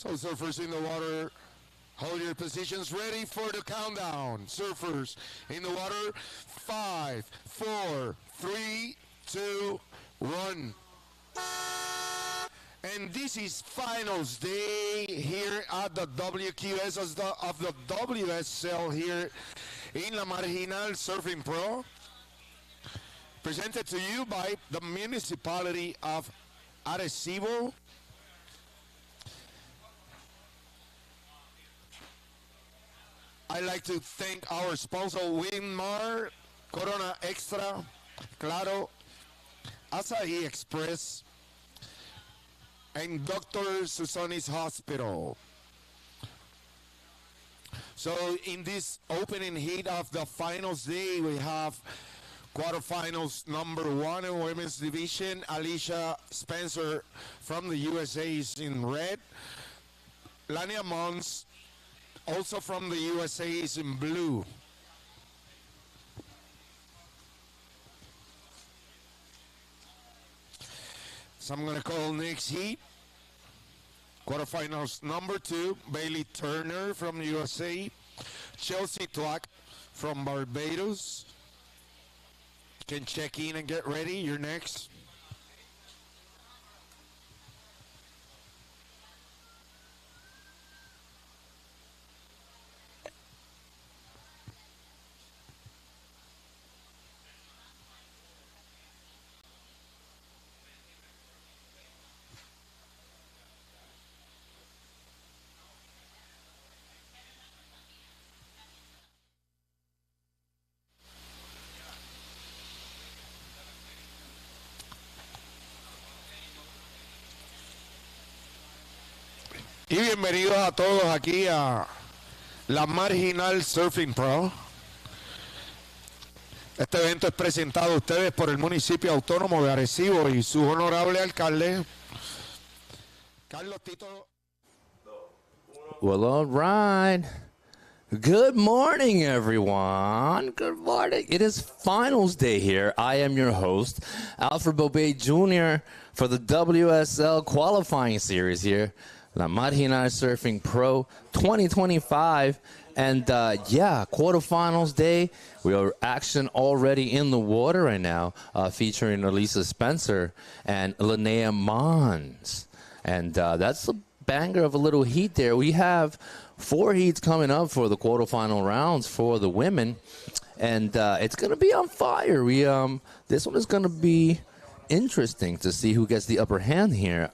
So surfers in the water, hold your positions ready for the countdown. Surfers in the water, 5, 4, 3, 2, 1. And this is finals day here at the WQS of the WSL here in La Marginal Surfing Pro. Presented to you by the municipality of Arecibo. I'd like to thank our sponsor, Winmar, Corona Extra, Claro, Asahi Express, and Dr. Susani's Hospital. So in this opening heat of the finals day, we have quarterfinals number 1 in women's division. Alicia Spencer from the USA is in red. Lania Mons, also from the USA, is in blue. So I'm going to call next heat. Quarterfinals number 2, Bailey Turner from USA. Chelsea Twack from Barbados. You can check in and get ready. You're next. Y bienvenidos a todos aquí a la Marginal Surfing Pro. Este evento es presentado a ustedes por el municipio autónomo de Arecibo y su honorable alcalde, Carlos Tito. Well, all right. Good morning, everyone. Good morning. It is finals day here. I am your host, Alfred Bobet Jr. for the WSL qualifying series here. La Marginal Surfing Pro 2025. And yeah, quarterfinals day. We are action already in the water right now, featuring Elisa Spencer and Linnea Mons. And that's a banger of a little heat there. We have 4 heats coming up for the quarterfinal rounds for the women. And it's going to be on fire. This one is going to be interesting to see who gets the upper hand here.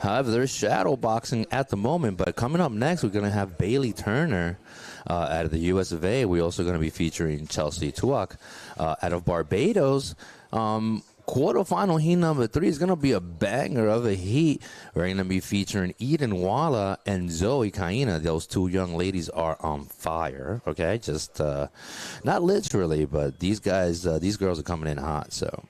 However, there's shadow boxing at the moment, but coming up next, we're going to have Bailey Turner out of the US of A. We're also going to be featuring Chelsea Tuak out of Barbados. Quarterfinal heat number 3 is going to be a banger of a heat. We're going to be featuring Eden Walla and Zoe Kaina. Those 2 young ladies are on fire, okay? Just not literally, but these girls are coming in hot, so.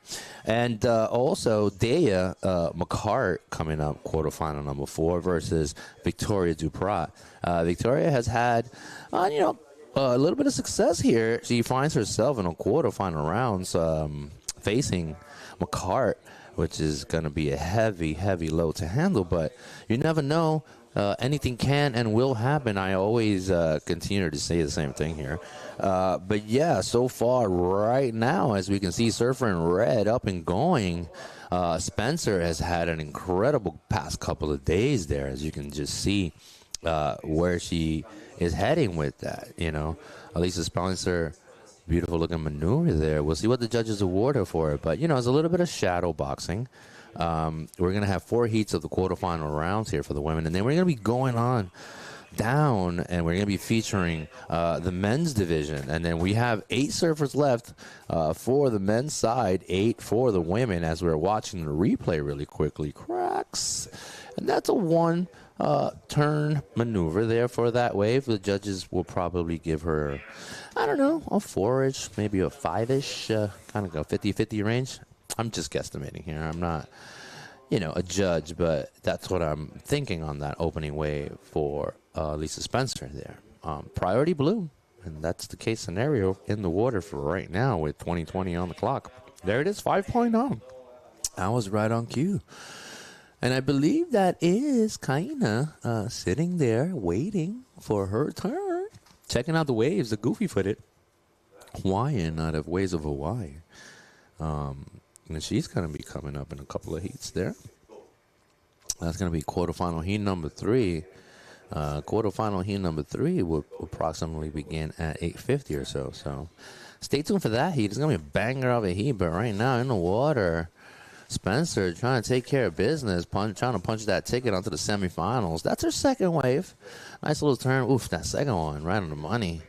And also, Dea McCart coming up, quarterfinal number 4 versus Victoria Duprat. Victoria has had, a little bit of success here. She finds herself in a quarterfinal rounds facing McCart, which is going to be a heavy, heavy load to handle. But you never know. Anything can and will happen. I always continue to say the same thing here. But yeah, so far right now, as we can see, Surfer in red up and going. Spencer has had an incredible past couple of days there, as you can just see where she is heading with that. Elisa Spencer, beautiful looking maneuver there. We'll see what the judges award her for it. But, it's a little bit of shadow boxing. We're going to have 4 heats of the quarterfinal rounds here for the women. And then we're going to be going on down, and we're going to be featuring the men's division. And then we have 8 surfers left for the men's side, 8 for the women, as we're watching the replay really quickly. Cracks. And that's a 1 turn maneuver there for that wave. The judges will probably give her, I don't know, a 4-ish, maybe a 5-ish, kind of a 50-50 range. I'm just guesstimating here. I'm not, a judge, but that's what I'm thinking on that opening wave for Lisa Spencer there. Priority blue, and that's the case scenario in the water for right now with 2020 on the clock. There it is, 5.0. I was right on cue. And I believe that is Kaina sitting there waiting for her turn. Checking out the waves, the goofy-footed Hawaiian out of Waves of Hawaii. And she's going to be coming up in a couple of heats there. That's going to be quarterfinal heat number 3. Quarterfinal heat number 3 will approximately begin at 8:50 or so. So stay tuned for that heat. It's going to be a banger of a heat, but right now in the water, Spencer trying to take care of business, trying to punch that ticket onto the semifinals. That's her second wave. Nice little turn. Oof, that second one right on the money.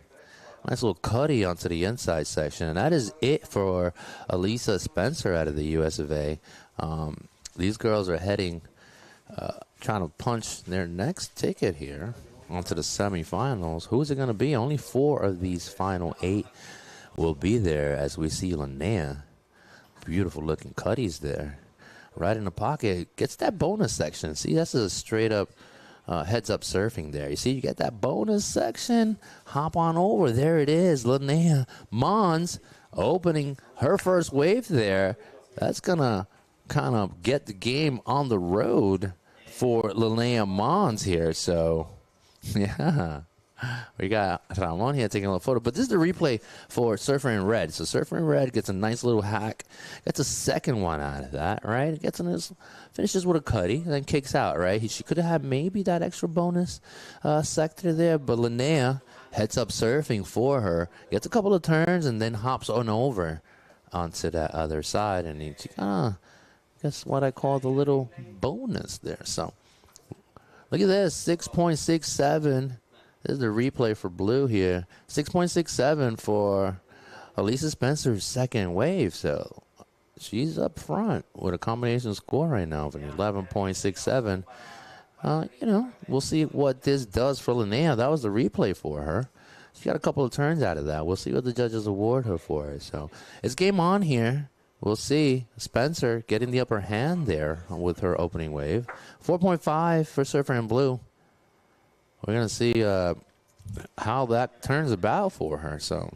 Nice little cutty onto the inside section. And that is it for Elisa Spencer out of the US of A. These girls are heading, trying to punch their next ticket here onto the semifinals. Who is it going to be? Only 4 of these final 8 will be there as we see Linnea. Beautiful looking cutties there. Right in the pocket. Gets that bonus section. See, that's a straight up heads up surfing there. You see, you get that bonus section. Hop on over. There it is. Linnea Mons opening her first wave there. That's going to kind of get the game on the road for Linnea Mons here. So, yeah. We got Ramon here taking a little photo. But this is the replay for Surfer in Red. So Surfer in Red gets a nice little hack. Gets a second one out of that, right? Gets in his, finishes with a cutty, and then kicks out, right? She could have had maybe that extra bonus sector there. But Linnea heads up surfing for her. Gets a couple of turns and then hops on over onto that other side. And she kind of gets what I call the little bonus there. So look at this, 6.67. This is the replay for blue here. 6.67 for Elisa Spencer's second wave. So she's up front with a combination score right now of an 11.67. You know, we'll see what this does for Linnea. That was the replay for her. She got a couple of turns out of that. We'll see what the judges award her for it. So it's game on here. We'll see Spencer getting the upper hand there with her opening wave. 4.5 for Surfer in Blue. We're going to see how that turns about for her. So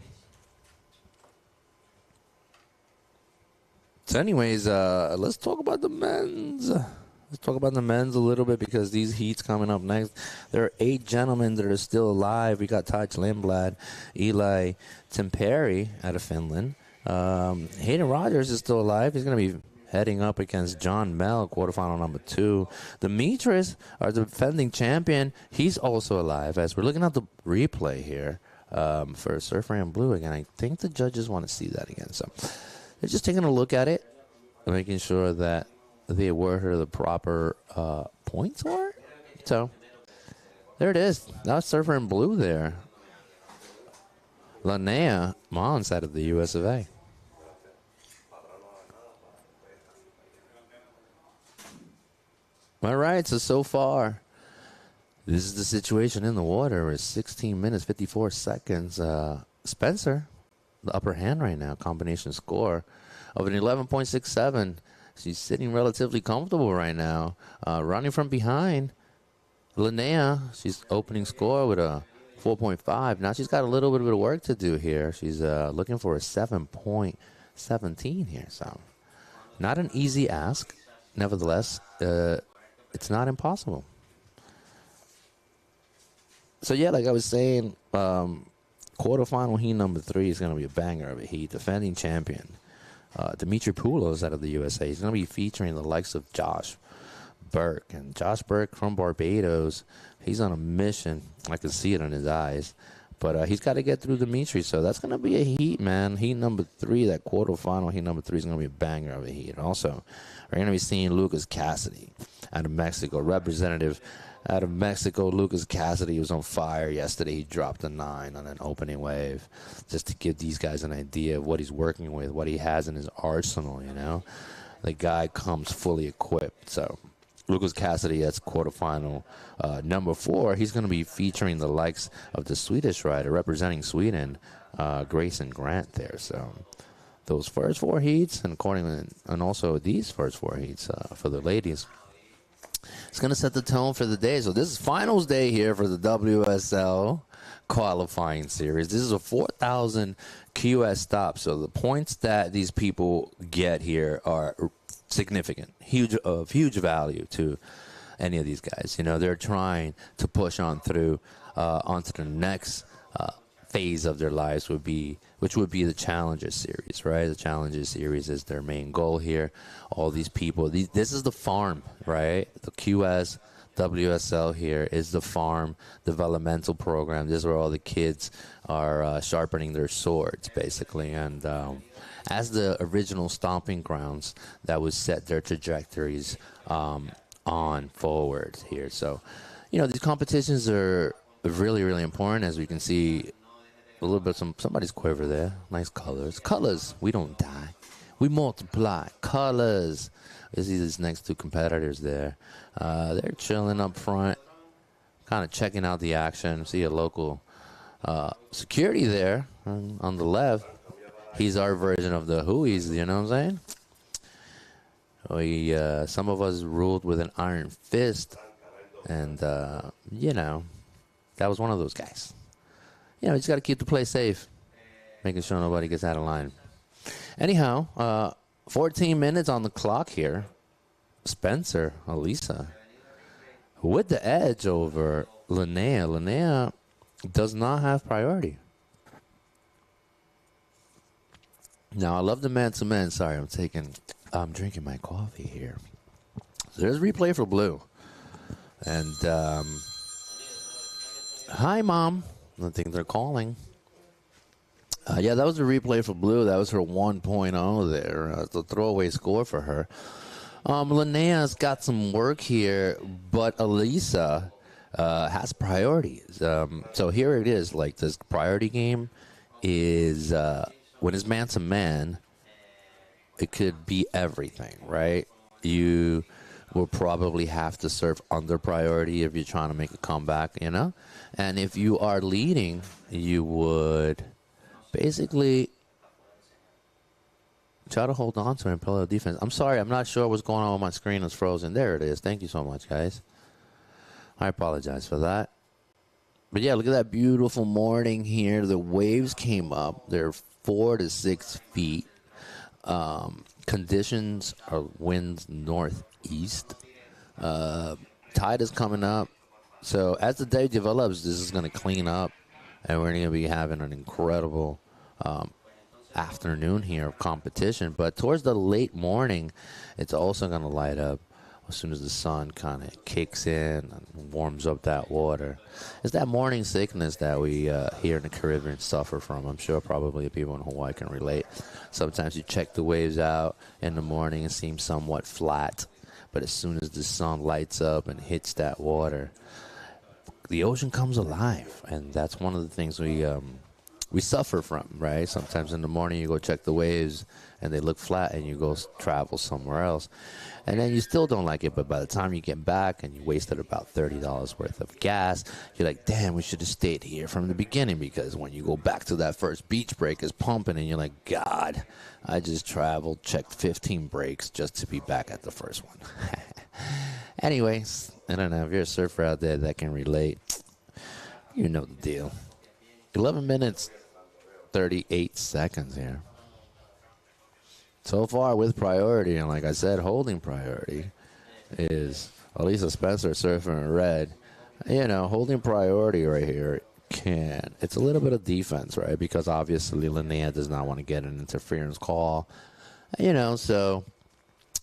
anyways, let's talk about the men's. Let's talk about the men's a little bit because these heats coming up next. There are 8 gentlemen that are still alive. We got Taj Lindblad, Eli Temperi out of Finland. Hayden Rogers is still alive. He's going to be heading up against John Mel, quarterfinal number 2. Demetris, our defending champion, he's also alive. As we're looking at the replay here for Surfer in Blue again, I think the judges want to see that again. So they're just taking a look at it, making sure that they award her the proper points for it. So there it is. That's Surfer in Blue there. Linnea Mons out of the US of A. All right, so far, this is the situation in the water. It's 16 minutes, 54 seconds. Spencer, the upper hand right now, combination score of an 11.67. She's sitting relatively comfortable right now. Running from behind, Linnea, she's opening score with a 4.5. Now she's got a little bit of work to do here. She's looking for a 7.17 here. So not an easy ask. Nevertheless, it's not impossible. So, yeah, like I was saying, quarterfinal heat number 3 is going to be a banger of a heat. Defending champion, Dimitri Poulos out of the USA. He's going to be featuring the likes of Josh Burke. And Josh Burke from Barbados, he's on a mission. I can see it in his eyes. But he's got to get through Dimitri. So that's going to be a heat, man. Heat number 3, that quarterfinal heat number 3 is going to be a banger of a heat. And also, we're going to be seeing Lucas Cassidy out of Mexico. Representative out of Mexico, Lucas Cassidy was on fire yesterday. He dropped a 9 on an opening wave just to give these guys an idea of what he's working with, what he has in his arsenal, you know. The guy comes fully equipped. So Lucas Cassidy, that's quarterfinal number 4. He's going to be featuring the likes of the Swedish rider representing Sweden, Grayson Grant there. So those first 4 heats, and also these first 4 heats for the ladies, it's going to set the tone for the day. So this is finals day here for the WSL qualifying series. This is a 4,000 QS stop. So the points that these people get here are significant, of huge value to any of these guys. You know, they're trying to push on through onto the next phase of their lives, which would be the Challenger Series, right? The Challenger Series is their main goal here. All these people, this is the farm, right? The QS, WSL here is the farm developmental program. This is where all the kids are sharpening their swords, basically. And as the original stomping grounds that would set their trajectories on forward here. So, you know, these competitions are really, really important. As we can see, a little bit somebody's quiver there. Nice colors. Colors, we don't die. We multiply. Colors. You see these next two competitors there. They're chilling up front, kind of checking out the action. See a local security there on the left. He's our version of the Hueys, you know what I'm saying? Some of us ruled with an iron fist, and, you know, that was one of those guys. You know, you just got to keep the place safe, making sure nobody gets out of line. Anyhow, 14 minutes on the clock here. Spencer, Elisa, with the edge over Linnea. Linnea does not have priority. Now, I love the man-to-man. Sorry, I'm drinking my coffee here. So there's replay for blue. And, hi, Mom. I think they're calling. Yeah, that was a replay for blue. That was her 1.0 there. It's a throwaway score for her. Linnea's got some work here, but Elisa has priorities. So here it is. Like, this priority game is when it's man-to-man, it could be everything, right? You will probably have to serve under priority if you're trying to make a comeback, you know? And if you are leading, you would basically try to hold on to and play the defense. I'm sorry, I'm not sure what's going on with my screen. It's frozen. There it is. Thank you so much, guys. I apologize for that. But yeah, look at that beautiful morning here. The waves came up. They're 4 to 6 feet. Conditions are winds northeast. Tide is coming up. So as the day develops, this is going to clean up, and we're going to be having an incredible afternoon here of competition. But towards the late morning, it's also going to light up as soon as the sun kind of kicks in and warms up that water. It's that morning sickness that we here in the Caribbean suffer from. I'm sure probably people in Hawaii can relate. Sometimes you check the waves out in the morning, it seems somewhat flat. But as soon as the sun lights up and hits that water, the ocean comes alive. And that's one of the things we suffer from, right? Sometimes in the morning you go check the waves and they look flat and you go travel somewhere else. And then you still don't like it, but by the time you get back and you wasted about $30 worth of gas, you're like, damn, we should have stayed here from the beginning, because when you go back to that first beach break, it's pumping and you're like, God, I just traveled, checked 15 breaks just to be back at the first one. Anyways, I don't know, if you're a surfer out there that can relate, you know the deal. 11 minutes, 38 seconds here. So far with priority, and like I said, holding priority, is Elisa Spencer surfing in red. You know, holding priority right here it's a little bit of defense, right? Because obviously Linnea does not want to get an interference call. You know, so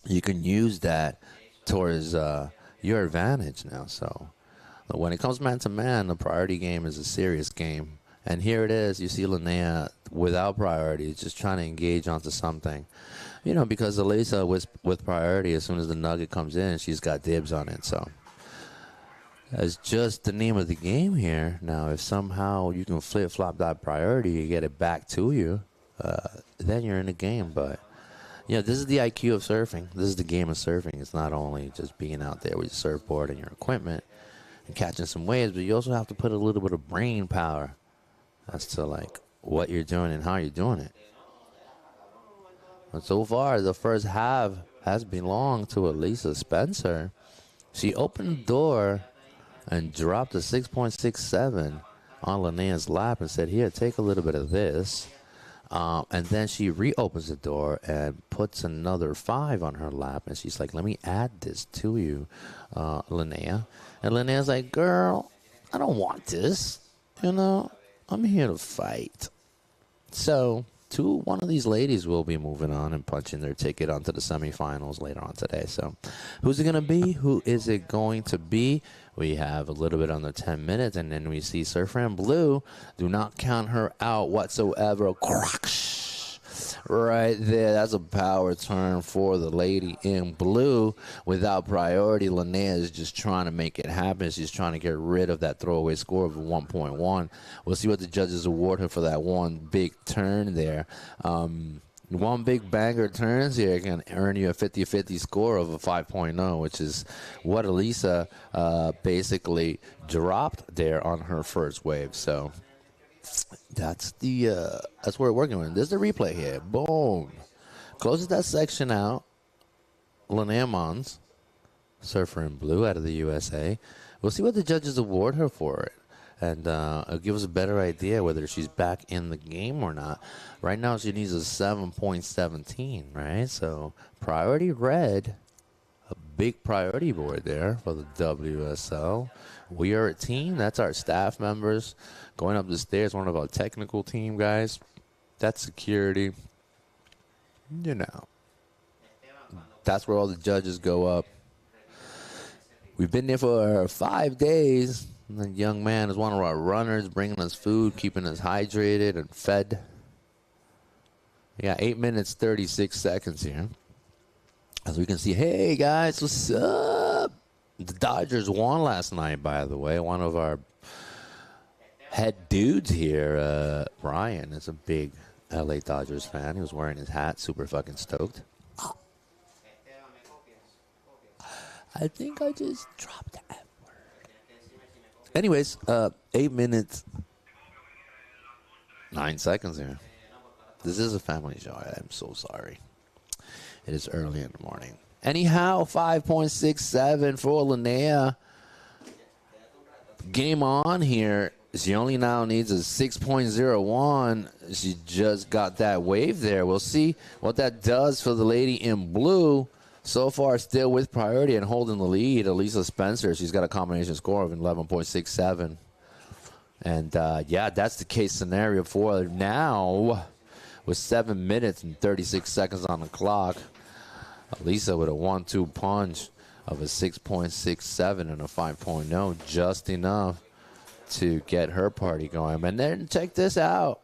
you can use that towards your advantage now. So when it comes man-to-man, the priority game is a serious game. And here it is. You see Linnea without priority, just trying to engage onto something. You know, because Elisa with priority, as soon as the nugget comes in, she's got dibs on it. So that's just the name of the game here. Now, if somehow you can flip-flop that priority, you get it back to you, then you're in the game. But, you know, this is the IQ of surfing. This is the game of surfing. It's not only just being out there with your surfboard and your equipment and catching some waves, but you also have to put a little bit of brain power as to, like, what you're doing and how you're doing it. But so far, the first half has belonged to Elisa Spencer. She opened the door and dropped a 6.67 on Linnea's lap and said, here, take a little bit of this. And then she reopens the door and puts another 5 on her lap. And she's like, let me add this to you, Linnea. And Linnea's like, girl, I don't want this. You know, I'm here to fight. So one of these ladies will be moving on and punching their ticket onto the semifinals later on today. So who's it going to be? Who is it going to be? We have a little bit under 10 minutes, and then we see Surfer in Blue. Do not count her out whatsoever. Right there. That's a power turn for the lady in blue. Without priority, Linnea is just trying to make it happen. She's trying to get rid of that throwaway score of 1.1. We'll see what the judges award her for that one big turn there. One big banger turns here can earn you a 50-50 score of a 5.0, which is what Elisa basically dropped there on her first wave. So that's what we're working with. There's the replay here. Boom. Closes that section out. Linnea Mons, Surfer in Blue out of the USA. We'll see what the judges award her for it. And it'll give us a better idea whether she's back in the game or not. Right now, she needs a 7.17, right? So, priority red. A big priority board there for the WSL. We are a team. That's our staff members. Going up the stairs, one of our technical team guys. That's security. You know. That's where all the judges go up. We've been there for 5 days. The young man is one of our runners, bringing us food, keeping us hydrated and fed. We got 8 minutes, 36 seconds here. As we can see, hey, guys, what's up? The Dodgers won last night, by the way. One of our head dudes here, Brian, is a big LA Dodgers fan. He was wearing his hat, super fucking stoked. I think I just dropped that. Anyways, 8 minutes, 9 seconds here. This is a family show. I'm so sorry. It is early in the morning. Anyhow, 5.67 for Linnea. Game on here. She only now needs a 6.01. She just got that wave there. We'll see what that does for the lady in blue. So far, still with priority and holding the lead, Elisa Spencer. She's got a combination score of 11.67. And, yeah, that's the case scenario for her now with 7 minutes and 36 seconds on the clock. Elisa with a 1-2 punch of a 6.67 and a 5.0, just enough to get her party going. And then check this out.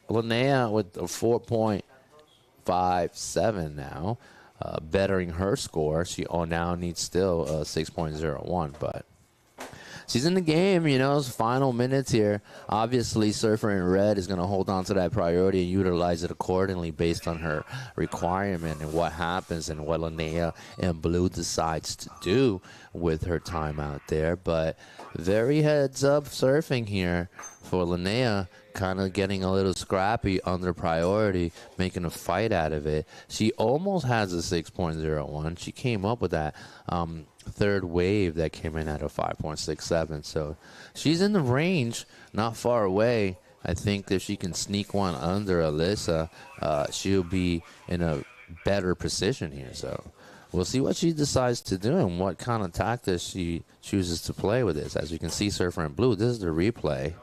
Linnea with a 4.57 now. Bettering her score. She now needs still a 6.01, but she's in the game, you know. It's final minutes here. Obviously, Surfer in Red is going to hold on to that priority and utilize it accordingly based on her requirement and what happens and what Linnea in Blue decides to do with her time out there. But very heads up surfing here for Linnea. Kind of getting a little scrappy under priority, making a fight out of it. She almost has a 6.01. She came up with that third wave that came in at a 5.67. So she's in the range, not far away. I think if she can sneak one under Alyssa, she'll be in a better position here. So we'll see what she decides to do and what kind of tactics she chooses to play with this. As you can see, Surfer in Blue, this is the replay.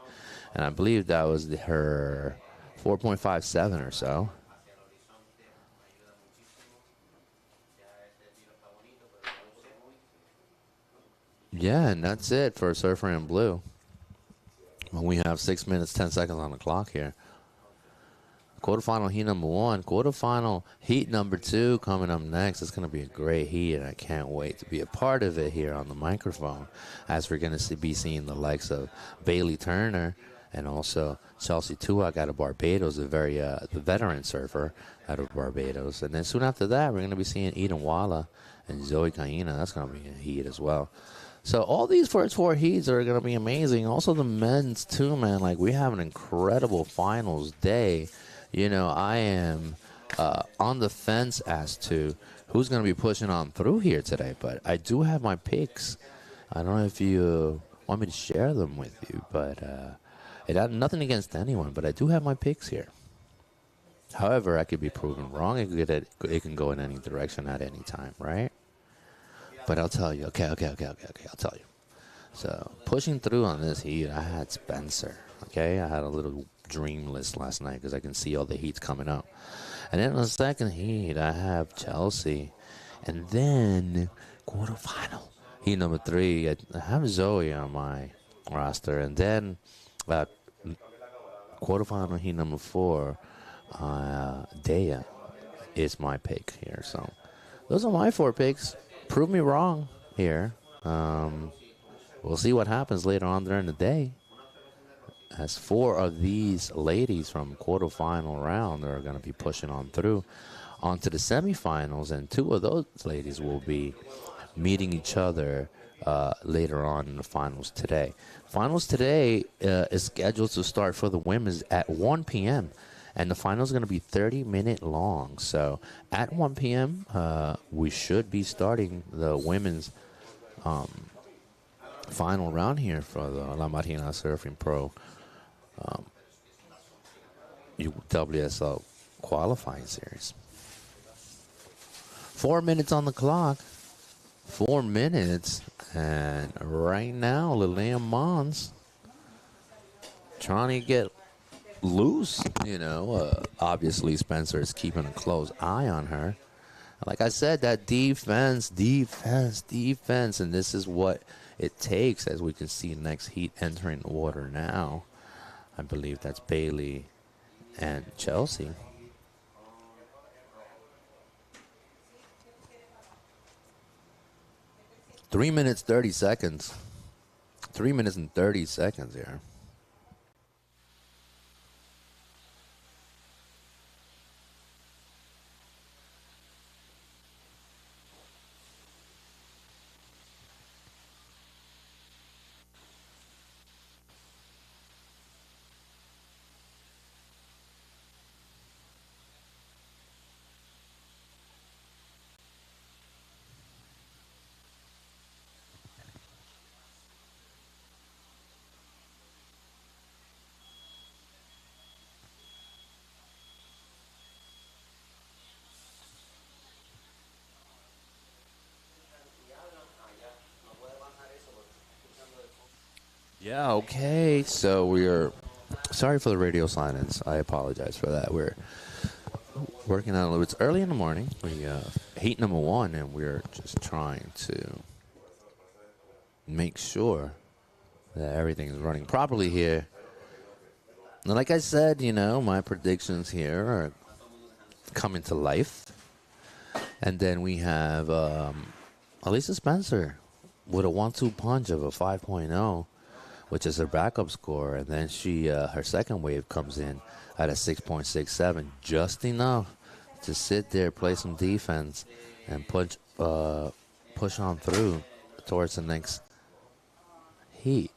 And I believe that was her 4.57 or so. Yeah, and that's it for Surfer in Blue. Well, we have 6 minutes, 10 seconds on the clock here. Quarterfinal heat number 1. Quarterfinal heat number 2 coming up next. It's going to be a great heat, and I can't wait to be a part of it here on the microphone, as we're going to be seeing the likes of Bailey Turner and also Chelsea Tuak out of Barbados, the veteran surfer out of Barbados. And then soon after that, we're going to be seeing Eden Walla and Zoe Kaina. That's going to be a heat as well. So all these first 4 heats are going to be amazing. Also the men's too, man. Like, we have an incredible finals day. You know, I am on the fence as to who's going to be pushing on through here today. But I do have my picks. I don't know if you want me to share them with you, but it had nothing against anyone, but I do have my picks here. However, I could be proven wrong. It can go in any direction at any time, right? But I'll tell you. Okay. I'll tell you. So, pushing through on this heat, I had Spencer. Okay, I had a little dream list last night because I can see all the heats coming up. And then on the second heat, I have Chelsea. And then quarterfinal heat number 3, I have Zoe on my roster. And then quarterfinal heat number 4, Dea is my pick here. So those are my 4 picks. Prove me wrong here. We'll see what happens later on during the day. As 4 of these ladies from quarterfinal round are going to be pushing on through onto the semifinals, and 2 of those ladies will be meeting each other later on in the finals today. Finals today is scheduled to start for the women's at 1 p.m., and the finals are going to be 30-minute long. So at 1 p.m., we should be starting the women's final round here for the La Marginal Surfing Pro WSL qualifying series. 4 minutes on the clock. 4 minutes. And right now, Linnea Mons trying to get loose. Obviously Spencer is keeping a close eye on her. Like I said, that defense. And this is what it takes, as we can see next heat entering the water now. I believe that's Bailey and Chelsea. Three minutes, 30 seconds. 3 minutes and 30 seconds here. Yeah, okay. So we're sorry for the radio silence. I apologize for that. We're working on a little. It's early in the morning. We heat number 1, and we're just trying to make sure that everything is running properly here. And like I said, my predictions here are coming to life. And then we have Elisa Spencer with a 1-2 punch of a 5.0. which is her backup score, and then she her second wave comes in at a 6.67, just enough to sit there, play some defense, and push on through towards the next heat.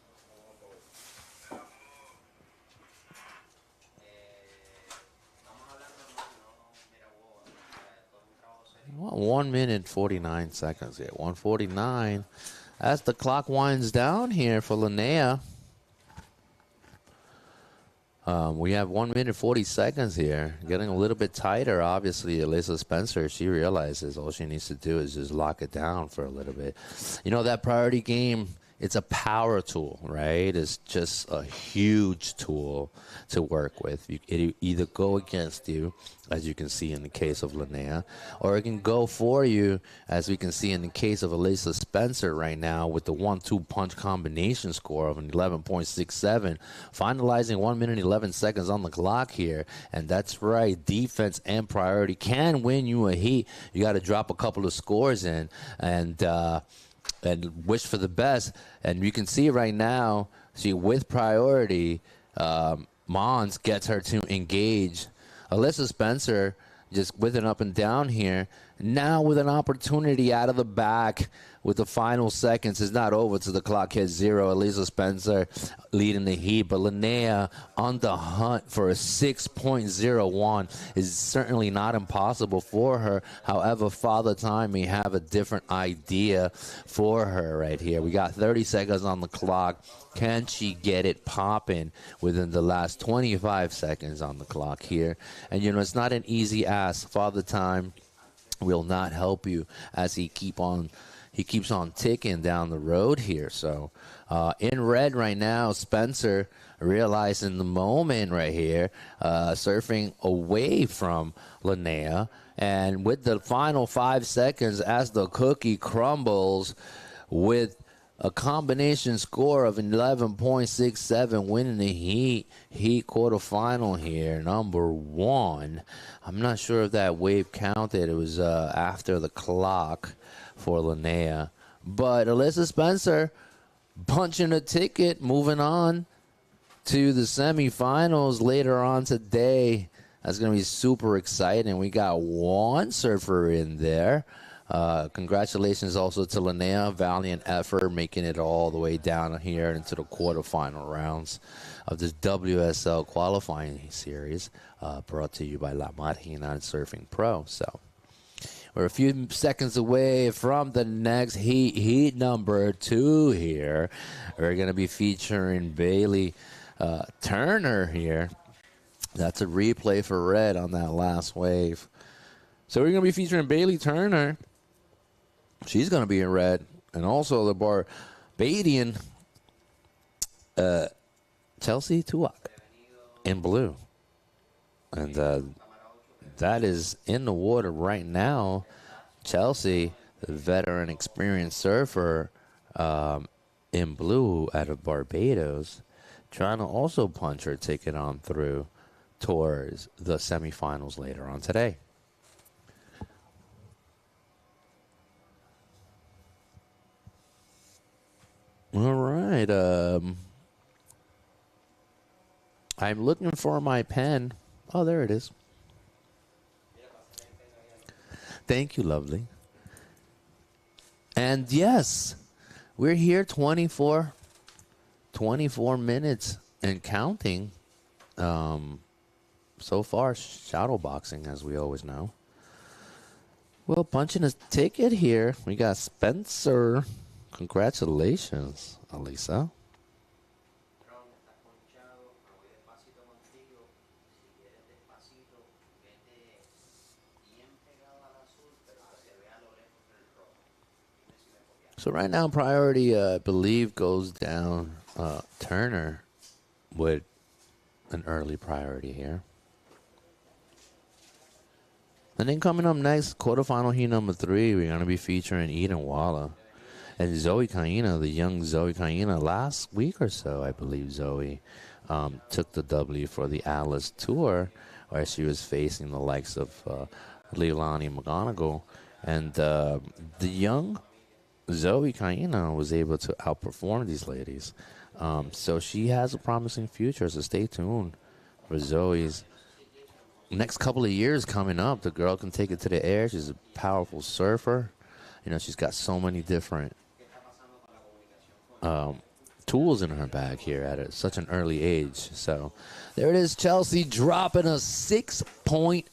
Well, 1 minute 49 seconds here. 1:49. As the clock winds down here for Linnea, we have 1 minute 40 seconds here. Getting a little bit tighter, obviously. Elisa Spencer, she realizes all she needs to do is just lock it down for a little bit. That priority game, it's a power tool, right? It's just a huge tool to work with. It either go against you, as you can see in the case of Linnea, or it can go for you, as we can see in the case of Elisa Spencer right now with the 1-2 punch combination score of an 11.67, finalizing 1 minute 11 seconds on the clock here. And that's right, defense and priority can win you a heat. You got to drop a couple of scores in and wish for the best. And you can see right now, with priority, Mons gets her to engage. Alyssa Spencer just with an up and down here, now with an opportunity out of the back with the final seconds. It's not over till the clock hits zero. Elisa Spencer leading the heat, but Linnea on the hunt for a 6.01 is certainly not impossible for her. However, Father Time may have a different idea for her right here. We got 30 seconds on the clock. Can she get it popping within the last 25 seconds on the clock here? And, you know, it's not an easy ask. Father Time will not help you as he keeps on ticking down the road here. So in red right now, Spencer realizing the moment right here, surfing away from Linnea. And with the final 5 seconds as the cookie crumbles with a combination score of 11.67, winning the heat quarterfinal here, number 1. I'm not sure if that wave counted. It was after the clock for Linnea. But Alyssa Spencer punching a ticket, moving on to the semifinals later on today. That's going to be super exciting. We got one surfer in there. Congratulations also to Linnea. Valiant effort making it all the way down here into the quarterfinal rounds of this WSL qualifying series brought to you by Marginal Surfing Pro. So we're a few seconds away from the next heat number 2 here. We're going to be featuring Bailey Turner here. That's a replay for red on that last wave. So we're going to be featuring Bailey Turner. She's going to be in red. And also the Barbadian Chelsea Tuak in blue. And that is in the water right now. Chelsea, the veteran experienced surfer in blue out of Barbados, trying to also punch her ticket on through towards the semifinals later on today. All right. I'm looking for my pen. Oh, there it is. Thank you, lovely. And yes, we're here 24 minutes and counting. So far, shadow boxing, as we always know. Well, punching a ticket here. We got Spencer. Congratulations, Alisa. So right now, priority, I believe, goes down Turner with an early priority here. And then coming up next, quarterfinal heat number 3, we're going to be featuring Eden Walla and Zoe Kaina, the young Zoe Kaina. Last week or so, I believe Zoe took the W for the Atlas Tour, where she was facing the likes of Leilani McGonigal. And the young Zoe Kaina was able to outperform these ladies. So she has a promising future, so stay tuned for Zoe's next couple of years coming up. The girl can take it to the air. She's a powerful surfer. You know, she's got so many different tools in her bag here at such an early age. So there it is, Chelsea dropping a 6.0.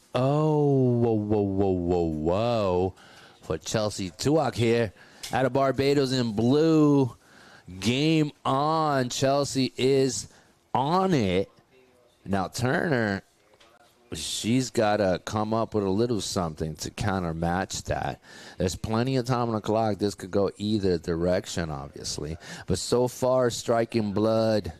Whoa. For Chelsea Tuak here out of Barbados in blue. Game on. Chelsea is on it. Now Turner, she's got to come up with a little something to countermatch that. There's plenty of time on the clock. This could go either direction, obviously. But so far, striking blood,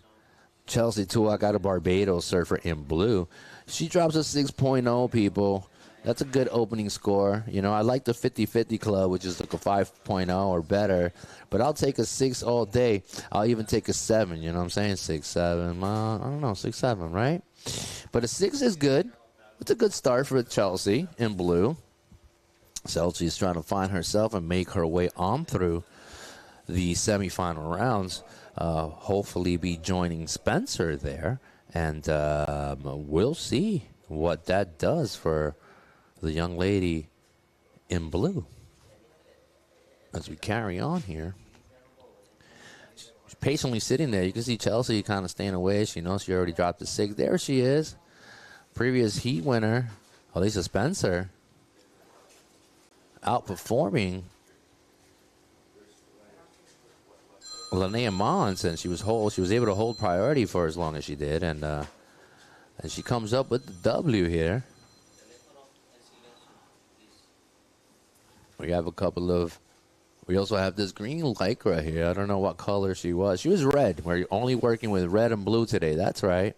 Chelsea Tuak out of Barbados, surfer in blue. She drops a 6.0, people. That's a good opening score. You know, I like the 50-50 club, which is like a 5.0 or better. But I'll take a 6 all day. I'll even take a 7. You know what I'm saying? 6, 7. I don't know, 6, 7, right? But a 6 is good. It's a good start for Chelsea in blue. Chelsea's trying to find herself and make her way on through the semifinal rounds. Hopefully be joining Spencer there. And we'll see what that does for the young lady in blue. As we carry on here. She's patiently sitting there. You can see Chelsea kind of staying away. She knows she already dropped the 6. There she is. Previous heat winner, Elisa Spencer, outperforming Linnea Mons, and she was able to hold priority for as long as she did, and she comes up with the W here. We have a couple of. We also have this green lycra here. I don't know what color she was. She was red. We're only working with red and blue today. That's right.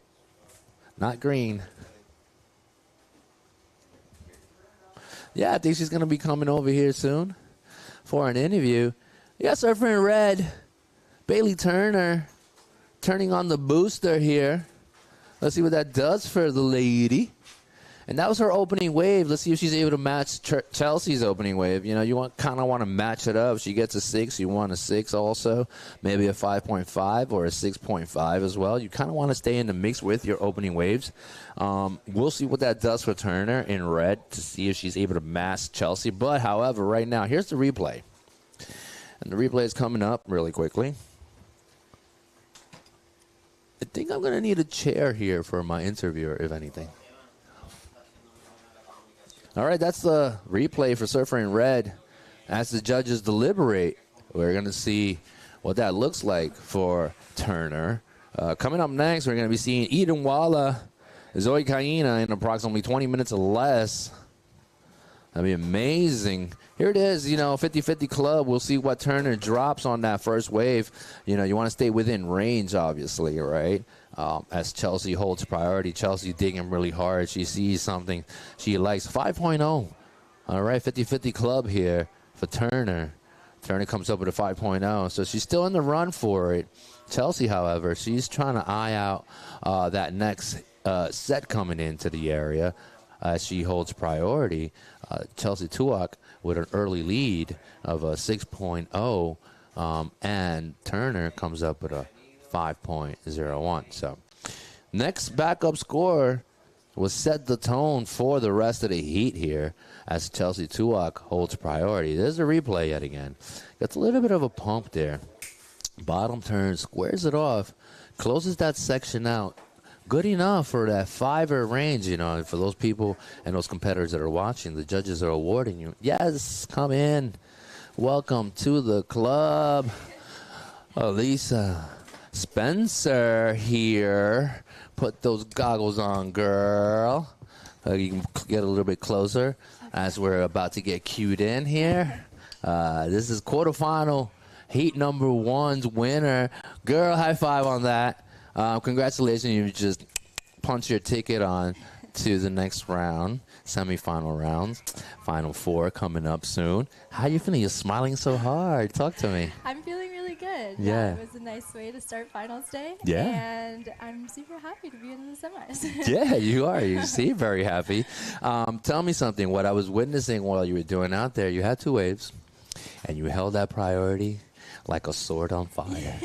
Not green. Yeah, I think she's going to be coming over here soon for an interview. Yeah, surfer in red. Bailey Turner turning on the booster here. Let's see what that does for the lady. And that was her opening wave. Let's see if she's able to match Chelsea's opening wave. You know, you kind of want to match it up. If she gets a 6, you want a 6 also. Maybe a 5.5 or a 6.5 as well. You kind of want to stay in the mix with your opening waves. We'll see what that does for Turner in red to see if she's able to match Chelsea. But, however, right now, here's the replay. And the replay is coming up really quickly. I think I'm going to need a chair here for my interviewer, if anything. All right, that's the replay for Surfer in Red. As the judges deliberate, we're going to see what that looks like for Turner. Coming up next, we're going to be seeing Eden Walla, Zoe Kaina in approximately 20 minutes or less. That'd be amazing. Here it is, 50-50 club. We'll see what Turner drops on that first wave. You want to stay within range, obviously, right? As Chelsea holds priority. Chelsea digging really hard. She sees something she likes. 5.0. All right, 50-50 club here for Turner. Turner comes up with a 5.0. So she's still in the run for it. Chelsea, however, she's trying to eye out that next set coming into the area as she holds priority. Chelsea Tuak with an early lead of a 6.0. And Turner comes up with a 5.01. So next backup score will set the tone for the rest of the heat here as Chelsea Tuak holds priority. There's a replay yet again. Gets a little bit of a pump there. Bottom turn, squares it off, closes that section out. Good enough for that 5er range, for those people and those competitors that are watching. The judges are awarding you. Yes, come in. Welcome to the club. Elisa Spencer here. Put those goggles on, girl. You can get a little bit closer as we're about to get cued in here. This is quarterfinal heat number 1's winner. Girl, high five on that. Congratulations, you just punched your ticket on to the next round, semifinal rounds. Final 4 coming up soon. How you feeling? You're smiling so hard. Talk to me. I'm feeling really good. Yeah. It was a nice way to start finals day. Yeah. And I'm super happy to be in the semis. Yeah, you are. You seem very happy. Tell me something. What I was witnessing while you were doing out there, you had 2 waves, and you held that priority like a sword on fire.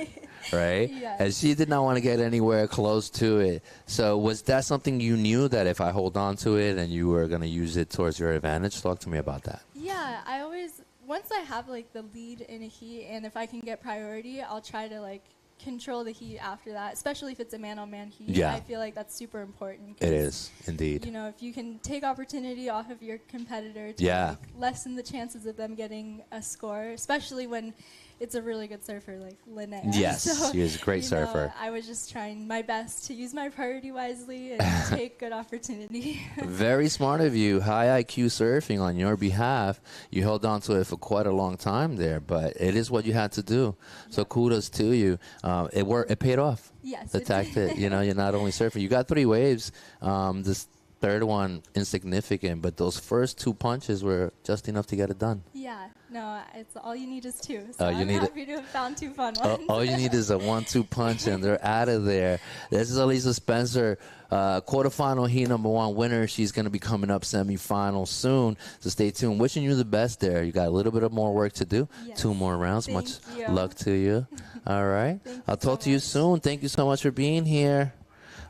Right? Yes. And she did not want to get anywhere close to it. So was that something you knew that if I hold on to it and you were going to use it towards your advantage? Talk to me about that. Yeah, I always, once I have the lead in a heat and if I can get priority, I'll try to control the heat after that, especially if it's a man-on-man heat. Yeah. I feel like that's super important. It is, indeed. If you can take opportunity off of your competitor to lessen the chances of them getting a score, especially when it's a really good surfer like Linnea. Yes, so, she is a great surfer. I was just trying my best to use my priority wisely and take good opportunity. Very smart of you. High IQ surfing on your behalf. You held on to it for quite a long time there, but it is what you had to do. So kudos to you. It paid off. Yes. The tactic. You're not only surfing. You got 3 waves. This third one insignificant, but those first 2 punches were just enough to get it done. Yeah, no, it's all you need is 2. So you I'm need happy to have found 2 fun ones. All you need is a 1-2 punch, and they're out of there. This is Elisa Spencer, quarterfinal heat number 1 winner. She's going to be coming up semifinal soon, so stay tuned. Wishing you the best there. You got a little bit of more work to do. Yes. 2 more rounds. Thank Much you. luck to you. All right. I'll talk to you much. soon. Thank you so much for being here.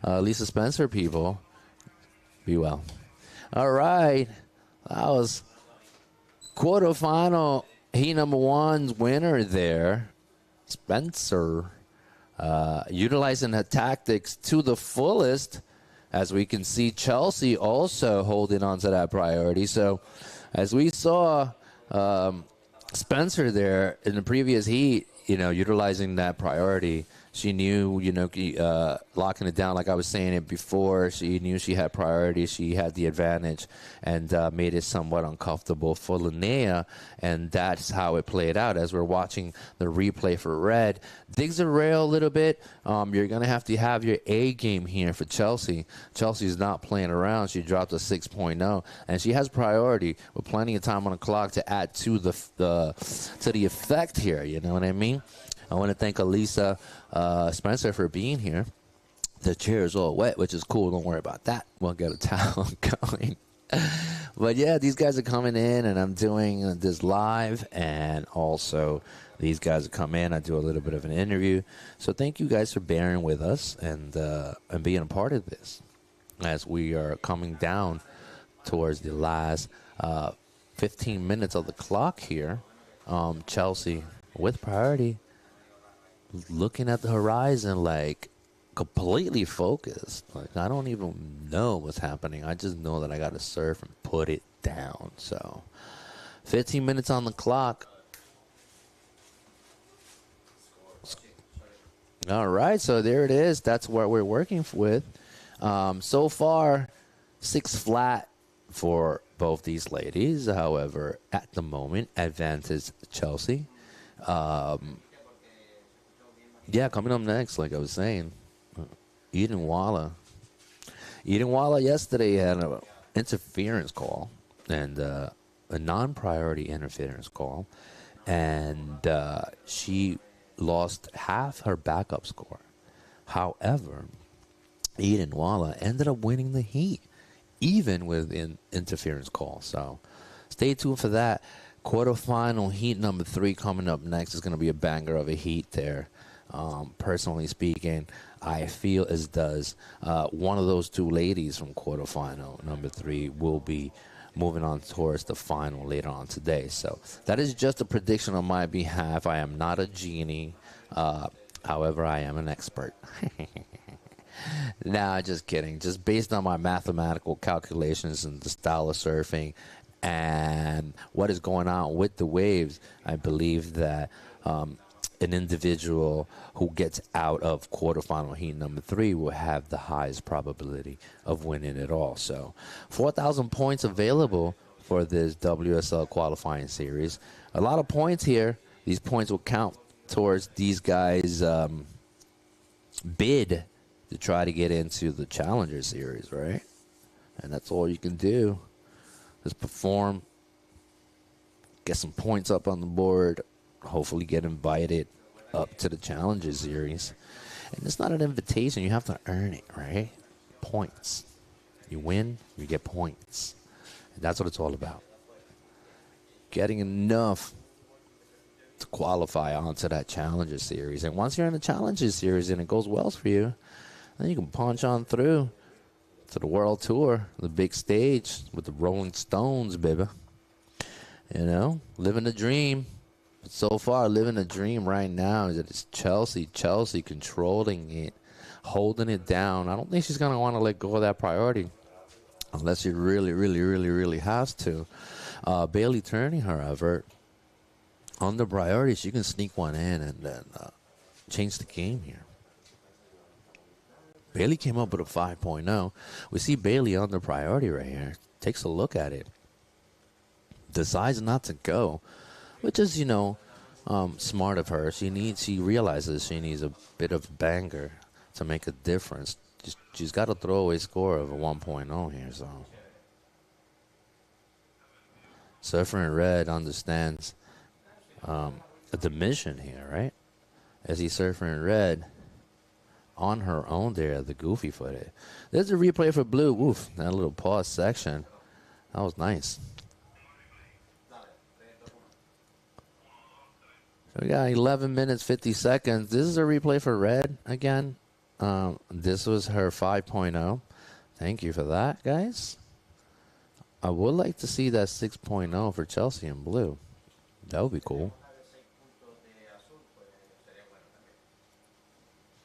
Elisa Spencer, people. Be well. All right. That was quarterfinal heat number one's winner there, Spencer, utilizing her tactics to the fullest. As we can see, Chelsea also holding on to that priority. So as we saw Spencer there in the previous heat, utilizing that priority, she knew, locking it down like I was saying it before. She knew she had priority. She had the advantage and made it somewhat uncomfortable for Linnea. And that's how it played out. As we're watching the replay for red, digs the rail a little bit. You're going to have your A game here for Chelsea. Chelsea's not playing around. She dropped a 6.0, and she has priority with plenty of time on the clock to add to the effect here. You know what I mean? I want to thank Elisa Spencer for being here. The chair is all wet, which is cool. Don't worry about that. We'll get a towel going. But, yeah, these guys are coming in, and I'm doing this live. And also these guys come in. I do a little bit of an interview. So thank you guys for bearing with us and being a part of this as we are coming down towards the last 15 minutes of the clock here. Chelsea with priority, looking at the horizon like completely focused. Like, I don't even know what's happening. I just know that I got to surf and put it down. So 15 minutes on the clock. All right, so there it is. That's what we're working with. So far, 6 flat for both these ladies. However, at the moment, advantage Chelsea. Yeah, coming up next, like I was saying, Eden Walla. Eden Walla yesterday had an interference call and a non-priority interference call, and she lost half her backup score. However, Eden Walla ended up winning the heat, even with an interference call. So stay tuned for that. Quarterfinal heat number 3 coming up next is going to be a banger of a heat there. Personally speaking, I feel as does one of those 2 ladies from quarterfinal number 3 will be moving on towards the final later on today. So that is just a prediction on my behalf. I am not a genie. However, I am an expert. Nah, just kidding. Just based on my mathematical calculations and the style of surfing and what is going on with the waves, I believe that an individual who gets out of quarterfinal heat number 3 will have the highest probability of winning it all. So 4,000 points available for this WSL qualifying series. A lot of points here. These points will count towards these guys' bid to try to get into the Challenger Series, right? And that's all you can do. Just perform, get some points up on the board, hopefully get invited up to the Challenger Series. And it's not an invitation. You have to earn it, right? Points. You win, you get points. And that's what it's all about. Getting enough to qualify onto that Challenger Series. And once you're in the Challenger Series and it goes well for you, then you can punch on through to the World Tour, the big stage with the Rolling Stones, baby. You know, living the dream. But so far, living the dream right now is that it's Chelsea controlling it, holding it down. I don't think she's going to want to let go of that priority unless she really has to. Bailey Turney, however, on the priority, she can sneak one in and then change the game here. Bailey came up with a 5.0. We see Bailey on the priority right here. Takes a look at it. Decides not to go, which is, you know, smart of her. She realizes she needs a bit of banger to make a difference. She's got a throwaway score of a 1.0 here, so. Surfer in Red understands the mission here, right? As he's surfing in red on her own there at the goofy footed. There's a replay for blue. Woof, that little pause section. That was nice. So we got 11 minutes, 50 seconds. This is a replay for red again. This was her 5.0. Thank you for that, guys. I would like to see that 6.0 for Chelsea in blue. That would be cool.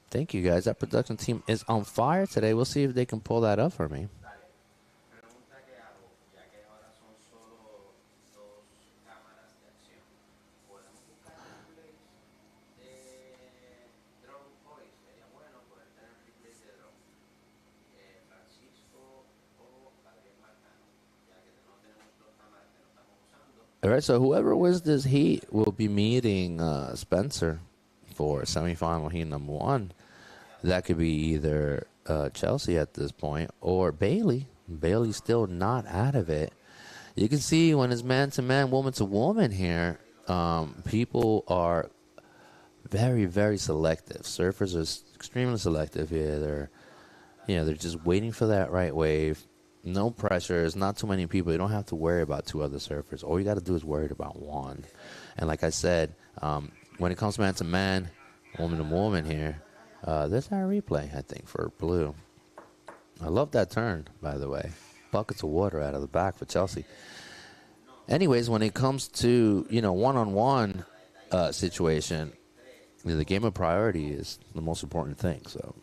Thank you, guys. That production team is on fire today. We'll see if they can pull that up for me. All right, so whoever wins this heat will be meeting Spencer for semifinal heat number 1. That could be either Chelsea at this point or Bailey. Bailey's still not out of it. You can see when it's man-to-man, woman-to-woman here, people are very, very selective. Surfers are extremely selective here. They're just waiting for that right wave. No pressure. There's not too many people. You don't have to worry about 2 other surfers. All you got to do is worry about 1. And like I said, when it comes to man-to-man, woman-to-woman here, there's our replay, I think, for blue. I love that turn, by the way. Buckets of water out of the back for Chelsea. Anyways, when it comes to, one-on-one situation, the game of priority is the most important thing. So,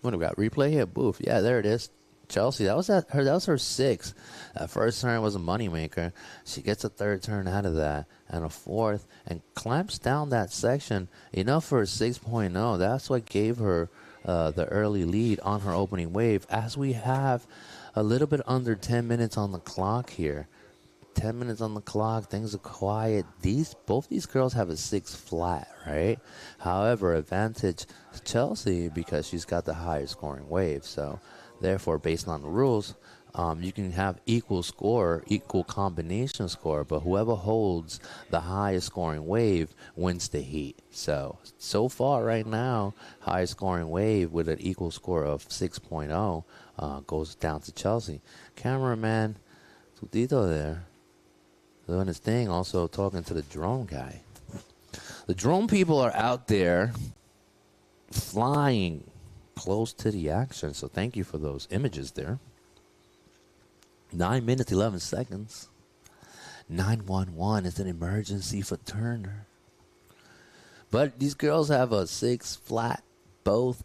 what do we got? Replay here? Boof. Yeah, there it is. Chelsea, that was her 6. That first turn was a moneymaker. She gets a 3rd turn out of that and a 4th and clamps down that section enough for a 6.0. That's what gave her the early lead on her opening wave, as we have a little bit under 10 minutes on the clock here. 10 minutes on the clock, things are quiet. Both these girls have a 6 flat, right? However, advantage to Chelsea because she's got the higher scoring wave. So, therefore, based on the rules, you can have equal score, equal combination score, but whoever holds the highest scoring wave wins the heat. So far right now, highest scoring wave with an equal score of 6.0 goes down to Chelsea. Cameraman Tutito there doing his thing, also talking to the drone guy. The drone people are out there flying close to the action, so thank you for those images there. 9 minutes, 11 seconds. 911 is an emergency for Turner. But these girls have a 6 flat, both.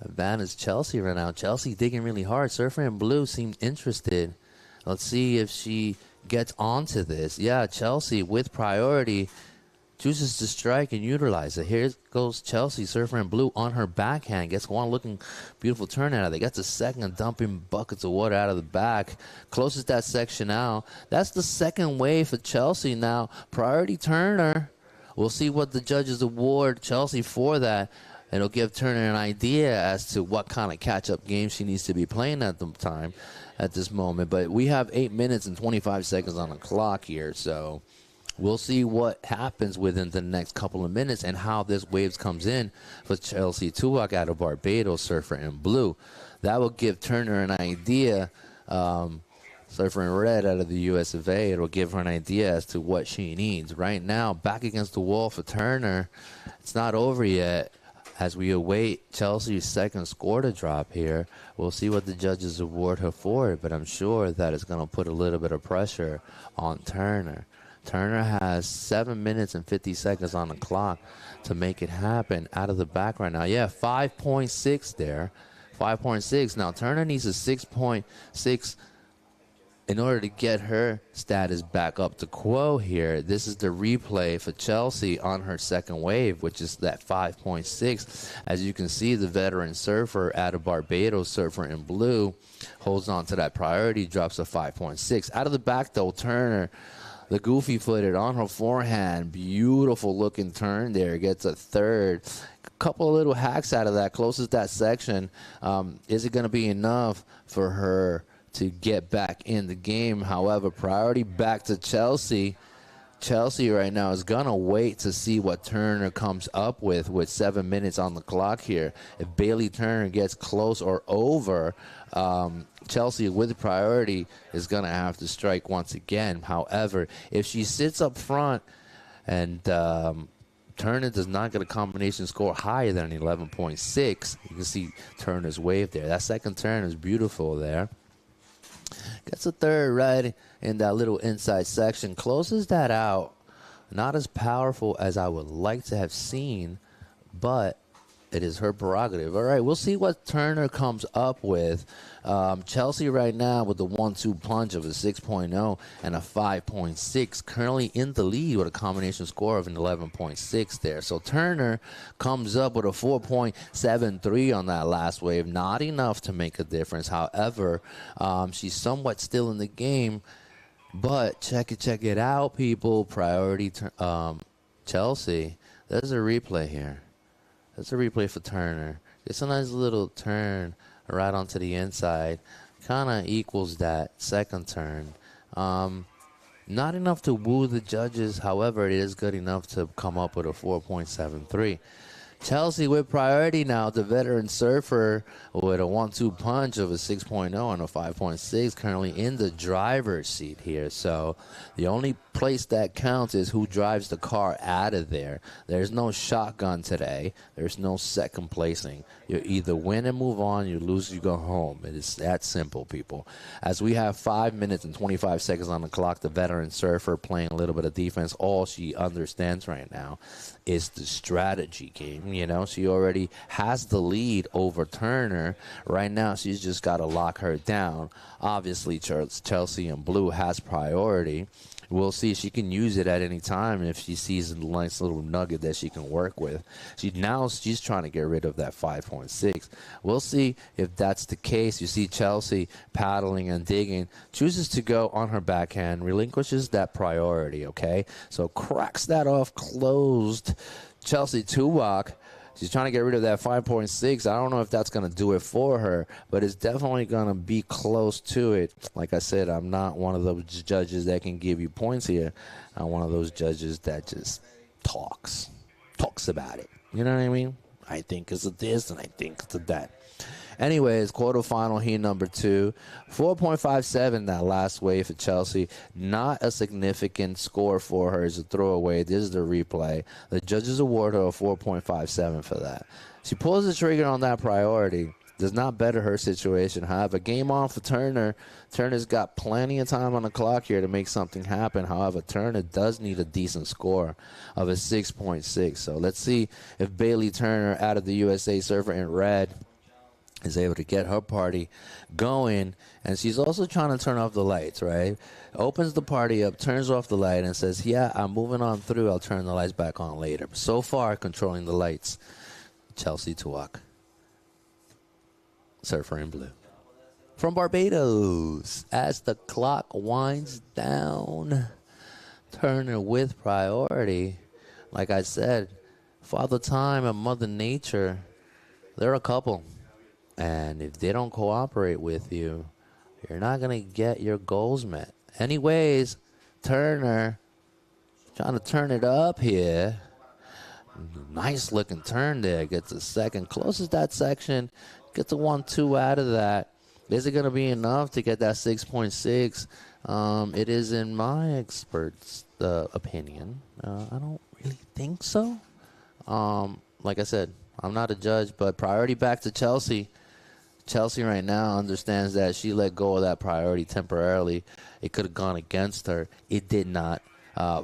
Advantage Chelsea right now. Chelsea digging really hard. Surfer in blue seemed interested. Let's see if she gets onto this. Yeah, Chelsea with priority chooses to strike and utilize it. Here goes Chelsea, surfer in blue on her backhand. Gets one looking beautiful turn out of it. Gets a second, dumping buckets of water out of the back. Closes that section out. That's the second wave for Chelsea now. Priority Turner. We'll see what the judges award Chelsea for that. It'll give Turner an idea as to what kind of catch-up game she needs to be playing at the time, at this moment. But we have 8 minutes and 25 seconds on the clock here, so we'll see what happens within the next couple of minutes and how this waves comes in for Chelsea Tuwak out of Barbados, surfer in blue. That will give Turner an idea. Surfer in red out of the US of A. It'll give her an idea as to what she needs. Right now, back against the wall for Turner. It's not over yet. As we await Chelsea's second score to drop here, we'll see what the judges award her for it, but I'm sure that it's going to put a little bit of pressure on Turner. Turner has 7 minutes and 50 seconds on the clock to make it happen out of the back right now. Yeah, 5.6 there. 5.6. Now, Turner needs a 6.6 in order to get her status back up to quo here. This is the replay for Chelsea on her second wave, which is that 5.6. As you can see, the veteran surfer out of Barbados, surfer in blue, holds on to that priority, drops a 5.6. Out of the back, though, Turner, the goofy-footed on her forehand, beautiful-looking turn there, gets a third. A couple of little hacks out of that, closes that section. Is it going to be enough for her to get back in the game? However, priority back to Chelsea. Chelsea right now is going to wait to see what Turner comes up with 7 minutes on the clock here. If Bailey Turner gets close or over, Chelsea with priority is going to have to strike once again. However, if she sits up front and Turner does not get a combination score higher than 11.6, you can see Turner's wave there. That second turn is beautiful there. Gets a third right in that little inside section. Closes that out. Not as powerful as I would like to have seen, but it is her prerogative. All right, we'll see what Turner comes up with. Chelsea right now with the 1-2 punch of a 6.0 and a 5.6. Currently in the lead with a combination score of an 11.6 there. So Turner comes up with a 4.73 on that last wave. Not enough to make a difference. However, she's somewhat still in the game. But check it out, people. Priority Chelsea. There's a replay here. That's a replay for Turner. It's a nice little turn right onto the inside. Kind of equals that second turn. Not enough to woo the judges. However, it is good enough to come up with a 4.73. Chelsea with priority now. The veteran surfer with a 1-2 punch of a 6.0 and a 5.6. Currently in the driver's seat here. So the only place that counts is who drives the car out of there. There's no shotgun today. There's no second placing. You either win and move on, you lose, you go home. It is that simple, people. As we have 5 minutes and 25 seconds on the clock, the veteran surfer playing a little bit of defense. All she understands right now is the strategy game. You know, she already has the lead over Turner. Right now, she's just got to lock her down. Obviously, Chelsea in blue has priority. We'll see if she can use it at any time if she sees a nice little nugget that she can work with. She's trying to get rid of that 5.6. We'll see if that's the case. You see Chelsea paddling and digging, chooses to go on her backhand, relinquishes that priority, okay? So cracks that off, closed. Chelsea Tuwak. She's trying to get rid of that 5.6. I don't know if that's going to do it for her, but it's definitely going to be close to it. Like I said, I'm not one of those judges that can give you points here. I'm one of those judges that just talks about it. You know what I mean? I think it's a this and I think it's a that. Anyways, quarterfinal heat number 2. 4.57 that last wave for Chelsea. Not a significant score for her. It's a throwaway. This is the replay. The judges award her a 4.57 for that. She pulls the trigger on that priority. Does not better her situation. However, game on for Turner. Turner's got plenty of time on the clock here to make something happen. However, Turner does need a decent score of a 6.6. So let's see if Bailey Turner out of the USA Surfer in red is able to get her party going. And she's also trying to turn off the lights, right? Opens the party up, turns off the light, and says, yeah, I'm moving on through. I'll turn the lights back on later. But so far, controlling the lights, Chelsea Tuwak, surfer in blue. From Barbados, as the clock winds down, Turner with priority. Like I said, Father Time and Mother Nature, they're a couple. And if they don't cooperate with you, you're not going to get your goals met. Anyways, Turner trying to turn it up here. Nice looking turn there. Gets a second. Closes that section. Gets a 1-2 out of that. Is it going to be enough to get that 6.6? It is in my expert's opinion. I don't really think so. Like I said, I'm not a judge, but priority back to Chelsea. Chelsea right now understands that she let go of that priority temporarily. It could have gone against her. It did not.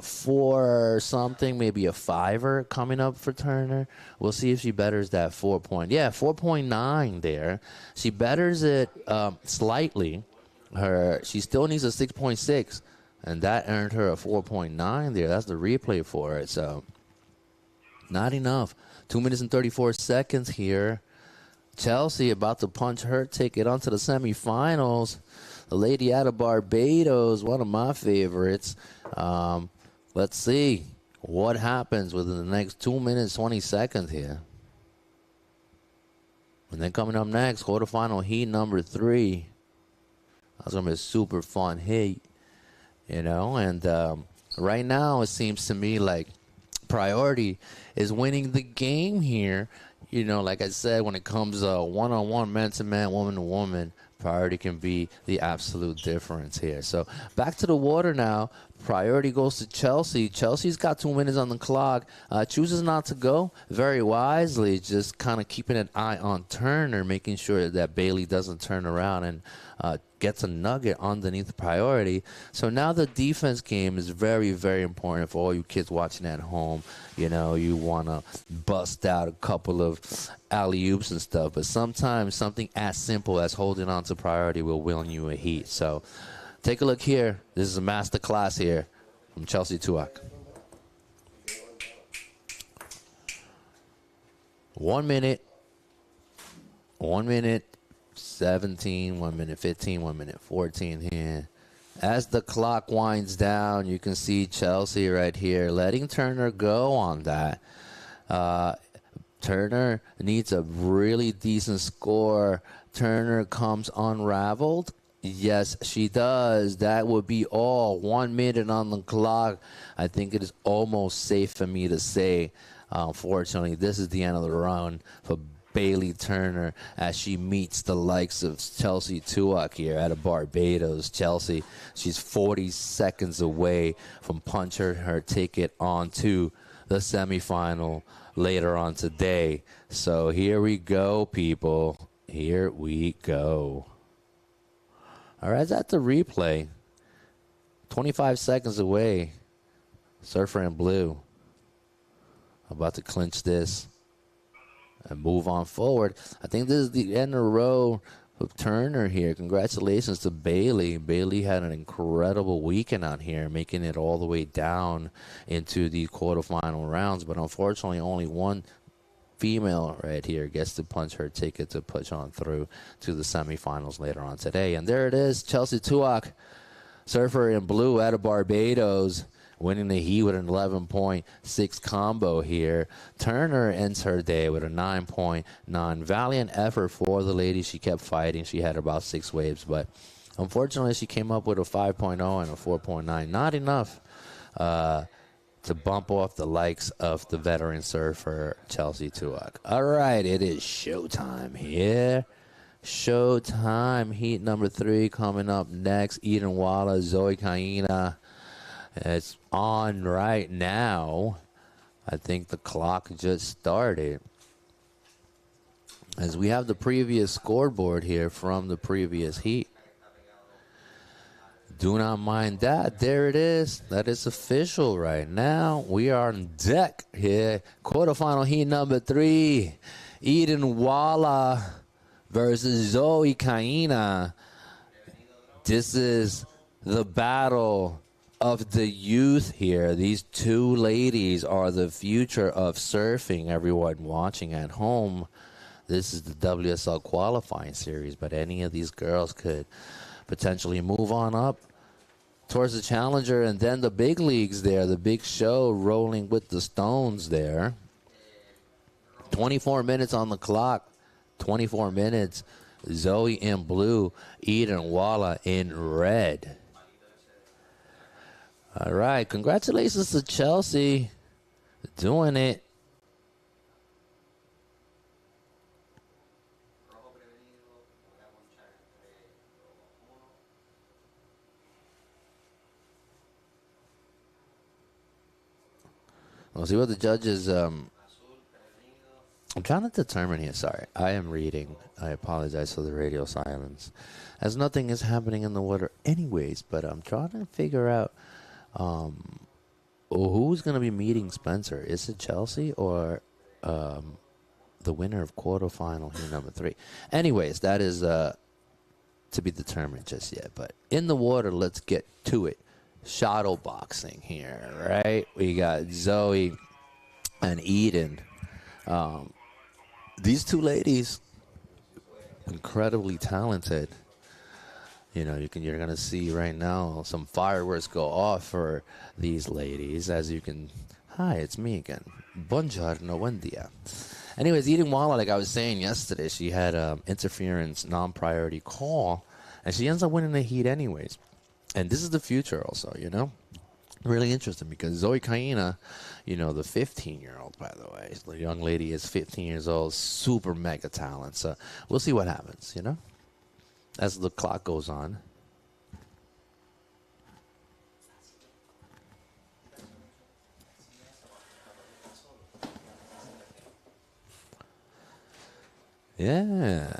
4 something, maybe a 5er coming up for Turner. We'll see if she betters that 4.9 there. She betters it slightly. She still needs a 6.6, and that earned her a 4.9 there. That's the replay for it. So not enough. 2 minutes and 34 seconds here. Chelsea about to punch her ticket onto the semifinals. The lady out of Barbados, one of my favorites. Let's see what happens within the next 2 minutes, 20 seconds here. And then coming up next, quarterfinal heat number 3. That's going to be a super fun heat, you know. And right now it seems to me like priority is winning the game here. You know, like I said, when it comes one-on-one, man-to-man, woman-to-woman, Priority can be the absolute difference here. So back to the water now. Priority goes to Chelsea. Chelsea's got 2 minutes on the clock. Chooses not to go very wisely, just kind of keeping an eye on Turner, making sure that Bailey doesn't turn around and gets a nugget underneath Priority. So now the defense game is very, very important for all you kids watching at home. You know, you want to bust out a couple of alley-oops and stuff, but sometimes something as simple as holding on to Priority will win you a heat. So take a look here. This is a master class here from Chelsea Tuak. 1 minute, 1 minute 17, 1 minute 15, 1 minute 14 here. As the clock winds down, you can see Chelsea right here letting Turner go on that. Turner needs a really decent score. Turner comes unraveled. Yes, she does. That would be all. 1 minute on the clock. I think it is almost safe for me to say, unfortunately, this is the end of the run for Bailey Turner as she meets the likes of Chelsea Tuak here out of Barbados. Chelsea, she's 40 seconds away from punching her ticket onto the semifinal later on today. So here we go, people. Here we go. All right, that's the replay. 25 seconds away. Surfer in blue. About to clinch this and move on forward. I think this is the end of the row of Turner here. Congratulations to Bailey. Bailey had an incredible weekend out here, making it all the way down into the quarterfinal rounds. But unfortunately, only one female right here gets to punch her ticket to push on through to the semifinals later on today. And there it is, Chelsea Tuak, surfer in blue out of Barbados, winning the heat with an 11.6 combo here. Turner ends her day with a 9.9. Valiant effort for the lady. She kept fighting. She had about 6 waves, but unfortunately she came up with a 5.0 and a 4.9. Not enough to bump off the likes of the veteran surfer Chelsea Tuak. All right, it is showtime here. Showtime. Heat number 3 coming up next. Eden Walla, Zoe Kaina. It's on right now. I think the clock just started. As we have the previous scoreboard here from the previous heat. Do not mind that. There it is. That is official right now. We are on deck here. Quarterfinal heat number 3. Eden Walla versus Zoe Kaina. This is the battle of the youth here. These two ladies are the future of surfing. Everyone watching at home, this is the WSL qualifying series, but any of these girls could potentially move on up towards the challenger and then the big leagues there, the big show rolling with the Stones there. 24 minutes on the clock. 24 minutes. Zoe in blue, Eden Walla in red. All right, congratulations to Chelsea doing it. We'll see what the judges. I'm trying to determine here. Sorry, I am reading. I apologize for the radio silence, as nothing is happening in the water, anyways. But I'm trying to figure out. Who's going to be meeting Spencer? Is it Chelsea or the winner of quarterfinal here, number 3? Anyways, that is to be determined just yet. But in the water, let's get to it. Shadow boxing here, right? We got Zoe and Eden. These two ladies, incredibly talented. You know, you're going to see right now some fireworks go off for these ladies. As you can... Hi, it's me again. Buongiorno, buen dia. Anyways, Eden Walla, like I was saying yesterday, she had interference, non-priority call, and she ends up winning the heat anyways. And this is the future also, you know? Really interesting because Zoe Kaina, you know, the 15-year-old, by the way. The young lady is 15 years old, super mega talent. So we'll see what happens, you know? as the clock goes on. Yeah.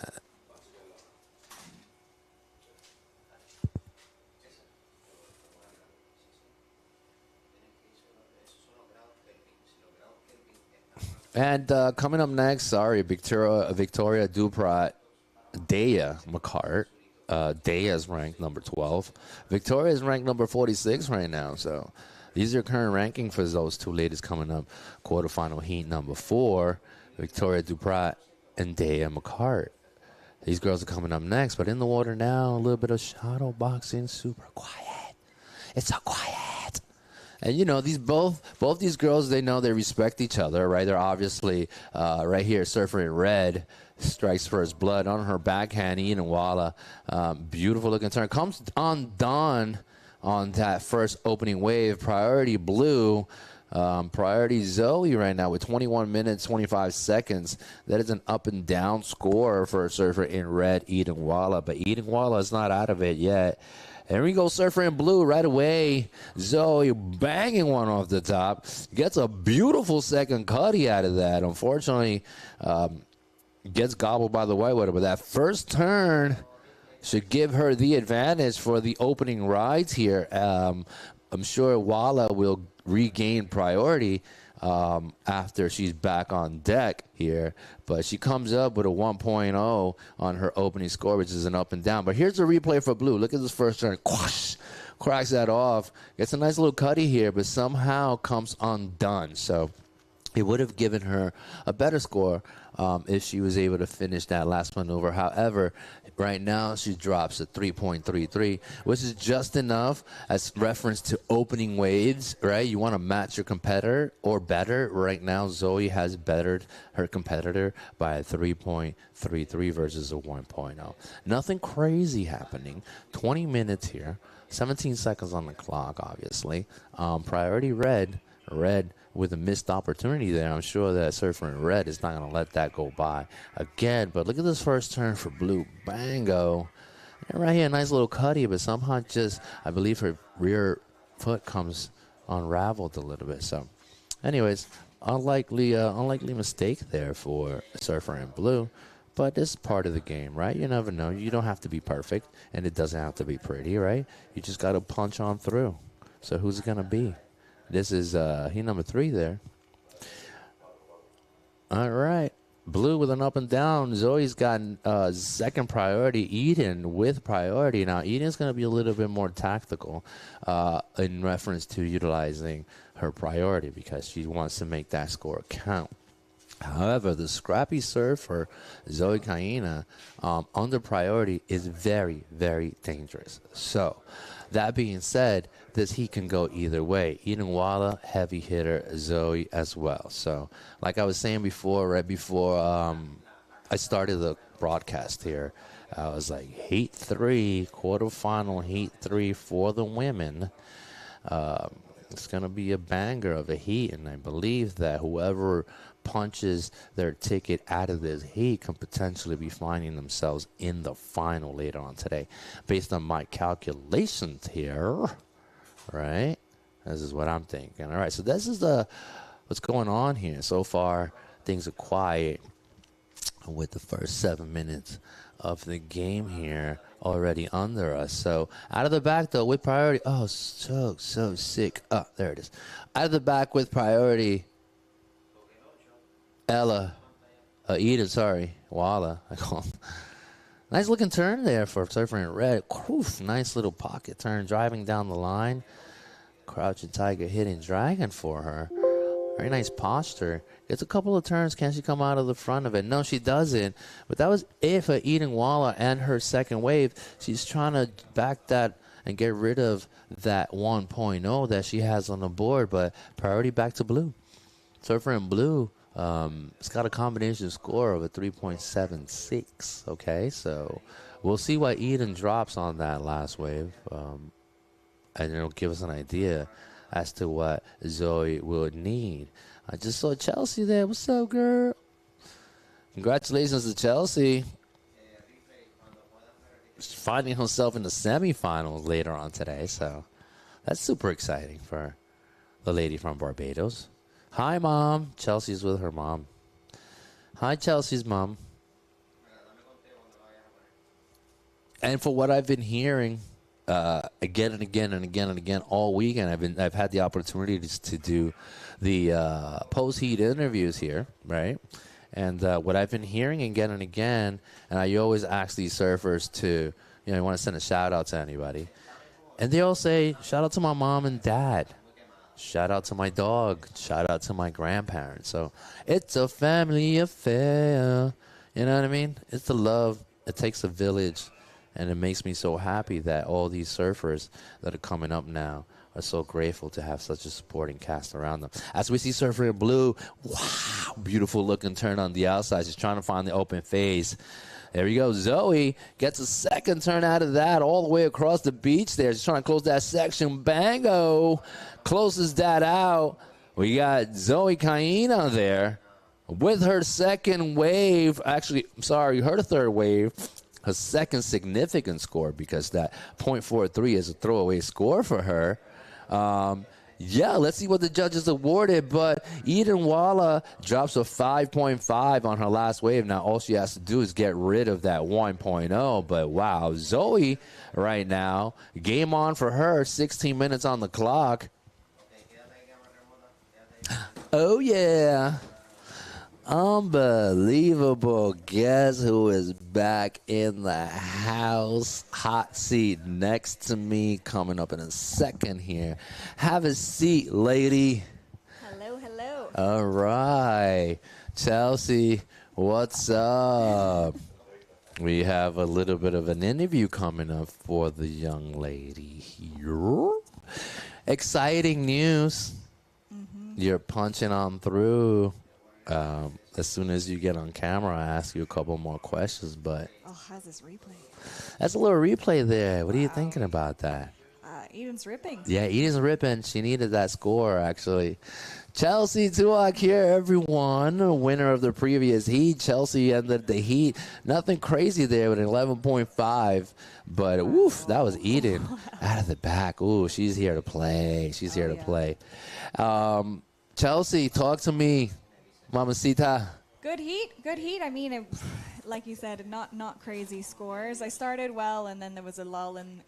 And coming up next, sorry, Victoria Duprat, Dea McCart. Dea is ranked number 12. Victoria is ranked number 46 right now. So these are current ranking for those two ladies coming up. Quarterfinal heat number 4, Victoria Duprat and Dea McCart. These girls are coming up next, but in the water now, a little bit of shadow boxing, super quiet. It's so quiet. And, you know, both these girls, they know they respect each other, right? They're obviously right here, surfer in red, strikes first blood on her backhand, Ian and Walla. Beautiful looking turn. Comes undone on that first opening wave. Priority blue. Priority Zoe right now with 21 minutes, 25 seconds. That is an up and down score for a surfer in red, Eden Walla. But Eden Walla is not out of it yet. There we go, surfer in blue right away. Zoe banging one off the top. Gets a beautiful second cutty out of that. Unfortunately, gets gobbled by the whitewater. But that first turn should give her the advantage for the opening rides here. I'm sure Walla will regain priority after she's back on deck here. But she comes up with a 1.0 on her opening score, which is an up and down. But here's the replay for blue. Look at this first turn. Quash! Cracks that off. Gets a nice little cutty here, but somehow comes undone. So it would have given her a better score if she was able to finish that last maneuver. However, right now she drops a 3.33, which is just enough as reference to opening waves, right? You want to match your competitor or better. Right now, Zoe has bettered her competitor by a 3.33 versus a 1.0. Nothing crazy happening. 20 minutes here, 17 seconds on the clock, obviously. Priority red with a missed opportunity there. I'm sure that surfer in red is not going to let that go by again. But look at this first turn for blue. Bango. And right here, nice little cutty, but somehow just, I believe her rear foot comes unraveled a little bit. So anyways, unlikely mistake there for surfer in blue. But it's part of the game, right? You never know. You don't have to be perfect, and it doesn't have to be pretty, right? You just got to punch on through. So who's it going to be? This is heat number 3 there. All right. Blue with an up and down. Zoe's got second priority. Eden with priority. Now, Eden's going to be a little bit more tactical in reference to utilizing her priority because she wants to make that score count. However, the scrappy surfer, Zoe Caina, under priority is very, very dangerous. So, that being said, this heat can go either way. Eden Walla, heavy hitter, Zoe as well. So, like I was saying before, right before I started the broadcast here, I was like, heat 3, quarterfinal heat 3 for the women. It's going to be a banger of a heat, and I believe that whoever punches their ticket out of this heat can potentially be finding themselves in the final later on today. Based on my calculations here, right? This is what I'm thinking. All right, so this is what's going on here. So far, things are quiet with the first 7 minutes of the game here already under us. So out of the back, though, with priority. Oh, so sick. Oh, there it is. Out of the back with priority. Eden, sorry, Walla. I call him. Nice looking turn there for surfer in red. Oof, nice little pocket turn, driving down the line. Crouching Tiger hitting dragon for her. Very nice posture. Gets a couple of turns. Can she come out of the front of it? No, she doesn't. But that was it for Eden Walla and her second wave. She's trying to back that and get rid of that 1.0 that she has on the board. But priority back to blue. Surfer in blue. It's got a combination score of a 3.76. Okay, so we'll see what Eden drops on that last wave. And it'll give us an idea as to what Zoe will need. I just saw Chelsea there. What's up, girl? Congratulations to Chelsea. finding himself in the semifinals later on today. So that's super exciting for the lady from Barbados. Hi, Mom. Chelsea's with her mom. Hi, Chelsea's mom. And for what I've been hearing again and again and again and again all weekend, I've had the opportunity to do the post-heat interviews here, right? And what I've been hearing again and again, and I always ask these surfers to, you want to send a shout-out to anybody. And they all say, shout out to my mom and dad. Shout out to my dog. Shout out to my grandparents. So it's a family affair. You know what I mean? It's the love. It takes a village. And it makes me so happy that all these surfers that are coming up now are so grateful to have such a supporting cast around them. As we see Surfer in Blue, wow, beautiful looking turn on the outside. She's trying to find the open face. There we go. Zoe gets a second turn out of that all the way across the beach there. She's trying to close that section. Bango closes that out. We got Zoe Caina there with her second wave. Actually, I'm sorry, her third wave. Her second significant score, because that .43 is a throwaway score for her. Yeah, let's see what the judges awarded. But Eden Walla drops a 5.5 on her last wave. Now all she has to do is get rid of that 1.0. But wow, Zoe right now, game on for her. 16 minutes on the clock. Oh yeah. Unbelievable. Guess who is back in the house? Hot seat next to me, coming up in a second here. Have a seat, lady. Hello, hello. All right. Chelsea, what's up? We have a little bit of an interview coming up for the young lady here. Exciting news. You're punching on through. As soon as you get on camera, I ask you a couple more questions. But how's this replay? that's a little replay there. What are you thinking about that? Eden's ripping. Yeah, Eden's ripping. She needed that score, actually. Chelsea Tuak here, everyone. Winner of the previous heat. Chelsea ended the heat. Nothing crazy there with an 11.5. But, woof, that was Eden out of the back. Ooh, she's here to play. She's here to play. Chelsea, talk to me. Mamacita. Good heat. I mean, like you said, not crazy scores. I started well, and then there was a lull in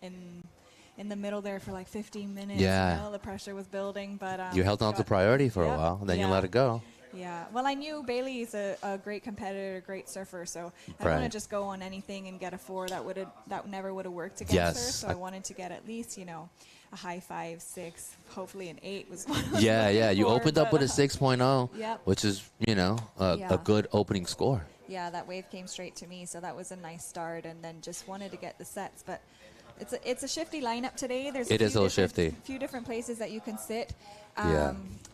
the middle there for like 15 minutes. Yeah. The pressure was building, but you held on to priority for a while, and then you let it go. Yeah. Well, I knew Bailey's a great competitor, a great surfer, so I don't want to just go on anything and get a 4 that never would have worked against her. So I wanted to get at least, a high 5, 6, hopefully an 8 was one. Yeah. You opened up with a 6.0, which is, a good opening score. Yeah, that wave came straight to me, so that was a nice start, and then just wanted to get the sets. But it's a shifty lineup today. There's a few different places that you can sit.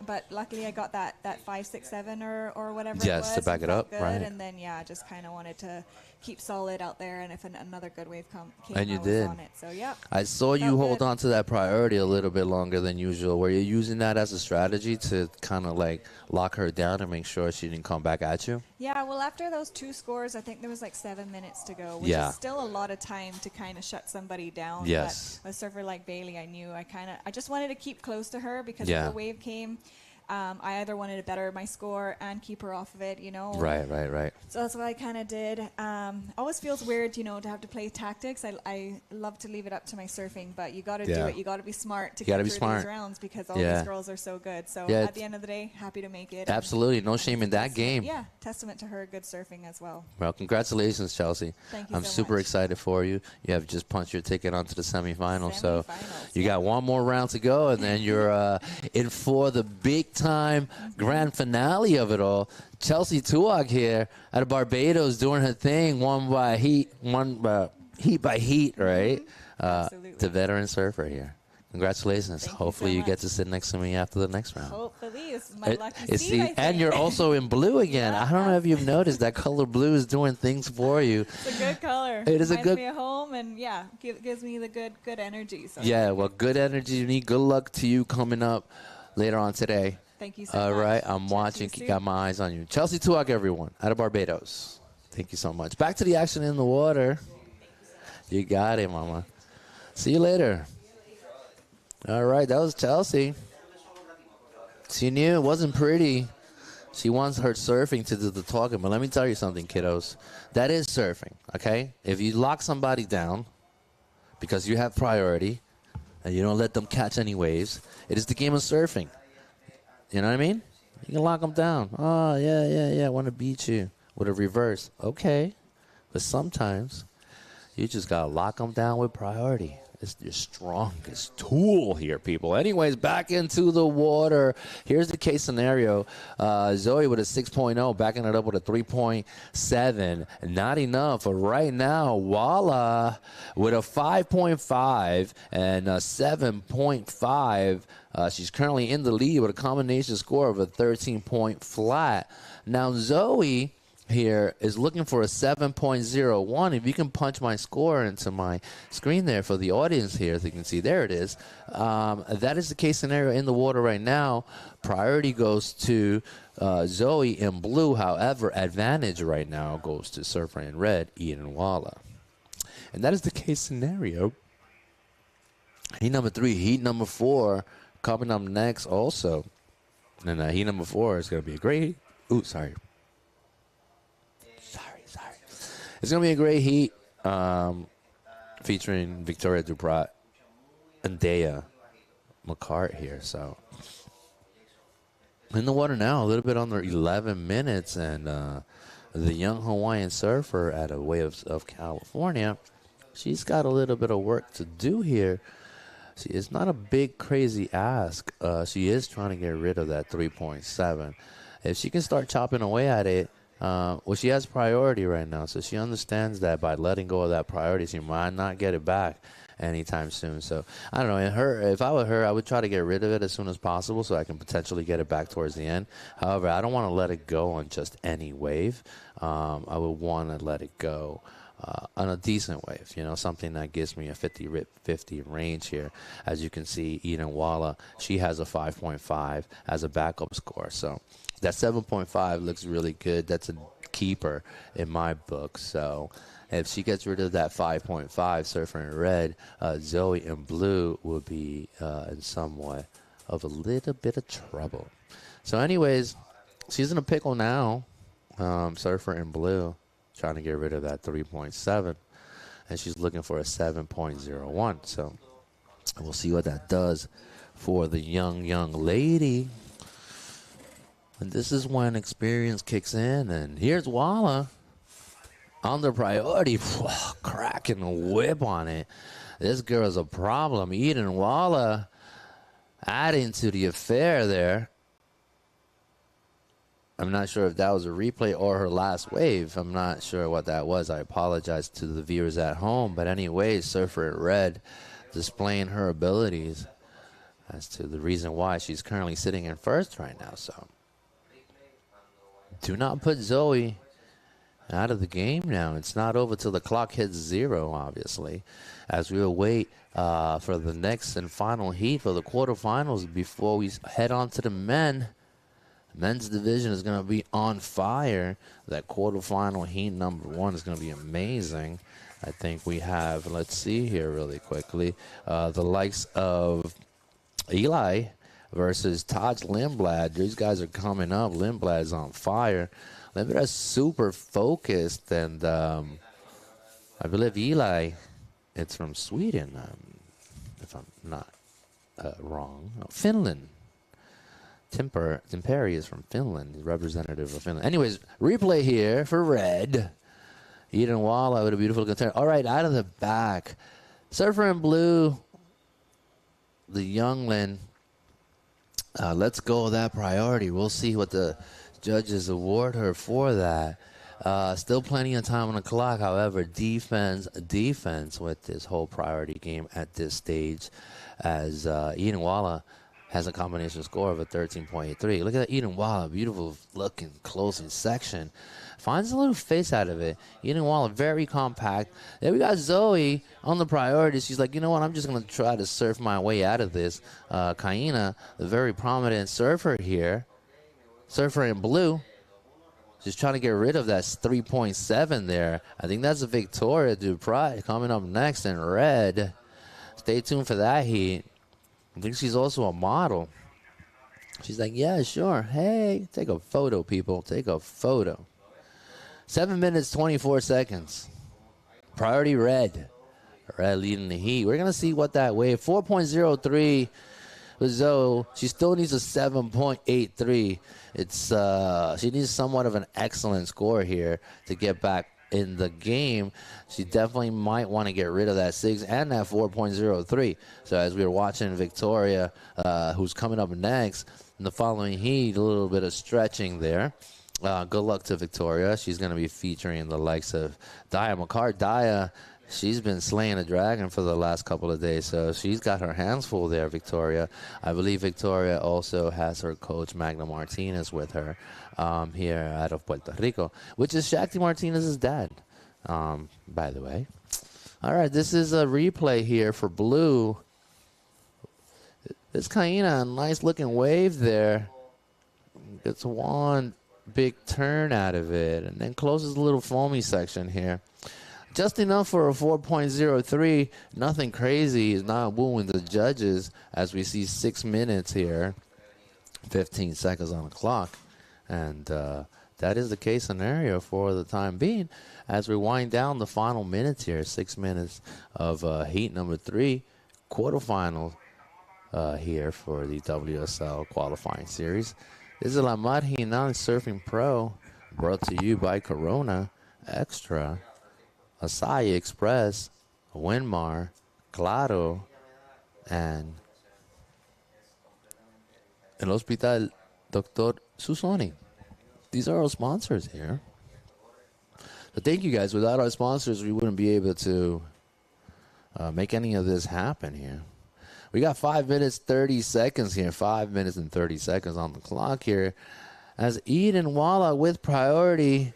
But luckily I got that 5, 6, 7 or whatever it was. Yes, to back it up, right. And then, just kind of wanted to keep solid out there, and if another good wave came, and you I was did. on it. So, yeah. I saw you hold on to that priority a little bit longer than usual. Were you using that as a strategy to kind of like lock her down and make sure she didn't come back at you? Yeah, well, after those 2 scores, I think there was like 7 minutes to go, which is still a lot of time to kind of shut somebody down. Yes. But a surfer like Bailey, I knew I just wanted to keep close to her, because if the wave came, I either wanted to better my score and keep her off of it, Right. So that's what I kind of did. Always feels weird, to have to play tactics. I love to leave it up to my surfing, but you got to do it. You got to be smart to get through these rounds, because all these girls are so good. So at the end of the day, happy to make it. Absolutely. No shame in that game. Yeah, testament to her good surfing as well. Well, congratulations, Chelsea. Thank you I'm so super much. excited for you. You have just punched your ticket onto the semifinals. So you got one more round to go, and then you're in for the big-time grand finale of it all. Chelsea Tuak here out of Barbados doing her thing, one by heat, right? The veteran surfer here. Congratulations. Hopefully you get to sit next to me after the next round. Hopefully. This is my lucky seat, and you're also in blue again. I don't know if you've noticed that color blue is doing things for you. It's a good color. It is Reminds me of home, and gives me the good energy. So. Yeah, well, good energy. You need good luck to you coming up later on today. Thank you so much. All right, I'm watching. Got my eyes on you. Chelsea Tuak, everyone, out of Barbados. Thank you so much. Back to the action in the water. You got it, mama. See you later. All right, that was Chelsea. She knew it wasn't pretty. She wants her surfing to do the talking. But let me tell you something, kiddos. That is surfing, okay? If you lock somebody down because you have priority and you don't let them catch any waves, it is the game of surfing. You know what I mean? You can lock them down. Oh, yeah. I want to beat you with a reverse. Okay. But sometimes you just got to lock them down with priority. It's your strongest tool here, people. Anyways, back into the water. Here's the case scenario. Zoe with a 6.0, backing it up with a 3.7. Not enough. But right now, Walla with a 5.5 and a 7.5. She's currently in the lead with a combination score of a 13-point flat. Now, Zoe here is looking for a 7.01. If you can punch my score into my screen there for the audience here, as you can see, there it is. That is the case scenario in the water right now. Priority goes to Zoe in blue. However, advantage right now goes to Surfer in red, Eden Walla. And that is the case scenario. Heat number 3, heat number 4 coming up next also. And heat number 4 is going to be a great. Sorry. It's going to be a great heat featuring Victoria Duprat and Dea McCart here. So in the water now, a little bit under 11 minutes. And the young Hawaiian surfer at a Way of California, she's got a little bit of work to do here. It's not a big, crazy ask. She is trying to get rid of that 3.7. If she can start chopping away at it, well, she has priority right now, so she understands that by letting go of that priority, she might not get it back anytime soon. So, I don't know. If I were her, I would try to get rid of it as soon as possible so I can potentially get it back towards the end. However, I don't want to let it go on just any wave. I would want to let it go on a decent wave, something that gives me a 50-50 range here. As you can see, Eden Walla, she has a 5.5 as a backup score. So that 7.5 looks really good. That's a keeper in my book. So if she gets rid of that 5.5, Surfer in red, Zoe in blue will be in somewhat of a little bit of trouble. So anyways, she's in a pickle now, Surfer in blue, trying to get rid of that 3.7, and she's looking for a 7.01. So we'll see what that does for the young lady. And this is when experience kicks in, and here's Walla on the priority, cracking a whip on it. This girl's a problem. Eden Walla adding to the affair there. I'm not sure if that was a replay or her last wave. I'm not sure what that was. I apologize to the viewers at home. But anyways, Surfer in red displaying her abilities as to the reason why she's currently sitting in first right now. So do not put Zoe out of the game now. It's not over till the clock hits 0, obviously, as we await for the next and final heat for the quarterfinals before we head on to the men. Men's division is going to be on fire. That quarterfinal heat number 1 is going to be amazing. I think we have, let's see here really quickly, the likes of Eli versus Taj Lindblad. These guys are coming up. Lindblad is on fire. Lindblad is super focused, and I believe Eli, it's from Sweden, if I'm not wrong. No, Finland. Timperi is from Finland. He's representative of Finland. Anyways, replay here for red. Eden Walla with a beautiful contender. All right, out of the back. Surfer in blue. The youngling. Let's go with that priority. We'll see what the judges award her for that. Still plenty of time on the clock. However, defense with this whole priority game at this stage, as Eden Walla has a combination score of a 13.83. Look at that Eden Walla, beautiful looking closing section. Finds a little face out of it. Eden Walla, very compact. Then we got Zoe on the priority. She's like, you know what, I'm just going to try to surf my way out of this. Kaina, the very prominent surfer here, surfer in blue. Just trying to get rid of that 3.7 there. I think that's Victoria Dupri coming up next in red. Stay tuned for that heat. I think she's also a model. She's like, yeah, sure. Hey, take a photo, people. Take a photo. 7 minutes, 24 seconds. Priority red. Red leading the heat. We're going to see what that wave. 4.03 with Zoe. She still needs a 7.83. She needs somewhat of an excellent score here to get back in the game. She definitely might want to get rid of that 6 and that 4.03. So as we were watching Victoria, who's coming up next in the following heat, a little bit of stretching there. Good luck to Victoria. She's going to be featuring the likes of Daya McCart. Daya, she's been slaying a dragon for the last couple of days, so she's got her hands full there, Victoria. I believe Victoria also has her coach, Magna Martinez, with her here out of Puerto Rico, which is Shakti Martinez's dad, by the way. All right, this is a replay here for blue. This Kaina, a nice-looking wave there. Gets one big turn out of it, and then closes the little foamy section here. Just enough for a 4.03. Nothing crazy is not wooing the judges as we see 6 minutes here, 15 seconds on the clock. And that is the case scenario for the time being as we wind down the final minutes here. 6 minutes of heat number 3, quarterfinal here for the WSL qualifying series. This is La Marginal Surfing Pro, brought to you by Corona Extra, Acai Express, Winmar, Claro, and El Hospital Dr. Susoni. These are our sponsors here. So thank you guys. Without our sponsors, we wouldn't be able to make any of this happen here. We got 5 minutes, 30 seconds here. 5 minutes and 30 seconds on the clock here. As Eden Walla with priority,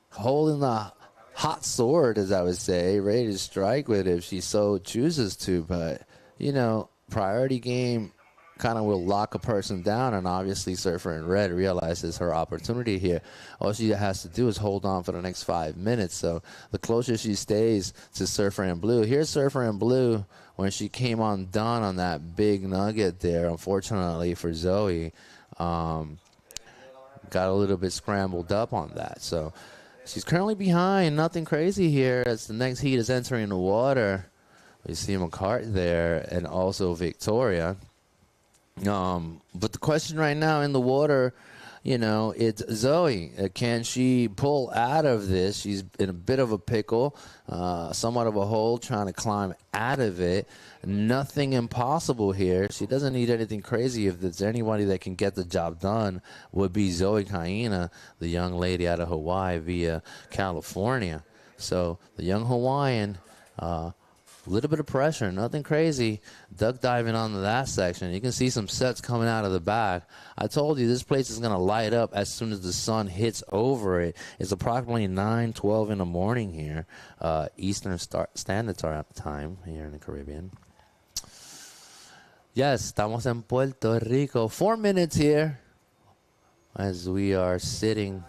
holding the hot sword, as I would say, ready to strike with it if she so chooses to. But, you know, priority game kind of will lock a person down, and obviously Surfer in Red realizes her opportunity here. All she has to do is hold on for the next 5 minutes. So the closer she stays to Surfer in Blue. Here's Surfer in Blue when she came undone on that big nugget there, unfortunately for Zoe. Got a little bit scrambled up on that. So she's currently behind. Nothing crazy here as the next heat is entering the water. We see McCart there and also Victoria. But the question right now in the water, you know, it's Zoe. Can she pull out of this? She's in a bit of a pickle, somewhat of a hole, trying to climb out of it. Nothing impossible here. She doesn't need anything crazy. If there's anybody that can get the job done, would be Zoe Kaina, the young lady out of Hawaii via California. So the young Hawaiian, a little bit of pressure, nothing crazy. Duck diving onto that section. You can see some sets coming out of the back. I told you this place is going to light up as soon as the sun hits over it. It's approximately 9:12 in the morning here, Eastern Standard Time here in the Caribbean. Yes, estamos en Puerto Rico. 4 minutes here as we are sitting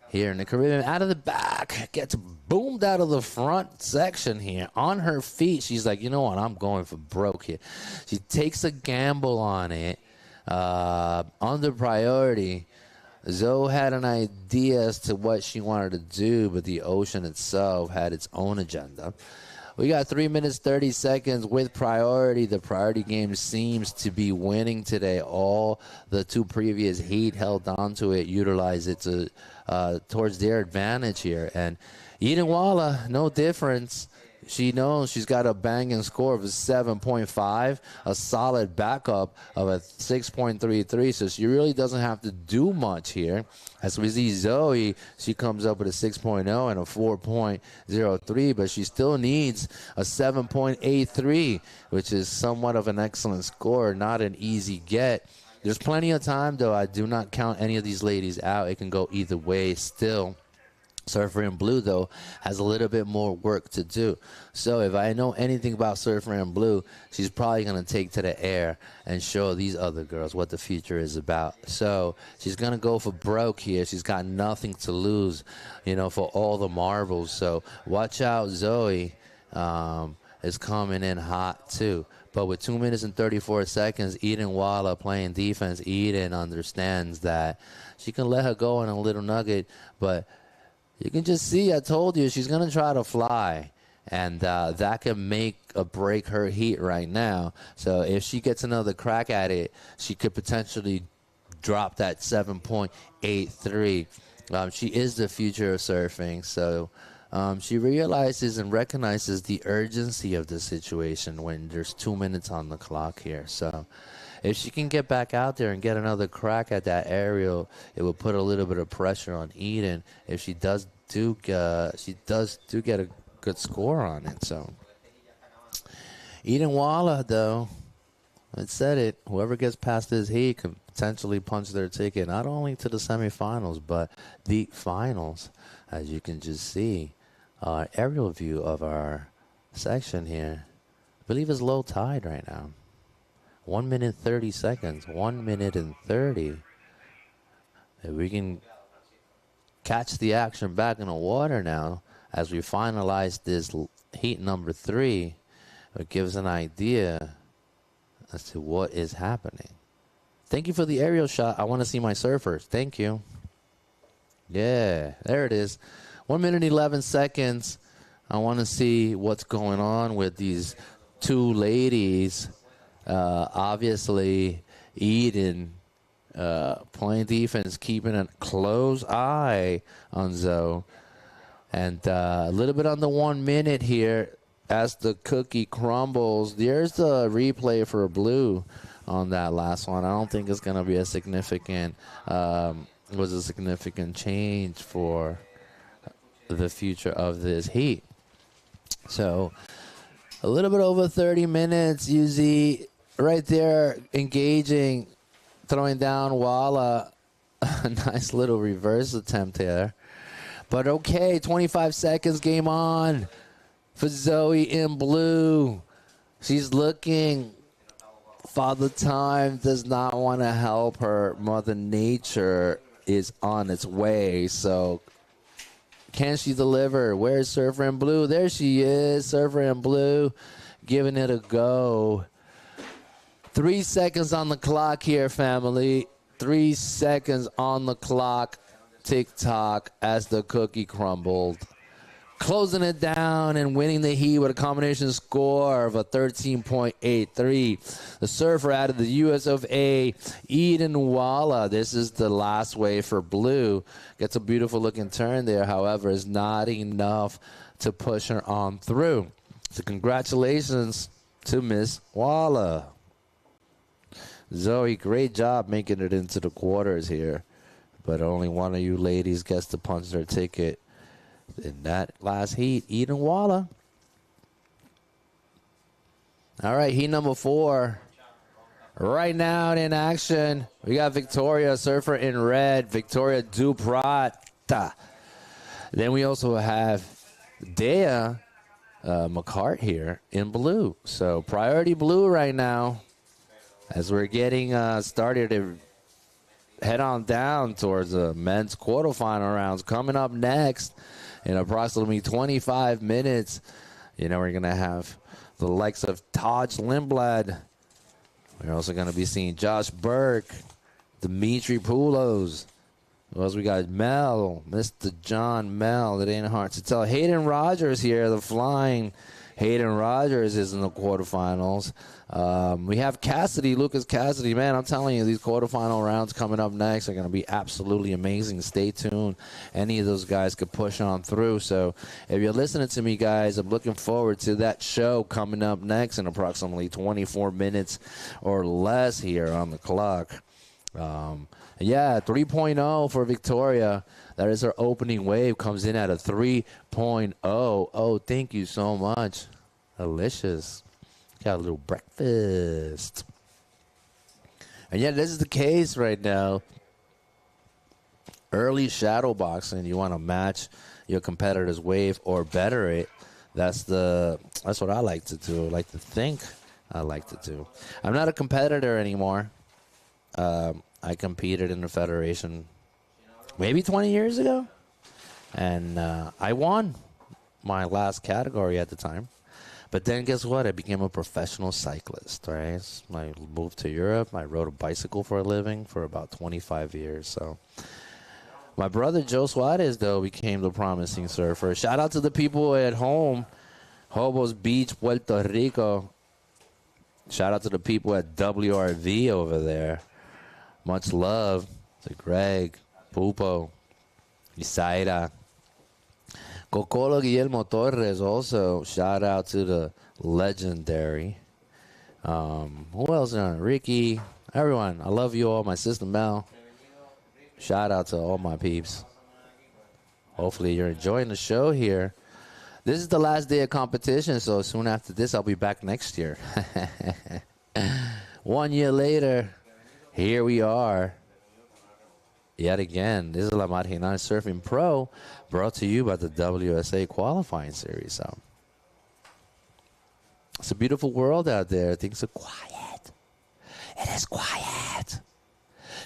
here in the Caribbean. Out of the back, gets boomed out of the front section here. On her feet, she's like, you know what, I'm going for broke here. She takes a gamble on it. Under priority, Zoe had an idea as to what she wanted to do, but the ocean itself had its own agenda. We got 3 minutes, 30 seconds with priority. The priority game seems to be winning today. All the 2 previous heat held on to it, utilized it to towards their advantage here. And Eden Walla, no difference. She knows she's got a banging score of a 7.5, a solid backup of a 6.33, so she really doesn't have to do much here. As we see Zoe, she comes up with a 6.0 and a 4.03, but she still needs a 7.83, which is somewhat of an excellent score, not an easy get. There's plenty of time, though. I do not count any of these ladies out. It can go either way still. Surfer in Blue, though, has a little bit more work to do. So if I know anything about Surfer in Blue, she's probably going to take to the air and show these other girls what the future is about. So she's going to go for broke here. She's got nothing to lose, for all the marbles. So watch out, Zoe is coming in hot, too. But with 2 minutes and 34 seconds, Eden Walla playing defense, Eden understands that she can let her go in a little nugget, but you can just see, I told you, she's going to try to fly. And that can make or break her heat right now. So if she gets another crack at it, she could potentially drop that 7.83. She is the future of surfing. So she realizes and recognizes the urgency of the situation when there's 2 minutes on the clock here. So if she can get back out there and get another crack at that aerial, it will put a little bit of pressure on Eden. If she does get a good score on it. So Eden Walla, though, I said it. Whoever gets past this heat can potentially punch their ticket not only to the semifinals but the finals. As you can just see, our aerial view of our section here, I believe is low tide right now. 1 minute 30 seconds. 1 minute and 30. If we can catch the action back in the water now as we finalize this heat number 3, it gives an idea as to what is happening. Thank you for the aerial shot. I want to see my surfers. Thank you. Yeah, there it is. 1 minute 11 seconds. I want to see what's going on with these two ladies. Obviously, Eden playing defense, keeping a close eye on Zoe. And a little bit under 1 minute here as the cookie crumbles. There's the replay for Blue on that last one. I don't think it's going to be a significant change for the future of this heat. So a little bit over 30 minutes, UZ right there engaging, throwing down Walla. A nice little reverse attempt there. But okay, 25 seconds, game on for Zoe in Blue. She's looking. Father Time does not want to help her. Mother Nature is on its way. So can she deliver? Where's Surfer in Blue? There she is, Surfer in Blue, giving it a go. 3 seconds on the clock here, family. 3 seconds on the clock. Tick-tock as the cookie crumbled. Closing it down and winning the heat with a combination score of a 13.83. The surfer out of the US of A, Eden Walla. This is the last wave for Blue. Gets a beautiful looking turn there, however, is not enough to push her on through. So congratulations to Miss Walla. Zoe, great job making it into the quarters here. But only one of you ladies gets to punch their ticket in that last heat. Eden Walla. All right, heat number 4. Right now in action, we got Victoria, surfer in red. Victoria Duprata. Then we also have Dea McCart here in blue. So priority blue right now as we're getting started to head on down towards the men's quarterfinal rounds. Coming up next in approximately 25 minutes, we're going to have the likes of Taj Lindblad. We're also going to be seeing Josh Burke, Dimitri Poulos. Who else we got? Mel, Mr. John Mel. It ain't hard to tell. Hayden Rogers here, the flying Hayden Rogers is in the quarterfinals. We have Cassidy, Lucas Cassidy. Man, I'm telling you, these quarterfinal rounds coming up next are going to be absolutely amazing. Stay tuned. Any of those guys could push on through. So if you're listening to me, guys, I'm looking forward to that show coming up next in approximately 24 minutes or less here on the clock. 3.0 for Victoria. That is her opening wave. Comes in at a 3.0. Oh, thank you so much. Delicious. Got a little breakfast. And this is the case right now. Early shadow boxing. You want to match your competitor's wave or better it. That's what I like to do. I like to think I like to do. I'm not a competitor anymore. I competed in the federation maybe 20 years ago, and I won my last category at the time. But then guess what? I became a professional cyclist, right? I moved to Europe. I rode a bicycle for a living for about 25 years. So my brother Joe Suarez, though, became the promising surfer. Shout out to the people at home, Hobos Beach, Puerto Rico. Shout out to the people at WRV over there. Much love to Greg, Pupo, Isaira. Cocolo Guillermo Torres also. Shout out to the legendary. Who else? Ricky. Everyone. I love you all. My sister Mel. Shout out to all my peeps. Hopefully you're enjoying the show here. This is the last day of competition, so soon after this, I'll be back next year. 1 year later, here we are. Yet again, this is La Marginal Surfing Pro, brought to you by the WSA Qualifying Series. So it's a beautiful world out there. Things are quiet. It is quiet.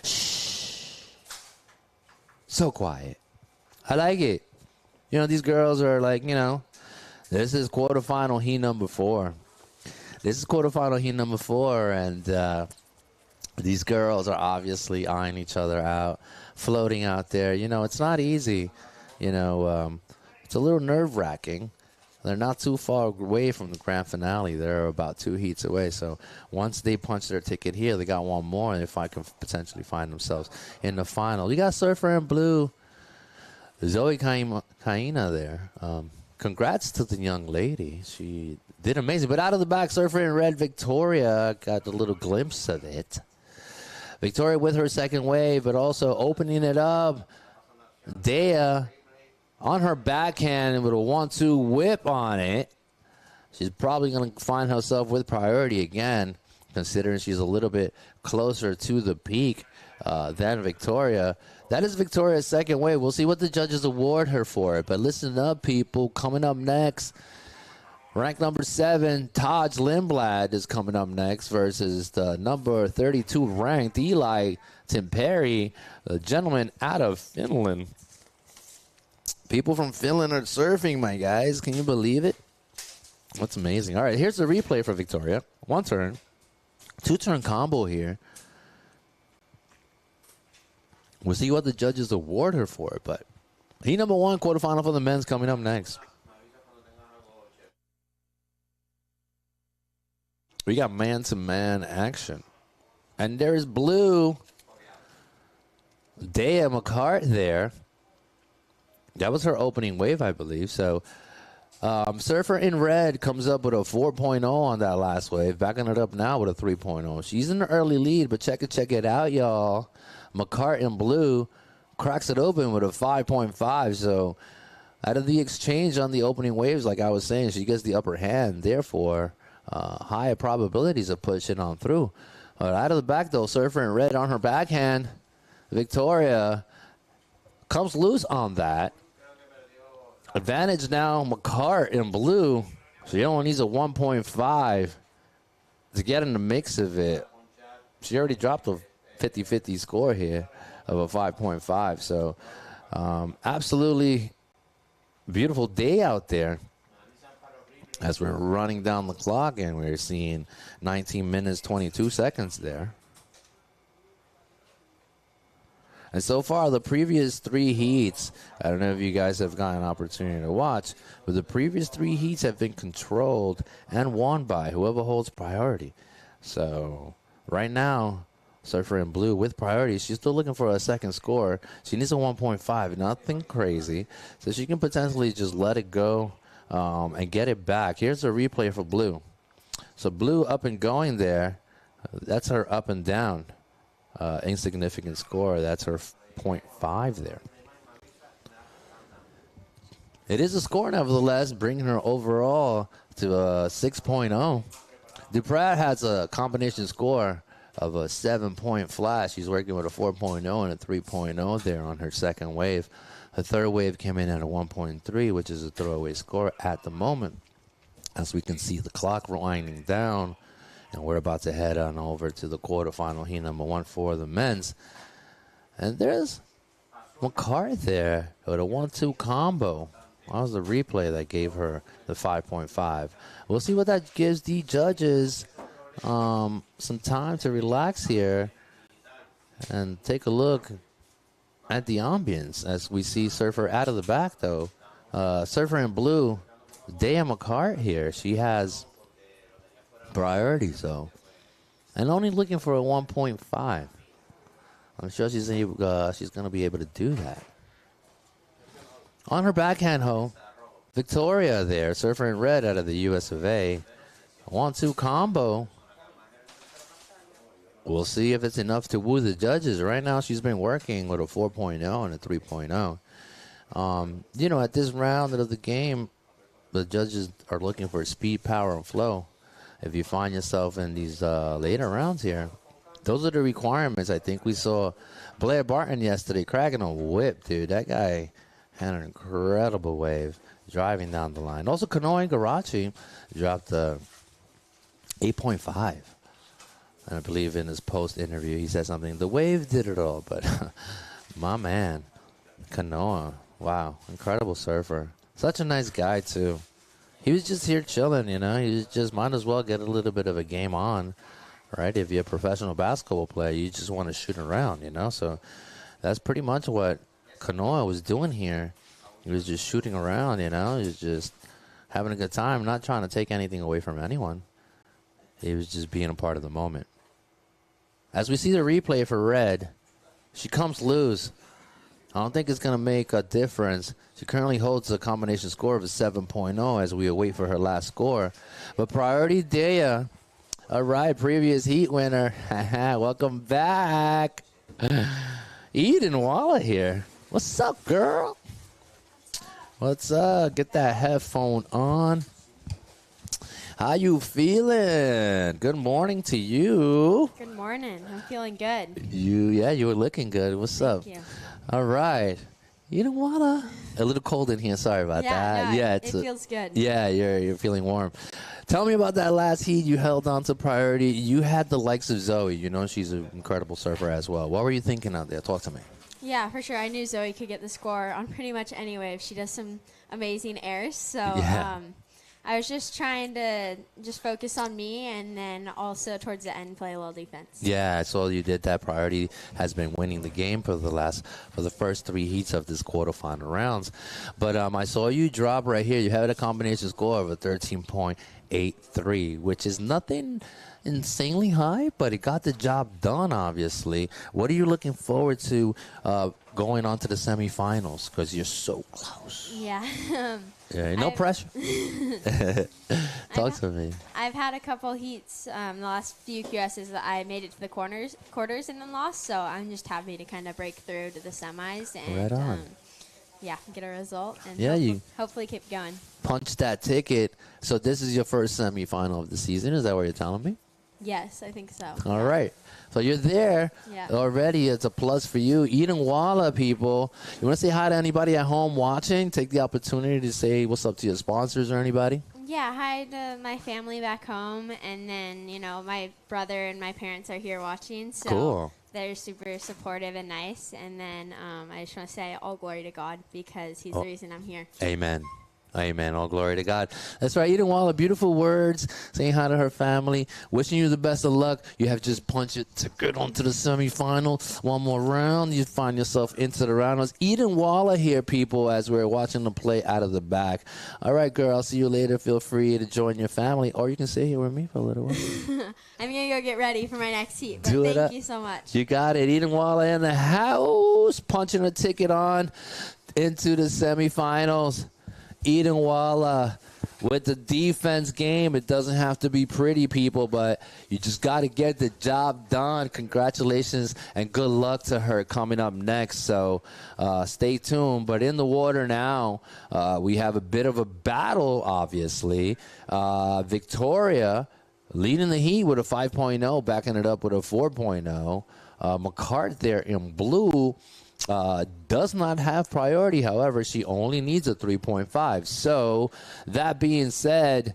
Shh. So quiet. I like it. You know, these girls are like, you know, this is quarterfinal heat number 4. This is quarterfinal heat number 4, and these girls are obviously eyeing each other out, floating out there. You know, it's not easy. You know, it's a little nerve-wracking. They're not too far away from the grand finale. They're about 2 heats away. So once they punch their ticket here, they got one more, and if I can potentially find themselves in the final. You got Surfer in Blue, Zoe Kaina there. Congrats to the young lady. She did amazing. But out of the back, Surfer in Red, Victoria, got a little glimpse of it. Victoria with her second wave, but also opening it up. Dea on her backhand with a 1-2 whip on it. She's probably going to find herself with priority again, considering she's a little bit closer to the peak than Victoria. That is Victoria's second wave. We'll see what the judges award her for it. But listen up, people. Coming up next, rank number 7, Taj Lindblad is coming up next versus the number 32 ranked Eli Timperi, a gentleman out of Finland. People from Finland are surfing, my guys. Can you believe it? That's amazing. All right, here's the replay for Victoria. 1 turn, 2-turn combo here. We'll see what the judges award her for it, but heat number 1, quarterfinal for the men's coming up next. We got man-to-man action. And there's Blue. Dea McCart there. That was her opening wave, I believe. So Surfer in Red comes up with a 4.0 on that last wave. Backing it up now with a 3.0. She's in the early lead, but check it out, y'all. McCart in Blue cracks it open with a 5.5. So out of the exchange on the opening waves, like I was saying, she gets the upper hand. Therefore, higher probabilities of pushing on through. Out of the back, though, Surfer in Red on her backhand. Victoria comes loose on that. Advantage now, McCart in Blue. She only needs a 1.5 to get in the mix of it. She already dropped a 50-50 score here of a 5.5. So absolutely beautiful day out there. As we're running down the clock, and we're seeing 19 minutes, 22 seconds there. And so far, the previous 3 heats, I don't know if you guys have gotten an opportunity to watch, but the previous 3 heats have been controlled and won by whoever holds priority. So right now, Surfer in Blue with priority. She's still looking for a second score. She needs a 1.5, nothing crazy. So she can potentially just let it go. And get it back. Here's a replay for Blue. So Blue up and going there. That's her up and down. Insignificant score. That's her 0.5 there. It is a score, nevertheless, bringing her overall to a 6.0. Duprat has a combination score of a 7-point flash. She's working with a 4.0 and a 3.0 there on her second wave. The third wave came in at a 1.3, which is a throwaway score at the moment. As we can see the clock winding down, and we're about to head on over to the quarterfinal heat number 1 for the men's. And there's McCart there with a 1-2 combo. That was the replay that gave her the 5.5. We'll see what that gives the judges some time to relax here and take a look at the ambience as we see Surfer out of the back, though. Surfer in blue, Dea McCart here. She has priority, so. And only looking for a 1.5. I'm sure she's going to be able to do that. On her backhand hoe, Victoria there, Surfer in red out of the US of A. 1-2 combo. We'll see if it's enough to woo the judges. Right now, she's been working with a 4.0 and a 3.0. You know, at this round of the game, the judges are looking for speed, power, and flow. If you find yourself in these later rounds here, those are the requirements. I think we saw Blair Barton yesterday cracking a whip, dude. That guy had an incredible wave driving down the line. Also, Kanoe Garachi dropped 8.5. And I believe in his post-interview, he said something. The wave did it all, but my man, Kanoa, wow, incredible surfer. Such a nice guy, too. He was just here chilling, you know. He was just might as well get a little bit of a game on, right? If you're a professional basketball player, you just want to shoot around, you know. So that's pretty much what Kanoa was doing here. He was just shooting around, you know. He was just having a good time, not trying to take anything away from anyone. He was just being a part of the moment. As we see the replay for red, she comes loose. I don't think it's going to make a difference. She currently holds a combination score of a 7.0 as we await for her last score. But priority Dea, all right, previous heat winner. Welcome back. Eden Walla here. What's up, girl? What's up? Get that headphone on. How you feeling? Good morning to you. Good morning. I'm feeling good. You were looking good. What's up? Thank you. All right. You don't wanna. A little cold in here. Sorry about that. No, Yeah, it feels good. Yeah, you're feeling warm. Tell me about that last heat. You held on to priority. You had the likes of Zoe. You know she's an incredible surfer as well. What were you thinking out there? Talk to me. Yeah, for sure. I knew Zoe could get the score on pretty much any wave. She does some amazing airs. So I was just trying to just focus on me and then also towards the end play a little defense. Yeah, I saw you did that. Priority has been winning the game for the first 3 heats of this quarterfinal rounds. But I saw you drop right here. You had a combination score of a 13.83, which is nothing insanely high, but it got the job done, obviously. What are you looking forward to going on to the semifinals? Because you're so close. Yeah. Yeah, no pressure. Talk to me. I've had a couple heats the last few QSs that I made it to the quarters and then lost, so I'm just happy to kind of break through to the semis and right on. Get a result and hopefully keep going. Punch that ticket. So this is your first semifinal of the season. Is that what you're telling me? Yes, I think so. All right. So you're there already. It's a plus for you. Eden Walla, people. You want to say hi to anybody at home watching? Take the opportunity to say what's up to your sponsors or anybody. Yeah, hi to my family back home. And then, my brother and my parents are here watching. So cool. They're super supportive and nice. And then I just want to say all glory to God because he's the reason I'm here. Amen. Amen. All glory to God. That's right. Eden Waller, beautiful words, saying hi to her family, wishing you the best of luck. You have just punched it to get on to the semifinal. One more round. You find yourself into the rounds. Eden Waller here, people, as we're watching the play out of the back. All right, girl. I'll see you later. Feel free to join your family, or you can stay here with me for a little while. I'm going to go get ready for my next heat. But thank you so much. You got it. Eden Waller in the house, punching a ticket on into the semifinals. Eden Walla with the defense game. It doesn't have to be pretty, people, but you just got to get the job done. Congratulations and good luck to her coming up next. So stay tuned. But in the water now, we have a bit of a battle, obviously. Victoria leading the heat with a 5.0, backing it up with a 4.0. McCart there in blue. does not have priority. However, she only needs a 3.5. So that being said,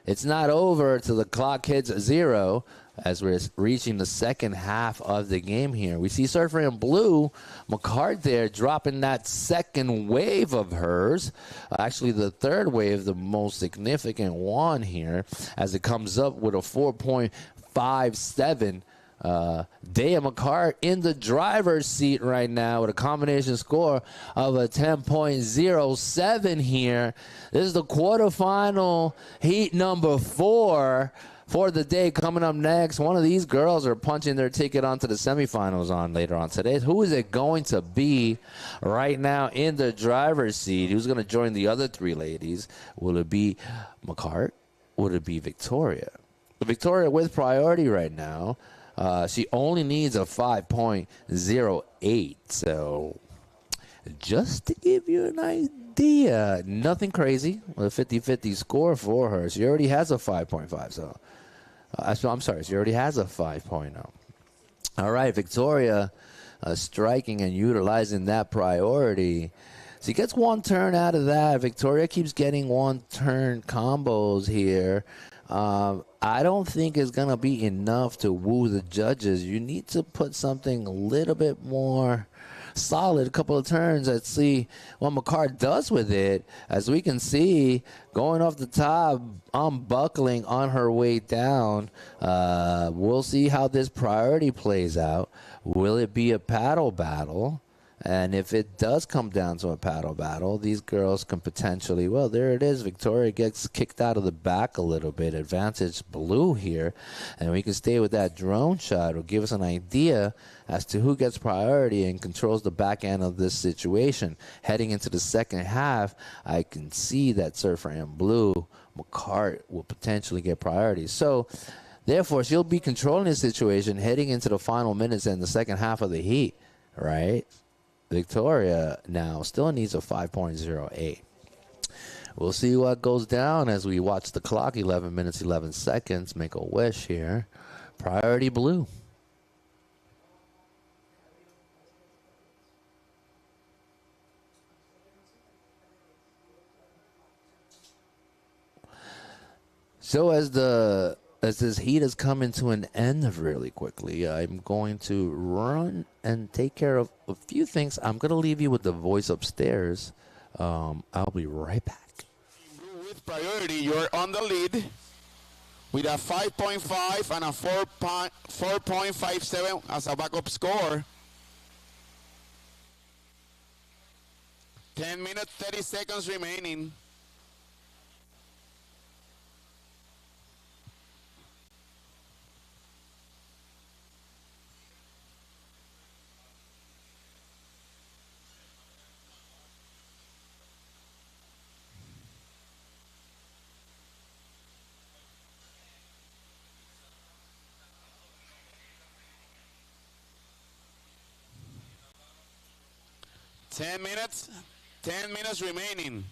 it's not over till the clock hits 0 as we're reaching the second half of the game here. We see Surfer in blue, McCart there dropping that second wave of hers. Actually, the third wave, the most significant one here, as it comes up with a 4.57. Dea McCart in the driver's seat right now with a combination score of a 10.07 here. This is the quarterfinal heat number 4 for the day. Coming up next, one of these girls are punching their ticket onto the semifinals on later on today. Who is it going to be right now in the driver's seat? Who's going to join the other 3 ladies? Will it be McCart? Will it be Victoria? Victoria with priority right now. She only needs a 5.08. So just to give you an idea, nothing crazy with a 50-50 score for her. She already has a 5.5. So I'm sorry, she already has a 5.0. All right, Victoria striking and utilizing that priority. She gets 1 turn out of that. Victoria keeps getting 1 turn combos here. I don't think it's going to be enough to woo the judges. You need to put something a little bit more solid, a couple of turns. Let's see what McCart does with it. As we can see, going off the top, unbuckling on her way down. We'll see how this priority plays out. Will it be a paddle battle? And if it does come down to a paddle battle, these girls can potentially, well, there it is. Victoria gets kicked out of the back a little bit. Advantage blue here. And we can stay with that drone shot. It'll give us an idea as to who gets priority and controls the back end of this situation. Heading into the second half, I can see that Surfer in blue, McCart, will potentially get priority. So, therefore, she'll be controlling the situation heading into the final minutes in the second half of the heat, right? Victoria now still needs a 5.08. We'll see what goes down as we watch the clock. 11 minutes, 11 seconds. Make a wish here. Priority blue. So as this heat is coming to an end really quickly, I'm going to run and take care of a few things. I'm going to leave you with the voice upstairs. I'll be right back. With priority, you're on the lead with a 5.5 and a 4.57 as a backup score. 10 minutes, 30 seconds remaining. Ten minutes remaining.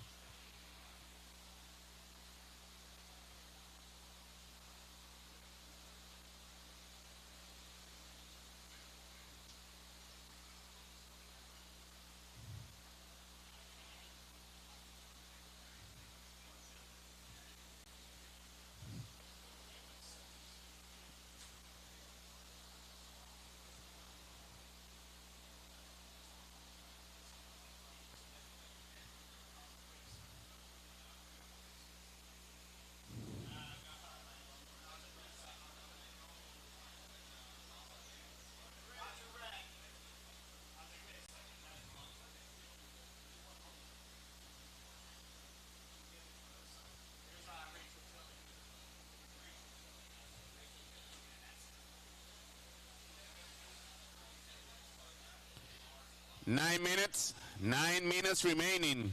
Nine minutes remaining.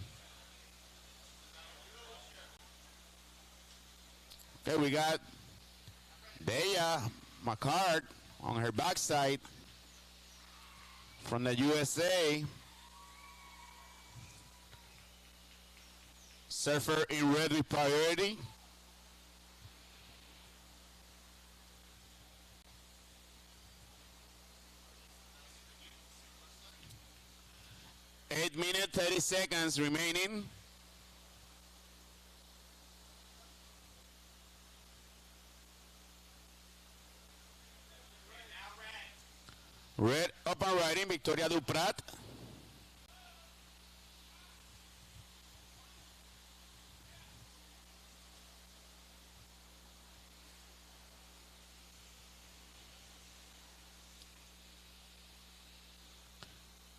Okay, we got Dea McCart on her backside from the USA. Surfer in red with priority. 8 minutes, 30 seconds remaining. Red up and riding, Victoria Duprat.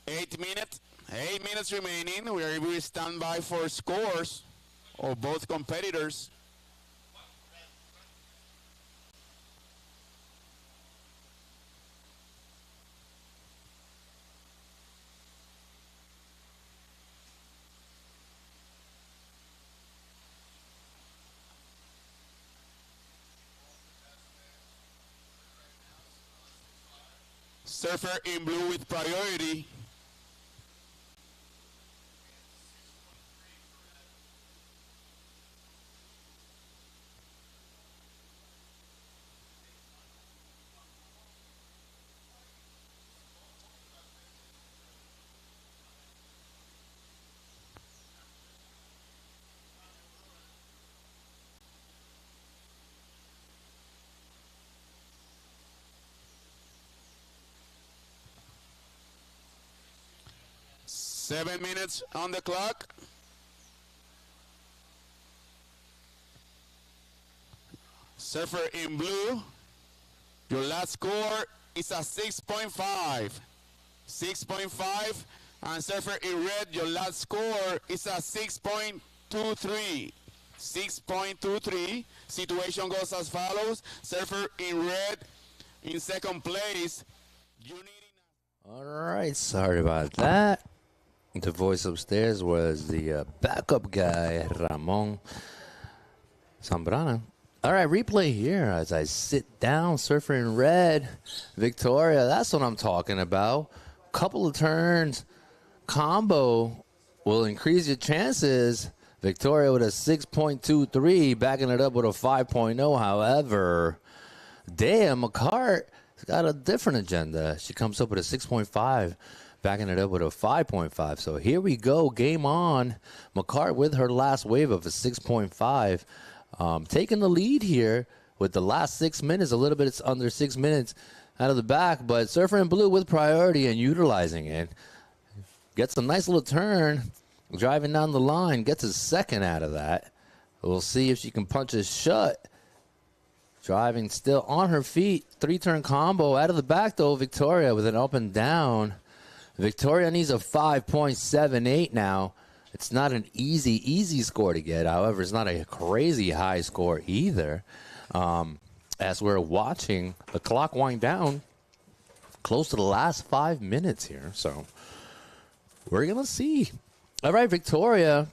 Eight minutes remaining. We stand by for scores of both competitors. Surfer in blue with priority. Seven minutes on the clock. Surfer in blue, your last score is a 6.5. 6.5. And surfer in red, your last score is a 6.23. 6.23. Situation goes as follows. Surfer in red in second place. All right, sorry about that. The voice upstairs was the backup guy, Ramon Zambrana. All right, replay here as I sit down, surfer in red. Victoria, that's what I'm talking about. Couple of turns, combo will increase your chances. Victoria with a 6.23, backing it up with a 5.0. However, damn, McCart has got a different agenda. She comes up with a 6.5. Backing it up with a 5.5. So here we go. Game on. McCart with her last wave of a 6.5. Taking the lead here with the last 6 minutes. A little bit it's under 6 minutes out of the back. But Surfer in blue with priority and utilizing it. Gets a nice little turn. Driving down the line. Gets a second out of that. We'll see if she can punch it shut. Driving still on her feet. 3-turn combo. Out of the back though. Victoria with an up and down. Victoria needs a 5.78 now. It's not an easy score to get. However, it's not a crazy high score either. As we're watching the clock wind down close to the last 5 minutes here. So we're going to see. All right, Victoria.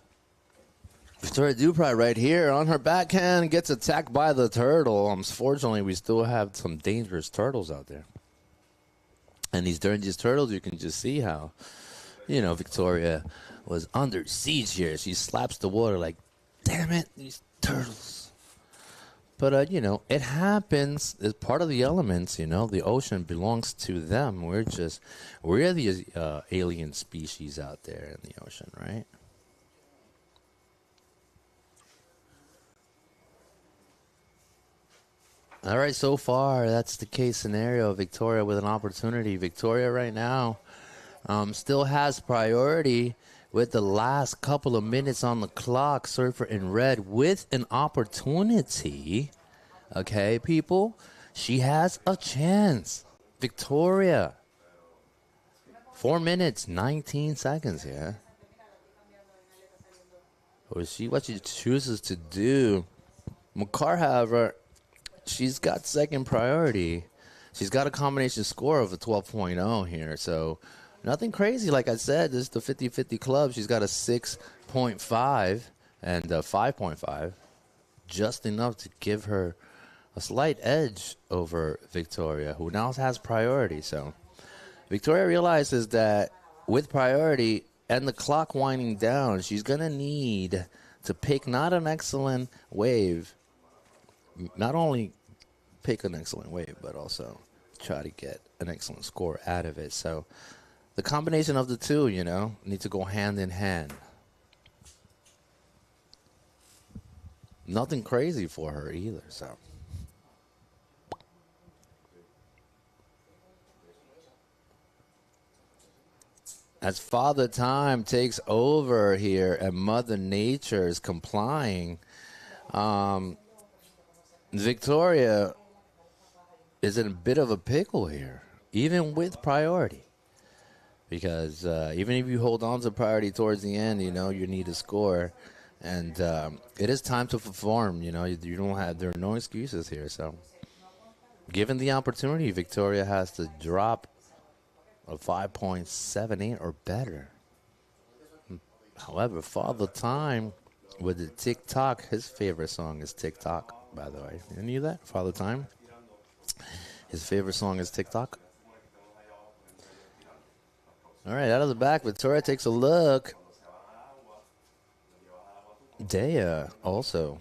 Victoria Duprat right here on her backhand gets attacked by the turtle. Unfortunately, we still have some dangerous turtles out there. And during these turtles, you can just see how, Victoria was under siege here. She slaps the water like, damn it, these turtles. But, it happens. It's part of the elements, The ocean belongs to them. We're the alien species out there in the ocean, right? All right, so far, that's the case scenario. Victoria with an opportunity. Victoria right now still has priority with the last couple of minutes on the clock. Surfer in red with an opportunity. Okay, people? She has a chance. Victoria. 4 minutes, 19 seconds here. We'll see what she chooses to do. McCart, however, she's got second priority. She's got a combination score of a 12.0 here. So nothing crazy. Like I said, this is the 50-50 club. She's got a 6.5 and a 5.5. Just enough to give her a slight edge over Victoria, who now has priority. So Victoria realizes that with priority and the clock winding down, she's going to need to pick not an excellent wave, not only pick an excellent wave, but also try to get an excellent score out of it. So the combination of the two, need to go hand in hand. Nothing crazy for her either, so. As Father Time takes over here and Mother Nature is complying, Victoria is in a bit of a pickle here, even with priority. Because even if you hold on to priority towards the end, you need to score. And it is time to perform. You don't have, there are no excuses here. So given the opportunity, Victoria has to drop a 5.78 or better. However, Father Time with the TikTok, his favorite song is TikTok, by the way. You knew that? Father Time? His favorite song is TikTok. All right, out of the back, Victoria takes a look. Dea also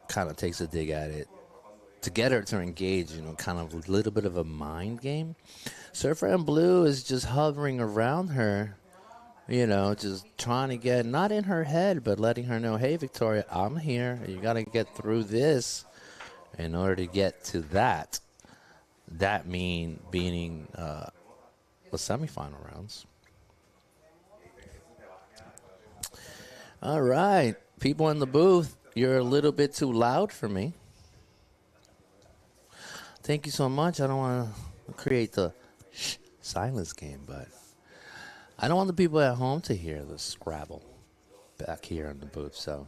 kind of takes a dig at it to get her to engage, kind of a little bit of a mind game. Surfer and Blue is just hovering around her, just trying to get, not in her head, but letting her know, hey, Victoria, I'm here. You got to get through this in order to get to that. That being the semifinal rounds. All right. People in the booth, you're a little bit too loud for me. Thank you so much. I don't want to create the silence game, but I don't want the people at home to hear the Scrabble back here in the booth. So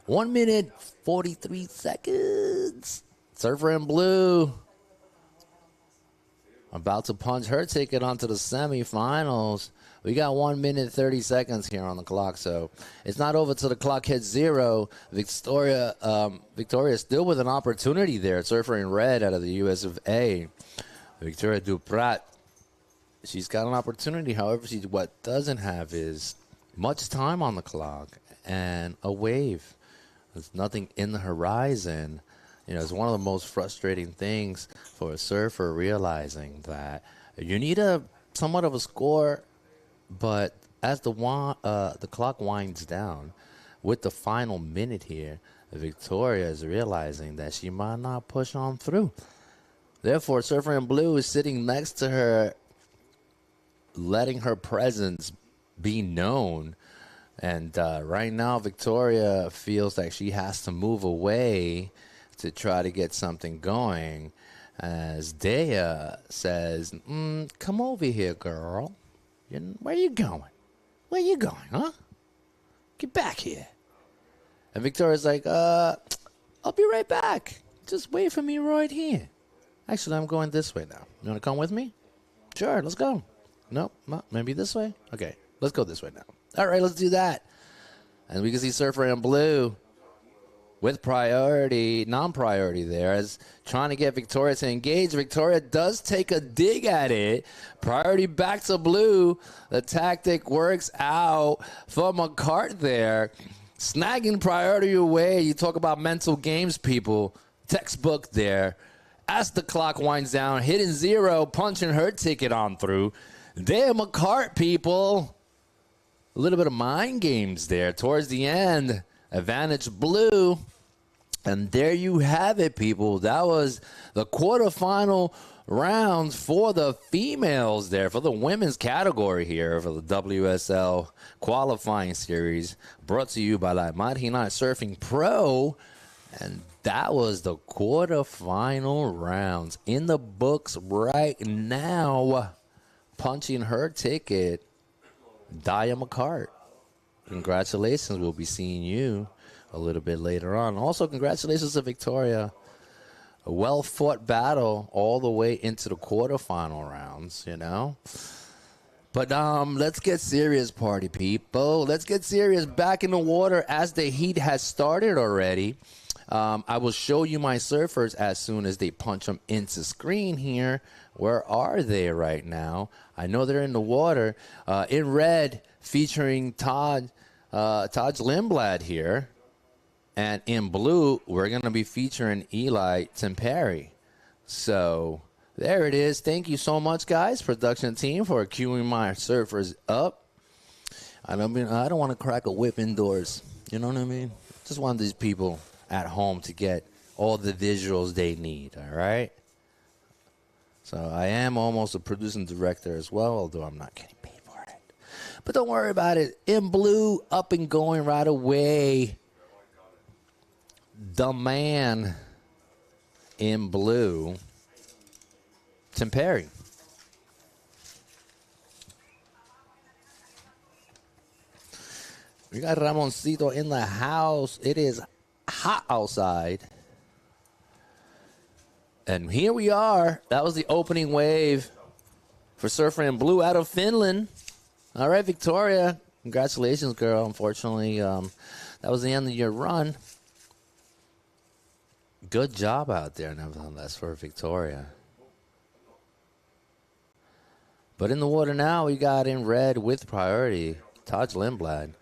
1 minute, 43 seconds. Surfer in Blue about to punch her ticket onto the semifinals. We got 1 minute, 30 seconds here on the clock, so it's not over till the clock hits zero. Victoria still with an opportunity there. Surfer in red out of the US of A. Victoria Duprat, she's got an opportunity. However, what doesn't have is much time on the clock and a wave. There's nothing in the horizon. It's one of the most frustrating things for a surfer, realizing that you need somewhat of a score. But as the clock winds down, with the final minute here, Victoria is realizing that she might not push on through. Therefore, Surfer in Blue is sitting next to her, letting her presence be known. And right now, Victoria feels like she has to move away to try to get something going. As Dea says, come over here, girl. Where you going? Where you going, huh? Get back here. And Victoria's like, I'll be right back. Just wait for me right here. Actually, I'm going this way now. You want to come with me? Sure, let's go. No, maybe this way? Okay, let's go this way now. All right, let's do that. And we can see Surfer in Blue with non-priority there, as trying to get Victoria to engage. Victoria does take a dig at it. Priority back to Blue. The tactic works out for McCart there. Snagging priority away. You talk about mental games, people. Textbook there. As the clock winds down, hitting zero, punching her ticket on through. There, McCart, people. A little bit of mind games there towards the end. Advantage Blue. And there you have it, people. That was the quarterfinal rounds for the females there, for the women's category here, for the WSL qualifying series, brought to you by Marginal Surfing Pro. And that was the quarterfinal rounds in the books right now. Punching her ticket, Daya McCart. Congratulations. We'll be seeing you a little bit later on. Also, congratulations to Victoria. A well-fought battle all the way into the quarterfinal rounds, But let's get serious, party people. Let's get serious. Back in the water as the heat has started already. I will show you my surfers as soon as they punch them into screen here. Where are they right now? I know they're in the water. In red, featuring Taj Lindblad here. And in blue, we're going to be featuring Eli Temperi. So There it is. Thank you so much, guys, production team, for queuing my surfers up. I don't want to crack a whip indoors. You know what I mean? Just want these people at home to get all the visuals they need, all right? So I am almost a producing director as well, although I'm not getting paid for it. But don't worry about it. In blue, up and going right away. The man in blue, Tim Perry. We got Ramoncito in the house. It is hot outside. And here we are. That was the opening wave for Surfer in Blue out of Finland. All right, Victoria. Congratulations, girl. Unfortunately, that was the end of your run. Good job out there, nevertheless, for Victoria. But in the water now, we got in red with priority, Taj Lindblad.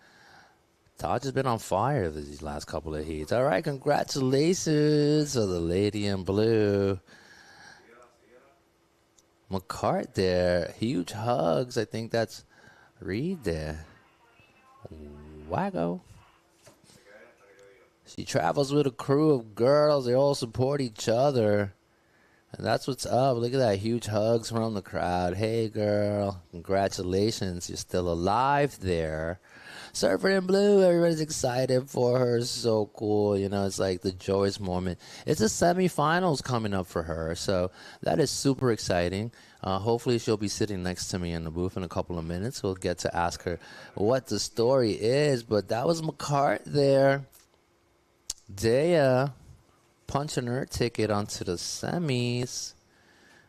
Taj has been on fire these last couple of heats. All right, congratulations to the lady in blue. McCart there. Huge hugs. I think that's Reed there. Waggo. She travels with a crew of girls. They all support each other. And that's what's up. Look at that. Huge hugs from the crowd. Hey, girl. Congratulations. You're still alive there. Surfer in Blue. Everybody's excited for her. So cool. You know, it's like the joyous moment. It's the semifinals coming up for her. So that is super exciting. Hopefully she'll be sitting next to me in the booth in a couple of minutes. We'll get to ask her what the story is. But that was McCart there. Dea punching her ticket onto the semis.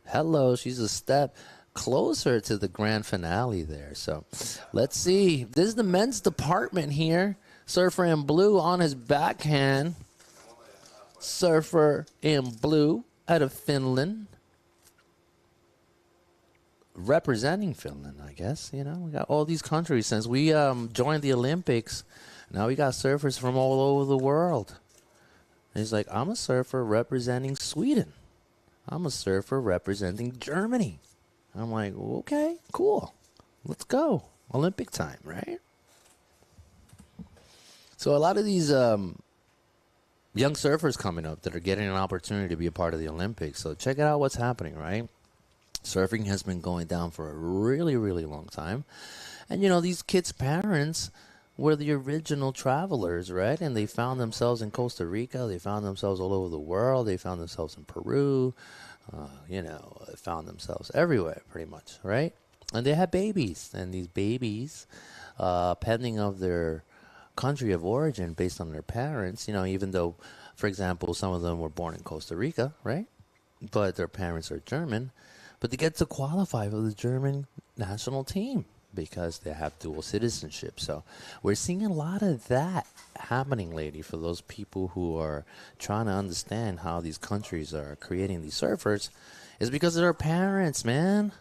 Hello, she's a step closer to the grand finale there. So let's see. This is the men's department here. Surfer in Blue on his backhand. Surfer in Blue out of Finland. Representing Finland, I guess. You know, we got all these countries. Since we joined the Olympics, now we got surfers from all over the world. And he's like, I'm a surfer representing Sweden. I'm a surfer representing Germany. I'm like, okay, cool. Let's go. Olympic time, right? So a lot of these young surfers coming up that are getting an opportunity to be a part of the Olympics. So check out what's happening, right? Surfing has been going down for a really, really long time. And, you know, these kids' parents were the original travelers, right? And they found themselves in Costa Rica. They found themselves all over the world. They found themselves in Peru. Found themselves everywhere, pretty much, right? And they had babies. And these babies, pending of their country of origin based on their parents, you know, even though, for example, some of them were born in Costa Rica, right? But their parents are German. But they get to qualify for the German national team because they have dual citizenship. So we're seeing a lot of that happening lately for those people who are trying to understand how these countries are creating these surfers. Is because of their parents, man.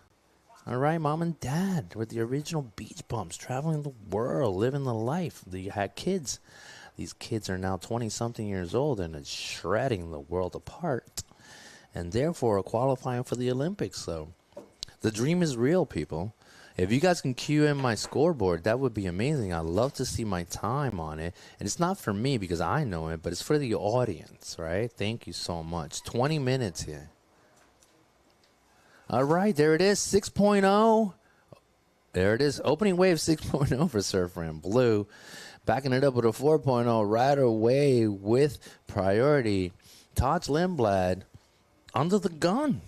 All right, mom and dad were the original beach bums traveling the world, living the life. They had kids. These kids are now 20-something years old and it's shredding the world apart. And therefore are qualifying for the Olympics. So the dream is real, people. If you guys can cue in my scoreboard, that would be amazing. I'd love to see my time on it. And it's not for me because I know it, but it's for the audience, right? Thank you so much. 20 minutes here. All right, there it is, 6.0. There it is, opening wave 6.0 for Surfer in Blue. Backing it up with a 4.0 right away with priority. Taj Lindblad under the gun.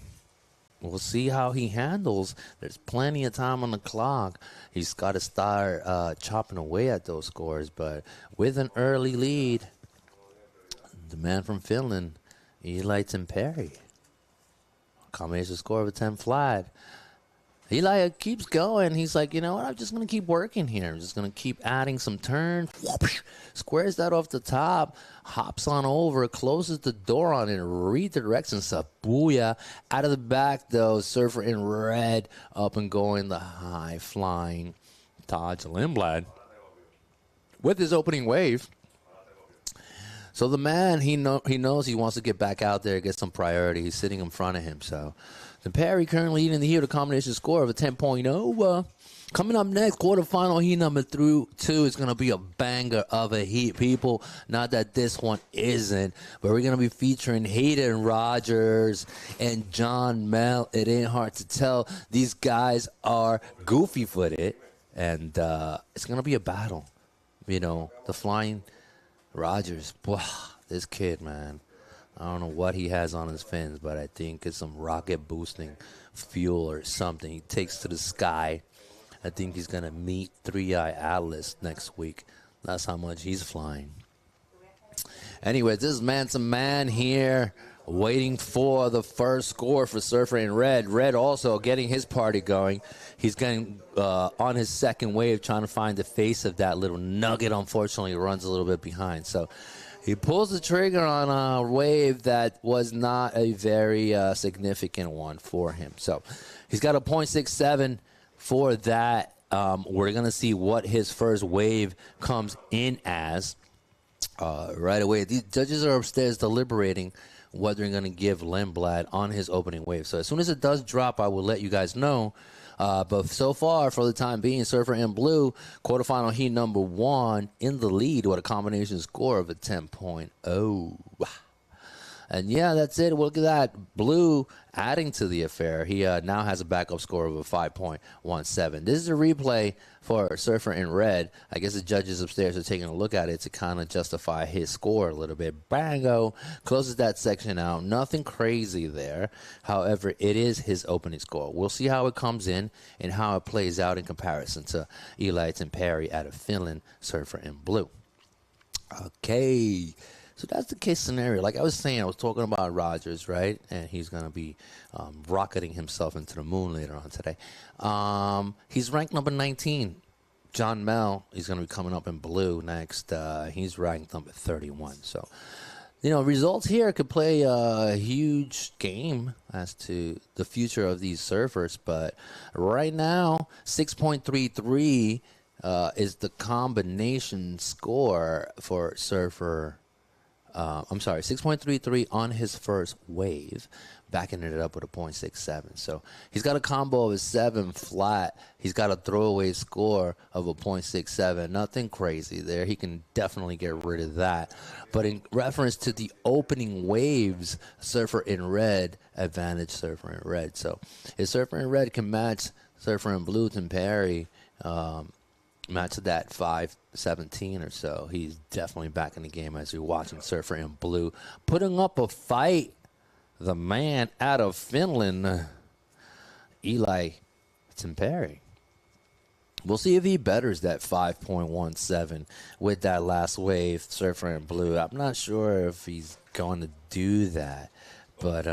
We'll see how he handles. There's plenty of time on the clock. He's got to start chopping away at those scores. But with an early lead, the man from Finland, Eli Perry. Combination score of a 10 flat. Eli keeps going. He's like, you know what? I'm just going to keep working here. I'm just going to keep adding some turns. Squares that off the top. Hops on over. Closes the door on it. Redirects and stuff. Booyah. Out of the back, though. Surfer in red. Up and going. The high flying Taj Lindblad. With his opening wave. So the man, he knows he wants to get back out there, get some priority. He's sitting in front of him. So the Perry currently leading the heat with a combination score of a 10.0. Coming up next, quarterfinal heat number 2 is going to be a banger of a heat, people. Not that this one isn't, but we're going to be featuring Hayden Rogers and John Mel. It ain't hard to tell. These guys are goofy-footed, and it's going to be a battle. You know, the Flying Rogers, wow, this kid, man. I don't know what he has on his fins, but I think it's some rocket-boosting fuel or something he takes to the sky. I think he's going to meet 3-Eye Atlas next week. That's how much he's flying. Anyway, this is man-to-man here, waiting for the first score for Surfer in Red. Red also getting his party going. He's getting on his second wave, trying to find the face of that little nugget. Unfortunately, runs a little bit behind. So he pulls the trigger on a wave that was not a very significant one for him. So he's got a .67 for that. We're going to see what his first wave comes in as right away. These judges are upstairs deliberating whether they're going to give Lindblad on his opening wave. So as soon as it does drop, I will let you guys know. But so far, for the time being, Surfer in Blue, quarterfinal heat number 1 in the lead with a combination score of a 10.0. And yeah, that's it. Look at that. Blue adding to the affair. He now has a backup score of a 5.17. This is a replay for Surfer in Red. I guess the judges upstairs are taking a look at it to kind of justify his score a little bit. Bango closes that section out. Nothing crazy there. However, it is his opening score. We'll see how it comes in and how it plays out in comparison to Eli Perry out of Finland, Surfer in Blue. Okay. So that's the case scenario. Like I was saying, I was talking about Rogers, right? And he's going to be rocketing himself into the moon later on today. He's ranked number 19. John Mel, he's going to be coming up in blue next. He's ranked number 31. So, you know, results here could play a huge game as to the future of these surfers. But right now, 6.33 is the combination score for Surfer. 6.33 on his first wave, backing it up with a .67. So he's got a combo of a 7 flat. He's got a throwaway score of a .67. Nothing crazy there. He can definitely get rid of that. But in reference to the opening waves, Surfer in Red, advantage Surfer in Red. So if Surfer in Red can match Surfer in Blue, Tim Perry, match that 5.17 or so, he's definitely back in the game as you're watching Surfer in Blue putting up a fight. The man out of Finland, Eli Perry. We'll see if he betters that 5.17 with that last wave, Surfer in Blue. I'm not sure if he's going to do that, but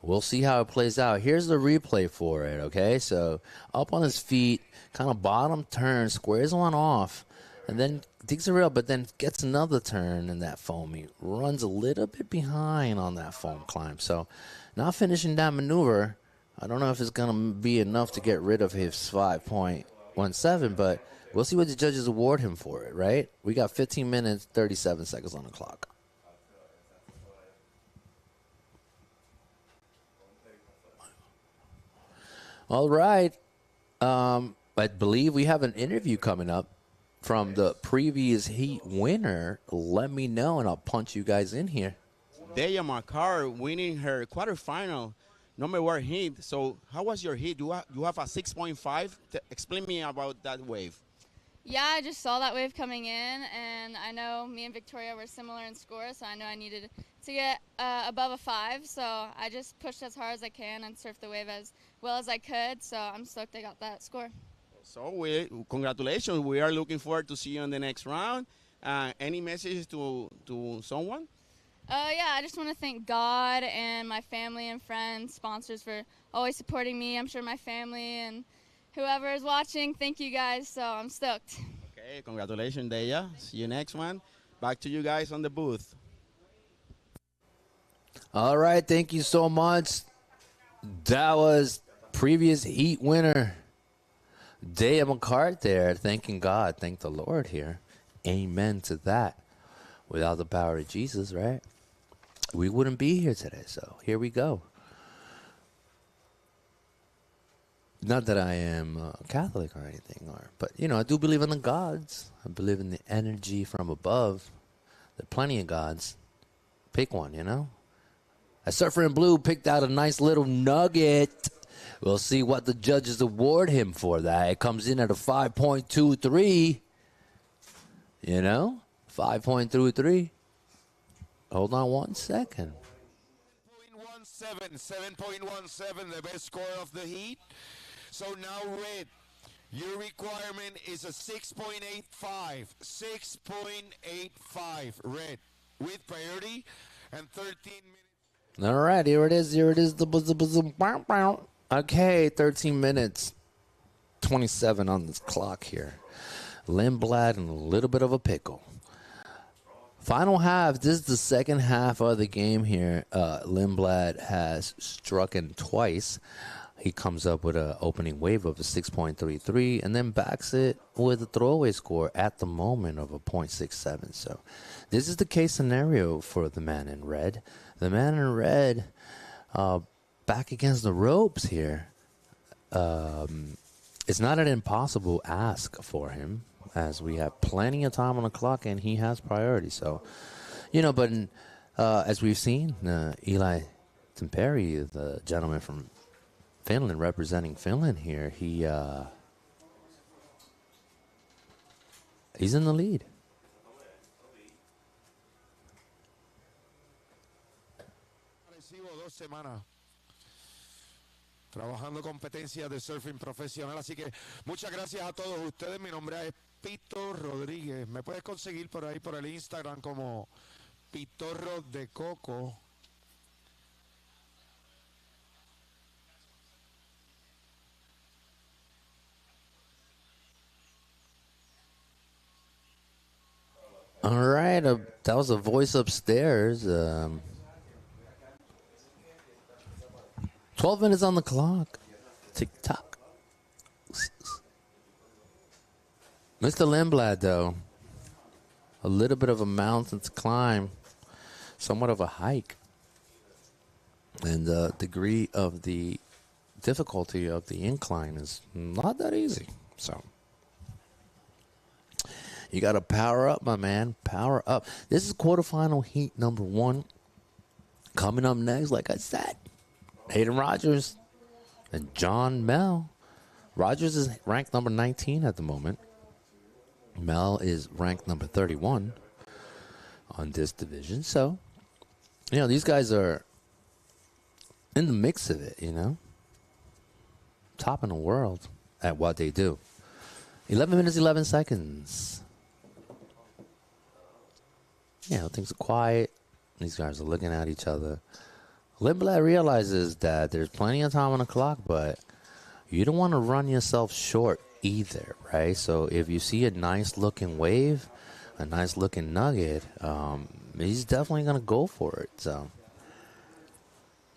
we'll see how it plays out. Here's the replay for it, okay? So up on his feet, kind of bottom turn, squares one off, and then digs a rail, but then gets another turn in that foamy. Runs a little bit behind on that foam climb. So not finishing that maneuver. I don't know if it's going to be enough to get rid of his 5.17, but we'll see what the judges award him for it, right? We got 15 minutes, 37 seconds on the clock. All right. I believe we have an interview coming up from the previous heat winner. Let me know, and I'll punch you guys in here. Deya Makar winning her quarterfinal, number 1 heat. So how was your heat? You have a 6.5. Explain me about that wave. Yeah, I just saw that wave coming in, and I know me and Victoria were similar in score, so I know I needed to get above a 5. So I just pushed as hard as I can and surfed the wave as well as I could. So I'm stoked I got that score. So congratulations. We are looking forward to see you in the next round. Any messages to someone? Yeah, I just want to thank God and my family and friends, sponsors for always supporting me. I'm sure my family and whoever is watching, thank you guys. So I'm stoked. Okay, congratulations, Deya. See you next one. Back to you guys on the booth. All right, thank you so much. That was previous heat winner Deya McCart there, thanking God. Thank the Lord here. Amen to that. Without the power of Jesus, right? We wouldn't be here today. So here we go. Not that I am Catholic or anything, but I do believe in the gods. I believe in the energy from above. There are plenty of gods. Pick one, A Surfer in Blue picked out a nice little nugget. We'll see what the judges award him for that. It comes in at a 5.23. 5.23. Hold on 1 second. 7.17, the best score of the heat. So now, Red, your requirement is a 6.85. 6.85, Red, with priority and 13 minutes. All right, here it is. Okay, 13 minutes. 27 on this clock here. Lindblad in a little bit of a pickle. Final half. This is the second half of the game here. Lindblad has struck in twice. He comes up with an opening wave of a 6.33 and then backs it with a throwaway score at the moment of a 0.67. So this is the case scenario for the man in red. The man in red back against the ropes here. It's not an impossible ask for him, as we have plenty of time on the clock and he has priority. So, but as we've seen, Eli Temperi, the gentleman from Finland, representing Finland here, he's in the lead. Arecibo, 2 semanas trabajando competencias de surfing profesional, así que muchas gracias a todos ustedes. Mi nombre es Pito Rodríguez. Me puedes conseguir por ahí por el Instagram como Pitorro de Coco. All right, that was a voice upstairs. 12 minutes on the clock. Tick-tock. Mr. Lindblad, though, a little bit of a mountain to climb, somewhat of a hike. And the degree of the difficulty of the incline is not that easy. So you got to power up, my man. Power up. This is quarterfinal heat number 1. Coming up next, like I said, Hayden Rogers and John Mel. Rogers is ranked number 19 at the moment. Mel is ranked number 31 on this division. So, these guys are in the mix of it, Top in the world at what they do. 11 minutes, 11 seconds. Things are quiet. These guys are looking at each other. Lindblad realizes that there's plenty of time on the clock, but you don't want to run yourself short either, right? So if you see a nice-looking wave, a nice-looking nugget, he's definitely going to go for it. So,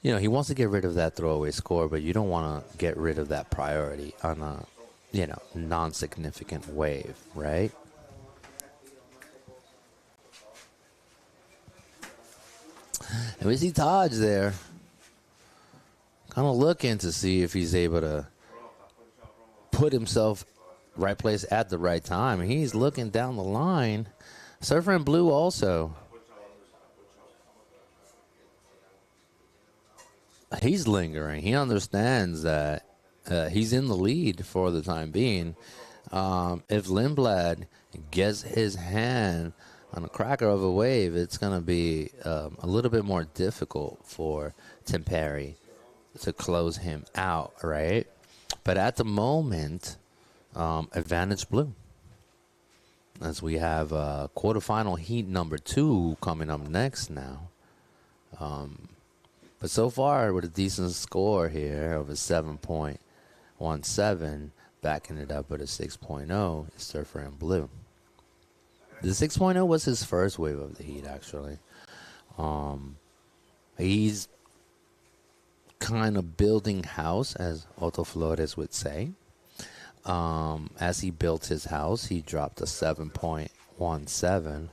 he wants to get rid of that throwaway score, but you don't want to get rid of that priority on a, non-significant wave, right? And we see Taj there, kind of looking to see if he's able to put himself right place at the right time. He's looking down the line. Surfer in Blue also. He's lingering. He understands that he's in the lead for the time being. If Lindblad gets his hand on a cracker of a wave, it's going to be a little bit more difficult for Temperi to close him out, right? But at the moment, advantage Blue. As we have quarterfinal heat number 2 coming up next now. But so far, with a decent score here of a 7.17, backing it up with a 6.0, is Surfer in Blue. The 6.0 was his first wave of the heat, actually. He's kind of building house, as Otto Flores would say. As he built his house, he dropped a 7.17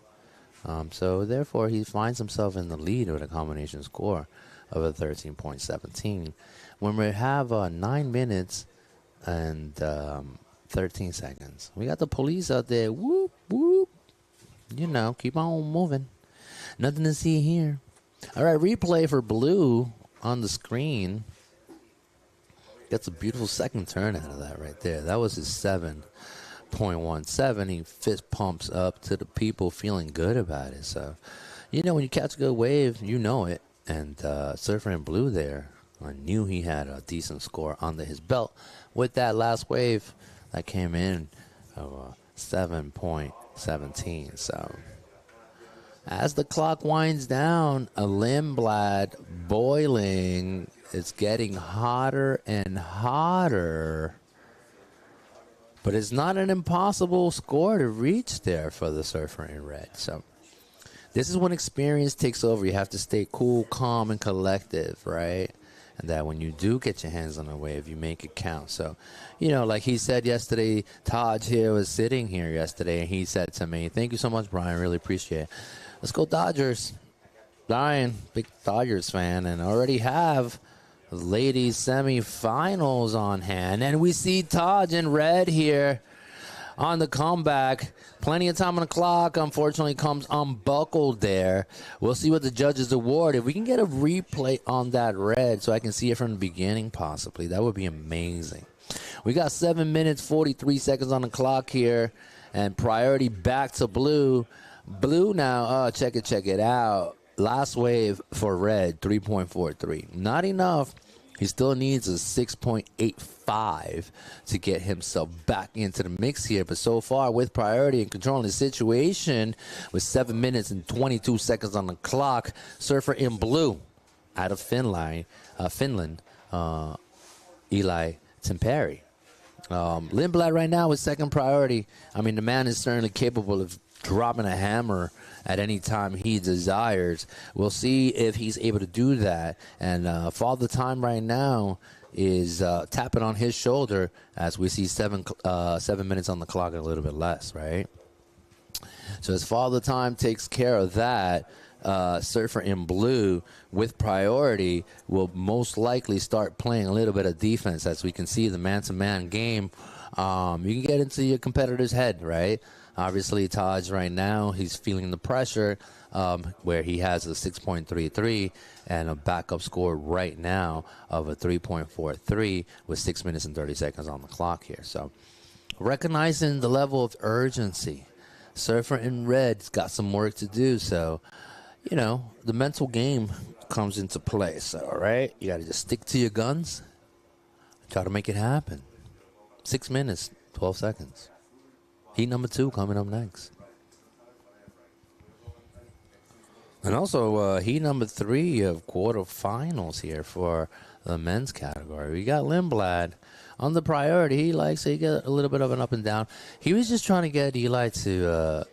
So therefore, he finds himself in the lead with a combination score of a 13.17. When we have 9 minutes and 13 seconds, we got the police out there. Whoop, whoop. You know, keep on moving. Nothing to see here. All right, replay for Blue on the screen. Gets a beautiful second turn out of that right there. That was his 7.17. He fist pumps up to the people feeling good about it. So, you know, when you catch a good wave, you know it. And Surfer in Blue there, I knew he had a decent score under his belt with that last wave that came in of 7.17. So, as the clock winds down, a Lindblad boiling. It's getting hotter and hotter. But it's not an impossible score to reach there for the Surfer in Red. So this is when experience takes over. You have to stay cool, calm, and collective, right? And that when you do get your hands on a wave, you make it count. So, you know, like he said yesterday, Taj here was sitting here yesterday, and he said to me, "Thank you so much, Brian. Really appreciate it. Let's go Dodgers." Brian, big Dodgers fan, and already have ladies semifinals on hand. And we see Taj in red here on the comeback. Plenty of time on the clock. Unfortunately, comes unbuckled there. We'll see what the judges award. If we can get a replay on that red so I can see it from the beginning possibly, that would be amazing. We got 7 minutes, 43 seconds on the clock here. And priority back to Blue. Blue now, check it out. Last wave for red, 3.43. Not enough. He still needs a 6.85 to get himself back into the mix here. But so far, with priority and controlling the situation, with 7 minutes and 22 seconds on the clock, Surfer in Blue out of Finland, Eli Temperi. Lindblad right now is second priority. I mean, the man is certainly capable of dropping a hammer at any time he desires. We'll see if he's able to do that. And Father Time right now is tapping on his shoulder as we see 7 minutes on the clock and a little bit less, right? So as Father Time takes care of that, Surfer in Blue with priority will most likely start playing a little bit of defense. As we can see, the man-to-man game, you can get into your competitor's head, right? Obviously, Taj right now, he's feeling the pressure where he has a 6.33 and a backup score right now of a 3.43 with 6 minutes and 30 seconds on the clock here. So recognizing the level of urgency, Surfer in Red's got some work to do. So, you know, the mental game comes into play. So, all right, you got to just stick to your guns, try to make it happen. 6 minutes, 12 seconds. Heat number 2 coming up next. And also heat number 3 of quarterfinals here for the men's category. We got Lindblad on the priority. He likes to get a little bit of an up and down. He was just trying to get Eli to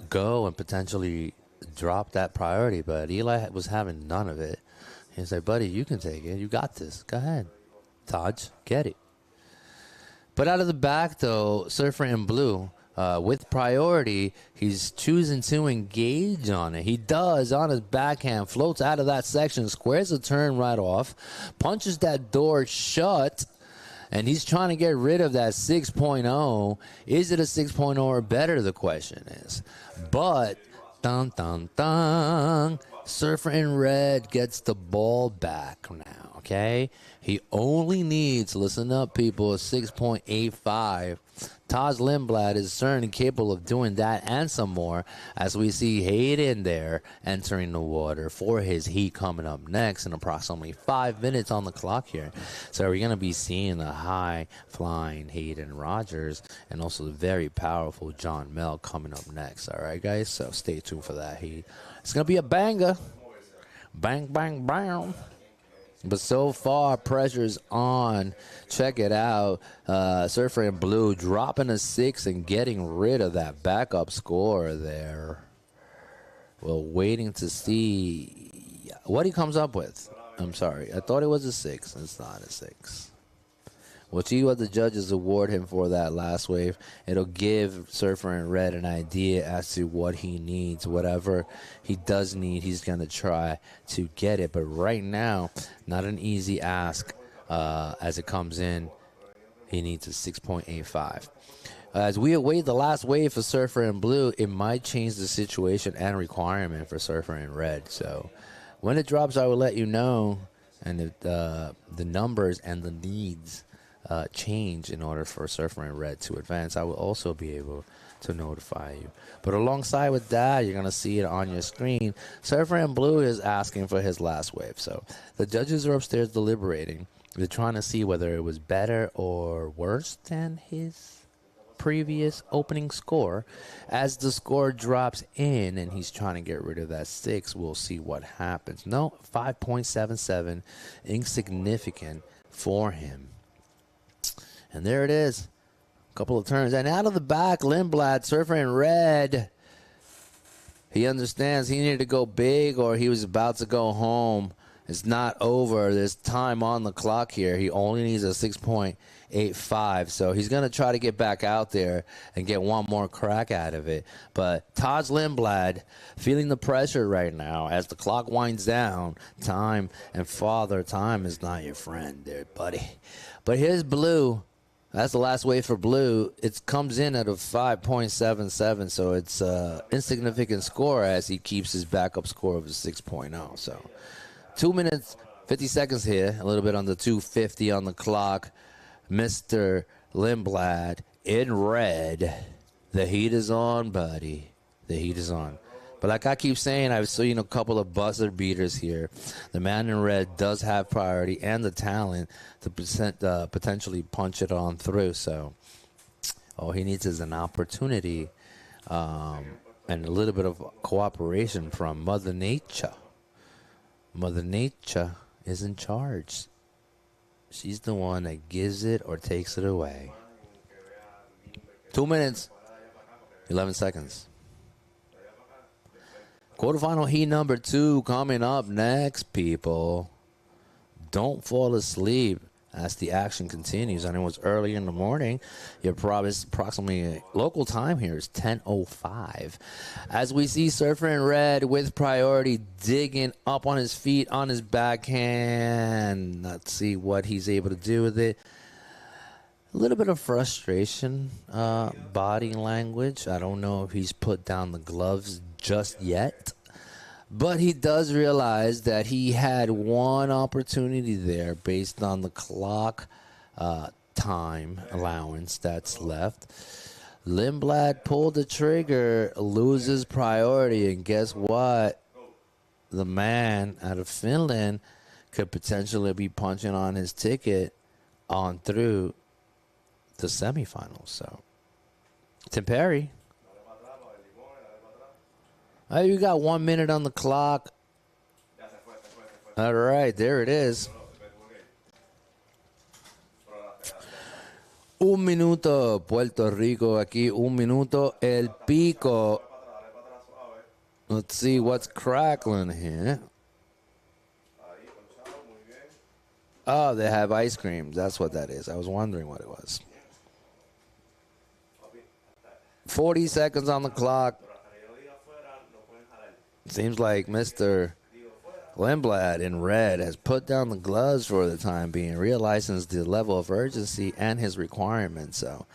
go and potentially drop that priority, but Eli was having none of it. He's like, buddy, you can take it. You got this. Go ahead. Taj, get it. But out of the back, though, Surfer in Blue, with priority, he's choosing to engage on it. He does on his backhand, floats out of that section, squares the turn right off, punches that door shut, and he's trying to get rid of that 6.0. Is it a 6.0 or better, the question is. But, dun, dun, dun, Surfer in Red gets the ball back now, okay? He only needs, listen up, people, a 6.85. Taj Lindblad is certainly capable of doing that and some more, as we see Hayden there entering the water for his heat coming up next in approximately 5 minutes on the clock here. So we're going to be seeing a high-flying Hayden Rogers and also the very powerful John Mel coming up next. All right, guys? So stay tuned for that heat. It's going to be a banger. Bang, bang, bang. But so far, pressure's on. Check it out. Surfer in Blue dropping a 6 and getting rid of that backup score there. Well, waiting to see what he comes up with. I'm sorry. I thought it was a 6. It's not a 6. We'll see what the judges award him for that last wave. It'll give Surfer in Red an idea as to what he needs. Whatever he does need, he's going to try to get it. But right now, not an easy ask as it comes in. He needs a 6.85. As we await the last wave for Surfer in Blue, it might change the situation and requirement for Surfer in Red. So when it drops, I will let you know. And if the numbers and the needs change in order for Surfer in Red to advance, I will also be able to notify you. But alongside with that, you're going to see it on your screen. Surfer in Blue is asking for his last wave. So the judges are upstairs deliberating. They're trying to see whether it was better or worse than his previous opening score. As the score drops in and he's trying to get rid of that 6, we'll see what happens. No, 5.77, insignificant for him. And there it is. A couple of turns. And out of the back, Lindblad, Surfer in Red. He understands he needed to go big or he was about to go home. It's not over. There's time on the clock here. He only needs a 6.85. So he's going to try to get back out there and get one more crack out of it. But Taj Lindblad feeling the pressure right now as the clock winds down. Time and Father Time is not your friend there, buddy. But here's Blue. That's the last wave for Blue. It comes in at a 5.77, so it's an insignificant score as he keeps his backup score of a 6.0. So 2 minutes, 50 seconds here, a little bit under 2:50 on the clock. Mr. Lindblad in red. The heat is on, buddy. The heat is on. But like I keep saying, I've seen a couple of buzzer beaters here. The man in red does have priority and the talent to potentially punch it on through. So all he needs is an opportunity and a little bit of cooperation from Mother Nature. Mother Nature is in charge. She's the one that gives it or takes it away. 2 minutes, 11 seconds. Quarterfinal heat number 2 coming up next, people. Don't fall asleep as the action continues. I know it's early in the morning. Your approximately local time here is 10:05. As we see Surfer in Red with priority digging up on his feet on his backhand. Let's see what he's able to do with it. A little bit of frustration, body language. I don't know if he's put down the gloves just yet. But he does realize that he had one opportunity there based on the clock time allowance that's left. Lindblad pulled the trigger, loses priority, and guess what? The man out of Finland could potentially be punching on his ticket on through the semifinals. So, Tim Perry. You got 1 minute on the clock. All right, there it is. Un minuto, Puerto Rico aquí. Un minuto, El Pico. Let's see what's crackling here. Oh, they have ice cream. That's what that is. I was wondering what it was. 40 seconds on the clock. Seems like Mr. Lindblad in red has put down the gloves for the time being, realizes the level of urgency and his requirements. So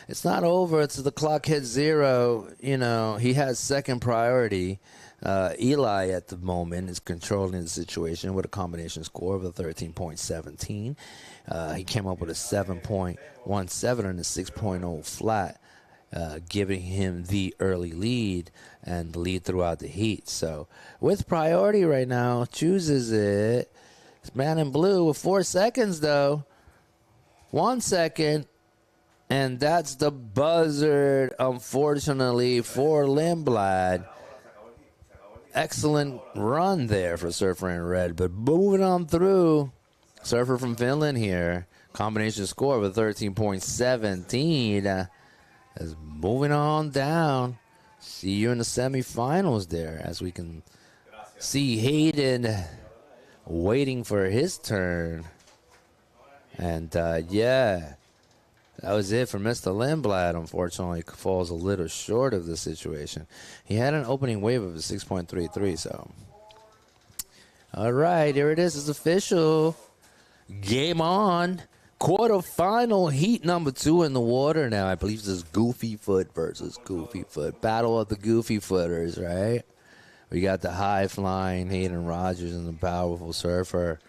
it's not over. It's the clock hits 0. You know, he has second priority. Eli at the moment is controlling the situation with a combination score of a 13.17. He came up with a 7.17 and a 6.0 flat. Giving him the early lead and the lead throughout the heat. So with priority right now, chooses it. It's man in blue with 4 seconds, though. 1 second. And that's the buzzard, unfortunately, for Lindblad. Excellent run there for Surfer in Red. But moving on through, Surfer from Finland here. Combination score of a 13.17. Is moving on down. See you in the semifinals there, as we can see Hayden waiting for his turn. And, yeah, that was it for Mr. Lindblad. Unfortunately, falls a little short of the situation. He had an opening wave of a 6.33, so. All right, here it is. It's official. Game on. Quarterfinal heat number 2 in the water now. I believe this is Goofy Foot versus Goofy Foot. Battle of the Goofy Footers, right? We got the high-flying Hayden Rogers and the powerful surfer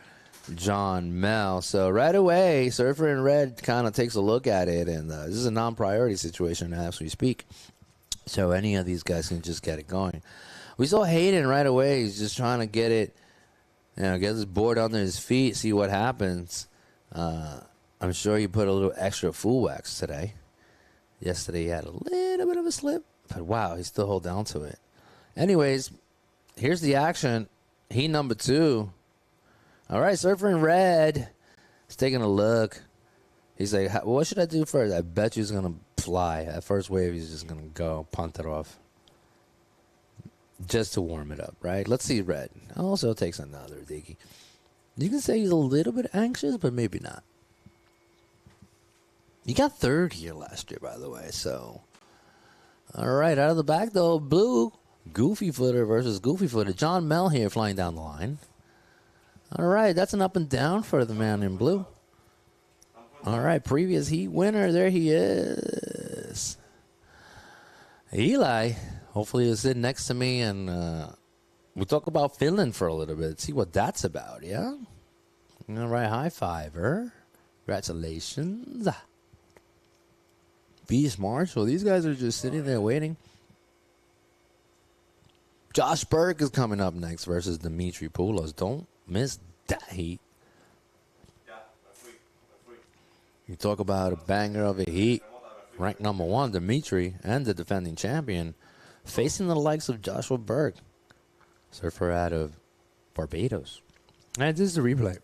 John Mel. So right away, Surfer in Red kind of takes a look at it, and this is a non-priority situation as we speak. So any of these guys can just get it going. We saw Hayden right away. He's just trying to get it, get his board under his feet, see what happens. I'm sure he put a little extra full wax today. Yesterday he had a little bit of a slip, but wow, he still held down to it. Anyways, here's the action. Heat number 2. All right, Surfer in Red is taking a look. He's like, what should I do first? I bet you he's going to fly. At first wave, he's just going to go, punt it off. Just to warm it up, right? Let's see Red. Also takes another diggy. You can say he's a little bit anxious, but maybe not. He got 3rd here last year, by the way, so. All right, out of the back, though, Blue. Goofy Footer versus Goofy Footer. John Mel here flying down the line. All right, that's an up and down for the man in blue. All right, previous heat winner. There he is. Eli, hopefully he'll sit next to me and we'll talk about Finland for a little bit. See what that's about, yeah? All right, high fiver. Congratulations. Beast Marshall. These guys are just sitting there waiting. Josh Burke is coming up next versus Dimitri Poulos. Don't miss that heat. You talk about a banger of a heat. Ranked number 1, Dimitri, and the defending champion, facing the likes of Joshua Burke, surfer out of Barbados. And this is the replay.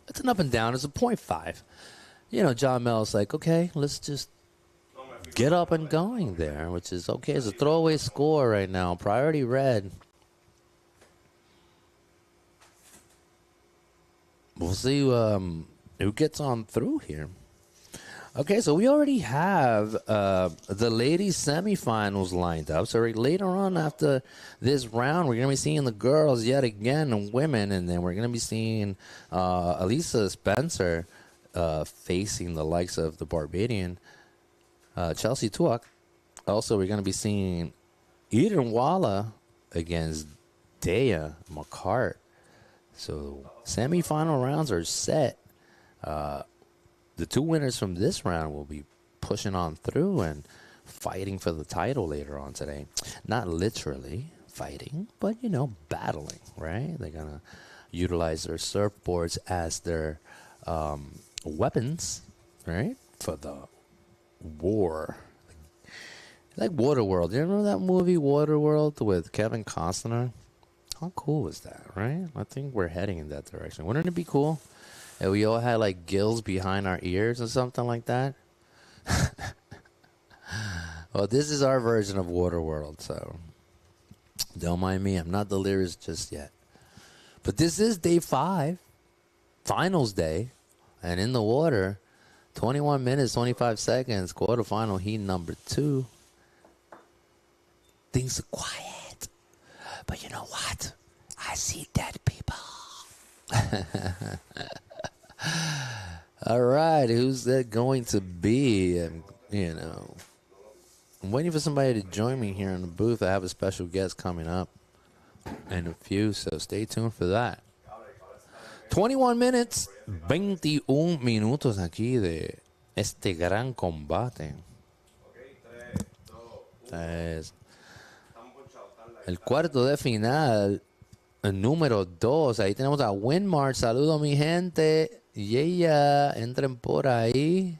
It's an up and down. It's a 0.5. John Mel's like, okay, let's just get up and going there, which is okay. It's a throwaway score right now. Priority Red. We'll see who gets on through here. Okay, so we already have the ladies semifinals lined up. So later on after this round, we're going to be seeing the girls yet again and women. And then we're going to be seeing Elisa Spencer facing the likes of the Barbadian Chelsea Tuak. Also, we're going to be seeing Eden Walla against Dea McCart. So semifinal rounds are set. The 2 winners from this round will be pushing on through and fighting for the title later on today. Not literally fighting, but, battling, right? They're going to utilize their surfboards as their weapons, right, for the war. Like Waterworld. You remember that movie, Waterworld, with Kevin Costner? How cool was that, right? I think we're heading in that direction. Wouldn't it be cool? And we all had like gills behind our ears or something like that. Well, this is our version of Waterworld, so don't mind me. I'm not delirious just yet. But this is day 5, finals day, and in the water, 21 minutes, 25 seconds, quarterfinal heat number 2. Things are quiet, but you know what? I see dead people. All right, who's that going to be? I'm waiting for somebody to join me here in the booth. I have a special guest coming up in a few, so stay tuned for that. 21 minutes, 21 minutos aquí de este gran combate. Es el cuarto de final, el número 2. Ahí tenemos a Winmar. Saludo, mi gente. Yeah, entren por ahí.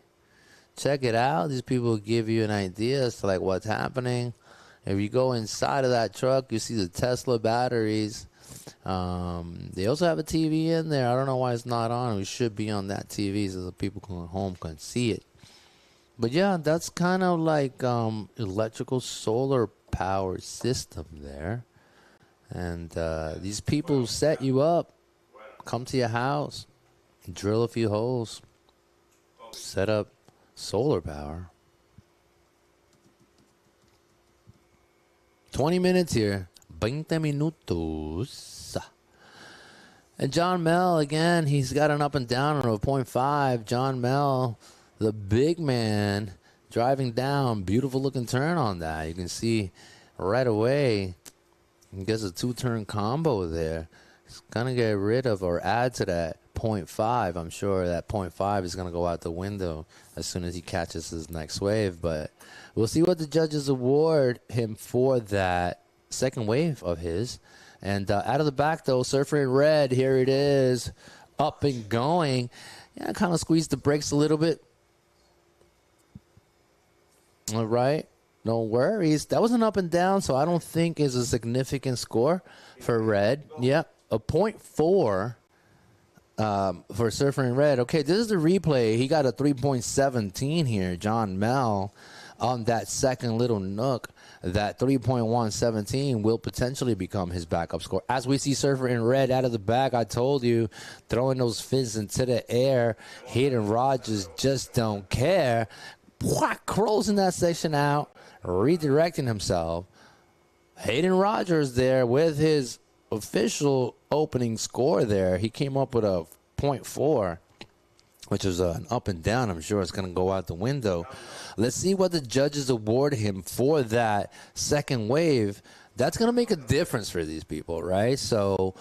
Check it out. These people give you an idea as to like what's happening. If you go inside of that truck, you see the Tesla batteries. They also have a TV in there. I don't know why it's not on. We should be on that TV so the people at home can see it. But yeah, that's kind of like electrical solar power system there. And these people set you up, come to your house, drill a few holes, set up solar power. 20 minutes here. 20 minutos. And John Mel, again, he's got an up and down of 0.5. John Mel, the big man, driving down. Beautiful looking turn on that. You can see right away, he gets a two-turn combo there. He's going to get rid of or add to that 0.5. I'm sure that 0.5 is going to go out the window as soon as he catches his next wave. But we'll see what the judges award him for that second wave of his. And out of the back, though, Surfer in Red, here it is, up and going. Yeah, kind of squeezed the brakes a little bit. All right. No worries. That was an up and down, so I don't think is a significant score for Red. Yep, a 0.4 for Surfer in Red. Okay, this is the replay. He got a 3.17 here, John Mel, on that second little nook. That 3.117 will potentially become his backup score. As we see Surfer in Red out of the back, I told you, throwing those fins into the air. Hayden Rogers just don't care. Closing that section out, redirecting himself. Hayden Rogers there with his official opening score there. He came up with a 0.4, which is an up and down. I'm sure it's going to go out the window. Let's see what the judges award him for that second wave. That's going to make a difference for these people, right? So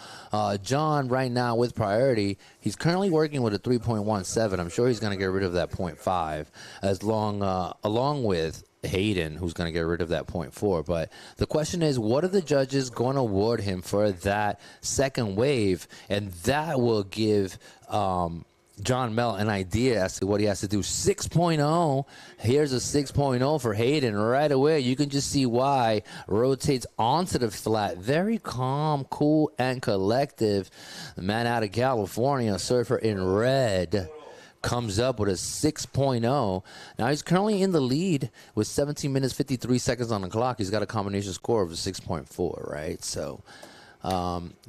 John right now with priority, he's currently working with a 3.17. I'm sure he's going to get rid of that 0.5 along with Hayden, who's going to get rid of that 0.4. But the question is, what are the judges going to award him for that second wave? And that will give John Mel an idea as to what he has to do. 6.0. Here's a 6.0 for Hayden right away. You can just see why. Rotates onto the flat. Very calm, cool, and collective. The man out of California, Surfer in Red, comes up with a 6.0. Now he's currently in the lead with 17 minutes, 53 seconds on the clock. He's got a combination score of a 6.4, right? So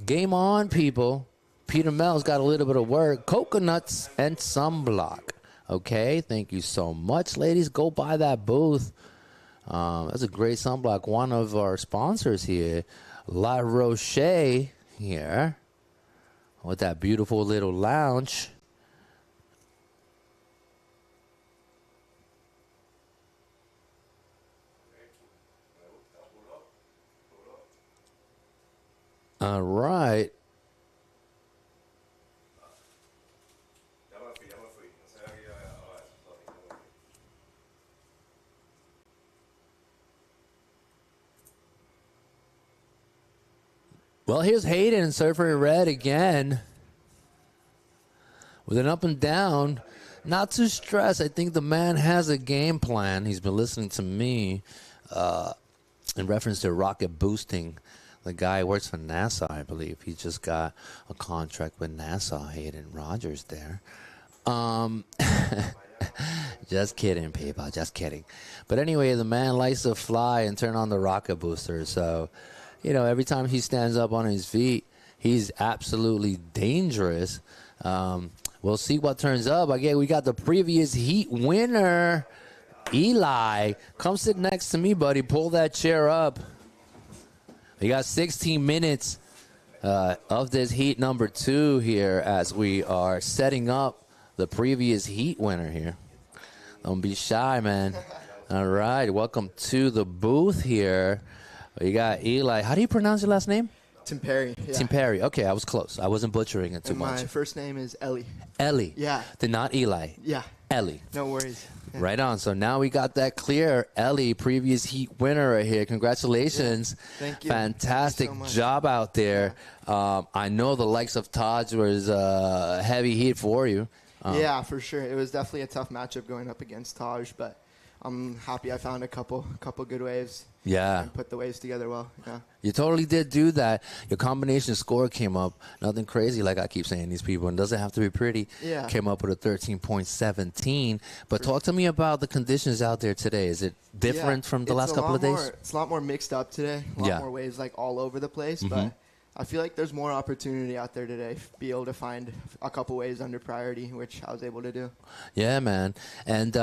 game on, people. Peter Mel's got a little bit of work. Coconuts and sunblock. Okay, thank you so much, ladies. Go buy that booth. That's a great sunblock. One of our sponsors here, La Roche here, with that beautiful little lounge. All right. Well, here's Hayden, Surfer in Red again, with an up and down. Not too stressed. I think the man has a game plan. He's been listening to me in reference to rocket boosting. The guy works for NASA, I believe. He just got a contract with NASA, Hayden Rogers there. Just kidding, people. Just kidding. But anyway, the man likes to fly and turn on the rocket booster. So, you know, every time he stands up on his feet, he's absolutely dangerous. We'll see what turns up. Again, we got the previous heat winner, Eli. Come sit next to me, buddy. Pull that chair up. We got 16 minutes of this heat number 2 here as we are setting up the previous heat winner here. Don't be shy, man. All right, welcome to the booth here. We got Eli. How do you pronounce your last name? Timperi. Yeah. Timperi. Okay, I was close. I wasn't butchering it too much. My first name is Ellie. Ellie. Yeah. Not Eli. Yeah. Ellie. No worries. Yeah. Right on. So now we got that clear. Ellie, previous heat winner right here. Congratulations. Yeah. Thank you. Fantastic Thank you so job out there. Yeah. I know the likes of Taj was heavy heat for you. Yeah, for sure. It was definitely a tough matchup going up against Taj, but I'm happy I found a couple good waves. Yeah. And put the waves together well. Yeah. You totally did do that. Your combination score came up. Nothing crazy, like I keep saying, these people. And it doesn't have to be pretty. Yeah. Came up with a 13.17. But talk to me about the conditions out there today. Is it different from the last couple of days? It's a lot more mixed up today. A lot more waves like all over the place. But I feel like there's more opportunity out there today. Be able to find a couple waves under priority, which I was able to do. Yeah, man. And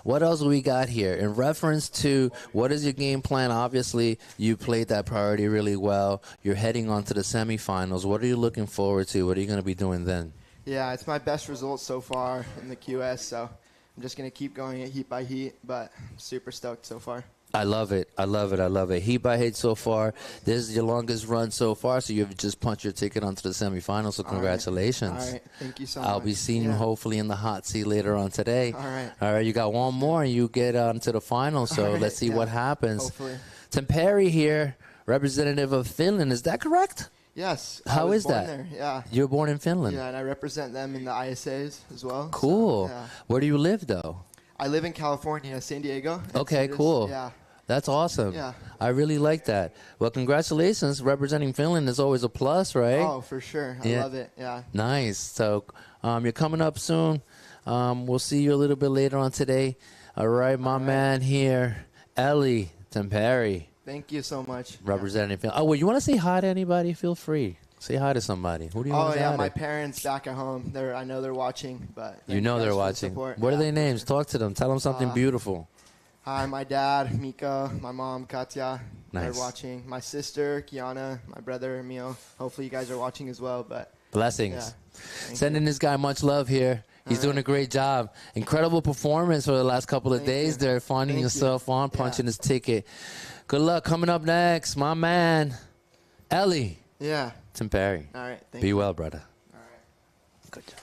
what else we got here? In reference to what is your game plan? Obviously, you played that priority really well. You're heading on to the semifinals. What are you looking forward to? What are you going to be doing then? Yeah, it's my best result so far in the QS, so I'm just going to keep going it heat by heat, but I'm super stoked so far. I love it. I love it. I love it. Heat by heat so far. This is your longest run so far, so you've just punched your ticket onto the semifinals, so congratulations. All right. Thank you so much. I'll be seeing you hopefully in the hot seat later on today. All right. All right, you got one more, and you get onto the finals, so let's see what happens. Hopefully. Temperi here, representative of Finland. Is that correct? Yes. How is that? There. Yeah. You were born in Finland? Yeah, and I represent them in the ISAs as well. Cool. So, yeah. Where do you live, though? I live in California, San Diego. Okay, cool. Yeah. That's awesome. Yeah. I really like that. Well, congratulations. Representing Finland is always a plus, right? Oh, for sure. I love it. Yeah. Nice. So you're coming up soon. We'll see you a little bit later on today. All right, my man here, Ellie Temperi. Thank you so much. Representing Finland. Oh, well, you want to say hi to anybody? Feel free. Say hi to somebody. Who do you want to say hi to? My parents back at home. I know they're watching, but you know they're watching. What are their names? Talk to them. Tell them something beautiful. Hi, my dad, Mika, my mom, Katya. Nice. They're watching. My sister, Kiana, my brother, Mio. Hopefully you guys are watching as well. But blessings. Yeah. Sending this guy much love here. He's doing a great job. Incredible performance for the last couple of days there, finding yourself on, punching his ticket. Good luck. Coming up next, my man, Ellie. Yeah. Temperi. All right. Be well, brother. All right. Good job.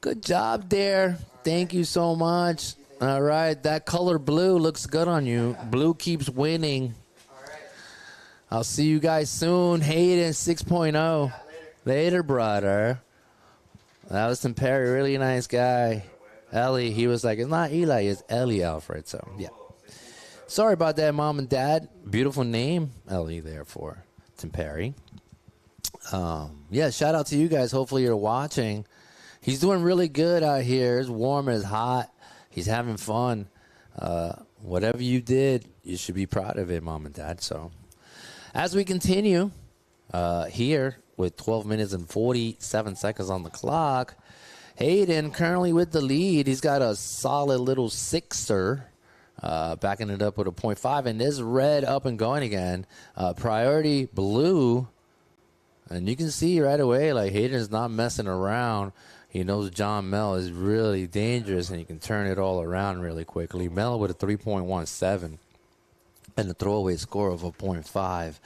Good job there. Thank you so much. All right. That color blue looks good on you. Blue keeps winning. All right. I'll see you guys soon. Hayden 6.0. Later, brother. That was Temperi. Really nice guy. Ellie, he was like, it's not Eli, it's Ellie Alfred. So, yeah. Sorry about that, Mom and Dad. Beautiful name, Ellie, there for Temperi. Yeah, shout out to you guys. Hopefully you're watching. He's doing really good out here. It's warm, it's hot. He's having fun. Whatever you did, you should be proud of it, Mom and Dad. So as we continue here with 12 minutes and 47 seconds on the clock, Hayden currently with the lead. He's got a solid little sixer, backing it up with a 0.5. And this red up and going again. Priority blue. And you can see right away, like, Hayden's not messing around. He knows John Mel is really dangerous, and he can turn it all around really quickly. Mel with a 3.17 and a throwaway score of a 0.5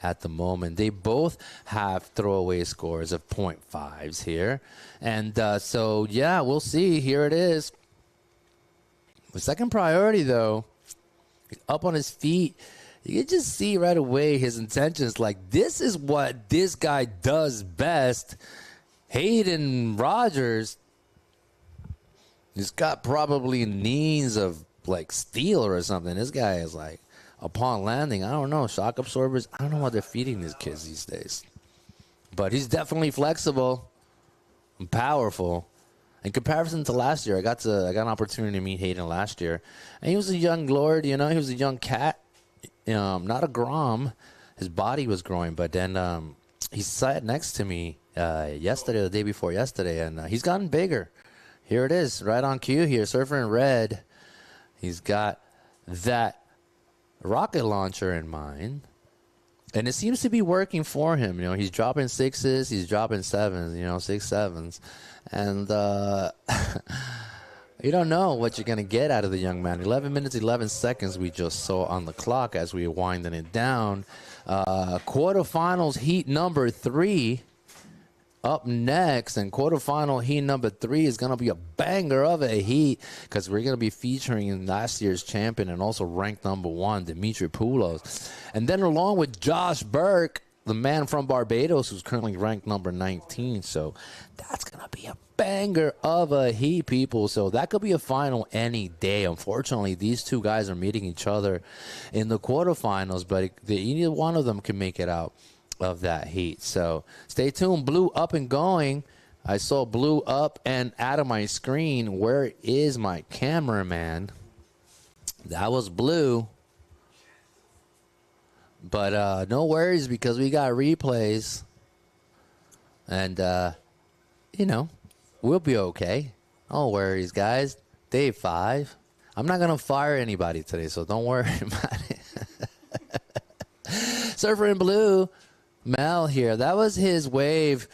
at the moment. They both have throwaway scores of 0.5s here. And so, yeah, we'll see. Here it is. The second priority, though, up on his feet. You can just see right away his intentions. Like, this is what this guy does best. Hayden Rogers, he's got probably knees of, like, steel or something. This guy is, like, upon landing, I don't know, shock absorbers. I don't know what they're feeding these kids these days. But he's definitely flexible and powerful. In comparison to last year, I got an opportunity to meet Hayden last year. And he was a young lord, you know. He was a young cat. Not a Grom. His body was growing, but then he sat next to me yesterday, the day before yesterday, and he's gotten bigger. Here it is, right on cue here, Surfer in red. He's got that rocket launcher in mind, and it seems to be working for him. You know, he's dropping sixes, he's dropping sevens, 6 sevens, and you don't know what you're going to get out of the young man. 11 minutes, 11 seconds we just saw on the clock as we were winding it down. Quarterfinals heat number 3 up next. And quarterfinal heat number 3 is going to be a banger of a heat because we're going to be featuring last year's champion and also ranked number 1, Dimitri Poulos. And then along with Josh Burke, the man from Barbados, who's currently ranked number 19. So that's going to be a banger of a heat, people. So that could be a final any day. Unfortunately, these two guys are meeting each other in the quarterfinals, but either one of them can make it out of that heat. So stay tuned. Blue up and going. I saw blue up and out of my screen. Where is my cameraman? That was blue. But no worries because we got replays. And, we'll be okay. No worries, guys. Day 5. I'm not going to fire anybody today, so don't worry about it. Surfer in Blue, Mel here. That was his wave.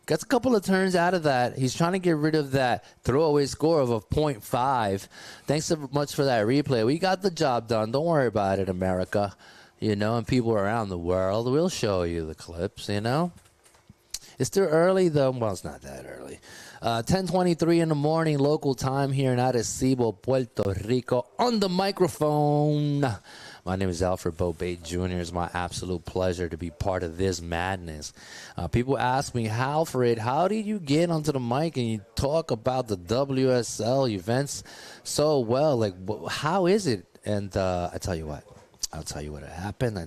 Gets a couple of turns out of that. He's trying to get rid of that throwaway score of a 0.5. Thanks so much for that replay. We got the job done. Don't worry about it, America. And people around the world. We'll show you the clips, It's too early, though. Well, it's not that early. 10:23 in the morning, local time here in Arecibo, Puerto Rico. On the microphone, my name is Alfred Bobay Jr. It's my absolute pleasure to be part of this madness. People ask me, Alfred, how did you get onto the mic and you talk about the WSL events so well? Like, how is it? And I tell you what. I'll tell you what happened.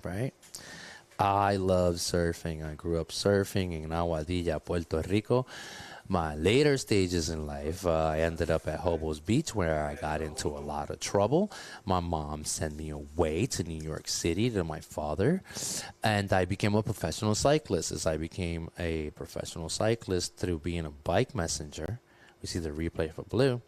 Right? I love surfing. I grew up surfing in Aguadilla, Puerto Rico. My later stages in life, I ended up at Hobo's Beach where I got into a lot of trouble. My mom sent me away to New York City to my father, and I became a professional cyclist. As I became a professional cyclist through being a bike messenger, we see the replay for Blue.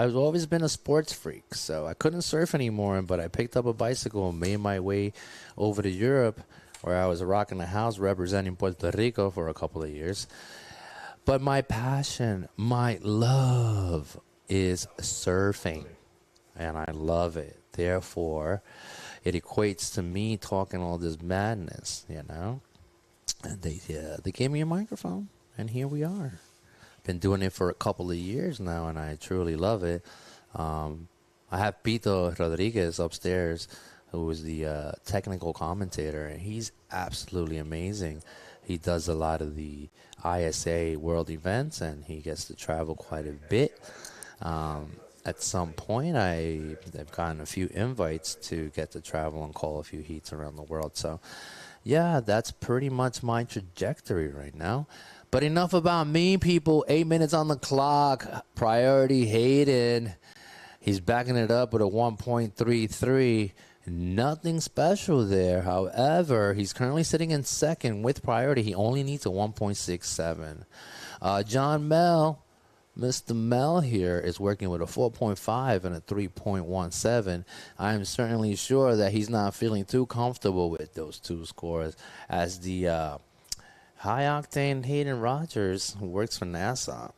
I've always been a sports freak, so I couldn't surf anymore, but I picked up a bicycle and made my way over to Europe, where I was rocking the house representing Puerto Rico for a couple of years. But my passion, my love is surfing, and I love it. Therefore, it equates to me talking all this madness, And they gave me a microphone, and here we are. Been doing it for a couple of years now, and I truly love it. I have Pito Rodriguez upstairs, who is the technical commentator, and he's absolutely amazing. He does a lot of the ISA world events, and he gets to travel quite a bit. At some point, I've gotten a few invites to get to travel and call a few heats around the world. So, yeah, that's pretty much my trajectory right now. But enough about me, people. 8 minutes on the clock. Priority Hayden. He's backing it up with a 1.33. Nothing special there. However, he's currently sitting in second with priority. He only needs a 1.67. John Mel, Mr. Mel here, is working with a 4.5 and a 3.17. I am certainly sure that he's not feeling too comfortable with those two scores, as the high-octane Hayden Rogers, who works for NASA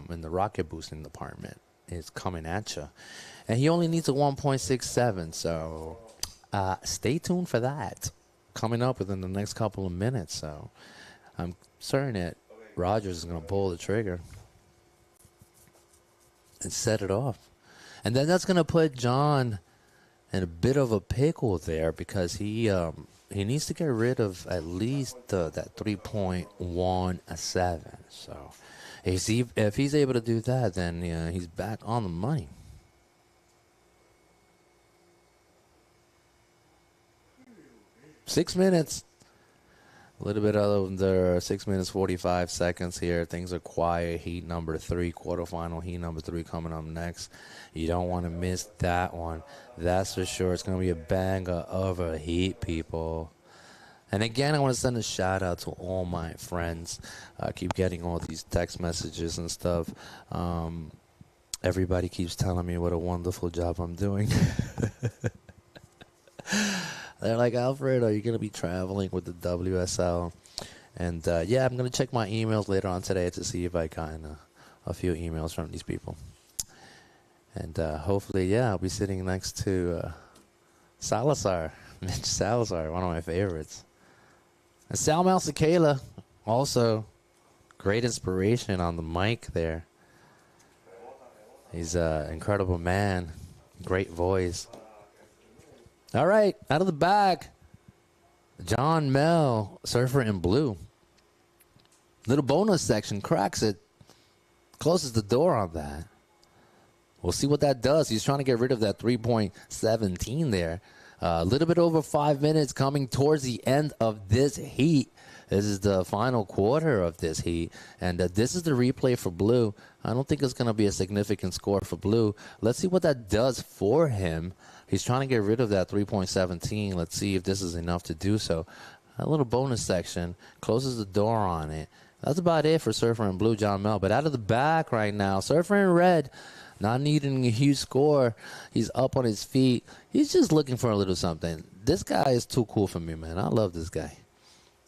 in the rocket boosting department, is coming at you. And he only needs a 1.67, so stay tuned for that. Coming up within the next couple of minutes, so I'm certain that Rogers is going to pull the trigger and set it off. And then that's going to put John in a bit of a pickle there, because he needs to get rid of at least that 3.17. So if he's able to do that, then he's back on the money. Six minutes. A little bit under 6 minutes, 45 seconds here. Things are quiet. Heat number 3, quarterfinal heat number 3 coming up next. You don't want to miss that one. That's for sure. It's going to be a banger of a heat, people. And again, I want to send a shout out to all my friends. I keep getting all these text messages and stuff. Everybody keeps telling me what a wonderful job I'm doing. They're like, Alfred, are you going to be traveling with the WSL? And yeah, I'm going to check my emails later on today to see if I got a few emails from these people. And hopefully, yeah, I'll be sitting next to Salazar, Mitch Salazar, one of my favorites. And Sal Malsicala, also great inspiration on the mic there. He's an incredible man, great voice. All right, out of the bag, John Mel, Surfer in Blue. Little bonus section, cracks it, closes the door on that. We'll see what that does. He's trying to get rid of that 3.17 there. A little bit over 5 minutes coming towards the end of this heat. This is the final quarter of this heat, and this is the replay for blue. I don't think it's going to be a significant score for blue. Let's see what that does for him. He's trying to get rid of that 3.17. Let's see if this is enough to do so. A little bonus section closes the door on it. That's about it for Surfer in blue, John Mel. But out of the back right now, Surfer in red, not needing a huge score. He's up on his feet. He's just looking for a little something. This guy is too cool for me, man. I love this guy.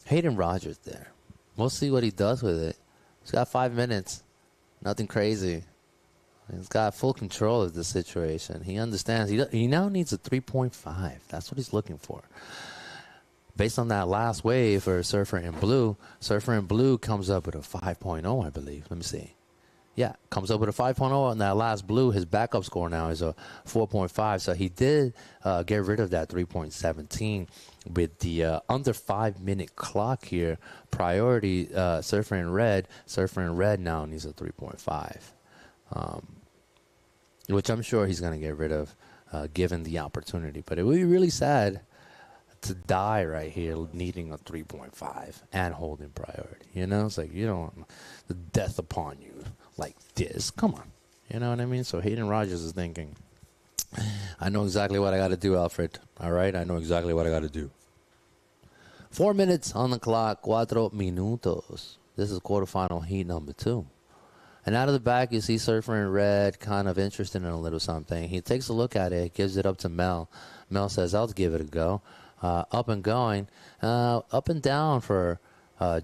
Hayden Rogers there. We'll see what he does with it. He's got 5 minutes. Nothing crazy. He's got full control of the situation. He understands. He now needs a 3.5. That's what he's looking for. Based on that last wave for Surfer in blue comes up with a 5.0, I believe. Let me see. Yeah, comes up with a 5.0 on that last blue. His backup score now is a 4.5. So he did get rid of that 3.17 with the under 5 minute clock here. Priority Surfer in red. Surfer in red now needs a 3.5, which I'm sure he's going to get rid of given the opportunity. But it would be really sad to die right here needing a 3.5 and holding priority. You know, it's like you don't want the death upon you like this. Come on. You know what I mean? So Hayden Rogers is thinking, I know exactly what I got to do, Alfred. All right? I know exactly what I got to do. 4 minutes on the clock. 4 minutos. This is quarterfinal heat number 2. And out of the back, you see Surfer in red, kind of interested in a little something. He takes a look at it, gives it up to Mel. Mel says, I'll give it a go. Up and going. Up and down for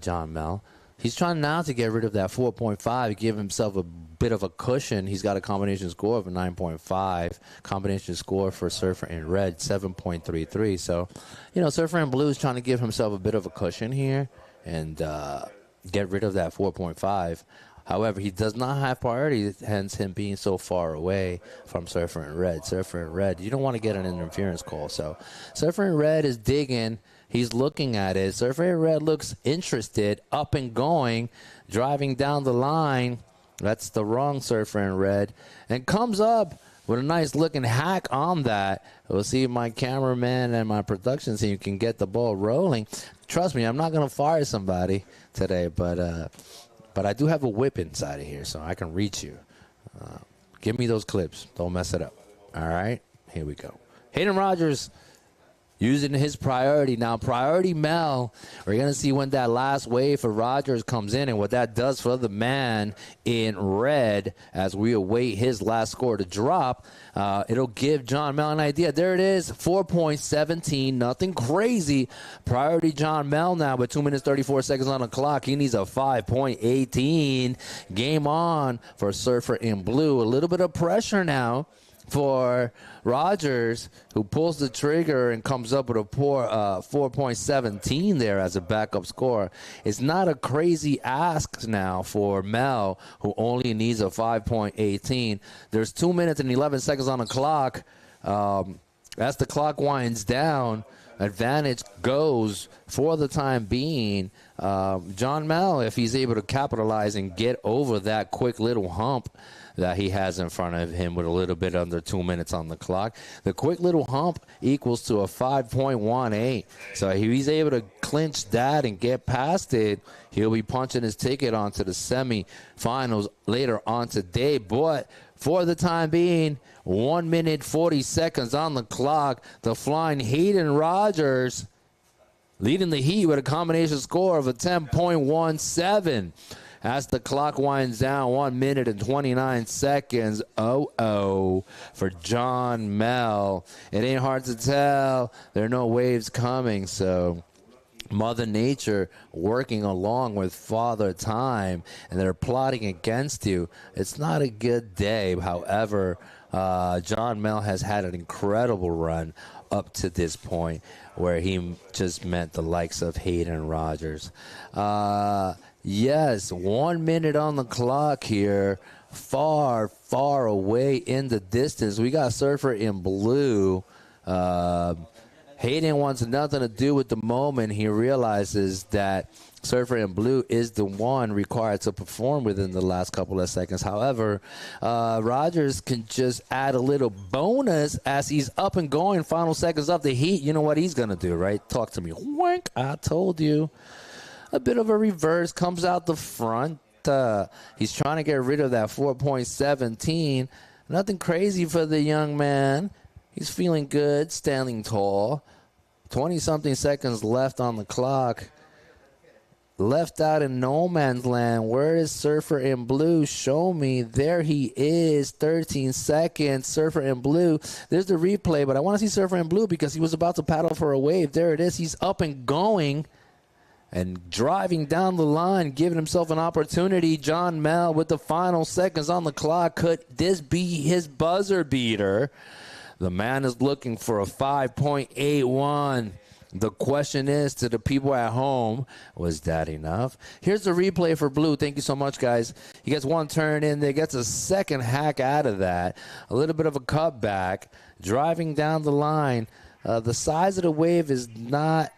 John Mel. He's trying now to get rid of that 4.5, give himself a bit of a cushion. He's got a combination score of a 9.5. Combination score for Surfer in red, 7.33. So, you know, Surfer in blue is trying to give himself a bit of a cushion here and get rid of that 4.5. However, he does not have priority, hence him being so far away from Surfer in red. Surfer in red, you don't want to get an interference call. So Surfer in red is digging. He's looking at it. Surfer in red looks interested, up and going, driving down the line. That's the wrong Surfer in red. And comes up with a nice looking hack on that. We'll see if my cameraman and my production team can get the ball rolling. Trust me, I'm not going to fire somebody today, but I do have a whip inside of here, so I can reach you. Give me those clips. Don't mess it up. All right? Here we go. Hayden Rogers using his priority. Now, priority Mel, we're going to see when that last wave for Rogers comes in and what that does for the man in red as we await his last score to drop. It'll give John Mel an idea. There it is, 4.17, nothing crazy. Priority John Mel now with 2 minutes, 34 seconds on the clock. He needs a 5.18. Game on for Surfer in blue. A little bit of pressure now for Rogers, who pulls the trigger and comes up with a poor 4.17 there as a backup score. It's not a crazy ask now for Mel, who only needs a 5.18. There's 2 minutes and 11 seconds on the clock. As the clock winds down, advantage goes for the time being. John Mel, if he's able to capitalize and get over that quick little hump that he has in front of him with a little bit under 2 minutes on the clock. The quick little hump equals to a 5.18. So if he's able to clinch that and get past it, he'll be punching his ticket onto the semifinals later on today. But for the time being, 1 minute, 40 seconds on the clock. The flying Hayden Rogers leading the heat with a combination score of a 10.17. As the clock winds down, 1 minute and 29 seconds. For John Mel. It ain't hard to tell. There are no waves coming, so Mother Nature working along with Father Time, and they're plotting against you. It's not a good day. However, John Mel has had an incredible run up to this point where he just met the likes of Hayden Rogers. Yes, 1 minute on the clock here. Far, far away in the distance. We got Surfer in blue. Hayden wants nothing to do with the moment. He realizes that Surfer in blue is the one required to perform within the last couple of seconds. However, Rogers can just add a little bonus as he's up and going. Final seconds of the heat. You know what he's going to do, right? Talk to me. Wink. I told you. A bit of a reverse comes out the front. He's trying to get rid of that 4.17. Nothing crazy for the young man. He's feeling good, standing tall. 20-something seconds left on the clock. Left out in no man's land. Where is Surfer in blue? Show me. There he is. 13 seconds. Surfer in blue. There's the replay, but I want to see Surfer in blue because he was about to paddle for a wave. There it is. He's up and going and driving down the line, giving himself an opportunity. John Mel with the final seconds on the clock. Could this be his buzzer beater? The man is looking for a 5.81. The question is to the people at home, was that enough? Here's the replay for blue. Thank you so much, guys. He gets one turn in there, gets a second hack out of that. A little bit of a cutback, driving down the line. The size of the wave is not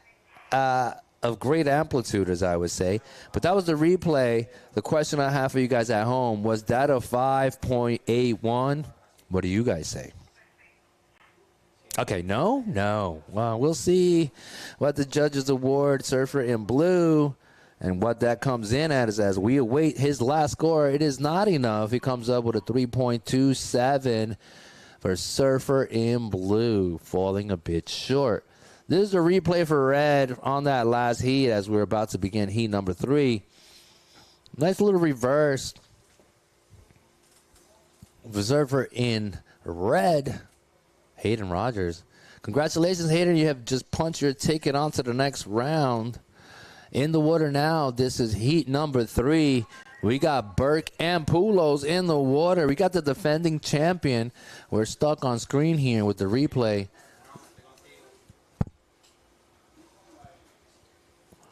of great amplitude, as I would say. But that was the replay. The question I have for you guys at home, was that a 5.81? What do you guys say? Okay, no? No. Well, we'll see what the judges award Surfer in blue and what that comes in at is as we await his last score. It is not enough. He comes up with a 3.27 for Surfer in blue, falling a bit short. This is a replay for red on that last heat as we're about to begin heat number 3. Nice little reverse. Surfer in red. Hayden Rogers. Congratulations, Hayden. You have just punched your ticket onto the next round. In the water now. This is heat number 3. We got Burke and Poulos in the water. We got the defending champion. We're stuck on screen here with the replay.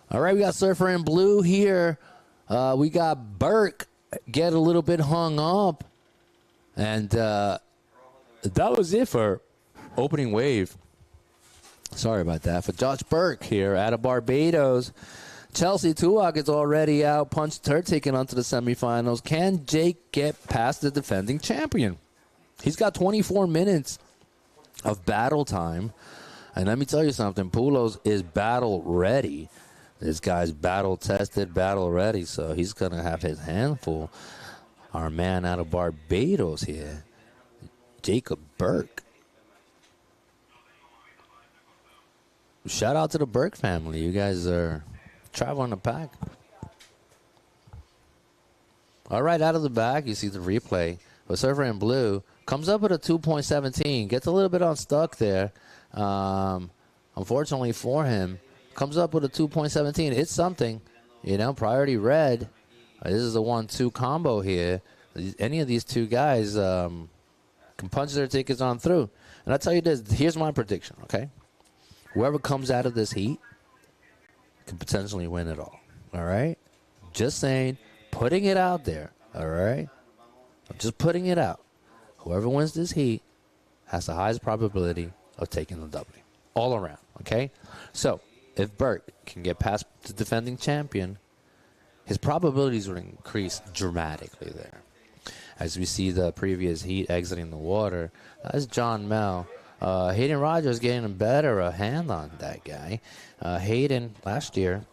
All right, we got Surfer in blue here. We got Burke get a little bit hung up. And that was it for opening wave. Sorry about that. For Josh Burke here out of Barbados. Chelsea Tuak is already out. Punched her ticket onto the semifinals. Can Jake get past the defending champion? He's got 24 minutes of battle time. And let me tell you something. Poulos is battle ready. This guy's battle tested, battle ready. So he's going to have his handful. Our man out of Barbados here, Jacob Burke. Shout out to the Burke family. You guys are traveling the pack. All right, out of the back, you see the replay. But Surfer in blue comes up with a 2.17. Gets a little bit unstuck there. Unfortunately for him, comes up with a 2.17. It's something. You know, priority red. This is a 1-2 combo here. Any of these two guys can punch their tickets on through. And I'll tell you this. Here's my prediction, okay? Whoever comes out of this heat can potentially win it all. All right? Just saying. Putting it out there. All right? I'm just putting it out. Whoever wins this heat has the highest probability of taking the W. All around, okay? So, if Burke can get past the defending champion, his probabilities would increase dramatically there. As we see the previous heat exiting the water, that's John Mel. Hayden Rogers getting a better hand on that guy. Hayden, last year,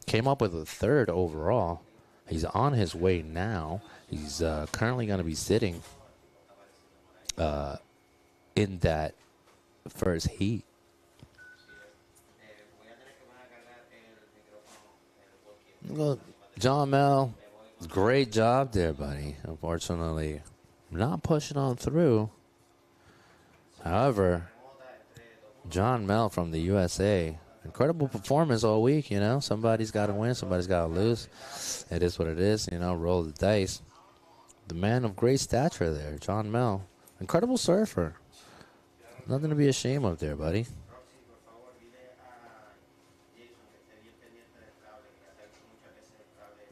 came up with a 3rd overall. He's on his way now. He's currently going to be sitting in that first heat. Look, John Mel, great job there, buddy. Unfortunately, not pushing on through. However, John Mel from the USA, incredible performance all week, you know. Somebody's got to win, somebody's got to lose. It is what it is, you know, roll the dice. The man of great stature there, John Mel. Incredible surfer. Nothing to be ashamed of there, buddy.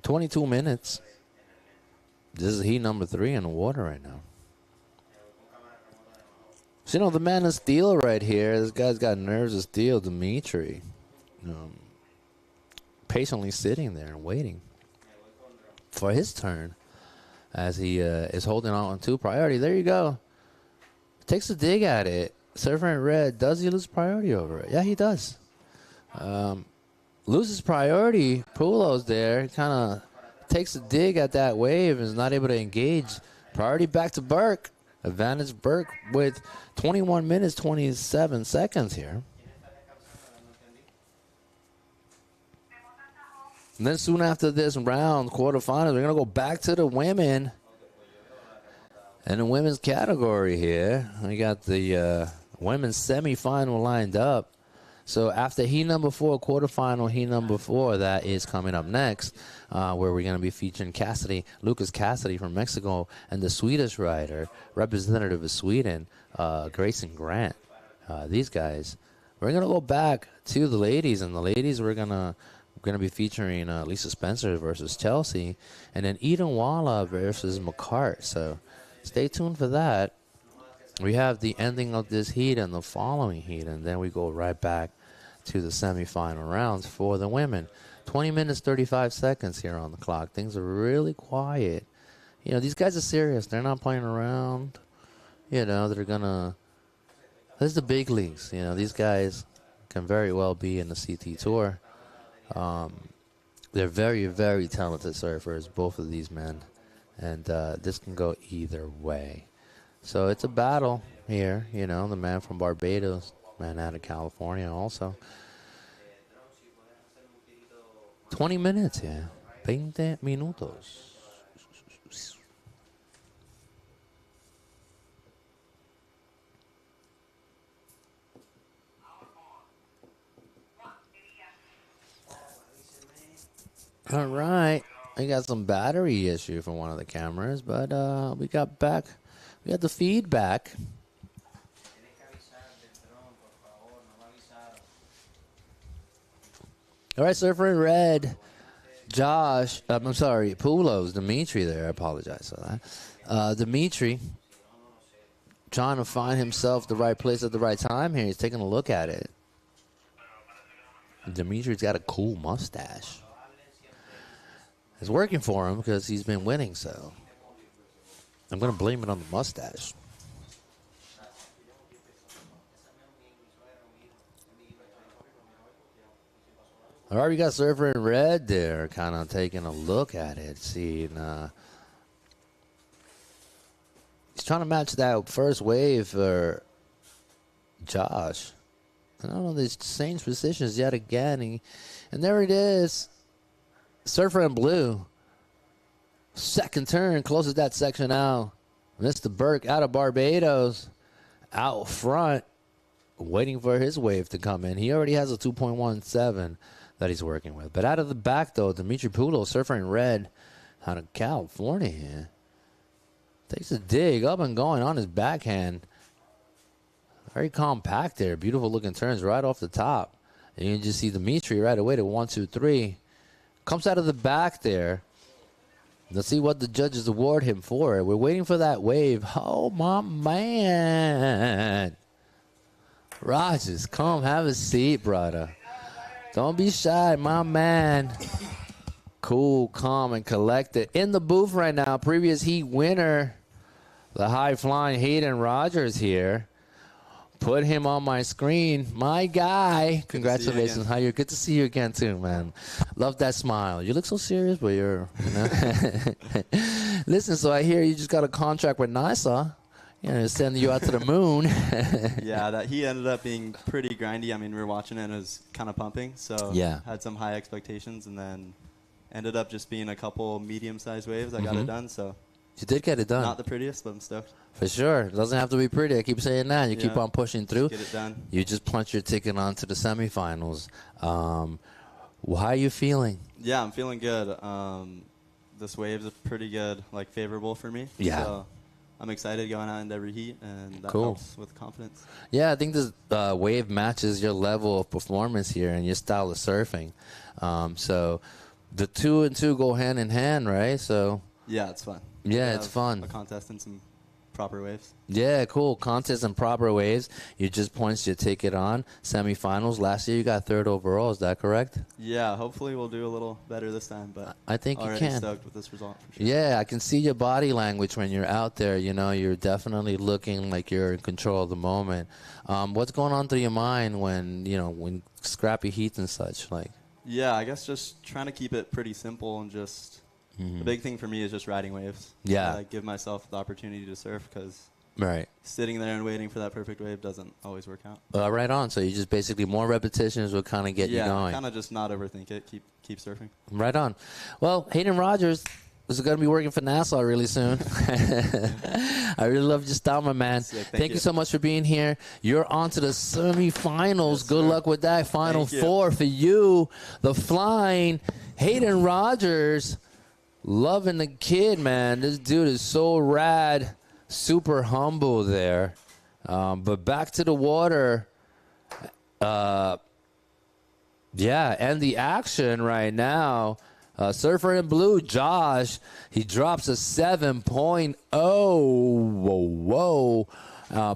"22 minutes. This is heat number 3 in the water right now. So, you know, the man of steel right here. This guy's got nerves of steel, Dimitri. patiently sitting there and waiting for his turn as he is holding on to priority. There you go. Takes a dig at it. Surfer in red. Does he lose priority over it? Yeah, he does. Loses priority. Pulos there. Kind of takes a dig at that wave and is not able to engage. Priority back to Burke. Advantage Burke with 21 minutes, 27 seconds here. And then soon after this round, quarterfinals, we're going to go back to the women. In the women's category here, we got the women's semifinal lined up. So after heat number 4, quarterfinal, heat number 4, that is coming up next, where we're going to be featuring Lucas Cassidy from Mexico, and the Swedish rider, representative of Sweden, Grayson Grant. These guys. We're going to go back to the ladies, and the ladies we're going to be featuring Lisa Spencer versus Chelsea, and then Eden Walla versus McCart. So stay tuned for that. We have the ending of this heat and the following heat, and then we go right back to the semifinal rounds for the women. 20 minutes, 35 seconds here on the clock. Things are really quiet. You know, these guys are serious. They're not playing around. You know, they're going to... This is the big leagues. You know, these guys can very well be in the CT Tour. They're very, very talented surfers, both of these men. And this can go either way. So it's a battle here, you know, the man from Barbados, man out of California also. 20 minutes here. 20 minutos. All right. We got some battery issue from one of the cameras, but we got the feedback. All right, Surfer in red. Josh, I'm sorry, Pulos, Dimitri there. I apologize for that. Dimitri trying to find himself the right place at the right time here. He's taking a look at it. Dimitri's got a cool mustache. It's working for him because he's been winning, so I'm going to blame it on the mustache. All right, we got Surfer in red there, kind of taking a look at it, seeing he's trying to match that first wave for Josh. I don't know, these same positions yet again, and there it is. Surfer in blue. Second turn, closes that section out. Mr. Burke out of Barbados. Out front, waiting for his wave to come in. He already has a 2.17 that he's working with. But out of the back, though, Dimitri Pulo, Surfer in red, out of California here. Takes a dig up and going on his backhand. Very compact there. Beautiful looking turns right off the top. And you can just see Dimitri right away to 1, 2, 3. Comes out of the back there. Let's see what the judges award him for. We're waiting for that wave. Oh, my man. Rogers, come have a seat, brother. Don't be shy, my man. Cool, calm, and collected. In the booth right now, previous heat winner, the high-flying Hayden Rogers here. Put him on my screen. My guy. Congratulations. How you? Good to see you again, too, man. Love that smile. You look so serious, but you're, you know. Listen, so I hear you just got a contract with NASA. You know, sending you out to the moon. Yeah, that he ended up being pretty grindy. I mean, we were watching it and it was kind of pumping. So yeah, had some high expectations and then ended up just being a couple medium-sized waves. I got it done, so. You did get it done. Not the prettiest, but I'm stoked. For sure. It doesn't have to be pretty. I keep saying that. You keep on pushing through. Get it done. You just punch your ticket on to the semifinals. How are you feeling? Yeah, I'm feeling good. This wave's pretty good, like favorable for me. Yeah. So I'm excited going out into every heat, and that helps with confidence. Yeah, I think this wave matches your level of performance here and your style of surfing. So the 2 and 2 go hand in hand, right? So yeah, it's fun. Yeah, it's fun. A contest and some proper waves. Yeah, cool. Contests and proper waves. You just points, you take it on. Semifinals. Last year you got 3rd overall. Is that correct? Yeah, hopefully we'll do a little better this time. But I think you already can. stoked with this result. For sure. Yeah, I can see your body language when you're out there. You know, you're definitely looking like you're in control of the moment. What's going on through your mind when scrappy heats and such like? Yeah, I guess just trying to keep it pretty simple and just the big thing for me is just riding waves. Yeah. Give myself the opportunity to surf because right. Sitting there and waiting for that perfect wave doesn't always work out. Right on. So you just basically more repetitions will kind of get you going. Yeah, kind of just not overthink it. Keep surfing. Right on. Well, Hayden Rogers is going to be working for Nassau really soon. I really love your style, my man. Thank you so much for being here. You're on to the semifinals. Yes, Good luck with that. Final 4 for you. The flying Hayden Rogers. Loving the kid, man. This dude is so rad. Super humble there. But back to the water. And the action right now. Surfer in blue, Josh, he drops a 7.0. Whoa.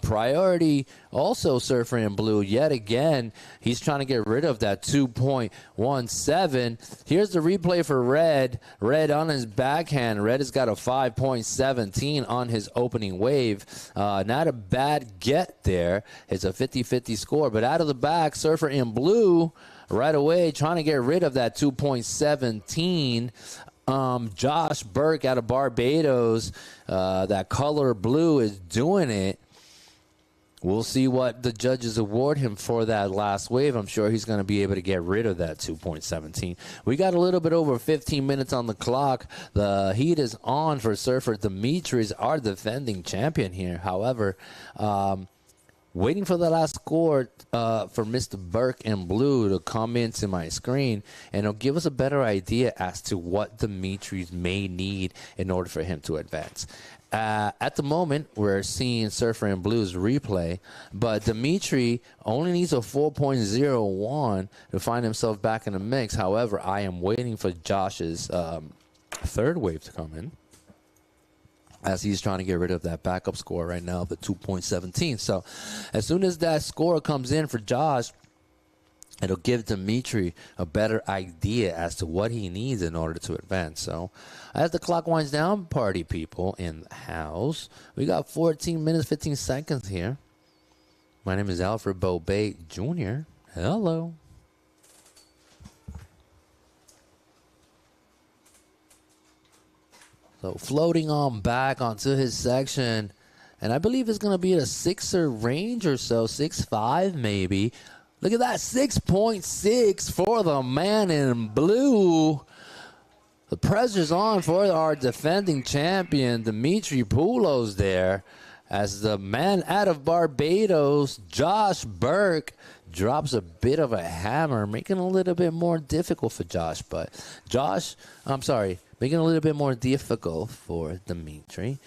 Priority, also surfer in blue. Yet again, he's trying to get rid of that 2.17. Here's the replay for Red. Red on his backhand. Red has got a 5.17 on his opening wave. Not a bad get there. It's a 50-50 score. But out of the back, surfer in blue right away trying to get rid of that 2.17. Josh Burke out of Barbados, that color blue is doing it. We'll see what the judges award him for that last wave. I'm sure he's going to be able to get rid of that 2.17. We got a little bit over 15 minutes on the clock. The heat is on for surfer Demetrius, our defending champion here. However, waiting for the last score for Mr. Burke in blue to come into my screen, and it'll give us a better idea as to what Demetrius may need in order for him to advance. At the moment, we're seeing Surfer in Blue's replay, but Dimitri only needs a 4.01 to find himself back in the mix. However, I am waiting for Josh's third wave to come in, as he's trying to get rid of that backup score right now, the 2.17. So as soon as that score comes in for Josh, it'll give Dimitri a better idea as to what he needs in order to advance. So as the clock winds down, party people in the house, we got 14 minutes, 15 seconds here. My name is Alfred Bobay Jr. Hello. So floating on back onto his section, and I believe it's going to be at a 6er range or so, 6.5 maybe. Look at that, 6.6 for the man in blue. The pressure's on for our defending champion, Dimitri Poulos there, as the man out of Barbados, Josh Burke, drops a bit of a hammer, making it a little bit more difficult for Josh. But making it a little bit more difficult for Dimitri.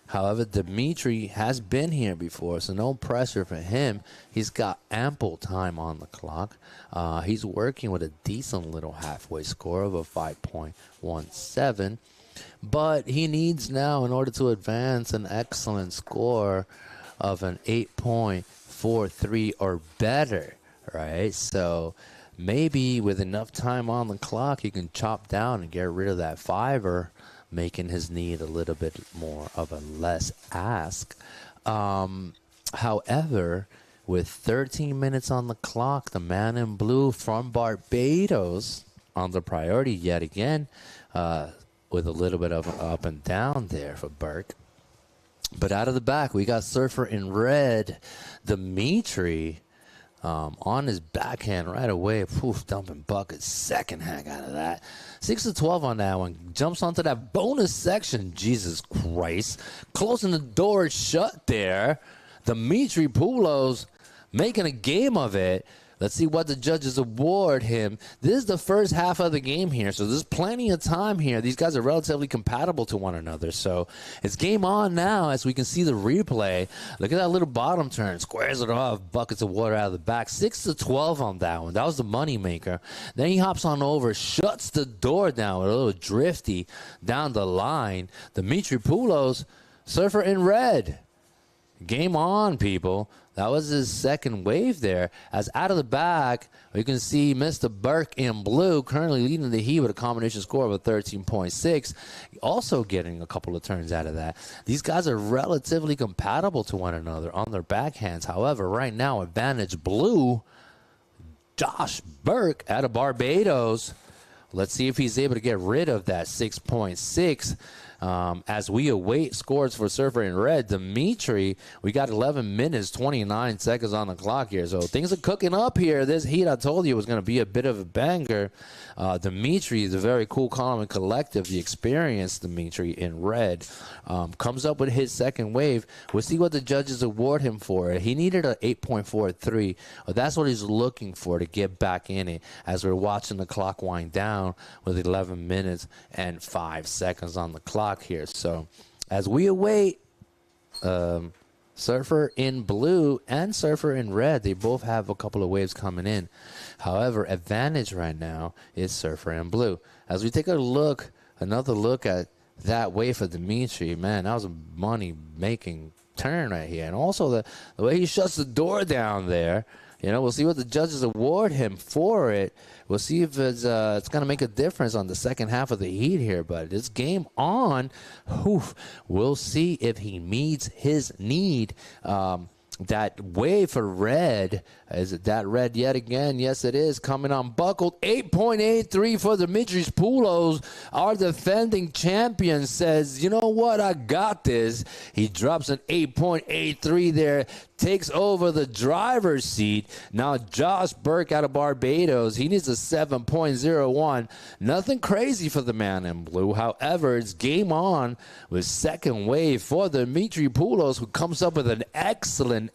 However, Dimitri has been here before, so no pressure for him. He's got ample time on the clock. He's working with a decent little halfway score of a 5.17. But he needs now, in order to advance, an excellent score of an 8.43 or better, right? So maybe with enough time on the clock, he can chop down and get rid of that 5er, making his need a little bit more of a less ask. However, with 13 minutes on the clock, the man in blue from Barbados on the priority yet again, with a little bit of an up and down there for Burke. But out of the back, we got surfer in red, Dimitri, on his backhand right away. Poof, dumping buckets. Second hack out of that. 6-12 on that one. Jumps onto that bonus section. Jesus Christ. Closing the door shut there. Dimitri Poulos making a game of it. Let's see what the judges award him. This is the first half of the game here, so there's plenty of time here. These guys are relatively compatible to one another, so it's game on now as we can see the replay. Look at that little bottom turn. Squares it off. Buckets of water out of the back. 6-12 on that one. That was the money maker. Then he hops on over, shuts the door down with a little drifty down the line. Dimitri Poulos, surfer in red. Game on, people. That was his second wave there. As out of the back, you can see Mr. Burke in blue currently leading the heat with a combination score of a 13.6. Also getting a couple of turns out of that. These guys are relatively compatible to one another on their backhands. However, right now, advantage blue, Josh Burke out of Barbados. Let's see if he's able to get rid of that 6.6. As we await scores for Surfer in red, Dimitri, we got 11 minutes, 29 seconds on the clock here. So things are cooking up here. This heat, I told you, was going to be a bit of a banger. Dimitri is a very cool column and collective. The experienced Dimitri in red comes up with his second wave. We'll see what the judges award him for. He needed an 8.43. That's what he's looking for to get back in it as we're watching the clock wind down with 11 minutes and 5 seconds on the clock here. So as we await Surfer in blue and Surfer in red, they both have a couple of waves coming in. However, advantage right now is Surfer in blue. As we take another look at that wave for Dimitri, man, that was a money-making turn right here. And also the way he shuts the door down there, you know, we'll see what the judges award him for it. We'll see if it's going to make a difference on the second half of the heat here. But it's game on. Oof. We'll see if he meets his need. That wave for red, is it that red yet again? Yes, it is. Coming unbuckled. 8.83 for Dimitris Poulos. Our defending champion says, you know what? I got this. He drops an 8.83 there. Takes over the driver's seat. Now Josh Burke out of Barbados. He needs a 7.01. Nothing crazy for the man in blue. However, it's game on with second wave for Dimitri Poulos, who comes up with an excellent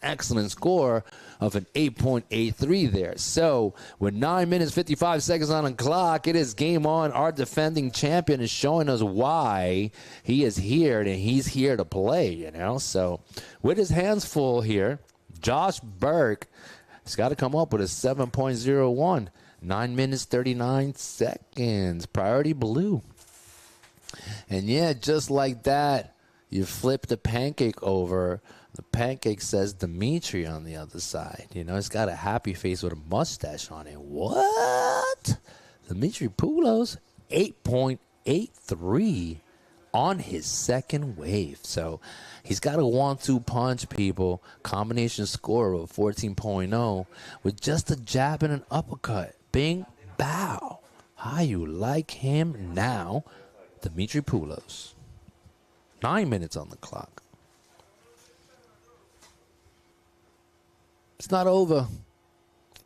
score of an 8.83 there. So with 9 minutes, 55 seconds on the clock, it is game on. Our defending champion is showing us why he is here, and he's here to play, you know. So with his hands full here, Josh Burke has got to come up with a 7.01. 9 minutes, 39 seconds. Priority blue. And yeah, just like that, you flip the pancake over. The pancake says Dimitri on the other side. You know, it's got a happy face with a mustache on it. What? Dimitri Poulos, 8.83 on his second wave. So he's got a 1-2 punch, people. Combination score of 14.0 with just a jab and an uppercut. Bing, bow. How you like him now, Dimitri Poulos. 9 minutes on the clock. It's not over.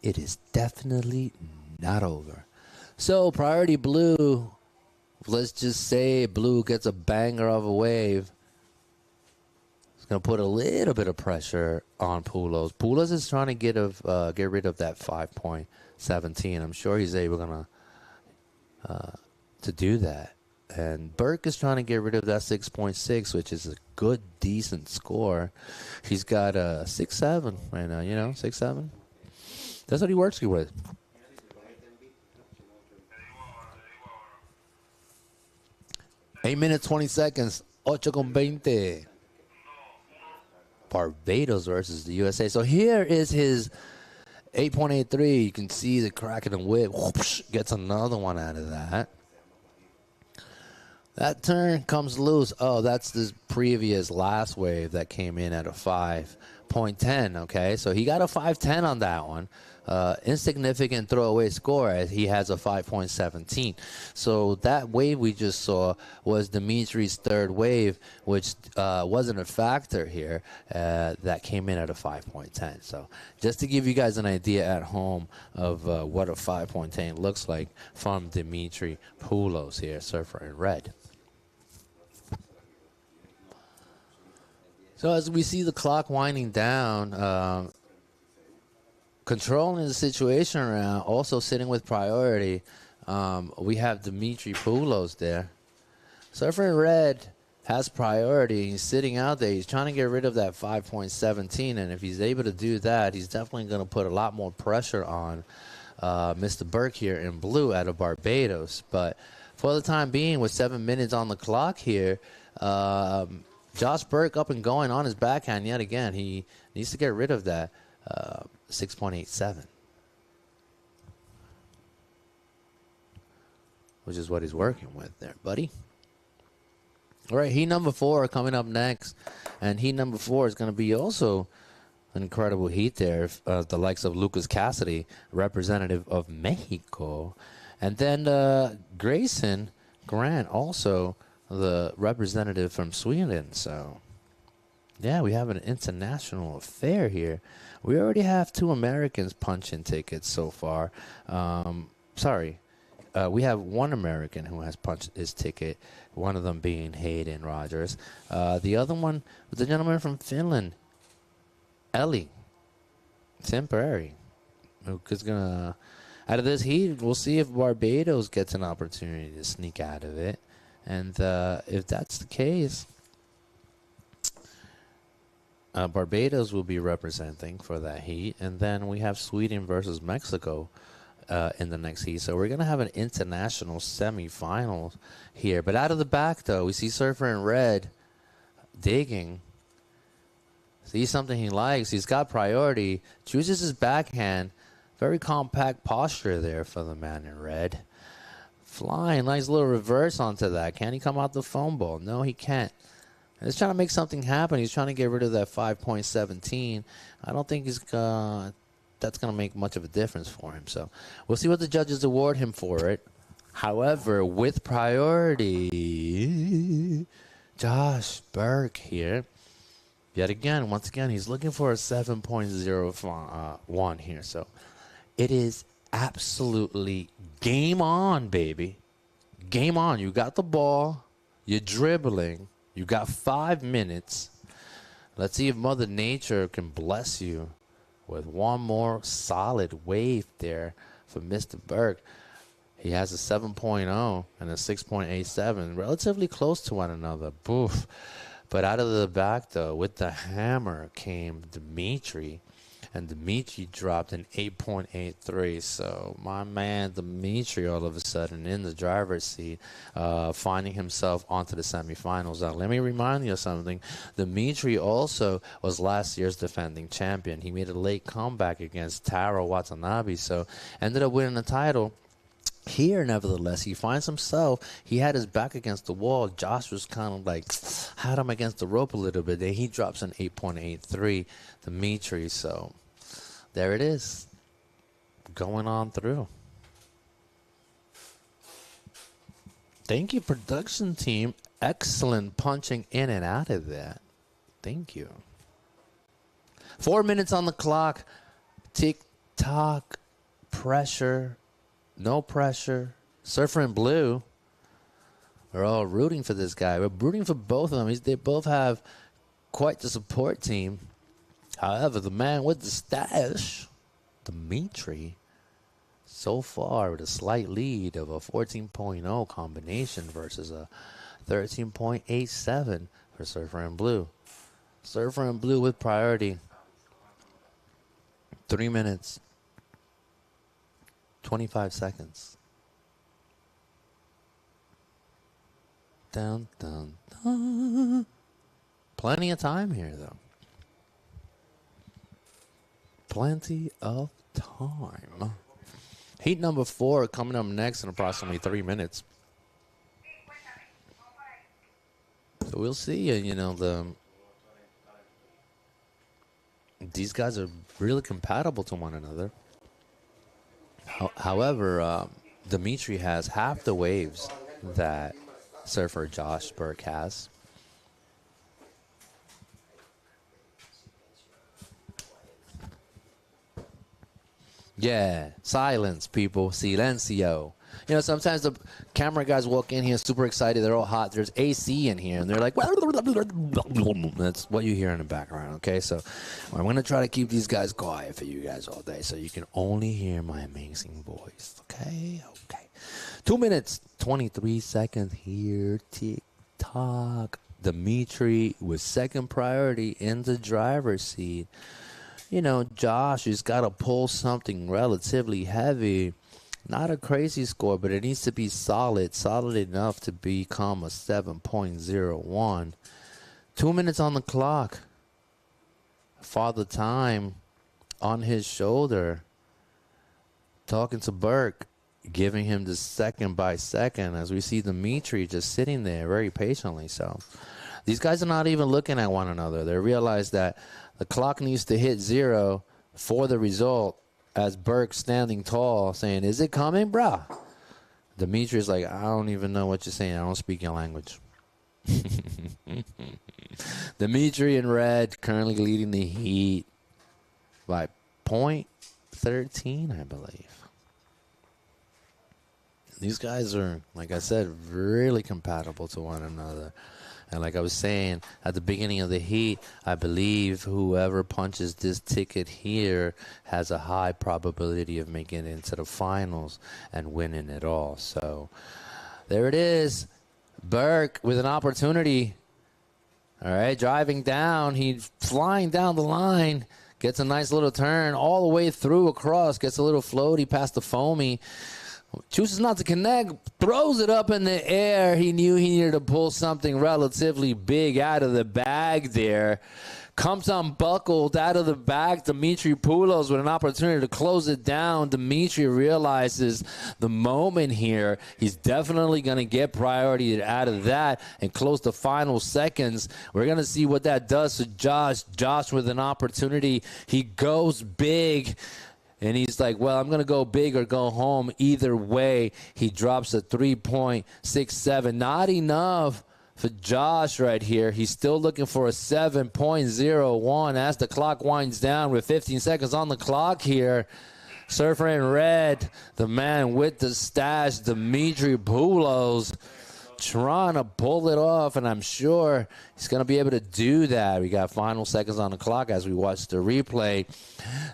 It is definitely not over. So priority blue, let's just say blue gets a banger of a wave. It's going to put a little bit of pressure on Poulos. Poulos is trying to get rid of that 5.17. I'm sure he's able to do that. And Burke is trying to get rid of that 6.6, which is a good, decent score. He's got a 6.7 right now, you know, 6.7. That's what he works with. Eight minutes, 20 seconds. 8.20. Barbados versus the USA. So here is his 8.83. You can see the crack in the whip. Whoosh, gets another one out of that. That turn comes loose. Oh, that's the previous last wave that came in at a 5.10, okay? So he got a 5.10 on that one. Insignificant throwaway score as he has a 5.17. So that wave we just saw was Dimitri's third wave, which wasn't a factor here. That came in at a 5.10. So just to give you guys an idea at home of what a 5.10 looks like from Dimitri Poulos here, Surfer in red. So as we see the clock winding down, controlling the situation around, also sitting with priority, we have Dimitri Poulos there. Surfer in red has priority. He's sitting out there. He's trying to get rid of that 5.17, and if he's able to do that, he's definitely going to put a lot more pressure on Mr. Burke here in blue out of Barbados. But for the time being, with 7 minutes on the clock here, Josh Burke up and going on his backhand yet again. He needs to get rid of that 6.87. Which is what he's working with there, buddy. All right, heat number 4 coming up next. And heat number 4 is going to be also an incredible heat there. The likes of Lucas Cassidy, representative of Mexico. And then Grayson Grant, also the representative from Sweden. So, yeah, we have an international affair here. We already have 2 Americans punching tickets so far. We have 1 American who has punched his ticket, one of them being Hayden Rogers. The other one was the gentleman from Finland, Ellie Temporary, who's going to, out of this heat, we'll see if Barbados gets an opportunity to sneak out of it. And if that's the case, Barbados will be representing for that heat. And then we have Sweden versus Mexico in the next heat. So we're going to have an international semifinal here. But out of the back, though, we see Surfer in red digging. Sees something he likes. He's got priority. Chooses his backhand. Very compact posture there for the man in red. Flying. Nice little reverse onto that. Can he come out the foam ball? No, he can't. He's trying to make something happen. He's trying to get rid of that 5.17. I don't think that's going to make much of a difference for him. So we'll see what the judges award him for it. However, with priority, Josh Burke here. Yet again, once again, he's looking for a 7.01 here. So it is absolutely game on, baby. Game on. You got the ball. You're dribbling. You got 5 minutes. Let's see if Mother Nature can bless you with one more solid wave there for Mr. Burke. He has a 7.0 and a 6.87, relatively close to one another. Boof. But out of the back, though, with the hammer came Dimitri. And Dimitri dropped an 8.83. So my man Dimitri all of a sudden in the driver's seat, finding himself onto the semifinals. Now, let me remind you of something. Dimitri also was last year's defending champion. He made a late comeback against Taro Watanabe, so ended up winning the title. Here, nevertheless, he finds himself, he had his back against the wall. Josh was kind of like, had him against the rope a little bit. Then he drops an 8.83, Dimitri. So there it is, going on through. Thank you, production team. Excellent punching in and out of that. Thank you. 4 minutes on the clock. Tick-tock, pressure. No pressure. Surfer in blue. We're all rooting for this guy. We're rooting for both of them. They both have quite the support team. However, the man with the stash, Dimitri, so far with a slight lead of a 14.0 combination versus a 13.87 for Surfer in blue. Surfer in blue with priority. 3 minutes. 25 seconds. Dun, dun, dun. Plenty of time here, though. Plenty of time. Heat number 4 coming up next in approximately 3 minutes. So we'll see. These guys are really compatible to one another. However, Dimitri has half the waves that Surfer Josh Burke has. Yeah, silence, people. Silencio. Sometimes the camera guys walk in here super excited. They're all hot. There's AC in here, and they're like, that's what you hear in the background, okay? So I'm going to try to keep these guys quiet for you guys all day so you can only hear my amazing voice, okay? Okay. 2 minutes, 23 seconds here. Tick-tock. Dimitri with second priority in the driver's seat. Josh has got to pull something relatively heavy. Not a crazy score, but it needs to be solid enough to become a 7.01. 2 minutes on the clock. Father Time on his shoulder, talking to Burke, giving him the second by second as we see Dimitri just sitting there very patiently. So these guys are not even looking at one another. They realize that the clock needs to hit 0 for the result, as Burke standing tall saying, is it coming, bruh? Dimitri's like, I don't even know what you're saying. I don't speak your language. Dimitri in red currently leading the heat by .13, I believe. These guys are, like I said, really compatible to one another. And like I was saying, at the beginning of the heat, I believe whoever punches this ticket here has a high probability of making it into the finals and winning it all. So there it is. Burke with an opportunity. All right, driving down. He's flying down the line. Gets a nice little turn all the way through across. Gets a little floaty past the foamy. Chooses not to connect, throws it up in the air. He knew he needed to pull something relatively big out of the bag there. Comes unbuckled out of the bag. Dimitri Poulos with an opportunity to close it down. Dimitri realizes the moment here, he's definitely going to get priority out of that and close the final seconds. We're going to see what that does to Josh. Josh with an opportunity. He goes big. And he's like, well, I'm going to go big or go home. Either way, he drops a 3.67. Not enough for Josh right here. He's still looking for a 7.01 as the clock winds down with 15 seconds on the clock here. Surfer in red, the man with the stash, Dimitri Poulos, trying to pull it off, and I'm sure he's going to be able to do that. We got final seconds on the clock as we watch the replay.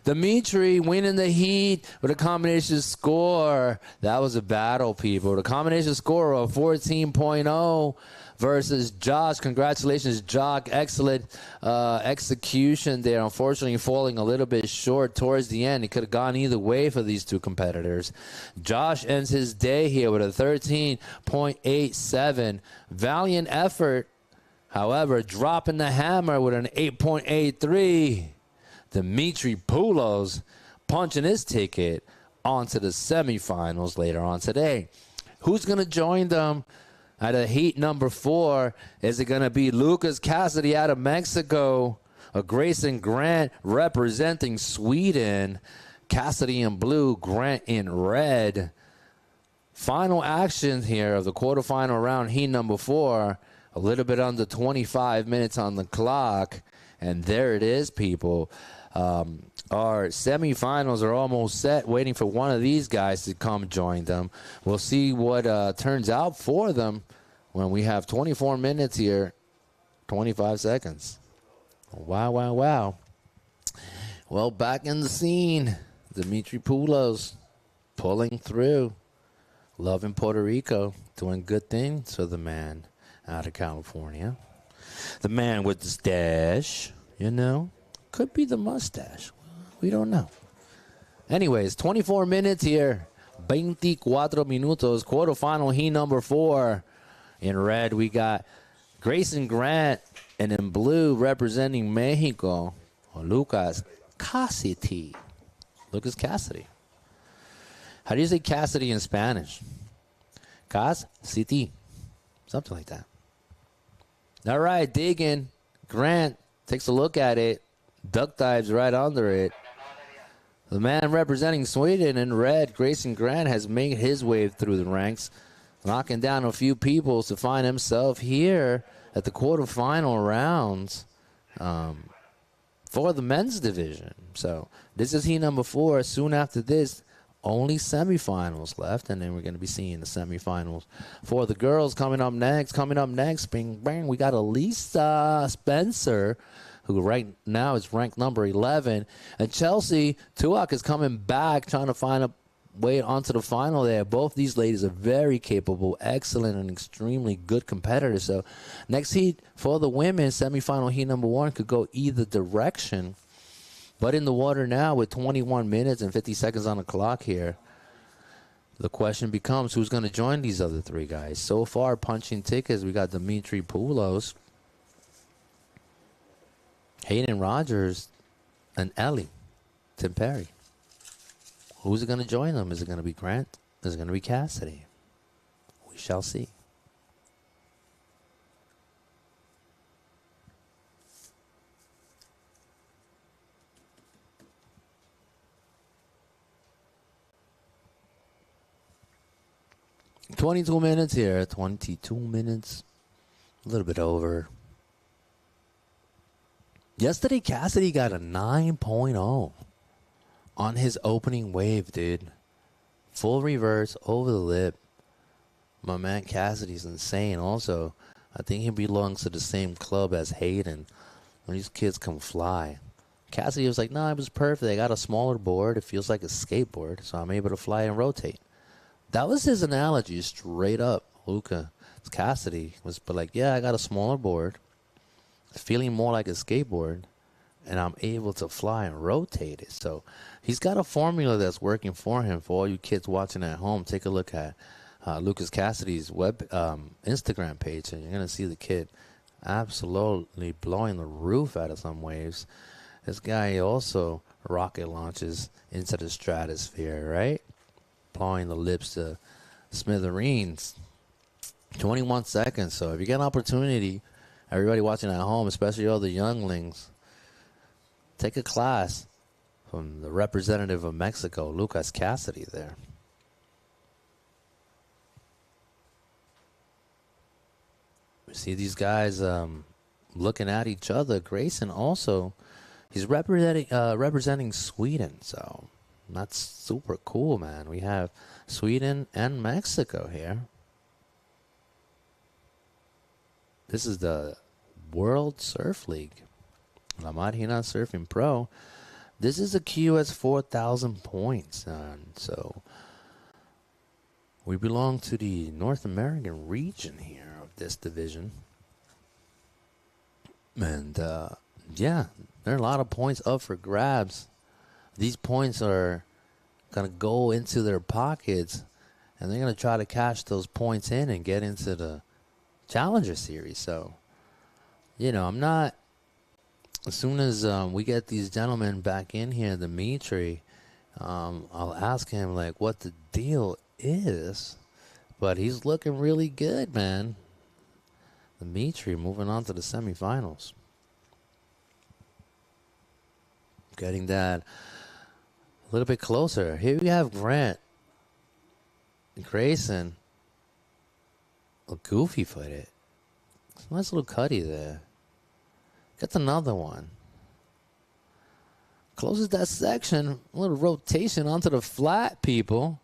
Dimitri winning the heat with a combination score. That was a battle, people. The combination score of 14.0 versus Josh. Congratulations, Jock. Excellent execution there. Unfortunately, falling a little bit short towards the end. It could have gone either way for these two competitors. Josh ends his day here with a 13.87. Valiant effort. However, dropping the hammer with an 8.83. Dimitri Poulos punching his ticket onto the semifinals later on today. Who's going to join them at a heat number 4? Is it going to be Lucas Cassidy out of Mexico, or Grayson Grant representing Sweden? Cassidy in blue, Grant in red. Final action here of the quarterfinal round, heat number 4. A little bit under 25 minutes on the clock. And there it is, people. Our semifinals are almost set, waiting for one of these guys to come join them. We'll see what turns out for them when we have 24 minutes here, 25 seconds. Wow, wow, wow. Well, back in the scene, Dimitri Poulos pulling through. Loving Puerto Rico, doing good things for the man out of California. The man with the stash, you know. Could be the mustache. We don't know. Anyways, 24 minutes here. 24 minutos. Quarterfinal heat number 4. In red, we got Grayson Grant. And in blue, representing Mexico, Lucas Cassidy. Lucas Cassidy. How do you say Cassidy in Spanish? Cassidy. Something like that. All right, digging. Grant takes a look at it. Duck dives right under it. The man representing Sweden in red, Grayson Grant, has made his way through the ranks, knocking down a few people to find himself here at the quarterfinal rounds for the men's division. So this is heat number 4. Soon after this, only semifinals left, and then we're going to be seeing the semifinals for the girls coming up next. Bing, bang, we got Elisa Spencer, who right now is ranked number 11. And Chelsea Tuak is coming back, trying to find a way onto the final there. Both these ladies are very capable, excellent, and extremely good competitors. So next heat for the women, semifinal heat number 1, could go either direction. But in the water now with 21 minutes and 50 seconds on the clock here, the question becomes who's going to join these other 3 guys. So far, punching tickets, we got Dimitri Poulos. Hayden Rogers and Ellie Timperi. Who's it going to join them? Is it going to be Grant? Is it going to be Cassidy? We shall see. $22 minutes here. 22 minutes. A little bit over. Yesterday, Cassidy got a 9.0 on his opening wave, dude. Full reverse, over the lip. My man Cassidy's insane. Also, I think he belongs to the same club as Hayden. When these kids can fly. Cassidy was like, nah, it was perfect. I got a smaller board. It feels like a skateboard, so I'm able to fly and rotate. That was his analogy, straight up. Luca, Cassidy was but like, yeah, I got a smaller board. Feeling more like a skateboard, and I'm able to fly and rotate it. So he's got a formula that's working for him. For all you kids watching at home, take a look at Lucas Cassidy's Instagram page, and you're going to see the kid absolutely blowing the roof out of some waves. This guy also rocket launches into the stratosphere, right? Blowing the lips to smithereens. 21 seconds. So if you get an opportunity, everybody watching at home, especially all the younglings, take a class from the representative of Mexico, Lucas Cassidy there. We see these guys looking at each other. Grayson also, he's representing Sweden, so that's super cool, man. We have Sweden and Mexico here. This is the World Surf League, La Marginal Surfing Pro. This is a QS 4,000 points, and so we belong to the North American region here of this division. And yeah, there are a lot of points up for grabs. These points are going to go into their pockets, and they're going to try to cash those points in and get into the Challenger Series. So, you know, I'm not, as soon as we get these gentlemen back in here, Dimitri, I'll ask him, like, what the deal is. But he's looking really good, man. Dimitri moving on to the semifinals. Getting that a little bit closer. Here we have Grant. Grayson. A goofy footed. Nice little cutty there. Gets another one. Closes that section. A little rotation onto the flat, people.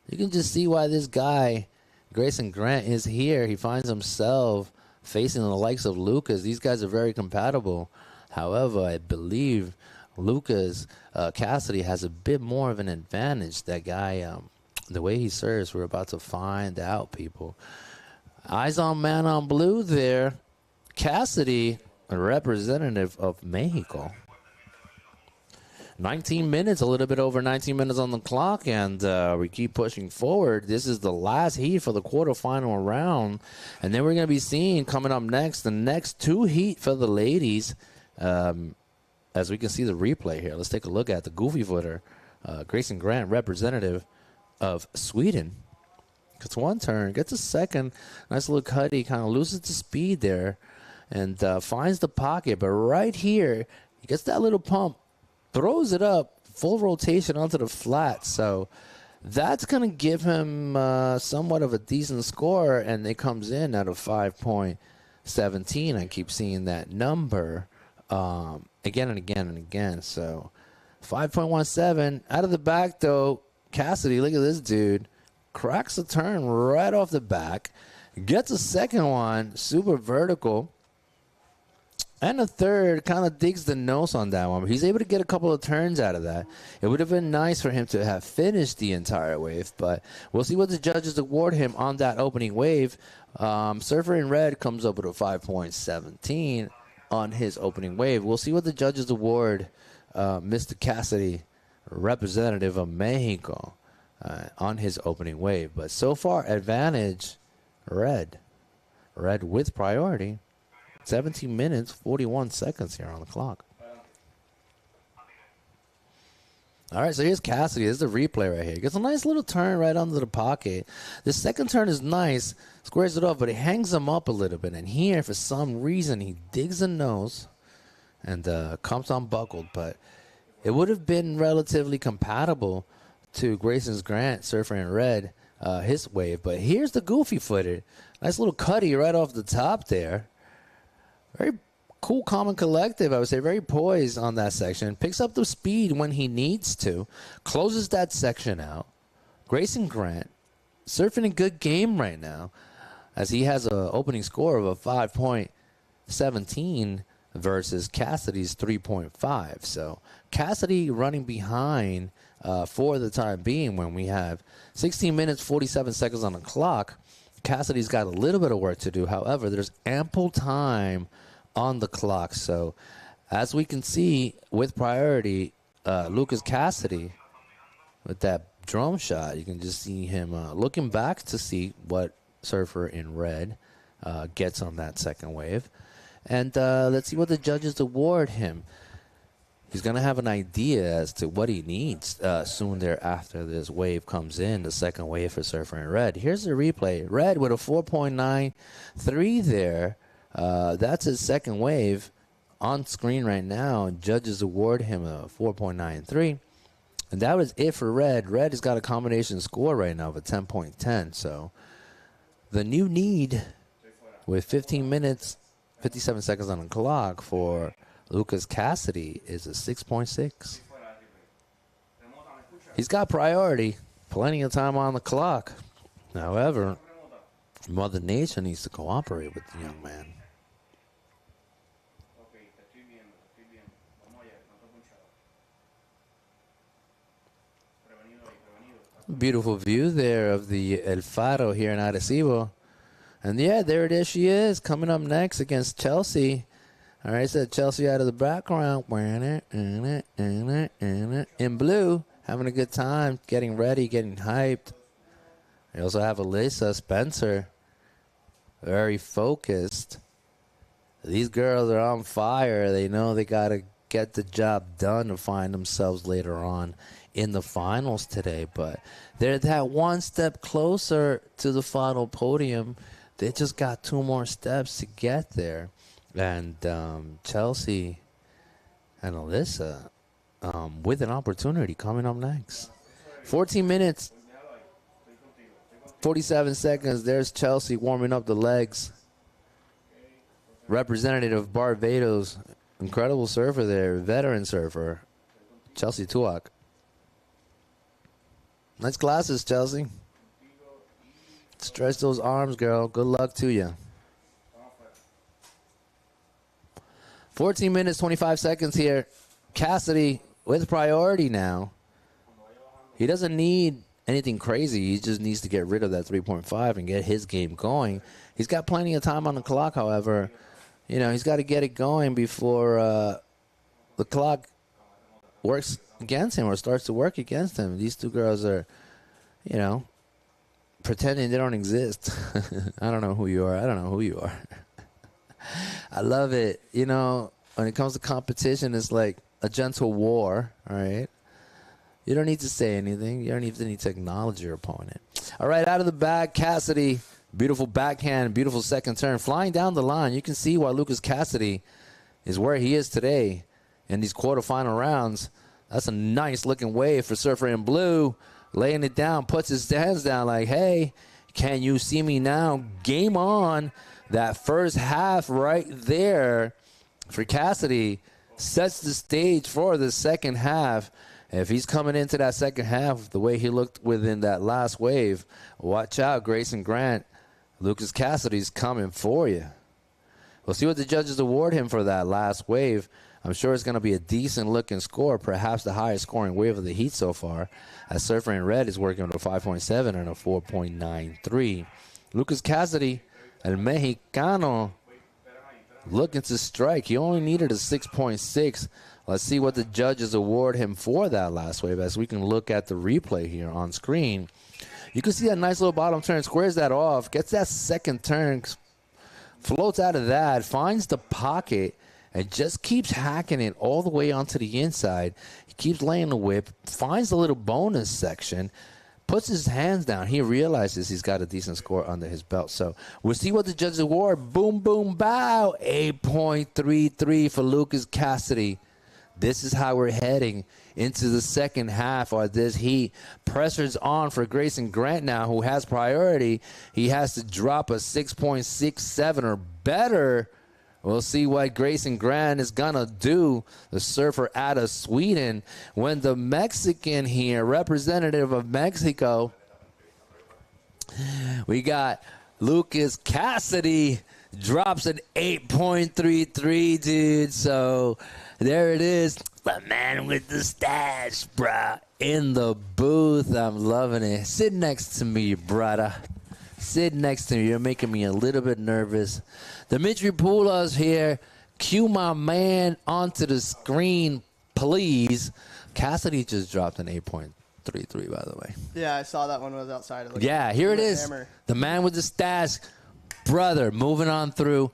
You can just see why this guy, Grayson Grant, is here. He finds himself facing the likes of Lucas. These guys are very compatible. However, I believe Lucas Cassidy has a bit more of an advantage. That guy, the way he serves, we're about to find out, people. Eyes on man on blue there. Cassidy, a representative of Mexico. 19 minutes, a little bit over 19 minutes on the clock, and we keep pushing forward. This is the last heat for the quarterfinal round, and then we're going to be seeing coming up next, the next two heat for the ladies. As we can see the replay here, let's take a look at the goofy footer, Grayson Grant, representative of Sweden. Gets one turn, gets a second, nice little cutty, kind of loses the speed there, and finds the pocket. But right here, he gets that little pump, throws it up, full rotation onto the flat. So that's going to give him somewhat of a decent score, and it comes in at a 5.17. I keep seeing that number again and again and again. So 5.17. Out of the back, though, Cassidy, look at this dude. Cracks a turn right off the back. Gets a second one, super vertical. And a third, kind of digs the nose on that one. But he's able to get a couple of turns out of that. It would have been nice for him to have finished the entire wave. But we'll see what the judges award him on that opening wave. Surfer in red comes up with a 5.17 on his opening wave. We'll see what the judges award Mr. Cassidy, representative of Mexico, on his opening wave. But so far, advantage red. Red with priority. 17 minutes, 41 seconds here on the clock. All right, so here's Cassidy. This is the replay right here. Gets a nice little turn right under the pocket. The second turn is nice, squares it off, but it hangs him up a little bit. And here, for some reason, he digs the nose and comes unbuckled. But it would have been relatively compatible to Grayson's Grant, surfer in red, his wave. But here's the goofy footed. Nice little cutty right off the top there. Very cool, calm, and collective, I would say. Very poised on that section. Picks up the speed when he needs to. Closes that section out. Grayson Grant surfing a good game right now as he has an opening score of a 5.17 versus Cassidy's 3.5. So Cassidy running behind for the time being when we have 16 minutes, 47 seconds on the clock. Cassidy's got a little bit of work to do. However, there's ample time on the clock. So as we can see with priority, Lucas Cassidy with that drone shot, you can just see him looking back to see what surfer in red gets on that second wave. And let's see what the judges award him. He's going to have an idea as to what he needs soon thereafter this wave comes in, the second wave for surfer in red. Here's the replay. Red with a 4.93 there. That's his second wave on screen right now. Judges award him a 4.93. And that was it for Red. Red has got a combination score right now of a 10.10. So the new need with 15 minutes, 57 seconds on the clock for Lucas Cassidy is a 6.6. He's got priority. Plenty of time on the clock. However, Mother Nature needs to cooperate with the young man. Beautiful view there of the El Faro here in Arecibo. And yeah, there it is. She is coming up next against Chelsea. All right, so Chelsea out of the background. In blue, having a good time, getting ready, getting hyped. We also have Alyssa Spencer, very focused. These girls are on fire. They know they got to get the job done to find themselves later on in the finals today. But they're that one step closer to the final podium. They just got 2 more steps to get there. And Chelsea and Alyssa with an opportunity coming up next. 14 minutes, 47 seconds. There's Chelsea warming up the legs. Representative of Barbados. Incredible surfer there. Veteran surfer. Chelsea Tuak. Nice glasses, Chelsea. Stretch those arms, girl. Good luck to you. 14 minutes, 25 seconds here. Cassidy with priority now. He doesn't need anything crazy. He just needs to get rid of that 3.5 and get his game going. He's got plenty of time on the clock, however. You know, he's got to get it going before the clock works against him or starts to work against him. These two girls are, you know, pretending they don't exist. I don't know who you are. I don't know who you are. I love it. You know, when it comes to competition, it's like a gentle war, all right? You don't need to say anything. You don't even need to acknowledge your opponent. All right, out of the bag, Cassidy. Beautiful backhand, beautiful second turn. Flying down the line, you can see why Lucas Cassidy is where he is today in these quarterfinal rounds. That's a nice-looking wave for surfer in blue. Laying it down, puts his hands down like, hey, can you see me now? Game on. That first half right there for Cassidy sets the stage for the second half. If he's coming into that second half the way he looked within that last wave, watch out, Grayson Grant. Lucas Cassidy's coming for you. We'll see what the judges award him for that last wave. I'm sure it's going to be a decent-looking score, perhaps the highest scoring wave of the heat so far, as Surfer in Red is working with a 5.7 and a 4.93. Lucas Cassidy, El Mexicano, looking to strike. He only needed a 6.6. Let's see what the judges award him for that last wave as we can look at the replay here on screen. You can see that nice little bottom turn, squares that off, gets that second turn, floats out of that, finds the pocket, and just keeps hacking it all the way onto the inside. He keeps laying the whip, finds the little bonus section, puts his hands down. He realizes he's got a decent score under his belt. So we'll see what the judges award. Boom, boom, bow. 8.33 for Lucas Cassidy. This is how we're heading into the second half of this heat. Pressure's on for Grayson Grant now, who has priority. He has to drop a 6.67 or better. We'll see what Grayson Grant is going to do, the surfer out of Sweden, when the Mexican here, representative of Mexico, we got Lucas Cassidy, drops an 8.33, dude. So there it is. The man with the stash, bruh, in the booth. I'm loving it. Sit next to me, brother. Sit next to me. You're making me a little bit nervous. Dimitri Poulos here. Cue my man onto the screen, please. Cassidy just dropped an 8.33, by the way. Yeah, I saw that one was outside. Yeah, here it is. Hammer. The man with the stash. Brother, moving on through.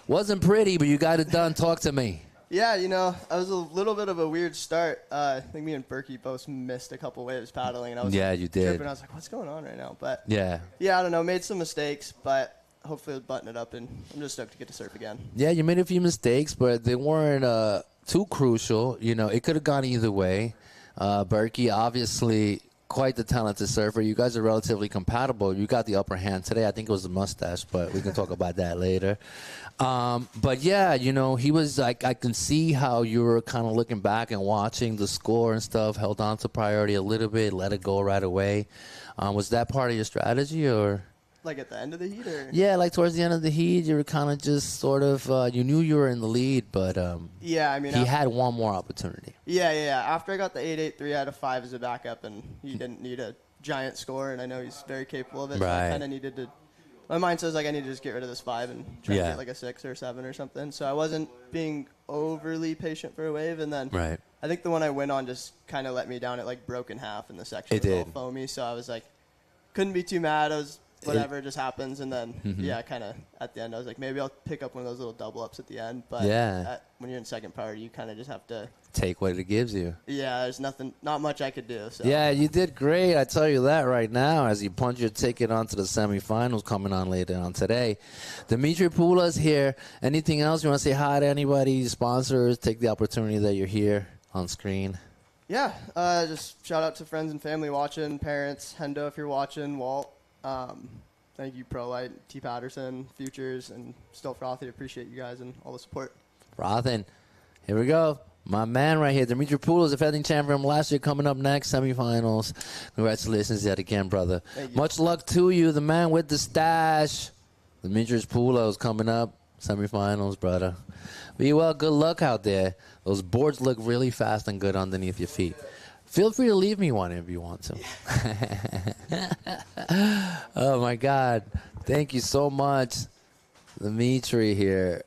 Wasn't pretty, but you got it done. Talk to me. Yeah, you know, I was a little bit of a weird start. I think me and Berkey both missed a couple waves paddling, and I was you did. tripping. I was like, what's going on right now? But yeah, I don't know. Made some mistakes, but hopefully I'll button it up, and I'm just stoked to get to surf again. Yeah, you made a few mistakes, but they weren't too crucial. You know, it could have gone either way. Berkey, obviously, quite the talented surfer. You guys are relatively compatible. You got the upper hand today. I think it was the mustache, but we can talk about that later. But yeah, you know, he was like, I can see how you were kind of looking back and watching the score and stuff, held on to priority a little bit, let it go right away. Was that part of your strategy, or? Like at the end of the heat, or? Yeah, like towards the end of the heat, you were kind of just sort of, you knew you were in the lead, but yeah, I mean, he had one more opportunity. Yeah. After I got the 8.83 out of 5 as a backup, and he didn't need a giant score, and I know he's very capable of it. Right. So I kind of needed to. My mind says like I need to just get rid of this 5 and try to get like a 6 or 7 or something. So I wasn't being overly patient for a wave, and then I think the one I went on just kind of let me down. It like broke in half in the section. It was all foamy, so I was like, couldn't be too mad. I was whatever just happens, and then kind of at the end I was like, maybe I'll pick up one of those little double ups at the end. But when you're in second priority, you kind of just have to take what it gives you. Yeah, there's not much I could do. So. Yeah, you did great. I tell you that right now as you punch your ticket onto the semifinals coming on later on today. Dimitri Poulos here. Anything else you want to say hi to anybody, sponsors? Take the opportunity that you're here on screen. Yeah, just shout out to friends and family watching, parents, Hendo if you're watching, Walt. Thank you, ProLight, T. Patterson, Futures, and Still Frothy. Appreciate you guys and all the support. Frothin'. Here we go. My man right here, Dimitri Poulos, defending champion from last year, coming up next, semifinals. Congratulations yet again, brother. Much luck to you, the man with the stash. Dimitri Poulos coming up, semifinals, brother. Be well, good luck out there. Those boards look really fast and good underneath your feet. Feel free to leave me one if you want to. Oh, my God. Thank you so much, Dimitri here.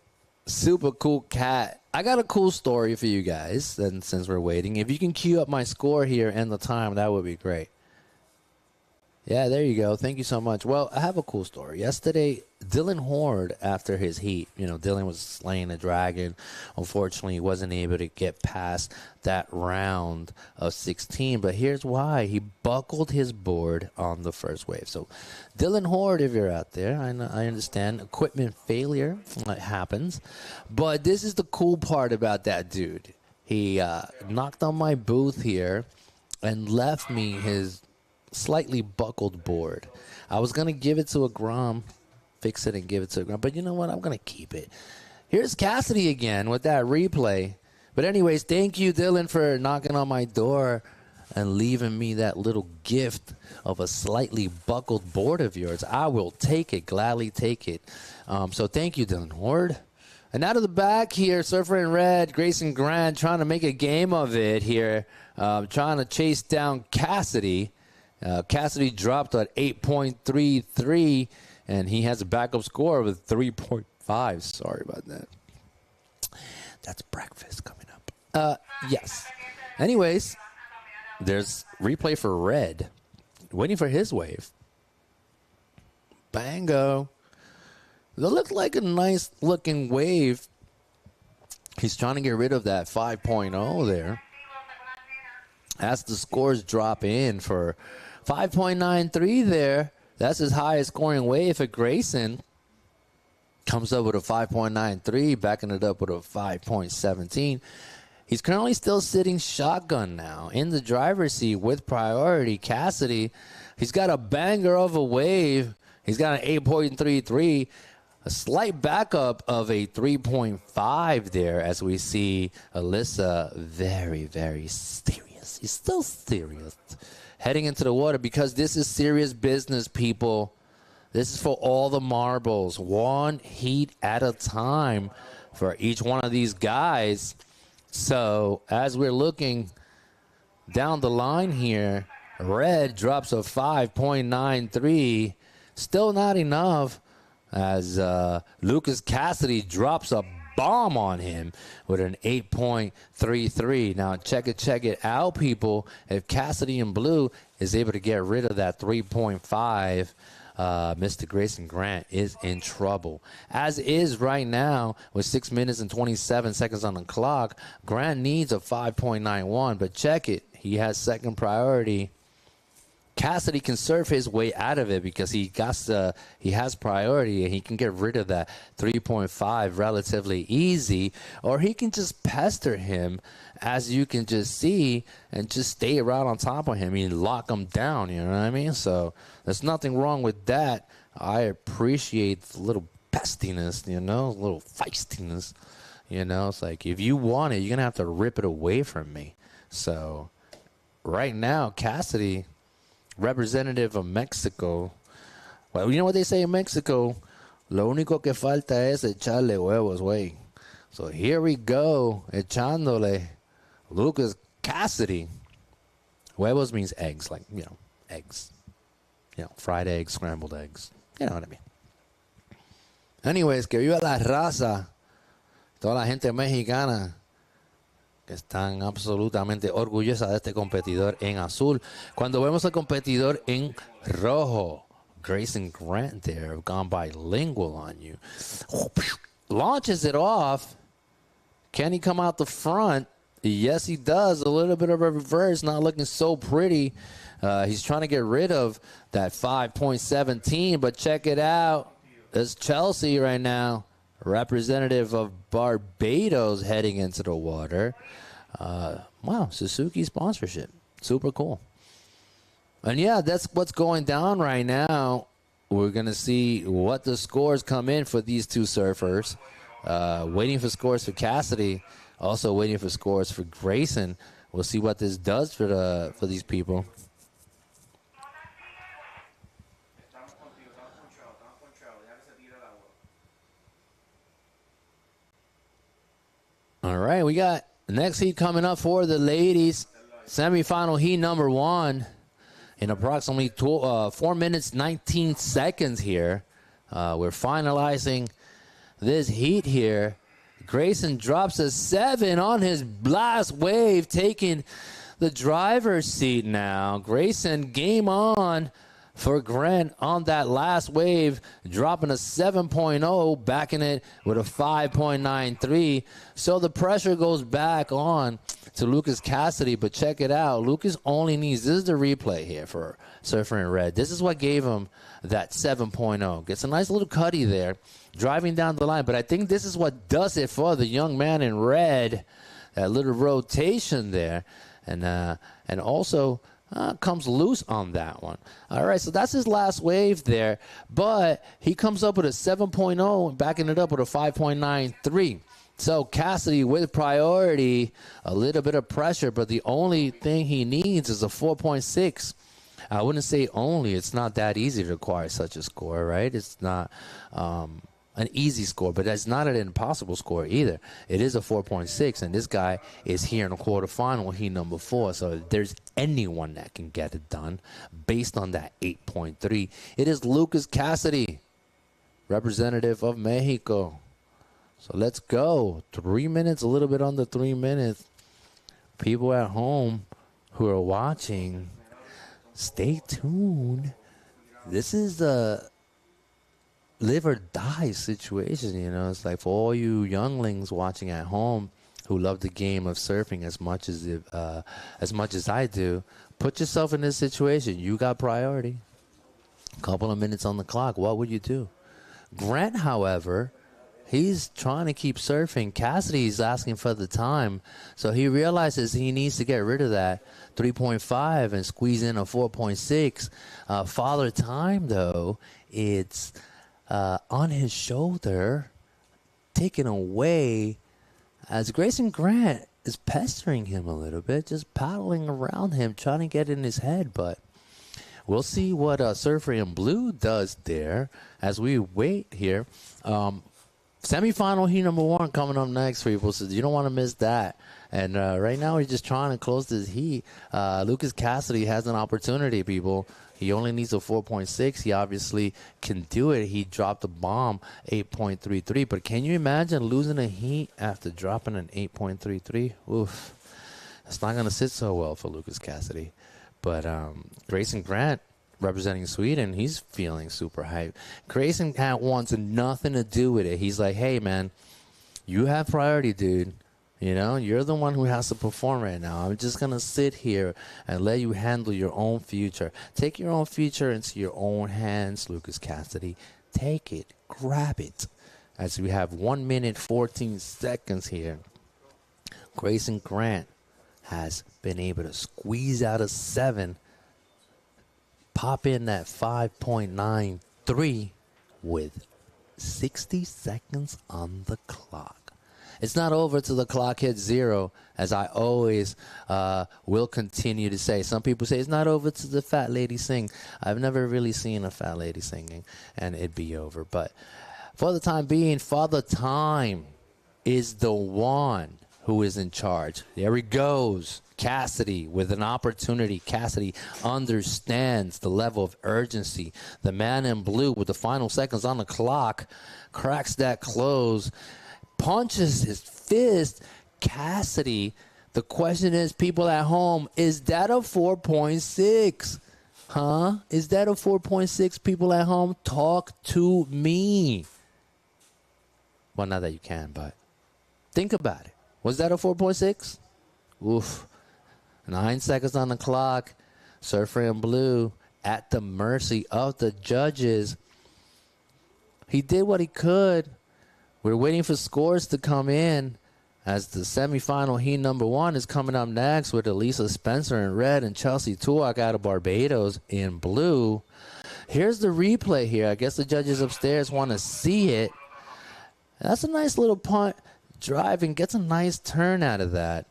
Super cool cat. I got a cool story for you guys, then since we're waiting. If you can queue up my score here and the time, that would be great. Yeah, there you go. Thank you so much. Well, I have a cool story. Yesterday, Dylan Horde, after his heat, Dylan was slaying a dragon. Unfortunately, he wasn't able to get past that round of 16. But here's why. He buckled his board on the first wave. So, Dylan Horde, if you're out there, I understand equipment failure. It happens. But this is the cool part about that dude. He knocked on my booth here and left me his slightly buckled board. I was going to give it to a Grom, fix it and give it to a Grom, but you know what? I'm going to keep it. Here's Cassidy again with that replay. But anyways, thank you, Dylan, for knocking on my door and leaving me that little gift of a slightly buckled board of yours. I will take it, gladly take it. So thank you, Dylan Horde. And out of the back here, Surfer in Red, Grayson Grant trying to make a game of it here, trying to chase down Cassidy. Cassidy dropped at 8.33, and he has a backup score of 3.5. Sorry about that. That's breakfast coming up. Yes. Anyways, there's replay for Red. Waiting for his wave. Bango. looked like a nice looking wave. He's trying to get rid of that 5.0 there. As the scores drop in for 5.93 there. That's his highest scoring wave for Grayson. Comes up with a 5.93, backing it up with a 5.17. He's currently still sitting shotgun now in the driver's seat with priority. Cassidy, he's got a banger of a wave. He's got an 8.33, a slight backup of a 3.5 there as we see Alyssa very, very serious. He's still serious. Heading into the water because this is serious business, people. This is for all the marbles. One heat at a time for each one of these guys. So as we're looking down the line here, Red drops a 5.93. Still not enough as Lucas Cassidy drops a bomb on him with an 8.33. Now check it out, people. If Cassidy in blue is able to get rid of that 3.5, Mr. Grayson Grant is in trouble. As is right now with 6 minutes and 27 seconds on the clock, Grant needs a 5.91, but check it. He has second priority. Cassidy can surf his way out of it because he has priority and he can get rid of that 3.5 relatively easy, or he can just pester him, as you can just see, and just stay right on top of him and lock him down, you know what I mean? So there's nothing wrong with that. I appreciate the little pestiness, you know, a little feistiness, you know. It's like, if you want it, you're going to have to rip it away from me. So right now, Cassidy, representative of Mexico. Well, you know what they say in Mexico? Lo único que falta es echarle huevos, güey. So here we go, echándole Lucas Cassidy. Huevos means eggs, like, you know, eggs. You know, fried eggs, scrambled eggs. You know what I mean. Anyways, que viva la raza. Toda la gente mexicana que están absolutamente orgullosas de este competidor en azul. Cuando vemos al competidor en rojo, Grayson Grant there, gone bilingual on you. Launches it off. Can he come out the front? Yes, he does. A little bit of a reverse, not looking so pretty. He's trying to get rid of that 5.17, but check it out. There's Chelsea right now, representative of Barbados, heading into the water. Wow, Suzuki sponsorship. Super cool. And yeah, that's what's going down right now. We're going to see what the scores come in for these two surfers. Waiting for scores for Cassidy. Also waiting for scores for Grayson. We'll see what this does for these people. All right, we got the next heat coming up for the ladies. Semifinal heat number 1 in approximately 4 minutes, 19 seconds here. We're finalizing this heat here. Grayson drops a 7 on his last wave, taking the driver's seat now. Grayson, game on for Grant on that last wave, dropping a 7.0, backing it with a 5.93. So the pressure goes back on to Lucas Cassidy, but check it out. Lucas only needs, this is the replay here for Surfer in Red. This is what gave him that 7.0. Gets a nice little cutty there, driving down the line. But I think this is what does it for the young man in red. That little rotation there. And also comes loose on that one. All right, so that's his last wave there. But he comes up with a 7.0 and backing it up with a 5.93. So Cassidy with priority, a little bit of pressure, but the only thing he needs is a 4.6. I wouldn't say only. It's not that easy to acquire such a score, right? It's not an easy score, but that's not an impossible score either. It is a 4.6, and this guy is here in the quarterfinal, heat number 4. So if there's anyone that can get it done based on that 8.3, it is Lucas Cassidy, representative of Mexico. So let's go. 3 minutes, a little bit under 3 minutes. People at home who are watching, stay tuned. This is live or die situation, you know. It's like for all you younglings watching at home who love the game of surfing as much as I do, put yourself in this situation. You got priority. A couple of minutes on the clock. What would you do? Grant, however, he's trying to keep surfing. Cassidy's asking for the time, so he realizes he needs to get rid of that 3.5 and squeeze in a 4.6. Father Time, though, it's on his shoulder, taken away, as Grayson Grant is pestering him a little bit, just paddling around him, trying to get in his head. But we'll see what Surfer in Blue does there as we wait here. Semifinal heat number 1 coming up next, people, so you don't want to miss that. And right now, he's just trying to close this heat. Lucas Cassidy has an opportunity, people. He only needs a 4.6. He obviously can do it. He dropped a bomb, 8.33. But can you imagine losing a heat after dropping an 8.33? Oof. It's not going to sit so well for Lucas Cassidy. But Grayson Grant, representing Sweden, he's feeling super hyped. Grayson Grant wants nothing to do with it. He's like, hey, man, you have priority, dude. You know, you're the one who has to perform right now. I'm just going to sit here and let you handle your own future. Take your own future into your own hands, Lucas Cassidy. Take it. Grab it. As we have 1 minute, 14 seconds here. Grayson Grant has been able to squeeze out a 7, pop in that 5.93 with 60 seconds on the clock. It's not over till the clock hits 0, as I always will continue to say. Some people say it's not over till the fat lady sing. I've never really seen a fat lady singing, and it'd be over. But for the time being, Father Time is the one who is in charge. There he goes. Cassidy with an opportunity. Cassidy understands the level of urgency. The man in blue with the final seconds on the clock cracks that close, punches his fist. Cassidy, the question is, people at home, is that a 4.6? Huh? Is that a 4.6, people at home? Talk to me. Well, not that you can, but think about it. Was that a 4.6? Oof. 9 seconds on the clock. Surfer in Blue at the mercy of the judges. He did what he could. We're waiting for scores to come in as the semifinal heat number 1 is coming up next with Elisa Spencer in red and Chelsea Tuak out of Barbados in blue. Here's the replay here. I guess the judges upstairs want to see it. That's a nice little punt. Driving, gets a nice turn out of that.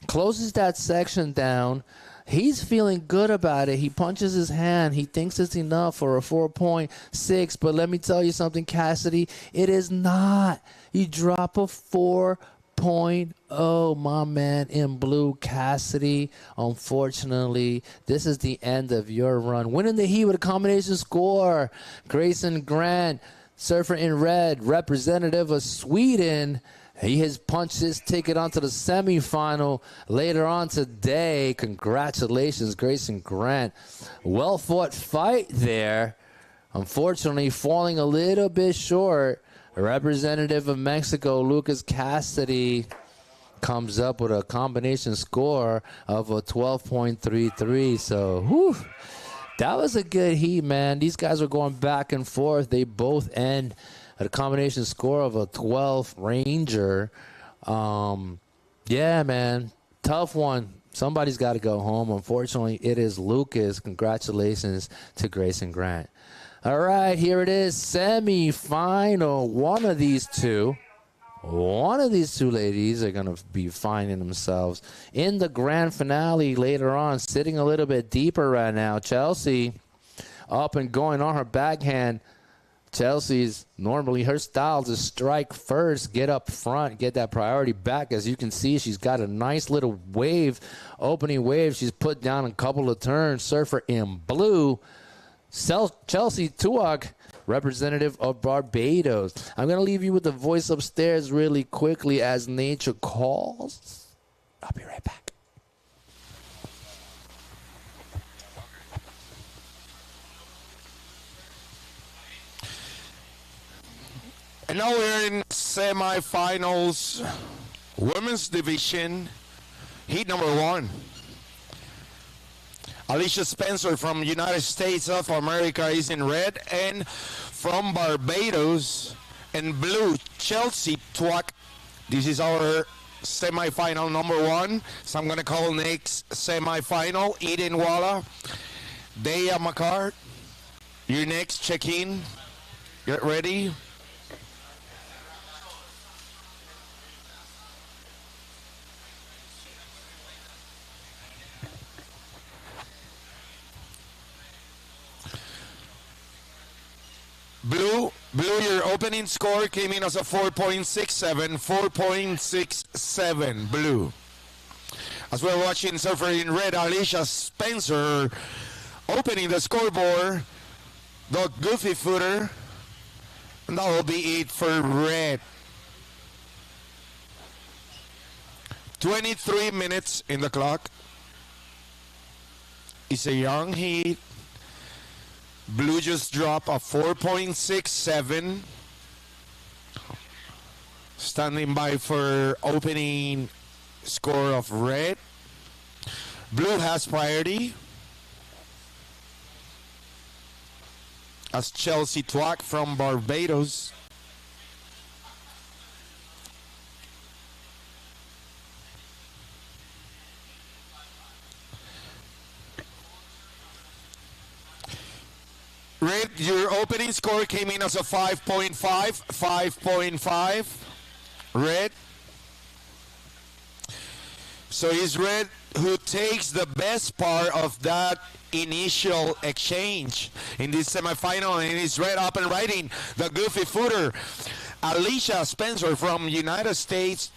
Closes that section down. He's feeling good about it. He punches his hand. He thinks it's enough for a 4.6. But let me tell you something, Cassidy. It is not. You drop a 4.0, my man in blue, Cassidy. Unfortunately, this is the end of your run. Winning the heat with a combination score. Grayson Grant, surfer in red, representative of Sweden. He has punched his ticket onto the semifinal later on today. Congratulations, Grayson Grant. Well-fought fight there. Unfortunately, falling a little bit short. Representative of Mexico, Lucas Cassidy, comes up with a combination score of a 12.33. So, whew, that was a good heat, man. These guys are going back and forth. They both end at a combination score of a 12 Ranger. Yeah, man. Tough one. Somebody's got to go home. Unfortunately, it is Lucas. Congratulations to Grayson Grant. All right, here it is. Semi-final. One of these two ladies are going to be finding themselves in the grand finale later on, sitting a little bit deeper right now. Chelsea up and going on her backhand. Chelsea's normally her style to strike first, get up front, get that priority back. As you can see, she's got a nice little wave, opening wave. She's put down a couple of turns. Surfer in blue. Chelsea Tuak, representative of Barbados. I'm going to leave you with the voice upstairs really quickly as nature calls. I'll be right back. And now we're in semifinals, women's division, heat number 1. Alicia Spencer from United States of America is in red, and from Barbados in blue, Chelsea Twack. This is our semifinal number 1. So I'm going to call next semifinal, Eden Walla, Dea Makar. You're next, check in. Get ready. Blue, your opening score came in as a 4.67, 4.67, blue. As we're watching surfer in red, Alicia Spencer opening the scoreboard, the goofy footer, and that will be it for red. 23 minutes in the clock. It's a young heat. Blue just dropped a 4.67. Standing by for opening score of red. Blue has priority. As Chelsea Twack from Barbados. Red, your opening score came in as a 5.5, 5.5. Red. So it's Red who takes the best part of that initial exchange in this semifinal, and it's Red up and riding the goofy footer. Alicia Spencer from United States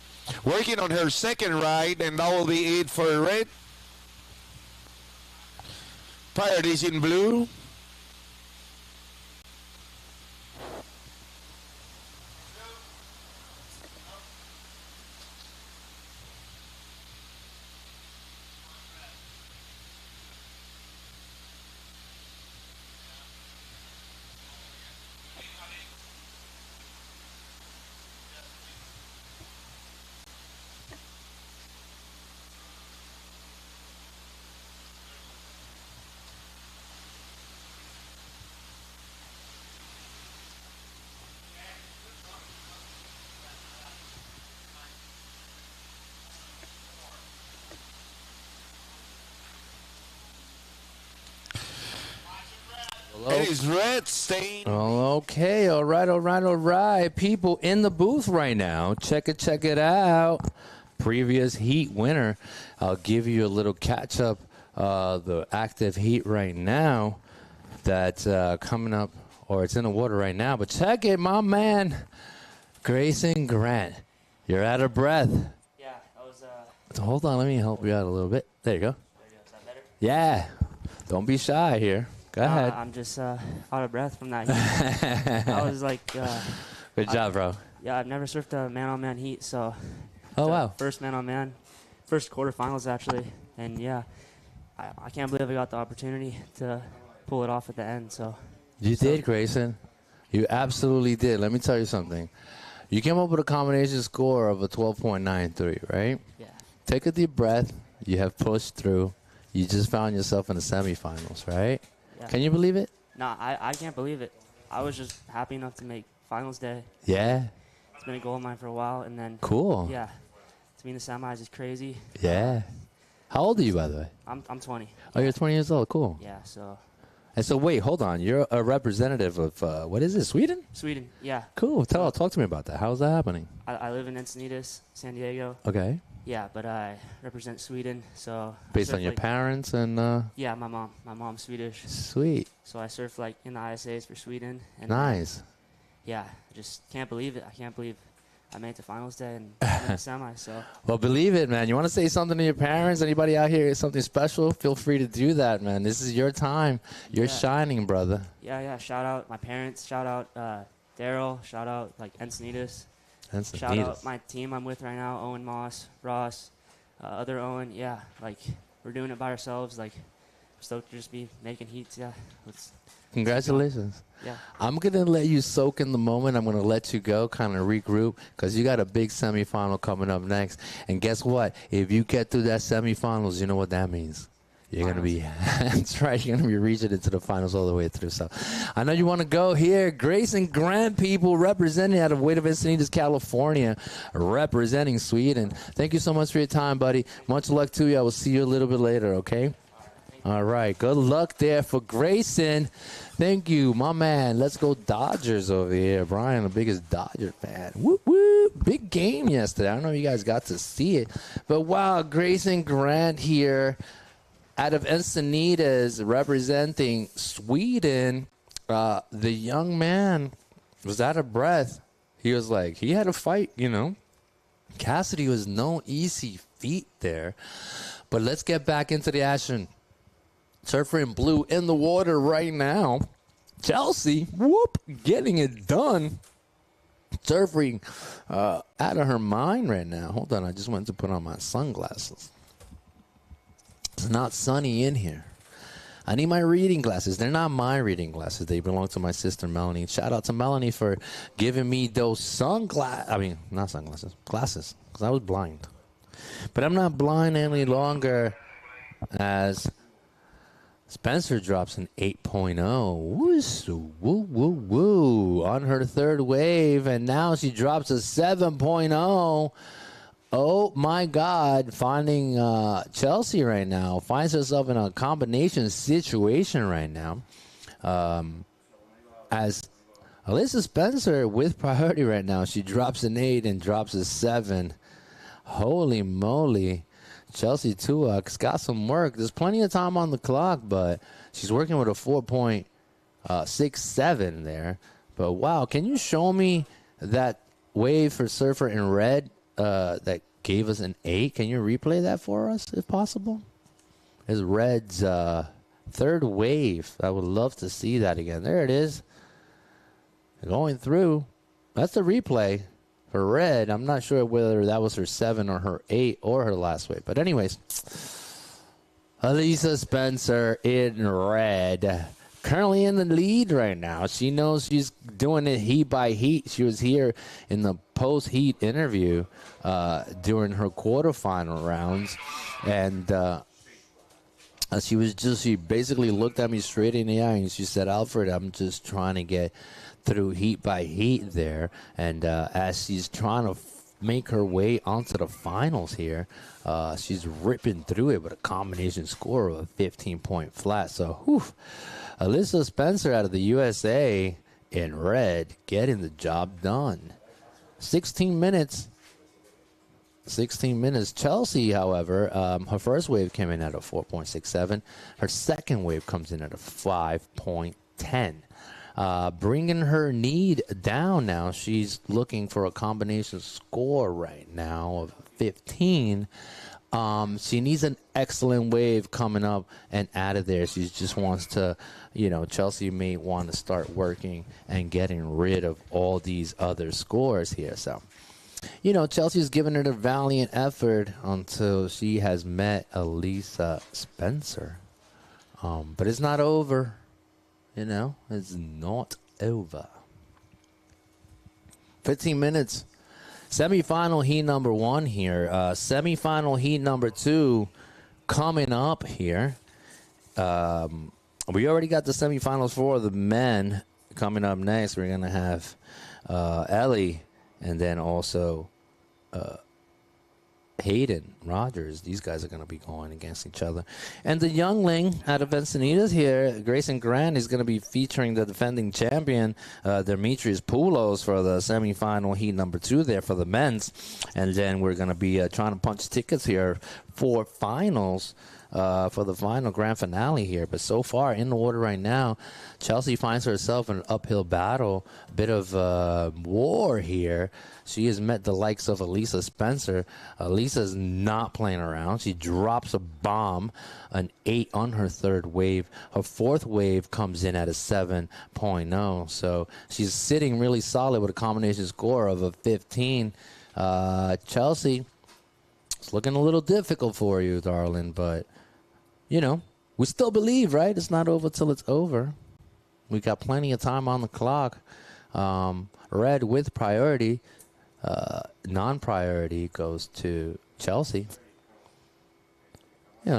working on her second ride, and that will be it for Red. Priorities in blue. It is Red staying. Oh, okay. All right. People in the booth right now. Check it out. Previous heat winner. I'll give you a little catch up. The active heat right now that's coming up, or it's in the water right now. But check it, my man. Grayson Grant. You're out of breath. Yeah, I was. Hold on. Let me help you out a little bit. There you go. Is that better? Yeah. Don't be shy here. Go ahead. I'm just out of breath from that heat. I was like... Good job, bro. Yeah, I've never surfed a man-on-man heat, so... Oh, wow. First man-on-man. First quarterfinals, actually. And, yeah, I can't believe I got the opportunity to pull it off at the end, so... You did, Grayson. You absolutely did. Let me tell you something. You came up with a combination score of a 12.93, right? Yeah. Take a deep breath. You have pushed through. You just found yourself in the semifinals, right? Yeah. Can you believe it? No, I can't believe it. I was just happy enough to make finals day. Yeah. It's been a goal of mine for a while, and then... Cool. Yeah. To be in the semis is crazy. Yeah. How old are you, by the way? I'm 20. Oh, you're 20 years old. Cool. Yeah, so... And so, wait, hold on. You're a representative of, what is it, Sweden? Sweden, yeah. Cool. Talk to me about that. How's that happening? I live in Encinitas, San Diego. Okay. Yeah, but I represent Sweden, so... Based on your parents and... Yeah, my mom. My mom's Swedish. Sweet. So I surf, like, in the ISAs for Sweden. And nice. Yeah, I just can't believe it. I can't believe I made it to finals day and in the semi, so... Well, believe it, man. You want to say something to your parents? Anybody out here something special? Feel free to do that, man. This is your time. You're shining, brother. Yeah. Shout out my parents. Shout out Daryl. Shout out, like, Encinitas. Shout out my team I'm with right now, Owen Moss, Ross, other Owen. Yeah, like, we're doing it by ourselves. Like, stoked to just be making heats. Yeah. Congratulations. Yeah. I'm going to let you soak in the moment. I'm going to let you go, kind of regroup, because you got a big semifinal coming up next. And guess what? If you get through that semifinals, you know what that means. You're going to be, that's right, you're going to be reaching into the finals all the way through. So I know you want to go here. Grayson Grant, people, representing out of Puerto Rico, California, representing Sweden. Thank you so much for your time, buddy. Much luck to you. I will see you a little bit later, okay? All right. Good luck there for Grayson. Thank you, my man. Let's go Dodgers over here. Brian, the biggest Dodger fan. Whoop, whoop. Big game yesterday. I don't know if you guys got to see it. But, wow, Grayson Grant here out of Encinitas representing Sweden. The young man was out of breath. He was like, he had a fight, you know. Cassidy was no easy feat there. But let's get back into the action. Surfer in blue in the water right now. Chelsea, whoop, getting it done. Surfing out of her mind right now. Hold on, I just went to put on my sunglasses. It's not sunny in here. I need my reading glasses. They're not my reading glasses. They belong to my sister, Melanie. Shout out to Melanie for giving me those not sunglasses, glasses, because I was blind. But I'm not blind any longer as Spencer drops an 8.0. Woo, woo, woo. On her third wave, and now she drops a 7.0. Oh, my God. Finding Chelsea right now. Finds herself in a combination situation right now. As Alyssa Spencer with priority right now. She drops an 8 and drops a 7. Holy moly. Chelsea Tuak's got some work. There's plenty of time on the clock, but she's working with a 4.67 there. But, wow, can you show me that wave for Surfer in red that gave us an 8? Can you replay that for us, if possible? It's Red's third wave. I would love to see that again. There it is. Going through. That's the replay. For Red, I'm not sure whether that was her 7 or her 8 or her last wave. But anyways, Alyssa Spencer in red. Currently in the lead right now. She knows she's doing it heat by heat. She was here in the post-heat interview during her quarterfinal rounds. And she basically looked at me straight in the eye and she said, Alfred, I'm just trying to get through heat by heat there, and as she's trying to make her way onto the finals here, she's ripping through it with a combination score of a 15-point flat. So, whew, Alyssa Spencer out of the USA in red getting the job done. 16 minutes. Chelsea, however, her first wave came in at a 4.67. Her second wave comes in at a 5.10. Bringing her need down now. She's looking for a combination score right now of 15. She needs an excellent wave coming up and out of there. She just wants to, Chelsea may want to start working and getting rid of all these other scores here. So, Chelsea's given it a valiant effort until she has met Alyssa Spencer. But it's not over. It's not over. 15 minutes. Semifinal heat number 1 here. Semifinal heat number 2 coming up here. We already got the semifinals for the men coming up next. We're going to have Ellie and then also Hayden Rogers. These guys are going to be going against each other. And the youngling out of Encinitas here, Grayson Grant, is going to be featuring the defending champion, Demetrius Poulos, for the semifinal heat number 2 there for the men's. And then we're going to be trying to punch tickets here for finals. For the final grand finale here. But so far in the water right now, Chelsea finds herself in an uphill battle, a bit of war here. She has met the likes of Alyssa Spencer. Alyssa's not playing around. She drops a bomb, an 8 on her third wave. Her fourth wave comes in at a 7.0. So she's sitting really solid with a combination score of a 15. Chelsea, it's looking a little difficult for you, darling, but we we still believe, right? It's not over till it's over. We got plenty of time on the clock. Red with priority. Non-priority goes to Chelsea.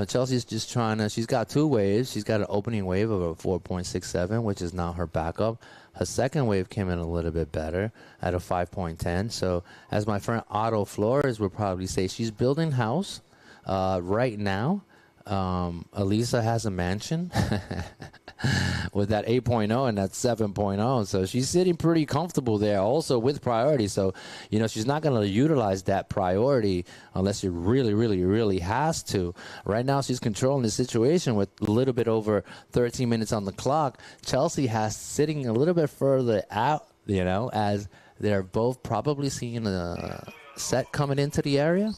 Chelsea's just trying to, she's got 2 waves. She's got an opening wave of a 4.67, which is now her backup. Her second wave came in a little bit better at a 5.10. So as my friend Otto Flores would probably say, she's building house right now. Elisa has a mansion with that 8.0 and that 7.0. So she's sitting pretty comfortable there also with priority. So, she's not going to utilize that priority unless she really, really, really has to. Right now, she's controlling the situation with a little bit over 13 minutes on the clock. Chelsea has sitting a little bit further out, as they're both probably seeing a set coming into the area.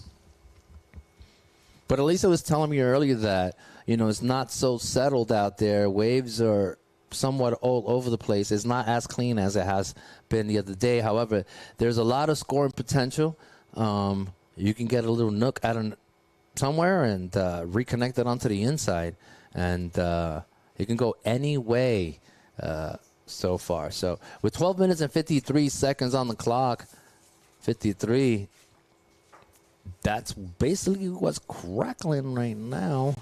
But Elisa was telling me earlier that, it's not so settled out there. Waves are somewhat all over the place. It's not as clean as it has been the other day. However, there's a lot of scoring potential. You can get a little nook out of somewhere and reconnect it onto the inside. And it can go any way so far. So with 12 minutes and 53 seconds on the clock, 53, that's basically what's crackling right now.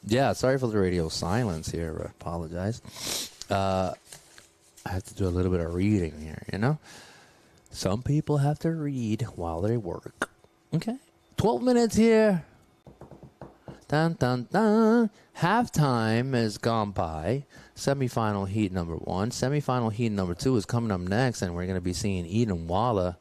Yeah, sorry for the radio silence here. I apologize. I have to do a little bit of reading here, Some people have to read while they work. Okay. 12 minutes here. Dun, dun, dun. Halftime has gone by. Semifinal heat number 1. Semifinal heat number 2 is coming up next, and we're going to be seeing Eden Walla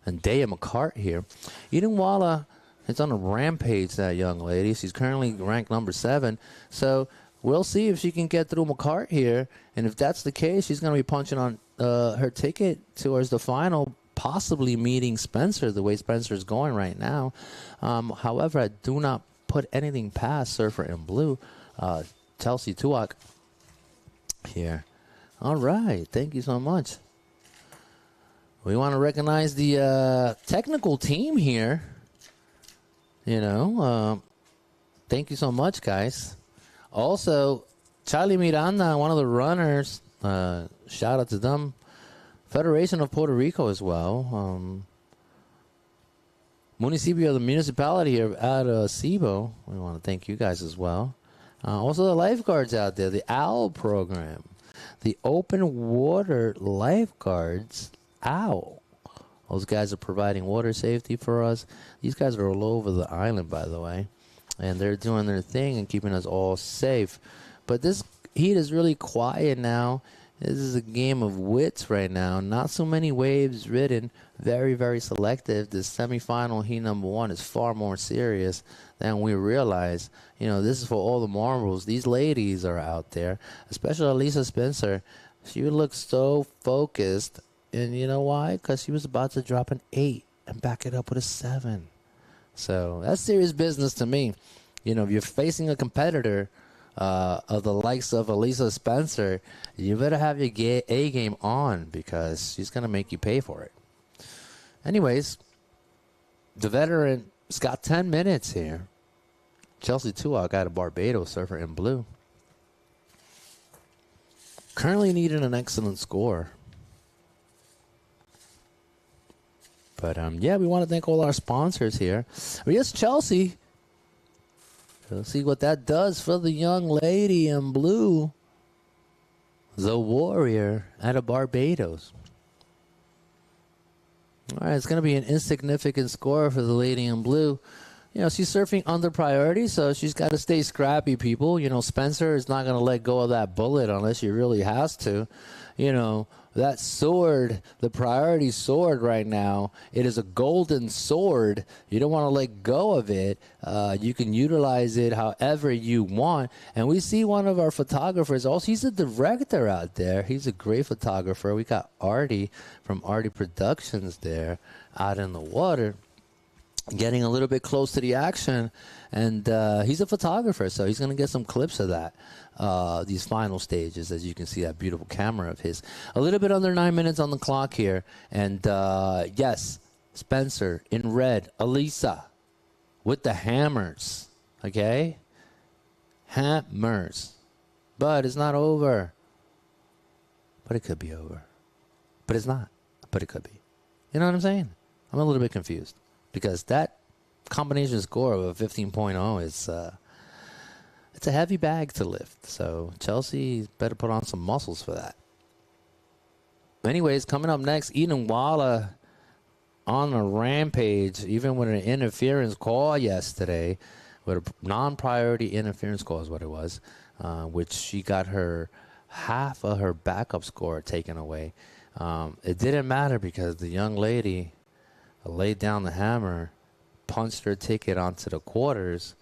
and Daya McCart here. Eden Walla, it's on a rampage, that young lady. She's currently ranked number 7. So we'll see if she can get through McCart here. And if that's the case, she's going to be punching on her ticket towards the final, possibly meeting Spencer, the way Spencer's going right now. However, I do not put anything past Surfer in Blue, Chelsea Tuak here. All right. Thank you so much. We want to recognize the technical team here. Thank you so much, guys. Also, Charlie Miranda, one of the runners, shout out to them. Federation of Puerto Rico as well. Municipio, the municipality here at Arecibo. We want to thank you guys as well. Also, the lifeguards out there, the OWL program, the open water lifeguards, OWL. Those guys are providing water safety for us. These guys are all over the island, by the way. And they're doing their thing and keeping us all safe. But this heat is really quiet now. This is a game of wits right now. Not so many waves ridden. Very, very selective. The semifinal heat number 1 is far more serious than we realize. This is for all the marbles. These ladies are out there, especially Elisa Spencer. She would look so focused. And you know why? Because she was about to drop an 8 and back it up with a 7. So that's serious business to me. If you're facing a competitor of the likes of Elisa Spencer, you better have your A game on, because she's going to make you pay for it. Anyways, the veteran's got 10 minutes here. Chelsea Tuak got a Barbados Surfer in Blue. Currently needing an excellent score. But, we want to thank all our sponsors here. But yes, Chelsea. Let's see what that does for the young lady in blue. The Warrior out of Barbados. All right, it's going to be an insignificant score for the lady in blue. She's surfing under priority, so she's got to stay scrappy, people. Spencer is not going to let go of that bullet unless she really has to. that sword, the priority sword right now, it is a golden sword. You don't want to let go of it. You can utilize it however you want. And we see one of our photographers also. He's a director out there. He's a great photographer. We got Artie from Artie Productions there out in the water, getting a little bit close to the action. And he's a photographer, so he's going to get some clips of that. These final stages, as you can see, that beautiful camera of his. A little bit under 9 minutes on the clock here. And yes, Spencer in red, Elisa with the hammers. Okay? Hammers. But it's not over. But it could be over. But it's not. But it could be. You know what I'm saying? I'm a little bit confused. Because that combination score of a 15.0 is... it's a heavy bag to lift, so Chelsea better put on some muscles for that. Anyways, coming up next, Eden Walla on a rampage, even with an interference call yesterday, with a non-priority interference call is what it was, which she got her half of her backup score taken away. It didn't matter because the young lady laid down the hammer, punched her ticket onto the quarters,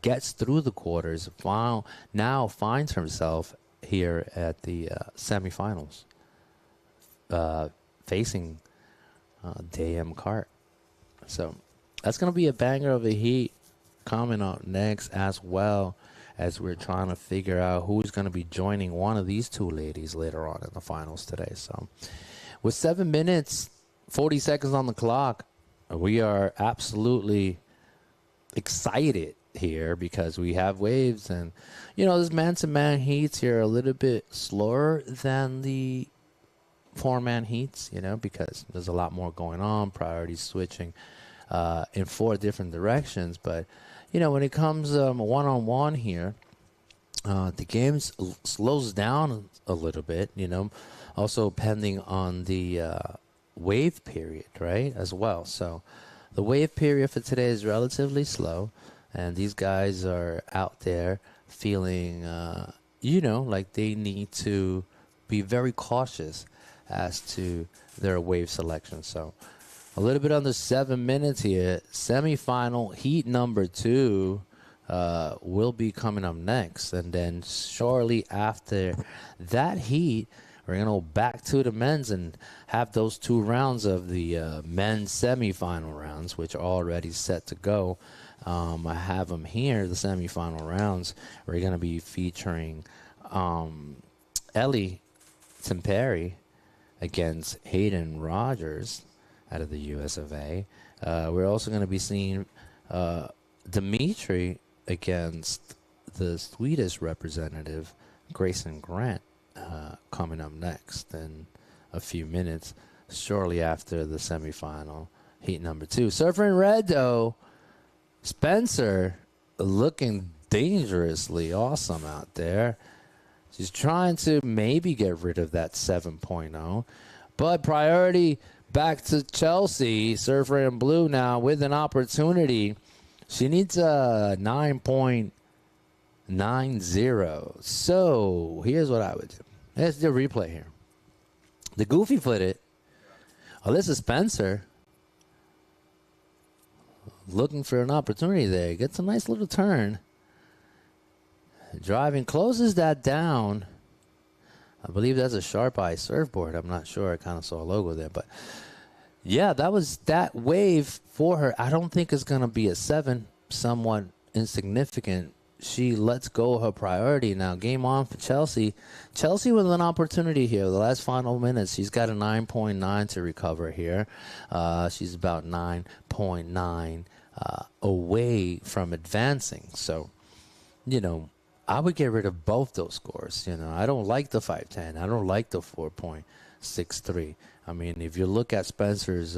gets through the quarters, now finds herself here at the semifinals, facing Dayem Cart. So that's going to be a banger of a heat coming up next, as well as we're trying to figure out who's going to be joining one of these two ladies later on in the finals today. So with 7 minutes, 40 seconds on the clock, we are absolutely excited here because we have waves, and this man-to-man heats here are a little bit slower than the 4-man heats, because there's a lot more going on, priorities switching in 4 different directions. But when it comes one-on-one here, the game slows down a little bit, also depending on the wave period, right, as well. So the wave period for today is relatively slow. And these guys are out there feeling, like they need to be very cautious as to their wave selection. So a little bit under 7 minutes here. Semifinal heat number 2 will be coming up next. And then shortly after that heat, we're going to go back to the men's and have those 2 rounds of the men's semifinal rounds, which are already set to go. I have them here, the semifinal rounds. We're going to be featuring Ellie Temperi against Hayden Rogers out of the US of A. We're also going to be seeing Dimitri against the Swedish representative, Grayson Grant, coming up next in a few minutes, shortly after the semifinal, heat number 2. Surfer in red, though, Spencer looking dangerously awesome out there. She's trying to maybe get rid of that 7.0. But priority back to Chelsea. Surfer in blue now with an opportunity. She needs a 9.90. So here's what I would do. Let's do a replay here. The goofy footed Alyssa Spencer looking for an opportunity there. Gets a nice little turn. Driving, closes that down. I believe that's a Sharp Eye surfboard. I'm not sure. I kind of saw a logo there. But, yeah, that was that wave for her. I don't think it's going to be a 7. Somewhat insignificant. She lets go of her priority now. Game on for Chelsea. Chelsea with an opportunity here. The last final minutes, she's got a 9.9 to recover here. She's about 9.9 away from advancing. So, I would get rid of both those scores. I don't like the 5.10. I don't like the 4.63. I mean, if you look at Spencer's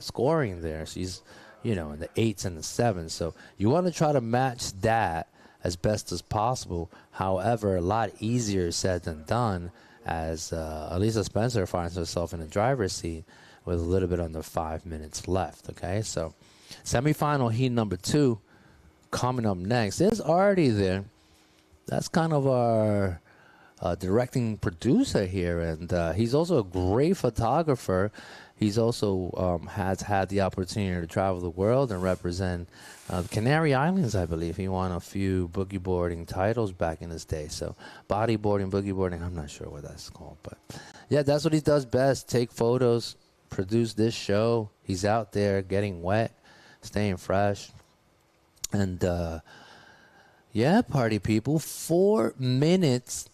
scoring there, she's, in the 8s and the 7s. So you want to try to match that as best as possible. However, a lot easier said than done, as Elisa Spencer finds herself in the driver's seat with a little bit under 5 minutes left. Okay, so semifinal heat number 2 coming up next. There's already there. That's kind of our directing producer here, and he's also a great photographer. He's also has had the opportunity to travel the world and represent the Canary Islands, I believe. He won a few boogie boarding titles back in his day. So bodyboarding, boogie boarding, I'm not sure what that's called. But yeah, that's what he does best. Take photos, produce this show. He's out there getting wet, staying fresh. And yeah, party people, 4 minutes.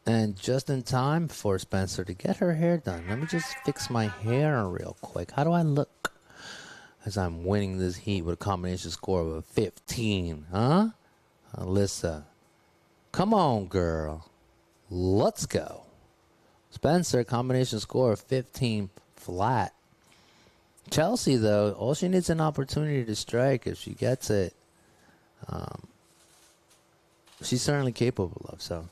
And just in time for Spencer to get her hair done. Let me just fix my hair real quick. How do I look as I'm winning this heat with a combination score of a 15? Huh? Alyssa. Come on, girl. Let's go. Spencer, combination score of 15 flat. Chelsea, though, all she needs is an opportunity to strike. If she gets it, she's certainly capable of. So,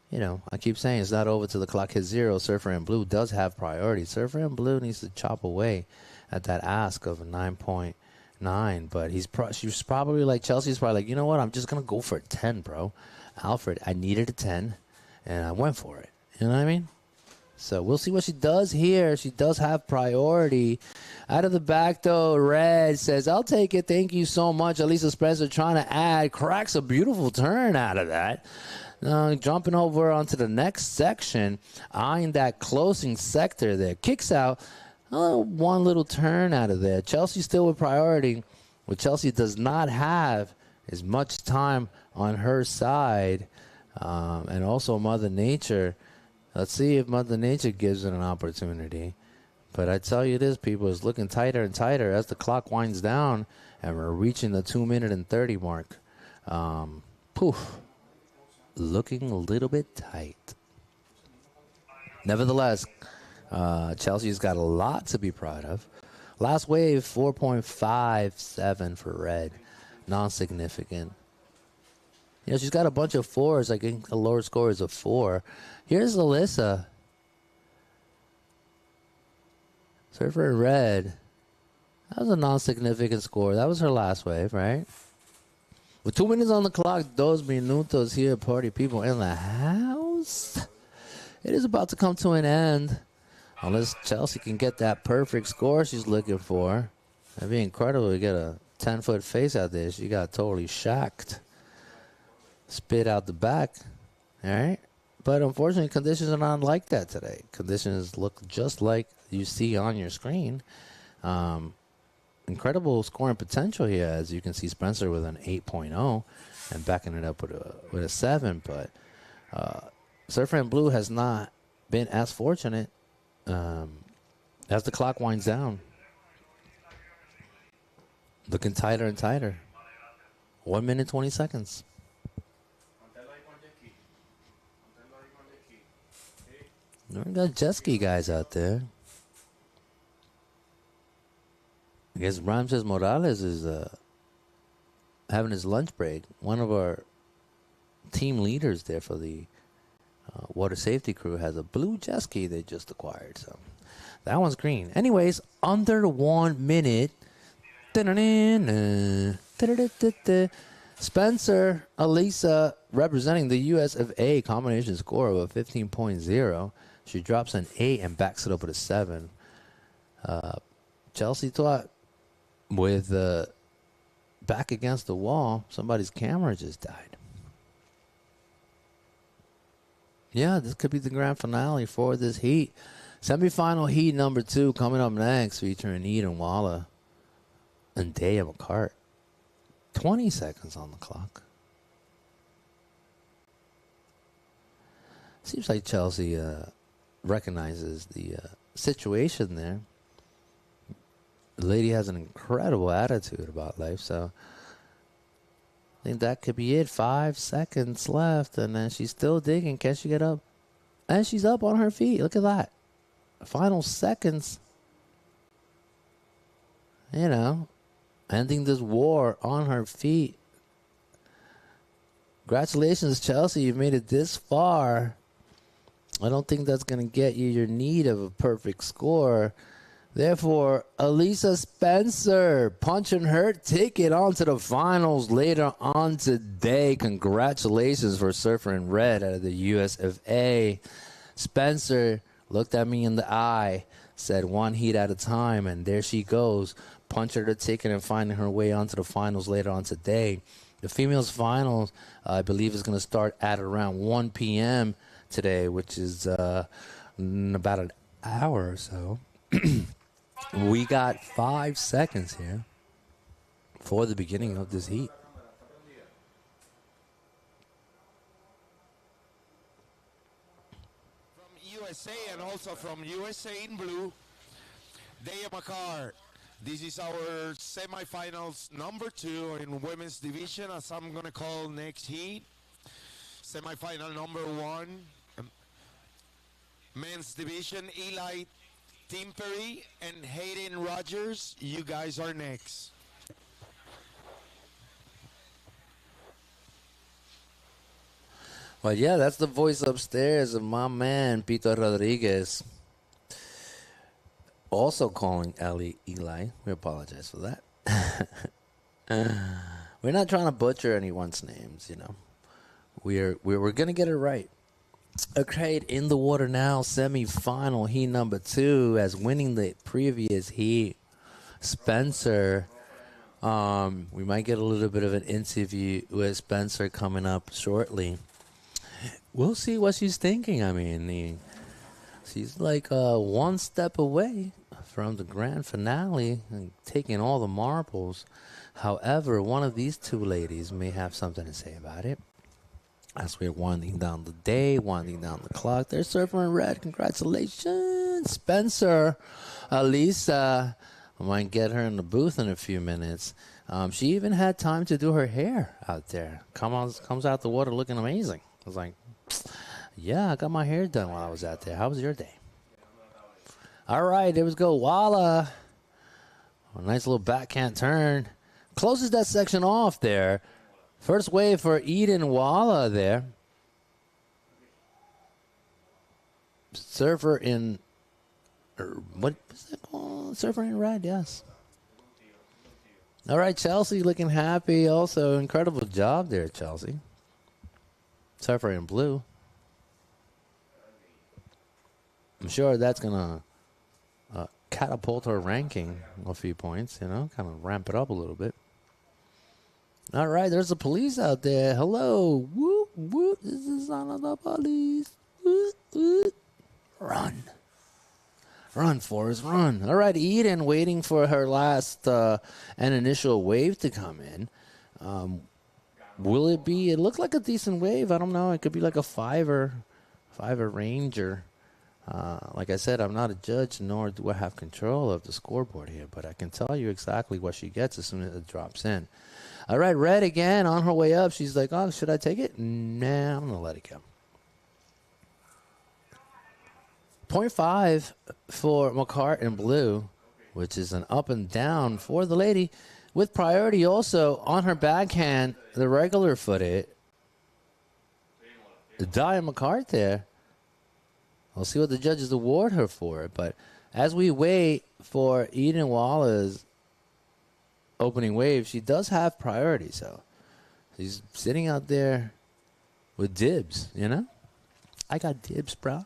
you know, I keep saying it's not over till the clock hits 0. Surfer in Blue does have priority. Surfer in Blue needs to chop away at that ask of a 9.9. But she's probably like, Chelsea's probably like, you know what? I'm just going to go for a 10, bro. Alfred, I needed a 10, and I went for it. You know what I mean? So we'll see what she does here. She does have priority. Out of the back, though, Red says, I'll take it. Thank you so much. Elisa Spencer trying to add. Cracks a beautiful turn out of that. Jumping over onto the next section, eyeing that closing sector there. Kicks out. One little turn out of there. Chelsea still with priority. What Chelsea does not have is much time on her side. And also Mother Nature. Let's see if Mother Nature gives it an opportunity. But I tell you this, people, it's looking tighter and tighter as the clock winds down. And we're reaching the 2 minute and 30 mark. Poof. Looking a little bit tight. Nevertheless, Chelsea's got a lot to be proud of. Last wave, 4.57 for Red. Non-significant. You know, she's got a bunch of 4s. I think the lower score is a 4. Here's Alyssa. Surfer in Red. That was a non-significant score. That was her last wave, right? With 2 minutes on the clock, 2 minutos here, party people in the house. It is about to come to an end. Unless Chelsea can get that perfect score she's looking for. That'd be incredible to get a 10-foot face out there. She got totally shocked. Spit out the back. All right. But unfortunately, conditions are not like that today. Conditions look just like you see on your screen. Incredible scoring potential here, as you can see Spencer with an 8.0 and backing it up with a 7. But Surfer in Blue has not been as fortunate as the clock winds down. Looking tighter and tighter. 1 minute, 20 seconds. We got jet ski guys out there. I guess Ramses Morales is having his lunch break. One of our team leaders there for the water safety crew has a blue jet ski they just acquired. So that one's green. Anyways, under 1 minute. Spencer Elisa representing the US of A, combination score of a 15.0. She drops an 8 and backs it up with a 7. Chelsea thought with back against the wall, somebody's camera just died. Yeah, this could be the grand finale for this heat. Semifinal heat number 2 coming up next, featuring Eden Walla and Daya McCart. 20 seconds on the clock. Seems like Chelsea recognizes the situation there. The lady has an incredible attitude about life, so I think that could be it. 5 seconds left, and then she's still digging. Can she get up? And she's up on her feet. Look at that. Final seconds. You know, ending this war on her feet. Congratulations, Chelsea. You've made it this far. I don't think that's going to get you your need of a perfect score. Therefore, Elisa Spencer punching her ticket onto the finals later on today. Congratulations for Surfer in Red out of the US of A. Spencer looked at me in the eye, said one heat at a time, and there she goes, punching her ticket and finding her way onto the finals later on today. The females finals, I believe, is going to start at around 1 p.m. today, which is in about an hour or so. We got 5 seconds here for the beginning of this heat. From USA and also from USA in blue, Daya Makar. This is our semifinals number 2 in women's division, as I'm going to call next heat. Semifinal number 1, men's division, Eli Timpery and Hayden Rogers. You guys are next. Well, yeah, that's the voice upstairs of my man, Pito Rodriguez. Also calling Eli. We apologize for that. We're not trying to butcher anyone's names, you know. We're going to get it right. Okay, in the water now, semi-final heat number 2, as winning the previous heat, Spencer. We might get a little bit of an interview with Spencer coming up shortly. We'll see what she's thinking. I mean, she's like one step away from the grand finale and taking all the marbles. However, one of these two ladies may have something to say about it. As we're winding down the day, winding down the clock, there's Surfer in Red. Congratulations, Spencer. Alisa, I might get her in the booth in a few minutes. She even had time to do her hair out there. Comes out the water looking amazing. I was like, yeah, I got my hair done while I was out there. How was your day? All right, there we go. Walla. A nice little backhand turn. Closes that section off there. First wave for Eden Walla there. Surfer in, what is that called? Surfer in Red, yes. All right, Chelsea looking happy. Also, incredible job there, Chelsea. Surfer in blue. I'm sure that's going to catapult her ranking a few points, you know, kind of ramp it up a little bit. All right, there's the police out there. Hello. Whoop, whoop. This is son of the police. Whoop, whoop. Run. Run, Forrest, run. All right, Eden waiting for her last and initial wave to come in. Will it be? It looked like a decent wave. I don't know. It could be like a fiver ranger. Like I said, I'm not a judge, nor do I have control of the scoreboard here, but I can tell you exactly what she gets as soon as it drops in. All right, Red again on her way up. She's like, oh, should I take it? Nah, I'm going to let it go. 0.5 for McCart in blue, which is an up and down for the lady, with priority also on her backhand, the regular footed. Dia McCart there. We'll see what the judges award her for it. But as we wait for Eden Walla's opening wave, she does have priority. So she's sitting out there with dibs, you know? I got dibs, bro.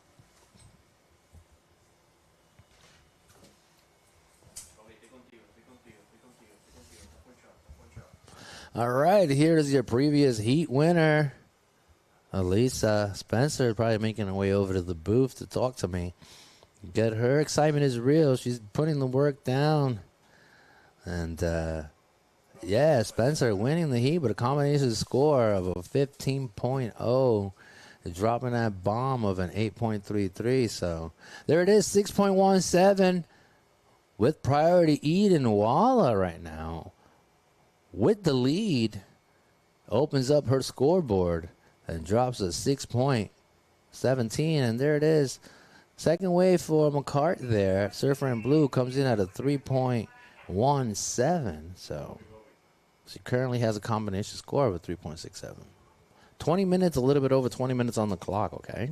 All right, here's your previous heat winner. Elisa Spencer probably making her way over to the booth to talk to me. Get her excitement is real. She's putting the work down. And, yeah, Spencer winning the heat with a combination score of a 15.0. Dropping that bomb of an 8.33. So there it is, 6.17 with priority Eden Walla right now. With the lead, opens up her scoreboard and drops a 6.17. And there it is. Second wave for McCart there. Surfer in blue comes in at a 3.17. So she currently has a combination score of a 3.67. 20 minutes, a little bit over 20 minutes on the clock, okay?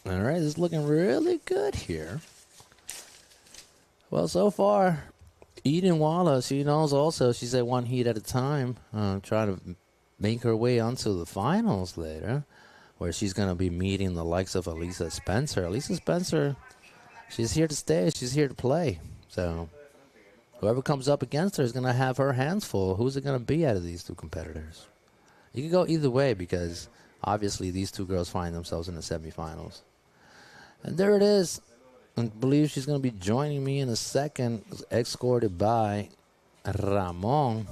All right, this is looking really good here. Well, so far, Eden Walla, she knows also, she said one heat at a time, trying to make her way onto the finals later, where she's going to be meeting the likes of Elisa Spencer. Elisa Spencer, she's here to stay. She's here to play. So whoever comes up against her is going to have her hands full. Who's it going to be out of these two competitors? You can go either way because obviously these two girls find themselves in the semifinals. And there it is. I believe she's going to be joining me in a second, escorted by Ramon.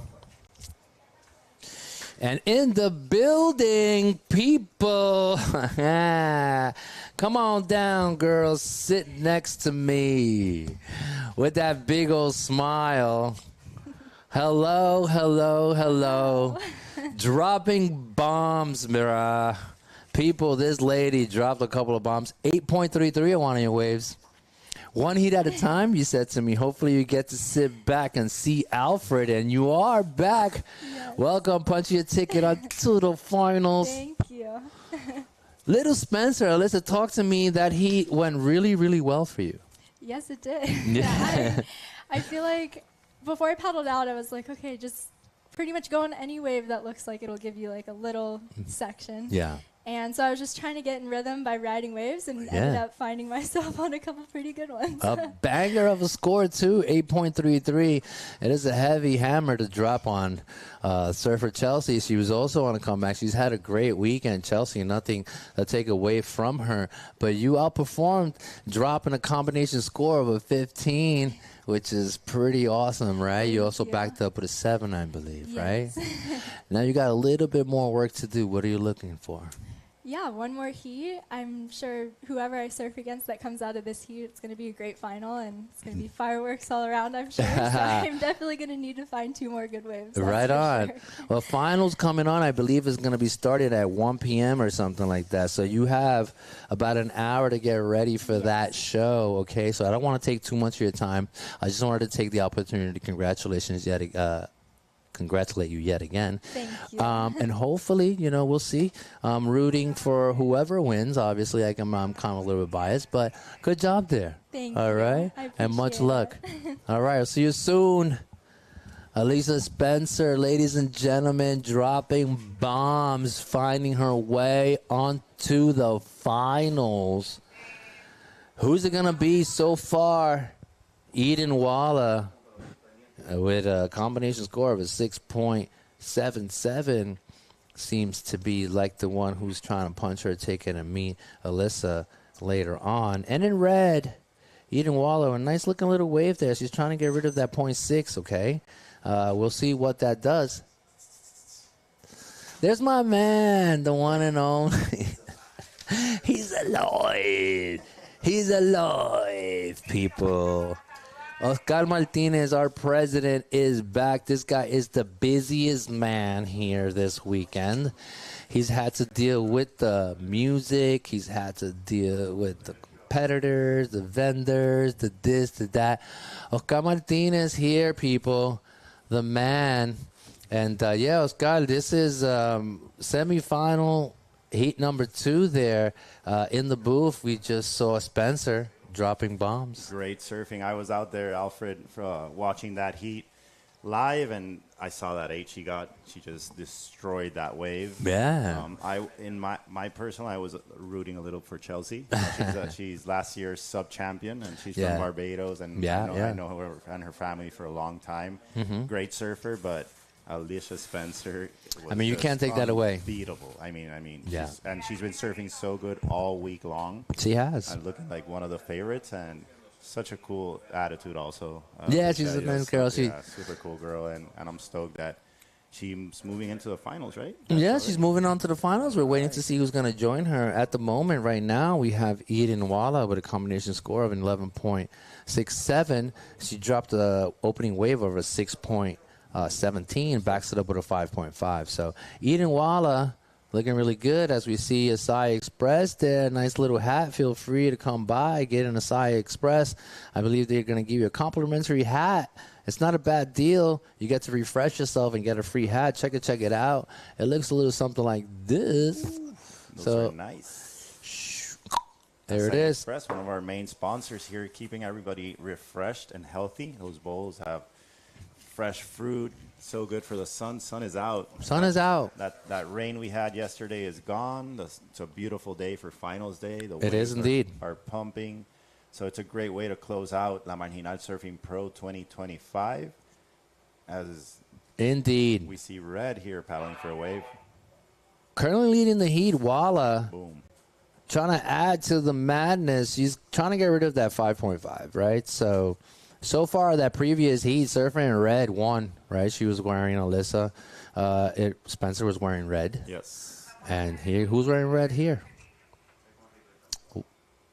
And in the building, people. Come on down, girls. Sit next to me with that big old smile. Hello, hello, hello. Dropping bombs, Mira. People, this lady dropped a couple of bombs. 8.33 on one of your waves. One heat at a time, you said to me. Hopefully you get to sit back and see Alfred, and you are back. Yes. Welcome. Punch your ticket on to the finals. Thank you. Little Spencer, Alyssa, talk to me. That heat went really, really well for you. Yes, it did. Yeah, I feel like before I paddled out, I was like, okay, just pretty much go on any wave that looks like it'll give you like a little section. Yeah. And so I was just trying to get in rhythm by riding waves and ended up finding myself on a couple pretty good ones. A banger of a score, too, 8.33. It is a heavy hammer to drop on surfer Chelsea. She was also on a comeback. She's had a great weekend, Chelsea, nothing to take away from her. But you outperformed, dropping a combination score of a 15, which is pretty awesome, right? You also backed up with a 7, I believe, right? Now you got a little bit more work to do. What are you looking for? Yeah, one more heat. I'm sure whoever I surf against that comes out of this heat, it's going to be a great final, and it's going to be fireworks all around, I'm sure. So I'm definitely going to need to find 2 more good waves. Right on. Sure. Well, finals coming on, I believe, is going to be started at 1 p.m. or something like that. So you have about an hour to get ready for that show, okay? So I don't want to take too much of your time. I just wanted to take the opportunity to congratulate you yet again. Thank you. And hopefully, we'll see. I'm rooting for whoever wins. Obviously, I'm kind of a little bit biased, but good job there. Thank you. All right? And much luck. It. All right. I'll see you soon. Elisa Spencer, ladies and gentlemen, dropping bombs, finding her way onto the finals. Who's it going to be so far? Eden Walla, with a combination score of a 6.77, seems to be like the one who's trying to punch her ticket and meet Alyssa later on. And in red, Eden Walla, a nice looking little wave there. She's trying to get rid of that 0.6, okay? We'll see what that does. There's my man, the one and only. He's alive. He's alive, people. Oscar Martinez, our president, is back. This guy is the busiest man here this weekend. He's had to deal with the music. He's had to deal with the competitors, the vendors, the this, the that. Oscar Martinez here, people. The man. And, Oscar, this is semifinal heat number 2 there. In the booth, we just saw Spencer dropping bombs. Great surfing. I was out there, Alfred, watching that heat live, and I saw that 8 she got. She just destroyed that wave. Yeah. In my personal, I was rooting a little for Chelsea. She's last year's sub-champion, and she's from Barbados, and I know her and her family for a long time. Mm-hmm. Great surfer, but Alicia Spencer was you can't take that away. Unbeatable. She's been surfing so good all week long. She has. And looking like one of the favorites, and such a cool attitude also. She's a nice girl. Super cool girl, and I'm stoked that she's moving into the finals, right? She's moving on to the finals. We're waiting to see who's going to join her. At the moment, right now, we have Eden Walla with a combination score of 11.67. She dropped the opening wave of a 6.17, backs it up with a 5.5. So Eden Walla looking really good as we see Acai Express there. Nice little hat. Feel free to come by, get an Acai Express. I believe they're going to give you a complimentary hat. It's not a bad deal. You get to refresh yourself and get a free hat. Check it out. It looks a little something like this. Those are nice. There it is. Express, one of our main sponsors here, keeping everybody refreshed and healthy. Those bowls have fresh fruit, so good for the sun. Sun is out. Sun is out. That rain we had yesterday is gone. It's a beautiful day for finals day. The It is indeed. Are pumping. So it's a great way to close out La Marginal Surfing Pro 2025. As indeed, we see Red here paddling for a wave. Currently leading the heat, Walla. Boom. Trying to add to the madness. He's trying to get rid of that 5.5, right? So far, that previous heat, Surfer in Red won, right? She was wearing Alyssa. Spencer was wearing red. Yes. And here, who's wearing red here?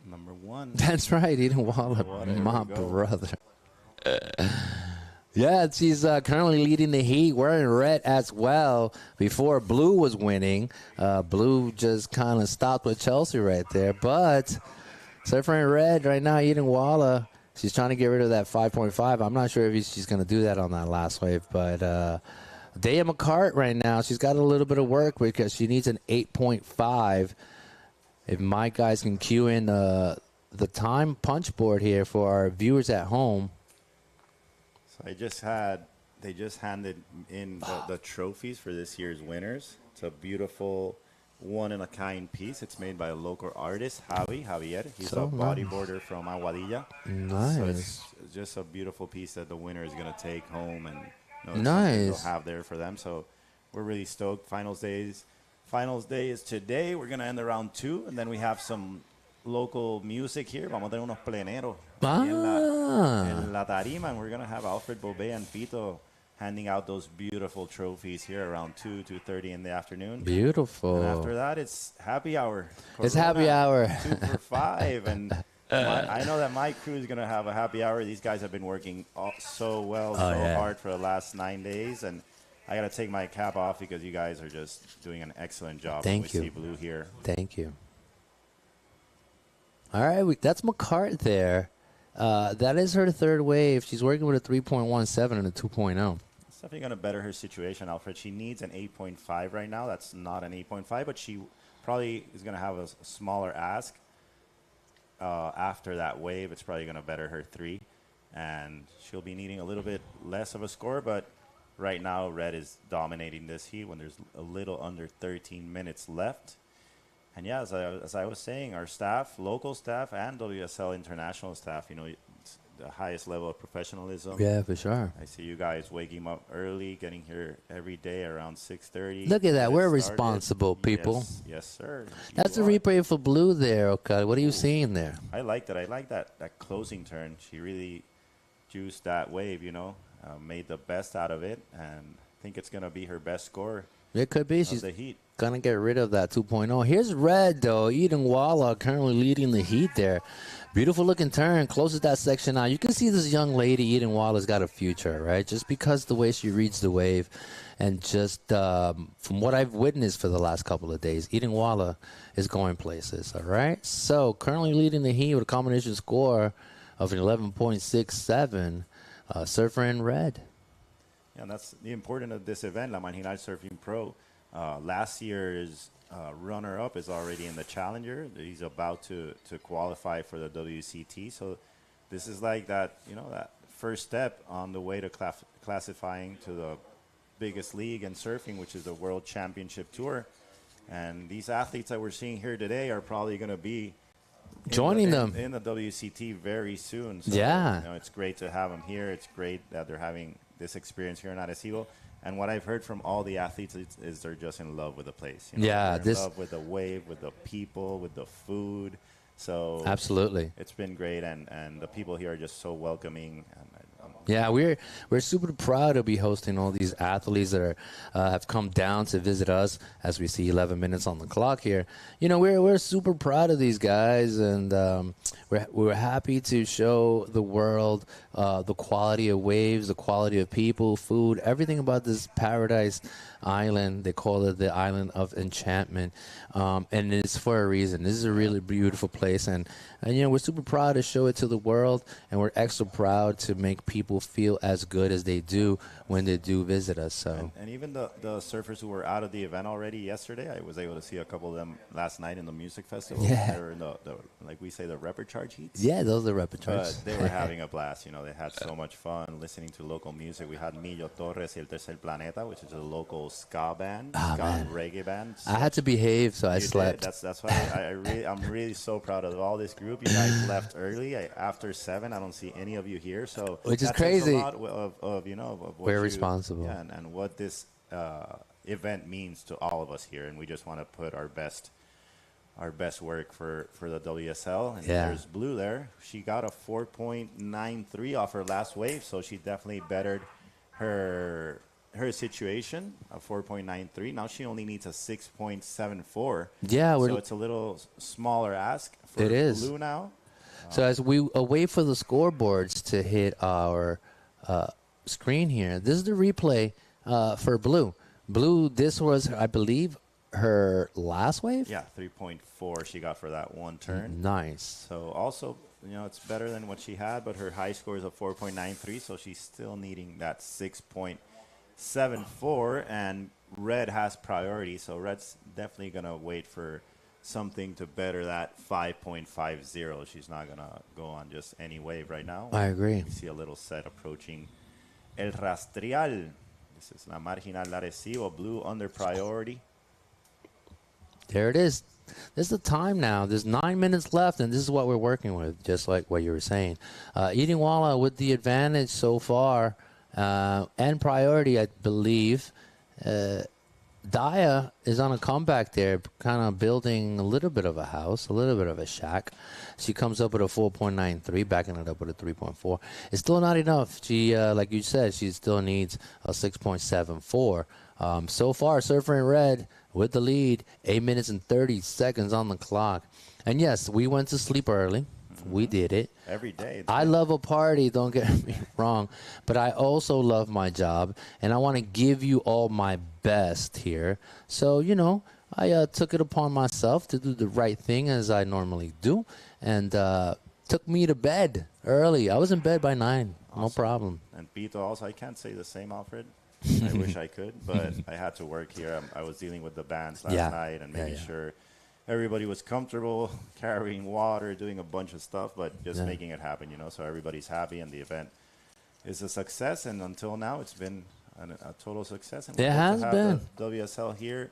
Number 1. That's right, Eden Walla, my brother. Yeah, she's currently leading the heat, wearing red as well. Before Blue was winning, Blue just kind of stopped with Chelsea right there. But Surfer in Red right now, Eden Walla, she's trying to get rid of that 5.5. I'm not sure if she's going to do that on that last wave. But Daya McCart right now, she's got a little bit of work because she needs an 8.5. If my guys can cue in the time punch board here for our viewers at home. So they just handed in the trophies for this year's winners. It's a beautiful one-in-a-kind piece. It's made by a local artist, Javier. He's a bodyboarder from Aguadilla. Nice. So it's just a beautiful piece that the winner is going to take home and nice. They'll have there for them. So we're really stoked. Finals day is today. We're going to end around 2, and then we have some local music here. Vamos a tener unos pleneros en la tarima, and we're going to have Alfred Bobé and Pito handing out those beautiful trophies here around 2:30 in the afternoon. Beautiful. And after that, it's happy hour. It's happy hour. 2 for 5. And I know that my crew is going to have a happy hour. These guys have been working so hard for the last 9 days. And I got to take my cap off because you guys are just doing an excellent job. Thank you. We see Blue here. Thank you. All right, that's McCart there. That is her third wave. She's working with a 3.17 and a 2.0. It's definitely going to better her situation, Alfred. She needs an 8.5 right now. That's not an 8.5, but she probably is going to have a smaller ask. After that wave, it's probably going to better her 3. And she'll be needing a little bit less of a score, but right now, Red is dominating this heat when there's a little under 13 minutes left. And yeah, as I was saying, our staff, local staff, and WSL international staff, it's the highest level of professionalism. Yeah, for sure. I see you guys waking up early, getting here every day around 6:30. Look at that. We're responsible people. Yes, sir. That's a replay for Blue there, okay. What are you seeing there? I like that. I like that closing turn. She really juiced that wave, made the best out of it, and I think it's going to be her best score. It could be. She's the heat. Going to get rid of that 2.0. Here's Red, though. Eden Walla currently leading the heat there. Beautiful looking turn. Closes that section out. You can see this young lady, Eden Walla's got a future, right? Just because the way she reads the wave. And just from what I've witnessed for the last couple of days, Eden Walla is going places, all right? So currently leading the heat with a combination score of an 11.67. Surfer in Red. Yeah, and that's the importance of this event, La Marginal Surfing Pro. Last year's runner-up is already in the Challenger. He's about to qualify for the WCT. So this is like that, that first step on the way to classifying to the biggest league in surfing, which is the World Championship Tour. And these athletes that we're seeing here today are probably going to be joining them in the WCT very soon. So, yeah. It's great to have them here. It's great that they're having this experience here in Arecibo. And what I've heard from all the athletes is they're just in love with the place. Yeah, they're in love with the wave, with the people, with the food. So absolutely, it's been great, and the people here are just so welcoming. Yeah, we're super proud to be hosting all these athletes that have come down to visit us. As we see 11 minutes on the clock here, we're super proud of these guys, and we're happy to show the world the quality of waves, the quality of people, food, everything about this paradise island. They call it the island of enchantment, and it's for a reason. This is a really beautiful place, and we're super proud to show it to the world, and we're extra proud to make people feel as good as they do when they do visit us. So, and even the surfers who were out of the event already yesterday, I was able to see a couple of them last night in the music festival. Yeah. They were in the like we say, the repertoire heats. Yeah, those are repertoires. But they were having a blast. You know, they had so much fun listening to local music. We had Millo Torres y El Tercer Planeta, which is a local ska band, ska and reggae band. So I had to behave, so I slept. That's why I'm really so proud of all this group. You guys left early. After 7, I don't see any of you here. So which is crazy. A lot of what we're responsible. Yeah, and what this event means to all of us here, and we just want to put our best work for the WSL. And there's Blue there. She got a 4.93 off her last wave, so she definitely bettered her situation, a 4.93. Now she only needs a 6.74. Yeah, so it's a little smaller ask for Blue now. So as we wait for the scoreboards to hit our screen here, this is the replay for Blue. Blue, this was, I believe, her last wave? Yeah, 3.4 she got for that one turn. Nice. So also, it's better than what she had, but her high score is a 4.93, so she's still needing that 6.74, and Red has priority, so Red's definitely going to wait for something to better that 5.50. She's not going to go on just any wave right now. I agree. We see a little set approaching El Rastrial. This is La Marginal Arecibo. Blue under priority. There it is. This is the time now. There's 9 minutes left, and this is what we're working with, just like what you were saying. Eating Walla with the advantage so far, and priority, I believe. Daya is on a comeback there, kind of building a little bit of a house, a little bit of a shack. She comes up with a 4.93, backing it up with a 3.4. It's still not enough. She, like you said, she still needs a 6.74. So far, Surfer in Red with the lead, 8 minutes and 30 seconds on the clock. And yes, we went to sleep early. We did it. Every day. I love a party, don't get me wrong, but I also love my job, and I want to give you all my best here. So, I took it upon myself to do the right thing as I normally do, and took me to bed early. I was in bed by 9, awesome. No problem. And Pito also, I can't say the same, Alfred. I wish I could, but I had to work here. I was dealing with the bands last night and making sure everybody was comfortable, carrying water, doing a bunch of stuff, but just making it happen, so everybody's happy and the event is a success. And until now, it's been a total success. And it has been. The WSL here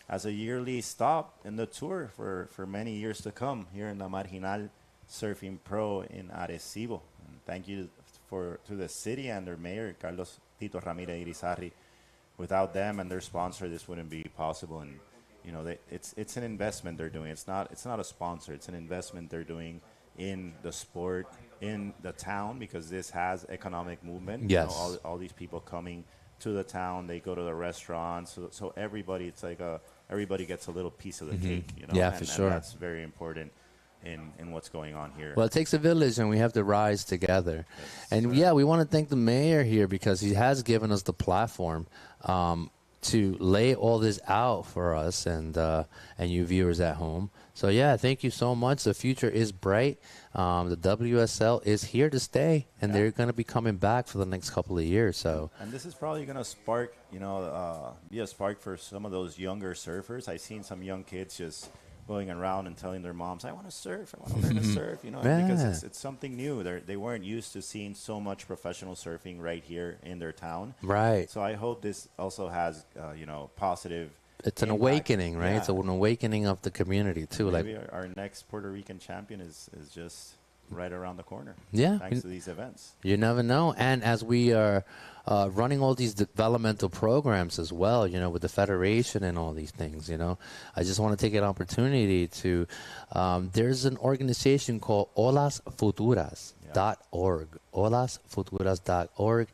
as a yearly stop in the tour for many years to come here in the Marginal Surfing Pro in Arecibo. And thank you to the city and their mayor, Carlos Tito Ramirez Irizarry. Without them and their sponsor, this wouldn't be possible. And it's an investment they're doing. It's not a sponsor. It's an investment they're doing in the sport, in the town, because this has economic movement. Yes. All these people coming to the town, they go to the restaurants. So everybody, it's like everybody gets a little piece of the cake. Yeah, for sure. And that's very important in what's going on here. Well, it takes a village, and we have to rise together. And we want to thank the mayor here because he has given us the platform to lay all this out for us and you viewers at home. So, thank you so much. The future is bright. The WSL is here to stay, and they're going to be coming back for the next couple of years. So, and this is probably going to spark, be a spark for some of those younger surfers. I've seen some young kids just going around and telling their moms, I want to surf, I want to learn to surf, because it's something new. They weren't used to seeing so much professional surfing right here in their town. Right. So I hope this also has, positive. It's an awakening, right? It's an awakening of the community, too. Maybe our next Puerto Rican champion is just right around the corner. Yeah. Thanks to these events. You never know. And as we are running all these developmental programs as well, with the federation and all these things, I just want to take an opportunity to, there's an organization called olasfuturas.org, olasfuturas.org.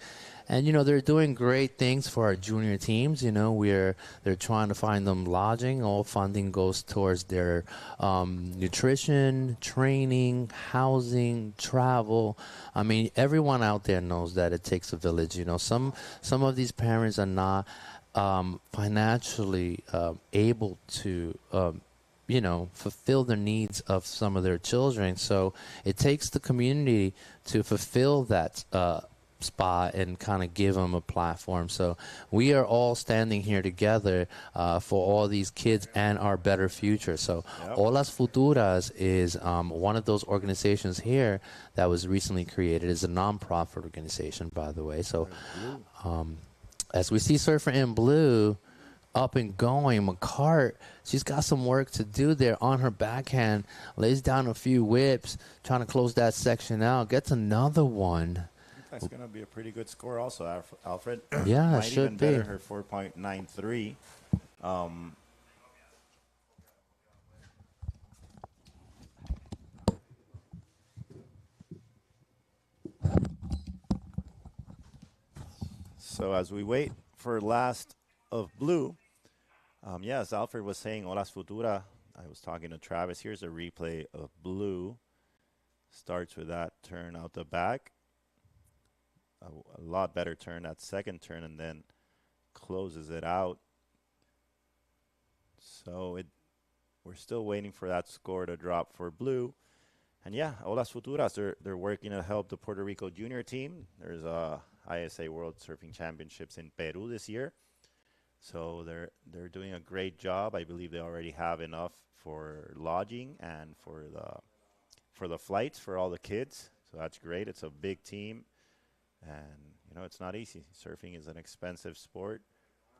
And, they're doing great things for our junior teams. They're trying to find them lodging. All funding goes towards their nutrition, training, housing, travel. I mean, everyone out there knows that it takes a village. Some of these parents are not financially able to fulfill the needs of some of their children. So it takes the community to fulfill that spot and kind of give them a platform. So we are all standing here together for all these kids and our better future. So Olas Futuras is one of those organizations here that was recently created. It's a nonprofit organization, by the way. So as we see Surfer in Blue up and going, McCart, she's got some work to do there on her backhand, lays down a few whips, trying to close that section out, gets another one. That's going to be a pretty good score also, Alfred. Yeah, Might it should even be. better her 4.93. So as we wait for last of Blue, yes, Alfred was saying Olas Futura. I was talking to Travis. Here's a replay of Blue. Starts with that turn out the back. A lot better turn, that second turn, and then closes it out. So we're still waiting for that score to drop for Blue. And yeah, Olas Futuras, they're working to help the Puerto Rico junior team. There's ISA World Surfing Championships in Peru this year. So they're doing a great job. I believe they already have enough for lodging and for the flights for all the kids. So that's great. It's a big team. And, it's not easy. Surfing is an expensive sport.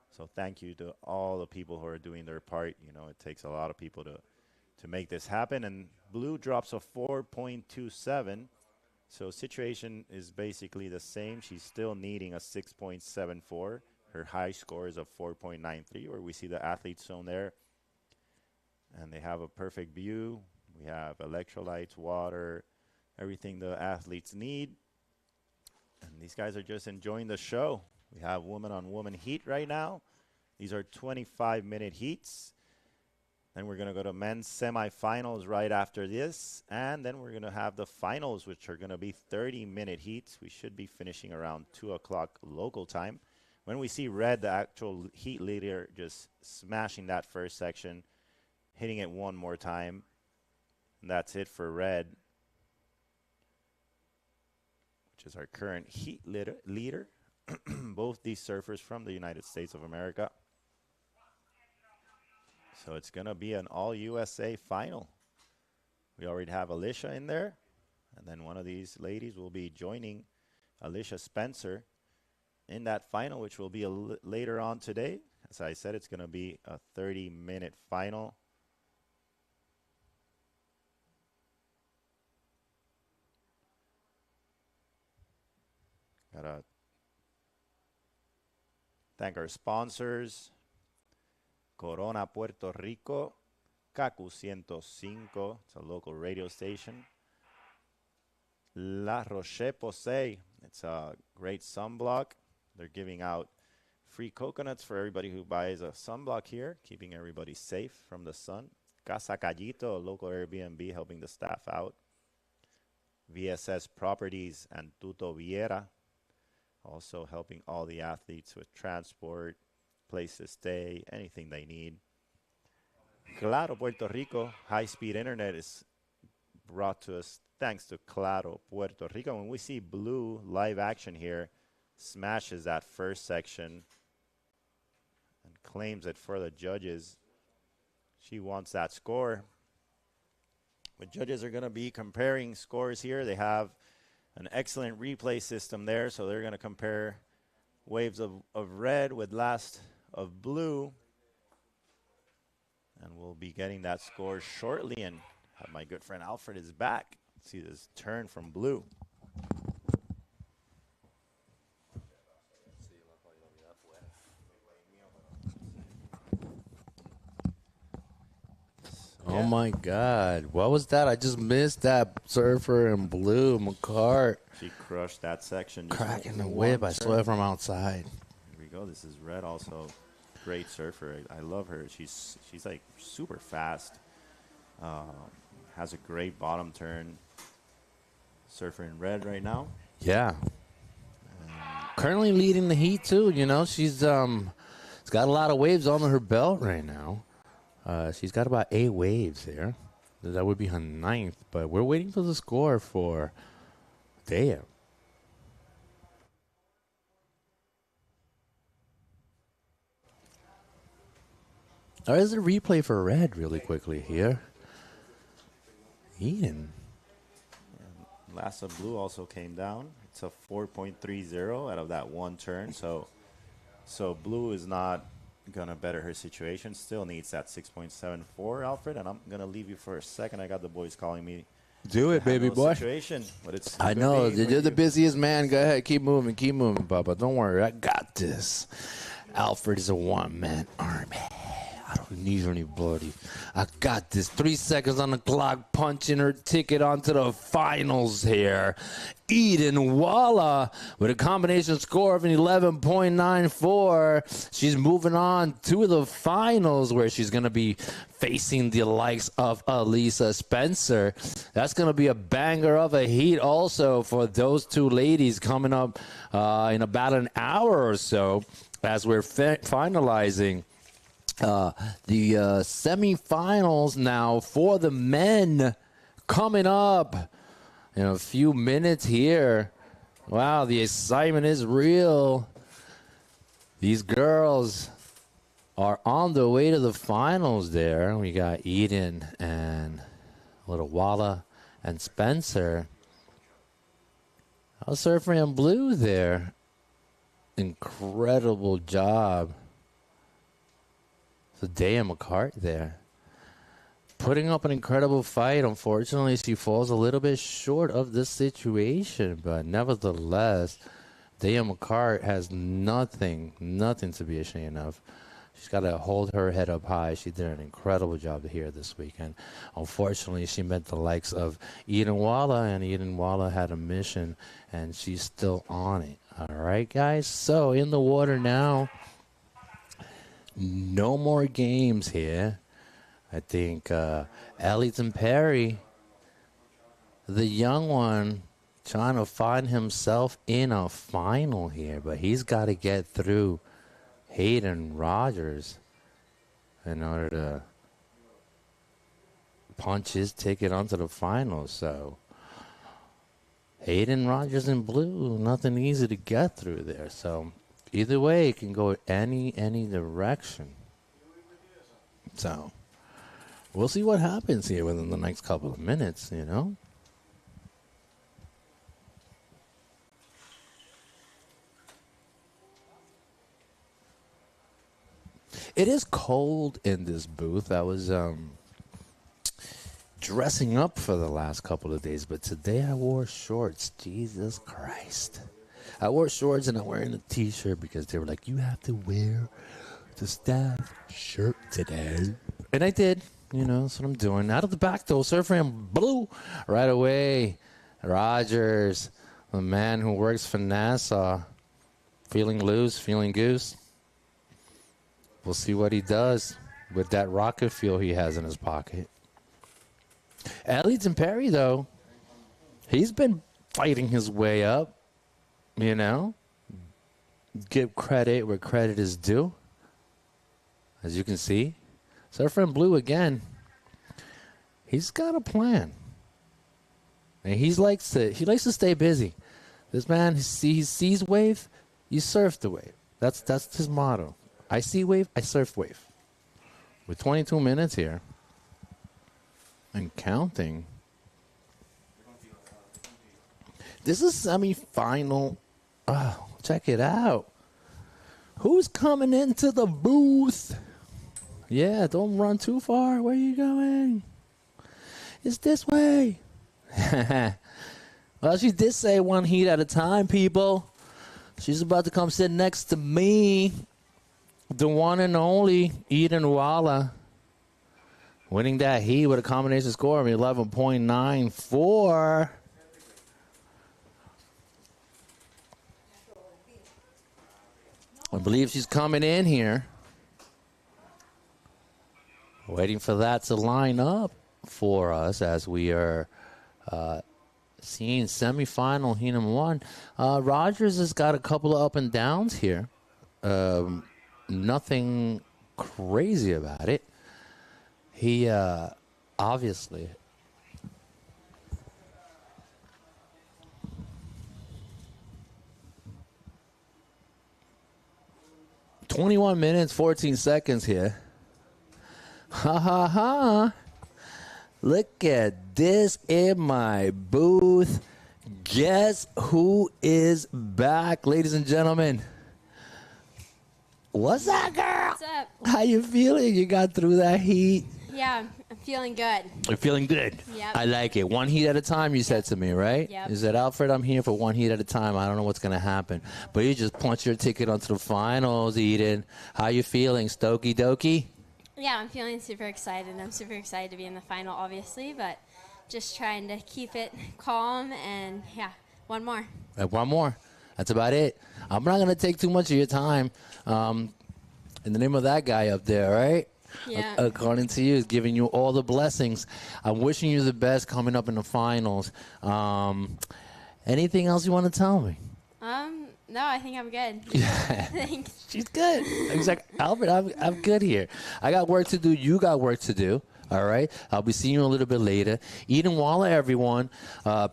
So thank you to all the people who are doing their part. It takes a lot of people to make this happen. And Blue drops a 4.27. So situation is basically the same. She's still needing a 6.74. Her high score is a 4.93, where we see the athlete zone there. And they have a perfect view. We have electrolytes, water, everything the athletes need. And these guys are just enjoying the show. We have woman-on-woman heat right now. These are 25-minute heats. Then we're going to go to men's semifinals right after this. And then we're going to have the finals, which are going to be 30-minute heats. We should be finishing around 2 o'clock local time. When we see Red, the actual heat leader, just smashing that first section, hitting it one more time. And that's it for Red, which is our current heat leader. Both these surfers from the United States of America. So it's going to be an all-USA final. We already have Alicia in there. And then one of these ladies will be joining Alicia Spencer in that final, which will be later on today. As I said, it's going to be a 30-minute final. Gotta thank our sponsors. Corona, Puerto Rico. CACU 105. It's a local radio station. La Roche-Posay. It's a great sunblock. They're giving out free coconuts for everybody who buys a sunblock here, keeping everybody safe from the sun. Casa Callito, a local Airbnb, helping the staff out. VSS Properties and Tuto Viera, also helping all the athletes with transport, place to stay, anything they need. Claro Puerto Rico, high-speed internet is brought to us thanks to Claro Puerto Rico. When we see Blue live action here, smashes that first section and claims it for the judges. She wants that score. The judges are going to be comparing scores here. They have an excellent replay system there, so they're going to compare waves of Red with last of Blue. And we'll be getting that score shortly. And my good friend Alfred is back. See this turn from Blue. Oh my God. What was that? I just missed that surfer in Blue, McCart. She crushed that section. Cracking the whip. I saw it from outside. Here we go. This is Red, also great surfer. I love her. She's like super fast. Has a great bottom turn. Surfer in Red right now. Yeah. Currently leading the heat too. You know, she's got a lot of waves on her belt right now. She's got about 8 waves there. That would be her 9th, but we're waiting for the score for Dea. There's a replay for red really quickly here. Eden. Last of blue also came down. It's a 4.30 out of that one turn. So blue is not going to better her situation. Still needs that 6.74, Alfred. And I'm going to leave you for a second. I got the boys calling me. Do it, baby boy. Situation, but I know. You're the busiest man. Go ahead. Keep moving, Bubba. Don't worry. I got this. Alfred is a one-man army. I don't need anybody. I got this. 3 seconds on the clock, punching her ticket onto the finals here. Eden Walla with a combination score of an 11.94. She's moving on to the finals where she's going to be facing the likes of Elisa Spencer. That's going to be a banger of a heat also for those two ladies coming up in about an hour or so as we're finalizing the semifinals now for the men coming up in a few minutes here. Wow, the excitement is real. These girls are on the way to the finals there. We got Eden and little Walla and Spencer. I was surfing in blue there. Incredible job. So Dea McCart there, putting up an incredible fight. Unfortunately, she falls a little bit short of this situation, but nevertheless, Dea McCart has nothing to be ashamed of. She's got to hold her head up high. She did an incredible job here this weekend. Unfortunately, she met the likes of Eden Walla, and Eden Walla had a mission, and she's still on it. All right, guys. So in the water now. No more games here. I think Ellington Perry, the young one, trying to find himself in a final here, but he's got to get through Hayden Rogers in order to punch his ticket onto the finals. So Hayden Rogers in blue, nothing easy to get through there. So either way, it can go any direction. So we'll see what happens here within the next couple of minutes, you know. It is cold in this booth. I was dressing up for the last couple of days, but today I wore shorts. Jesus Christ. I wore shorts and I'm wearing a t-shirt because they were like, you have to wear the staff shirt today. And I did. You know, that's what I'm doing. Out of the back, though, surfing blue right away. Rogers, the man who works for NASA, feeling loose, feeling goose. We'll see what he does with that rocket fuel he has in his pocket. Ellington Perry, though, he's been fighting his way up. You know, give credit where credit is due. As you can see, Surfer in Blue again. He's got a plan, and he likes to stay busy. This man, he sees wave, you surf the wave. That's his motto. I see wave, I surf wave. With 22 minutes here and counting. This is semi-final. Oh, check it out. Who's coming into the booth? Yeah, don't run too far. Where are you going? It's this way. Well, she did say one heat at a time, people. She's about to come sit next to me. The one and only Eden Walla. Winning that heat with a combination score of 11.94. I believe she's coming in here. Waiting for that to line up for us as we are seeing semifinal heat number 1. Rogers has got a couple of up and downs here. Nothing crazy about it. He obviously 21 minutes, 14 seconds here. Ha ha ha. Look at this in my booth. Guess who is back, ladies and gentlemen? What's up, girl? What's up? How you feeling? You got through that heat? Yeah, I'm feeling good. You're feeling good? Yep. I like it. One heat at a time, you said to me, right? Yep. You said, Alfred, I'm here for one heat at a time. I don't know what's going to happen. But you just punched your ticket onto the finals, Eden. How you feeling? Stokey dokey? Yeah, I'm feeling super excited. I'm super excited to be in the final, obviously, but just trying to keep it calm and, yeah, one more. One more. That's about it. I'm not going to take too much of your time. In the name of that guy up there, right? Yeah. According to you, is giving you all the blessings. I'm wishing you the best coming up in the finals. Anything else you want to tell me? No, I think I'm good. Thanks. She's good. He's like, Albert, I'm good here. I got work to do. You got work to do. All right. I'll be seeing you a little bit later. Eden Waller, everyone,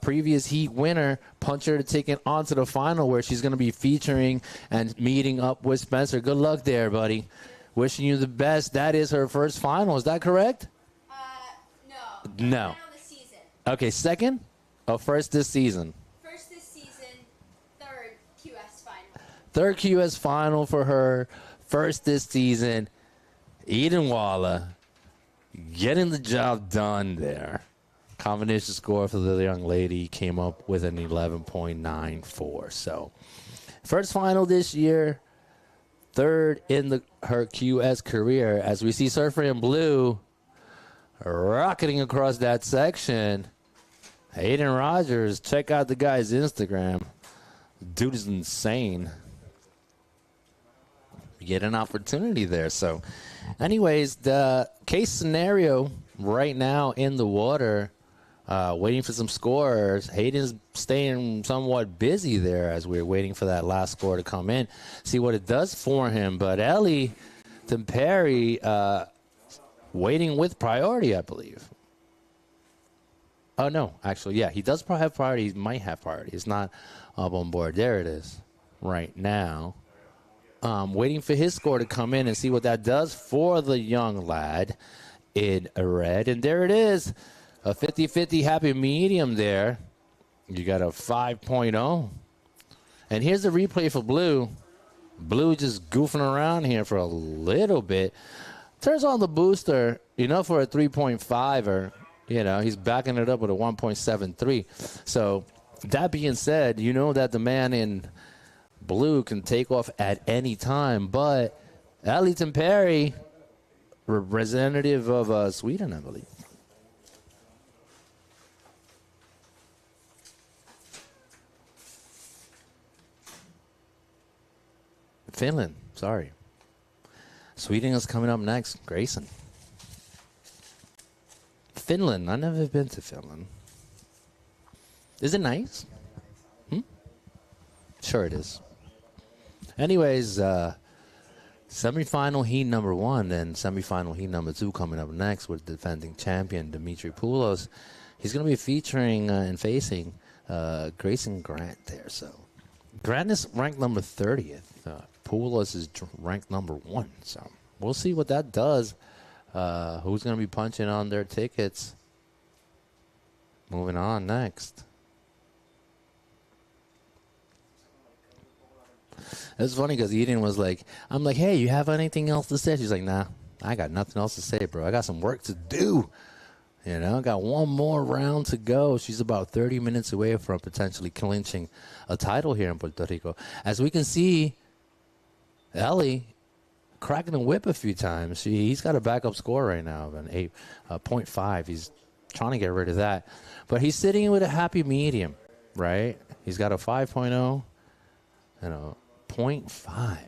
previous heat winner, puncher to take it on to the final where she's going to be featuring and meeting up with Spencer. Good luck there, buddy. Wishing you the best. That is her first final. Is that correct? No. No. Final this season. Okay, second or first this season? First this season, third QS final. Third QS final for her. First this season. Eden Waller getting the job done there. Combination score for the young lady came up with an 11.94. So, first final this year. Third in her QS career as we see Surfer in Blue rocketing across that section. Hayden Rogers, check out the guy's Instagram. Dude is insane. You get an opportunity there. So, anyways, the case scenario right now in the water, waiting for some scores. Hayden's staying somewhat busy there as we're waiting for that last score to come in. See what it does for him. But Ellie Temperi waiting with priority, I believe. Oh, no. Actually, yeah, he does have priority. He might have priority. It's not up on board. There it is right now. Waiting for his score to come in and see what that does for the young lad in red. And there it is. A 50-50 happy medium there. You got a 5.0. And here's the replay for Blue. Blue just goofing around here for a little bit. Turns on the booster, for a 3.5-er. He's backing it up with a 1.73. So that being said, you know that the man in Blue can take off at any time. But Ellie Temperi, representative of Sweden, I believe. Finland, sorry. Sweden is coming up next. Grayson. Finland, I've never been to Finland. Is it nice? Sure it is. Anyways, semifinal heat number 1 and semifinal heat number 2 coming up next with defending champion Dimitri Poulos. He's going to be featuring and facing Grayson Grant there. So Grant is ranked number 30th. Poulos is ranked number 1. So we'll see what that does. Who's going to be punching on their tickets? Moving on next. It's funny because Eden was like, I'm like, hey, you have anything else to say? She's like, nah, I got nothing else to say, bro. I got some work to do. Got one more round to go. She's about 30 minutes away from potentially clinching a title here in Puerto Rico. As we can see, Ellie cracking the whip a few times. He's got a backup score right now of an 8.5. He's trying to get rid of that. But he's sitting with a happy medium, right? He's got a 5.0 and a 0.5.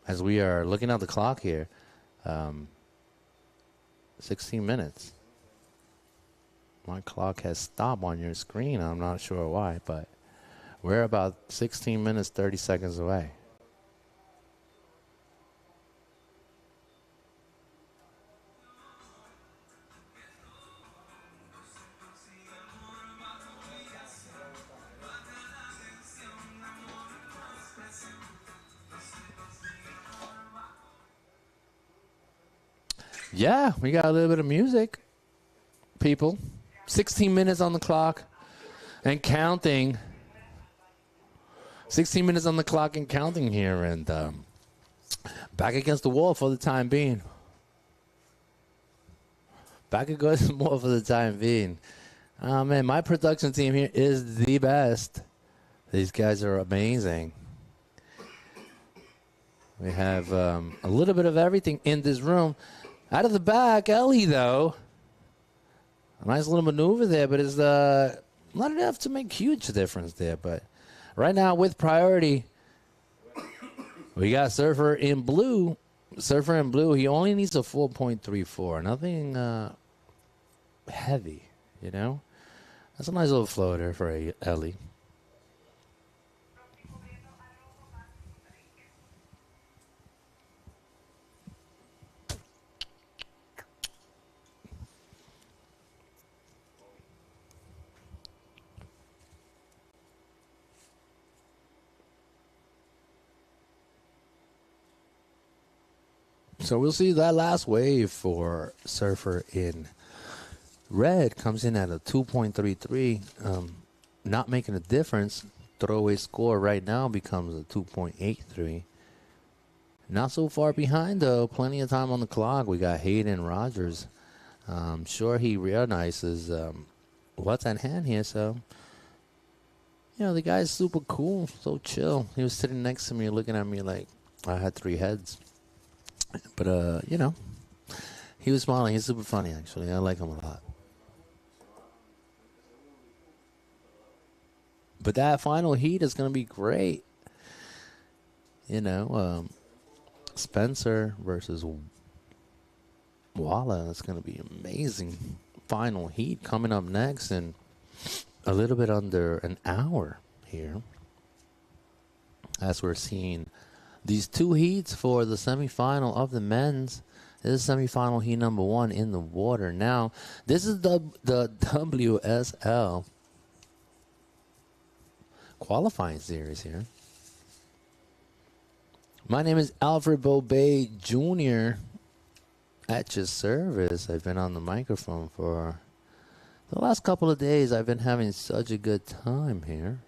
As we are looking at the clock here, 16 minutes. My clock has stopped on your screen. I'm not sure why, but we're about 16 minutes, 30 seconds away. Yeah, we got a little bit of music, people. 16 minutes on the clock and counting. 16 minutes on the clock and counting here, and back against the wall for the time being. Back against the wall for the time being. Oh, man, my production team here is the best. These guys are amazing. We have a little bit of everything in this room. Out of the back, Ellie, though. A nice little maneuver there, but it's not enough to make huge difference there. But right now, with priority, we got Surfer in blue. Surfer in blue, he only needs a 4.34. Nothing heavy, you know? That's a nice little floater for Ellie. So we'll see that last wave for Surfer in red comes in at a 2.33. Not making a difference. Throwaway score right now becomes a 2.83. Not so far behind, though. Plenty of time on the clock. We got Hayden Rogers. I'm sure he realizes what's at hand here. So, you know, the guy's super cool, so chill. He was sitting next to me looking at me like I had three heads. But, you know, he was smiling. He's super funny, actually. I like him a lot. But that final heat is going to be great. You know, Spencer versus Walla. That's going to be amazing. Final heat coming up next in a little bit under an hour here. As we're seeing these two heats for the semifinal of the men's. This is semifinal heat number 1 in the water. Now, this is the WSL qualifying series here. My name is Alfred Bobay Jr. at your service. I've been on the microphone for the last couple of days. I've been having such a good time here.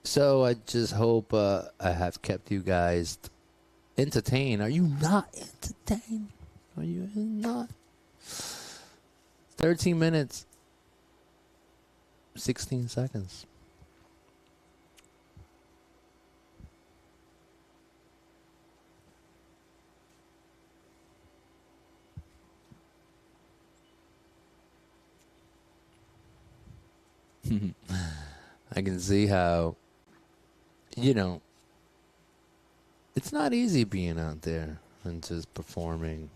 So I just hope I have kept you guys entertained. Are you not entertained? Are you not? 13 minutes, 16 seconds. I can see how, you know, it's not easy being out there and just performing.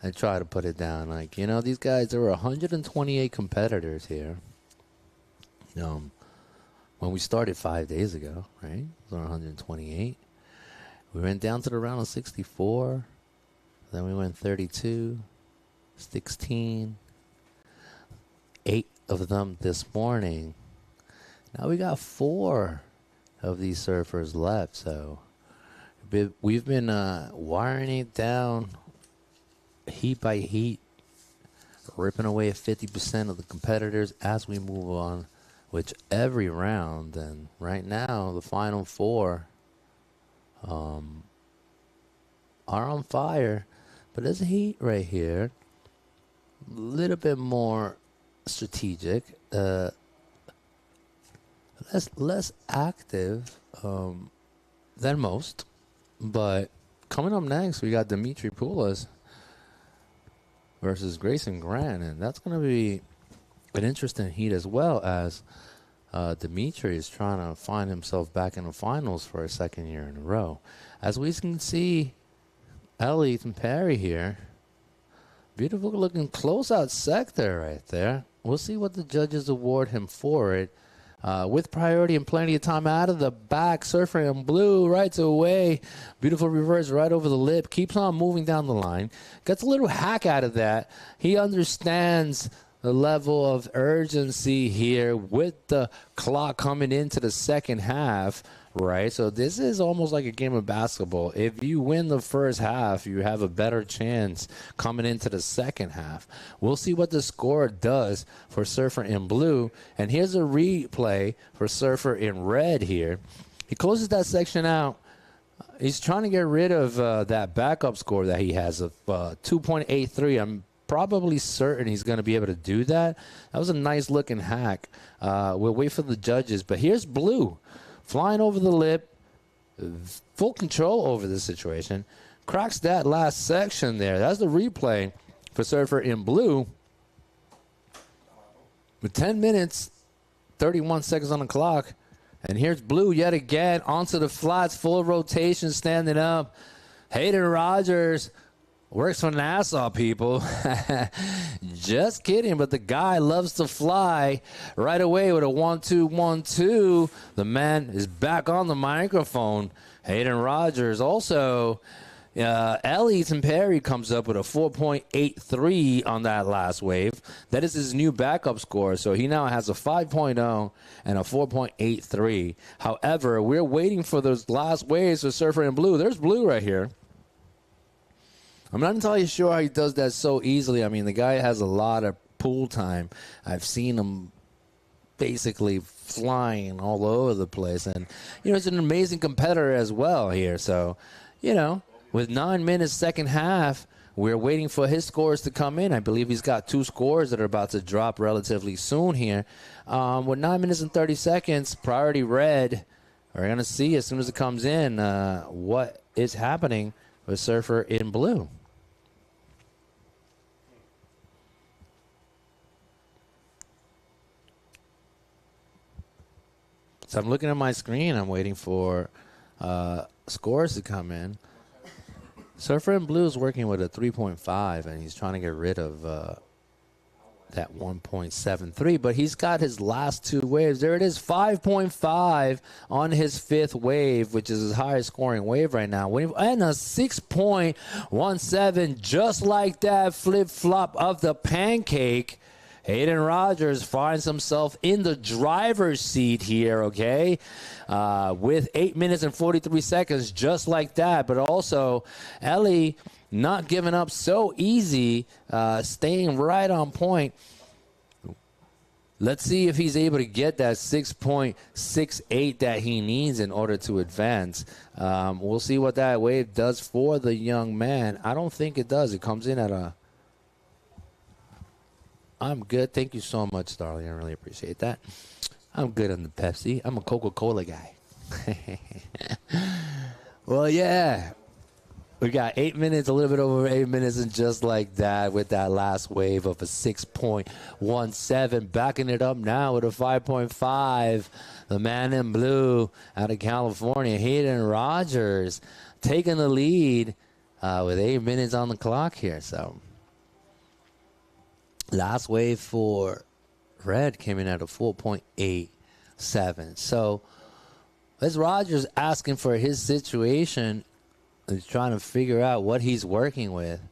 I try to put it down. Like, you know, these guys, there were 128 competitors here. When we started 5 days ago, right? There were 128. We went down to the round of 64. Then we went 32, 16, 8 of them this morning. Now we got 4 of these surfers left, so we've been wiring it down heat by heat, ripping away at 50% of the competitors as we move on with every round. And right now, the final 4 are on fire, but there's a heat right here, a little bit more strategic, less active than most. But coming up next, we got Dimitri Poulos versus Grayson Grant, and that's going to be an interesting heat, as well as Dimitri is trying to find himself back in the finals for a second year in a row. As we can see, Elliot and Perry here. Beautiful looking closeout sector right there. We'll see what the judges award him for it. With priority and plenty of time out of the back, Surfer in blue right away. Beautiful reverse right over the lip. Keeps on moving down the line. Gets a little hack out of that. He understands the level of urgency here with the clock coming into the second half. right? So this is almost like a game of basketball. If you win the first half, you have a better chance coming into the second half. We'll see what the score does for Surfer in blue. And here's a replay for Surfer in red here. He closes that section out. He's trying to get rid of that backup score that he has of 2.83. I'm probably certain he's going to be able to do that. That was a nice-looking hack. We'll wait for the judges. But here's blue. Flying over the lip, full control over the situation. Cracks that last section there. That's the replay for Surfer in blue. With 10 minutes, 31 seconds on the clock. And here's blue yet again onto the flats, full rotation, standing up. Hayden Rogers works for Nassau, people. Just kidding, but the guy loves to fly right away with a 1-2, 1-2. The man is back on the microphone. Hayden Rogers also. Ellie Perry comes up with a 4.83 on that last wave. That is his new backup score. So he now has a 5.0 and a 4.83. However, we're waiting for those last waves for Surfer in blue. There's blue right here. I'm not entirely sure how he does that so easily. I mean, the guy has a lot of pool time. I've seen him basically flying all over the place. And, he's an amazing competitor as well here. So, with 9 minutes second half, we're waiting for his scores to come in. I believe he's got 2 scores that are about to drop relatively soon here. With 9 minutes and 30 seconds, priority red. We're going to see as soon as it comes in what is happening with Surfer in blue. So I'm looking at my screen. I'm waiting for scores to come in. Surfer in blue is working with a 3.5, and he's trying to get rid of that 1.73. But he's got his last 2 waves. There it is, 5.5 on his 5th wave, which is his highest scoring wave right now. And a 6.17, just like that flip-flop of the pancake. Hayden Rogers finds himself in the driver's seat here, okay, with 8 minutes and 43 seconds, just like that. But also, Ellie not giving up so easy, staying right on point. Let's see if he's able to get that 6.68 that he needs in order to advance. We'll see what that wave does for the young man. I don't think it does. It comes in at a... I'm good. Thank you so much, darling. I really appreciate that. I'm good on the Pepsi. I'm a Coca-Cola guy. Well, yeah. We got 8 minutes, a little bit over 8 minutes, and just like that, with that last wave of a 6.17, backing it up now with a 5.5. The man in blue out of California, Hayden Rogers, taking the lead with 8 minutes on the clock here. So, last wave for red came in at a 4.87. So, as Rogers asking for his situation, he's trying to figure out what he's working with.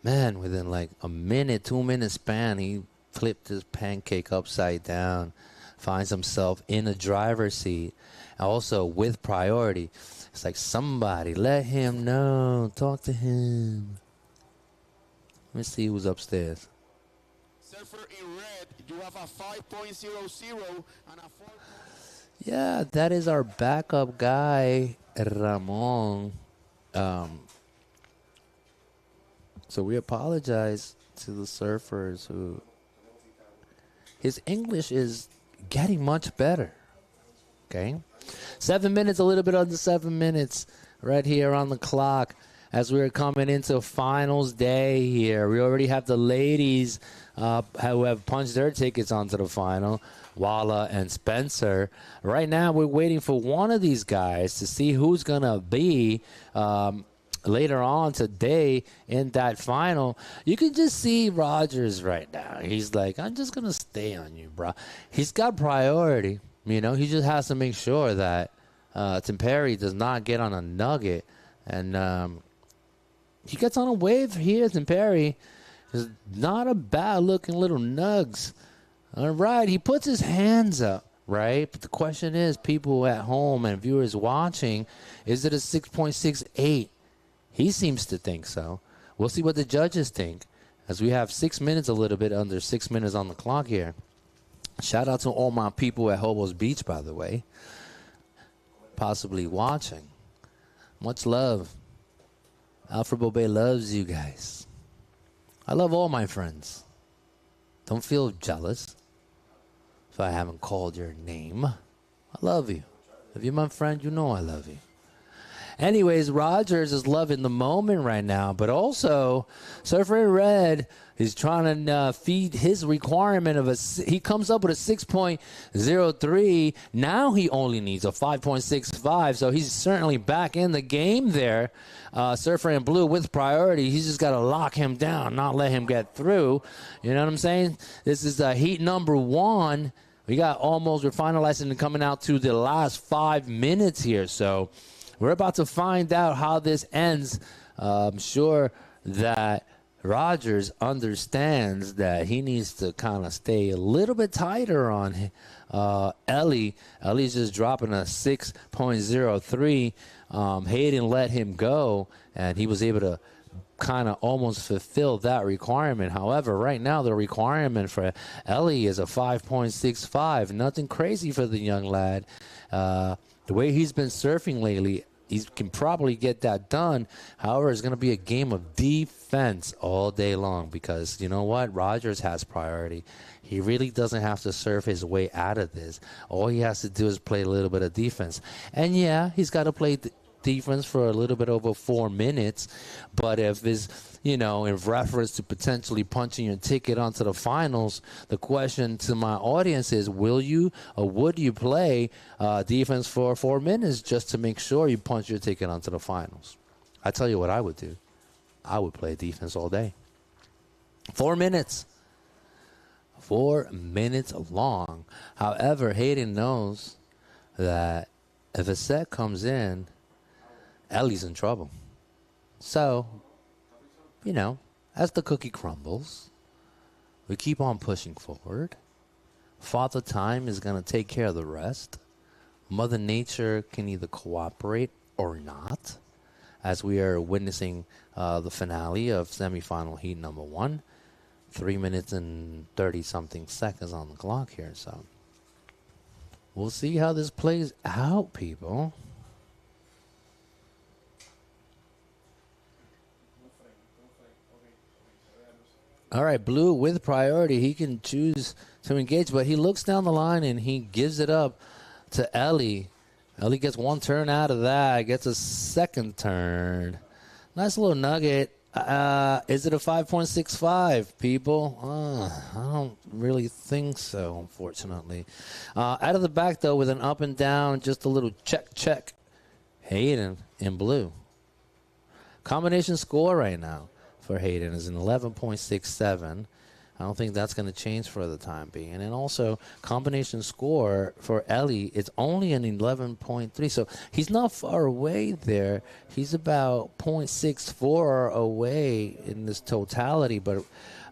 Man, within like a minute, 2 minute span, he flipped his pancake upside down, finds himself in the driver's seat, also with priority. It's like, somebody let him know, talk to him. Let me see who's upstairs. Surfer in red, you have a 5.00 and a 4. Yeah, that is our backup guy, Ramon. So we apologize to the surfers who... His English is getting much better. Okay? 7 minutes, a little bit under 7 minutes right here on the clock as we're coming into finals day here. We already have the ladies who have punched their tickets onto the final, Walla and Spencer. Right now, we're waiting for one of these guys to see who's going to be later on today in that final. You can just see Rogers right now. He's like, I'm just going to stay on you, bro. He's got priority. You know, he just has to make sure that Tim Perry does not get on a nugget. And he gets on a wave here, Tim Perry. It's not a bad-looking little nugs. All right, he puts his hands up. right? But the question is, people at home and viewers watching, is it a 6.68? He seems to think so. We'll see what the judges think, as we have 6 minutes, a little bit under 6 minutes on the clock here. Shout out to all my people at Hobo's Beach, by the way, possibly watching. Much love. Arecibo Bay loves you guys. I love all my friends. Don't feel jealous if I haven't called your name. I love you. If you're my friend, you know I love you. Anyways, Rogers is loving the moment right now, but also Surfer in Red is trying to feed his requirement of he comes up with a 6.03. Now he only needs a 5.65, so he's certainly back in the game there. Surfer in Blue with priority. He's just got to lock him down, not let him get through. You know what I'm saying? This is heat number 1. We're finalizing and coming out to the last 5 minutes here, so we're about to find out how this ends. I'm sure that Rogers understands that he needs to kind of stay a little bit tighter on Ellie. Ellie's just dropping a 6.03. Hayden let him go, and he was able to kind of almost fulfill that requirement. However, right now the requirement for Ellie is a 5.65. Nothing crazy for the young lad. The way he's been surfing lately, he can probably get that done. However, it's going to be a game of defense all day long because, you know what? Rogers has priority. He really doesn't have to surf his way out of this. All he has to do is play a little bit of defense. And, yeah, he's got to play defense for a little bit over 4 minutes. But if it's, in reference to potentially punching your ticket onto the finals, the question to my audience is, will you or would you play defense for 4 minutes just to make sure you punch your ticket onto the finals? I tell you what I would do. I would play defense all day. 4 minutes. 4 minutes long. However, Hayden knows that if a set comes in, Ellie's in trouble. So, as the cookie crumbles, we keep on pushing forward. Father Time is going to take care of the rest. Mother Nature can either cooperate or not, as we are witnessing the finale of semifinal heat number 1. 3 minutes and 30-something seconds on the clock here. So we'll see how this plays out, people. All right, Blue with priority. He can choose to engage, but he looks down the line and he gives it up to Ellie. Ellie gets one turn out of that, gets a second turn. Nice little nugget. Is it a 5.65, people? I don't really think so, unfortunately. Out of the back, though, with an up and down, just a little check. Hayden in Blue. Combination score right now for Hayden is an 11.67. I don't think that's going to change for the time being. And also, combination score for Ellie is only an 11.3. So he's not far away there. He's about 0.64 away in this totality. But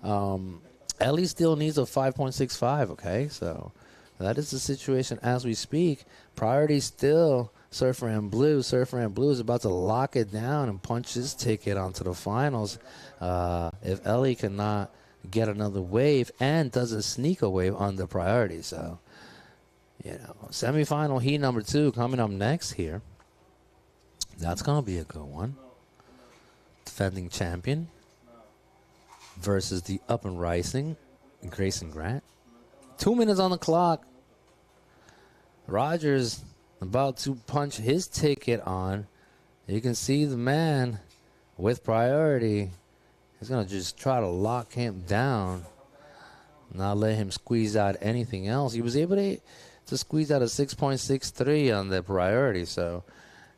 Ellie still needs a 5.65, okay? So that is the situation as we speak. Priority still Surfer in Blue. Surfer in Blue is about to lock it down and punch his ticket onto the finals. If Ellie cannot get another wave and doesn't sneak a wave on the priority. So, semifinal heat number 2 coming up next here. That's going to be a good one. Defending champion versus the up and rising Grayson Grant. 2 minutes on the clock. Rogers about to punch his ticket on. You can see the man with priority. He's going to just try to lock him down, not let him squeeze out anything else. He was able to squeeze out a 6.63 on the priority. So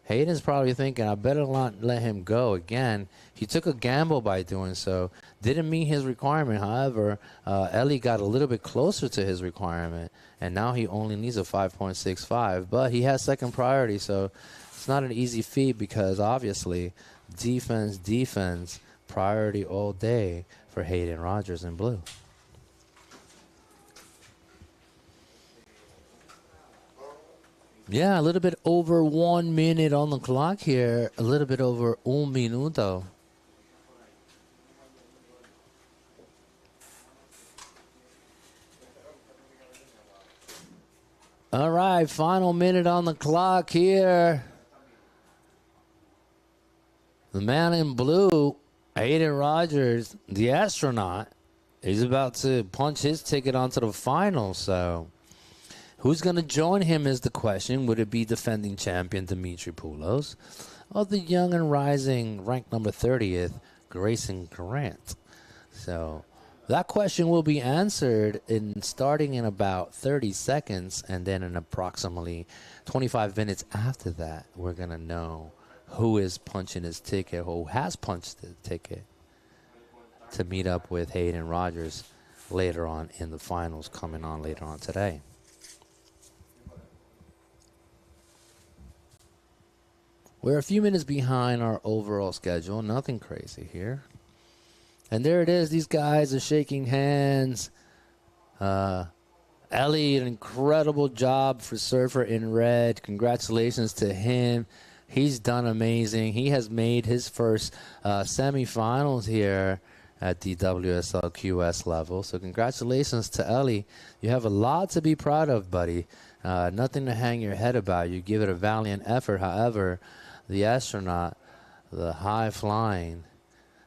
Hayden's probably thinking, I better not let him go again. He took a gamble by doing so. Didn't meet his requirement. However, Ellie got a little bit closer to his requirement, and now he only needs a 5.65. But he has second priority, so it's not an easy feat because, obviously, defense, priority all day for Hayden Rogers in Blue. Yeah, a little bit over 1 minute on the clock here. A little bit over un minuto. All right, final minute on the clock here. The man in blue, Aiden Rogers, the astronaut, he's about to punch his ticket onto the final. So who's going to join him is the question. Would it be defending champion Dimitri Poulos or the young and rising, ranked number 30th, Grayson Grant? So that question will be answered starting in about 30 seconds, and then in approximately 25 minutes after that, we're going to know who is punching his ticket, who has punched the ticket to meet up with Hayden Rogers later on in the finals coming on later on today. We're a few minutes behind our overall schedule. Nothing crazy here. And there it is. These guys are shaking hands. Ellie, an incredible job for Surfer in Red. Congratulations to him. He's done amazing. He has made his first semifinals here at the WSL QS level. So congratulations to Ellie. You have a lot to be proud of, buddy. Nothing to hang your head about. You give it a valiant effort. However, the astronaut, the high-flying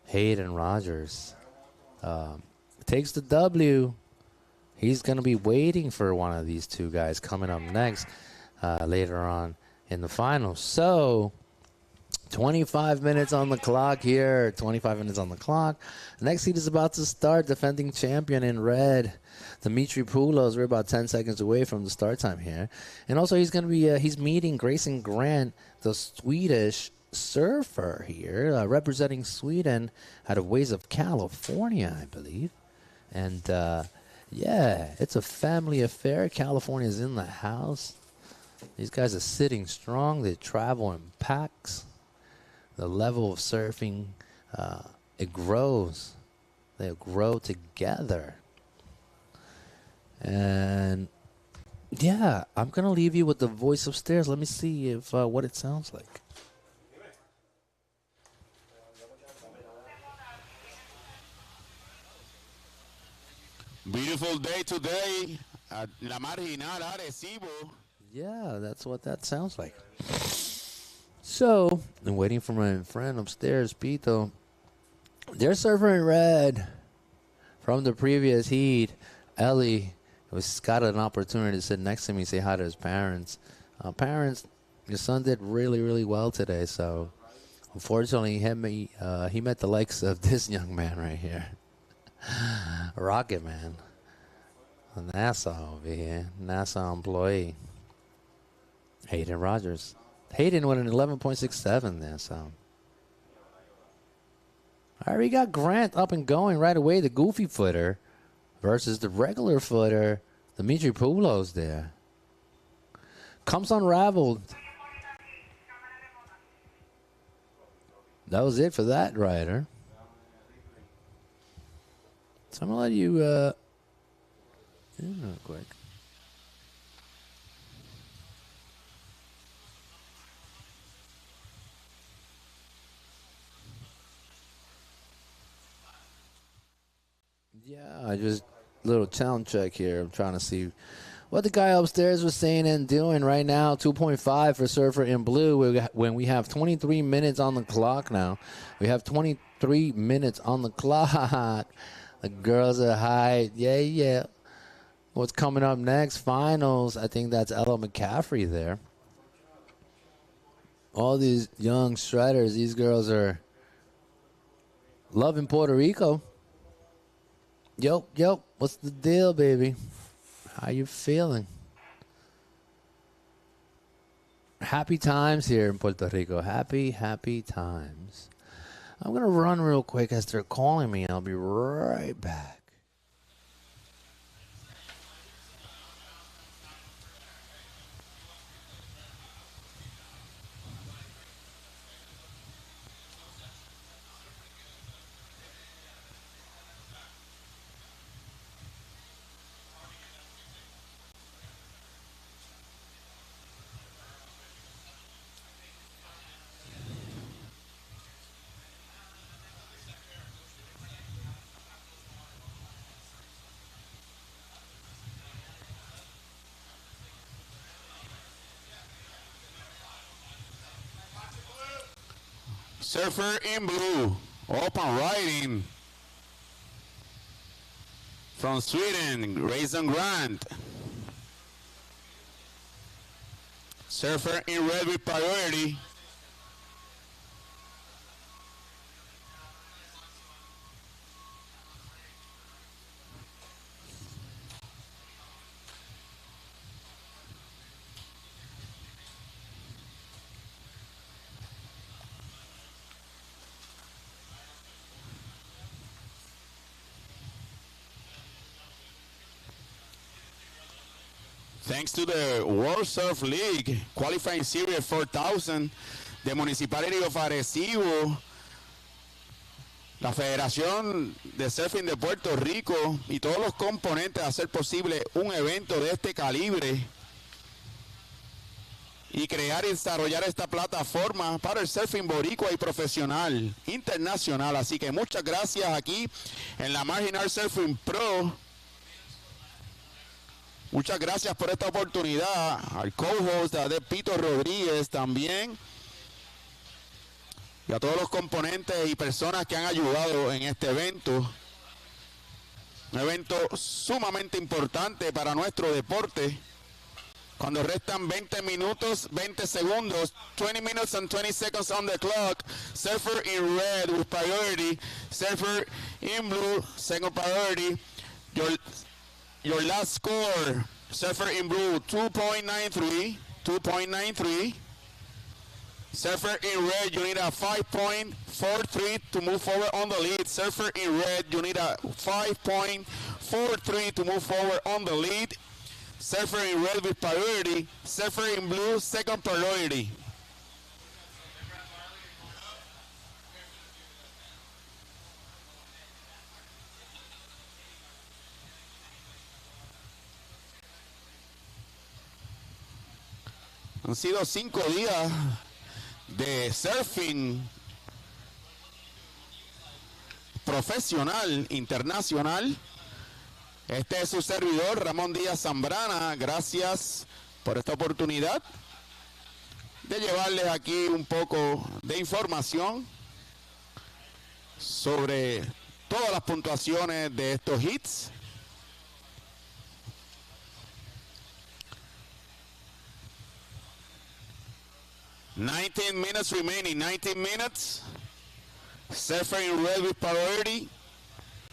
Hayden Rogers, takes the W. He's going to be waiting for one of these two guys coming up next later on in the finals. So 25 minutes on the clock here. 25 minutes on the clock. Next heat is about to start. Defending champion in red, Dimitri Poulos. We're about 10 seconds away from the start time here. And also he's going to be he's meeting Grayson Grant, the Swedish surfer here, representing Sweden out of Ways of California, I believe. And yeah, it's a family affair. California's in the house. These guys are sitting strong. They travel in packs. The level of surfing, it grows. They grow together. And yeah, I'm going to leave you with the voice upstairs. Let me see if what it sounds like. Beautiful day today at La Marginal, Arecibo. Yeah, that's what that sounds like. So, I'm waiting for my friend upstairs, Pito. They're surfer in red from the previous heat. Ellie got an opportunity to sit next to me and say hi to his parents. Parents, your son did really, really well today. So, unfortunately, he met the likes of this young man right here. Rocket Man. A NASA over here. NASA employee. Hayden Rogers. Hayden with an 11.67 there, so. I already got Grant up and going right away, the goofy footer versus the regular footer, Dimitri Poulos there. Comes unraveled. That was it for that rider. So I'm going to let you in real quick. Yeah, I just little sound check here. I'm trying to see what the guy upstairs was saying and doing right now. 2.5 for Surfer in Blue when we have 23 minutes on the clock now. We have 23 minutes on the clock. The girls are high. Yeah. What's coming up next? Finals. I think that's Ella McCaffrey there. All these young shredders. These girls are loving Puerto Rico. Yo, what's the deal, baby? How you feeling? Happy times here in Puerto Rico. Happy times. I'm going to run real quick as they're calling me. I'll be right back. Surfer in blue, open riding. From Sweden, Grayson Grant. Surfer in red with priority. Thanks to the World Surf League qualifying series 4000, the Municipality of Arecibo, la Federación de Surfing de Puerto Rico y todos los componentes a hacer posible un evento de este calibre y crear y desarrollar esta plataforma para el surfing boricua y profesional internacional. Así que muchas gracias aquí en la Marginal Surfing Pro. Muchas gracias por esta oportunidad al co-host de Pito Rodríguez también y a todos los componentes y personas que han ayudado en este evento. Un evento sumamente importante para nuestro deporte. Cuando restan 20 minutos, 20 segundos, 20 minutes and 20 seconds on the clock. Surfer in red with priority. Surfer in blue, second priority. Your last score, Surfer in blue, 2.93, 2.93. Surfer in red, you need a 5.43 to move forward on the lead. Surfer in red, you need a 5.43 to move forward on the lead. Surfer in red with priority. Surfer in blue, second priority. Han sido 5 días de surfing profesional, internacional. Este es su servidor, Ramón Díaz Zambrana. Gracias por esta oportunidad de llevarles aquí un poco de información sobre todas las puntuaciones de estos hits. $19 minutes remaining, 19 minutes. Surfer in red with priority.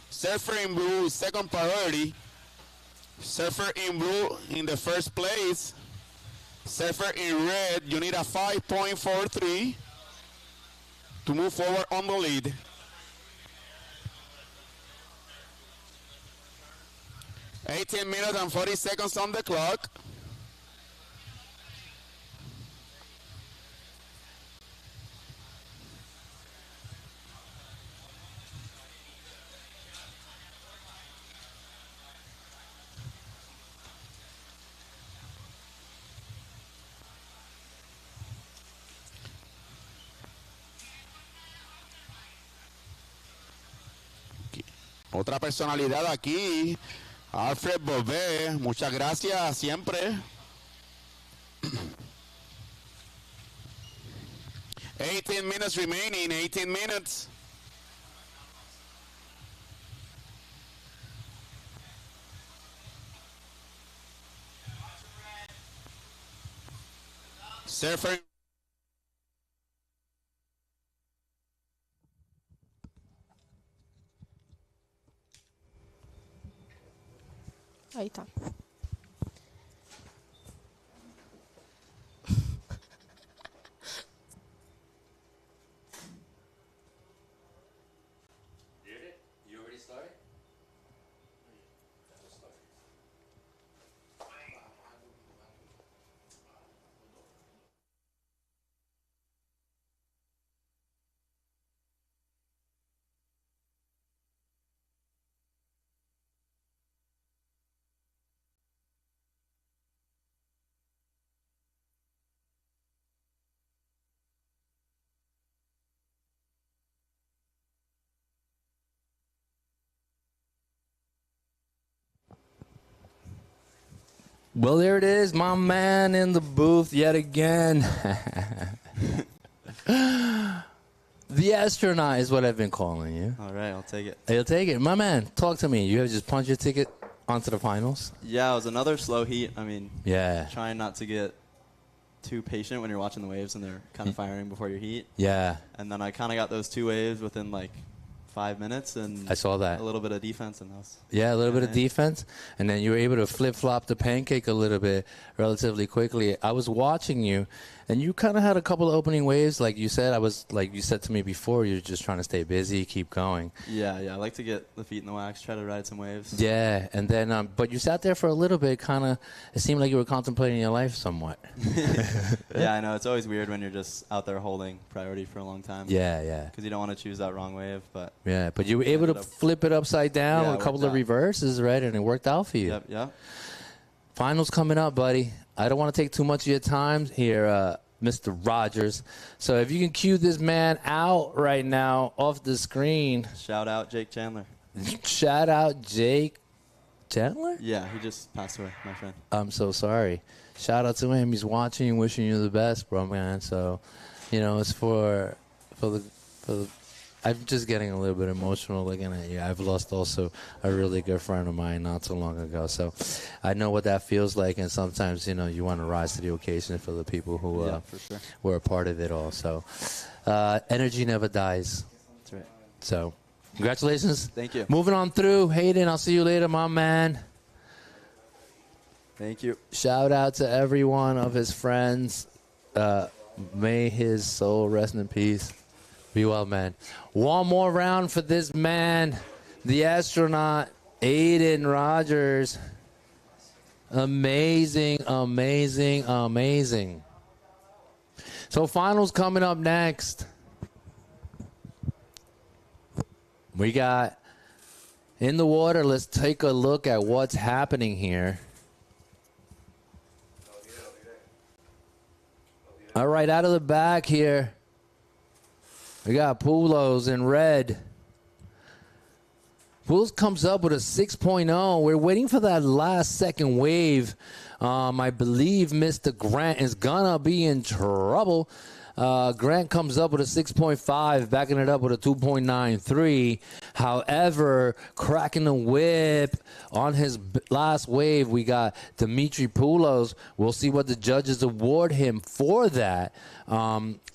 Surfer in blue, second priority. Surfer in blue in the first place. Surfer in red, you need a 5.43 to move forward on the lead. $18 minutes and 40 seconds on the clock. Otra personalidad aquí, Alfred Bobé, muchas gracias siempre. 18 minutes remaining, 18 minutes. Surfer. Ahí está. You already started? Well, there it is, my man in the booth yet again. The astronaut is what I've been calling you. All right, I'll take it. You'll take it. My man, talk to me. You have just punched your ticket onto the finals? Yeah, it was another slow heat. I mean, yeah, trying not to get too patient when you're watching the waves and they're kind of firing before your heat. Yeah. And then I kind of got those 2 waves within like 5 minutes, and I saw that. A little bit of defense in those. Yeah, a little bit of defense, and then you were able to flip-flop the pancake a little bit relatively quickly. I was watching you, and you kind of had a couple of opening waves, like you said. Like you said to me before, you're just trying to stay busy, keep going. Yeah, I like to get the feet in the wax, try to ride some waves. Yeah, and then, but you sat there for a little bit, kind of. It seemed like you were contemplating your life somewhat. Yeah, I know. It's always weird when you're just out there holding priority for a long time. Yeah. Because you don't want to choose that wrong wave, but. Yeah, but you were able to flip it upside down with a couple of reverses, right? And it worked out for you. Yep. Finals coming up, buddy. I don't want to take too much of your time here, Mr. Rogers. So if you can cue this man out right now off the screen. Shout out Jake Chandler. Shout out Jake Chandler? Yeah, he just passed away, my friend. I'm so sorry. Shout out to him. He's watching, wishing you the best, bro, man. So, it's for the I'm just getting a little bit emotional looking at you. I've lost also a really good friend of mine not too long ago. So I know what that feels like, and sometimes, you want to rise to the occasion for the people who for sure. were a part of it all. So energy never dies. That's right. So congratulations. Thank you. Moving on through. Hayden, I'll see you later, my man. Thank you. Shout out to every one of his friends. May his soul rest in peace. Be well, man. One more round for this man, the astronaut, Aiden Rogers. Amazing. So finals coming up next. We got in the water. Let's take a look at what's happening here. All right, out of the back here. We got Pulos in red. Pulos comes up with a 6.0. We're waiting for that last second wave. I believe Mr. Grant is going to be in trouble. Grant comes up with a 6.5, backing it up with a 2.93. However, cracking the whip on his last wave, we got Dimitri Poulos. We'll see what the judges award him for that.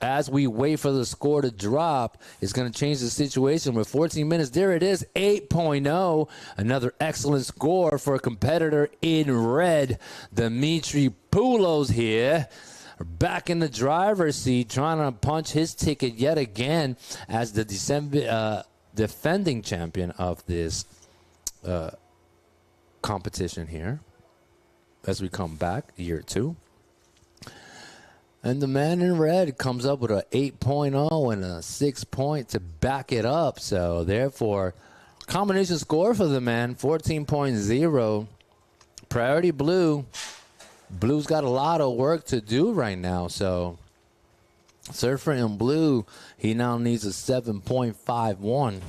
As we wait for the score to drop, it's going to change the situation with 14 minutes. There it is, 8.0. Another excellent score for a competitor in red, Dimitri Poulos here. Back in the driver's seat, trying to punch his ticket yet again as the defending champion of this competition here. As we come back, year 2. And the man in red comes up with an 8.0 and a 6 point to back it up. So, therefore, combination score for the man, 14.0. Priority blue. Blue's got a lot of work to do right now, so Surfer in blue, he now needs a 7.51.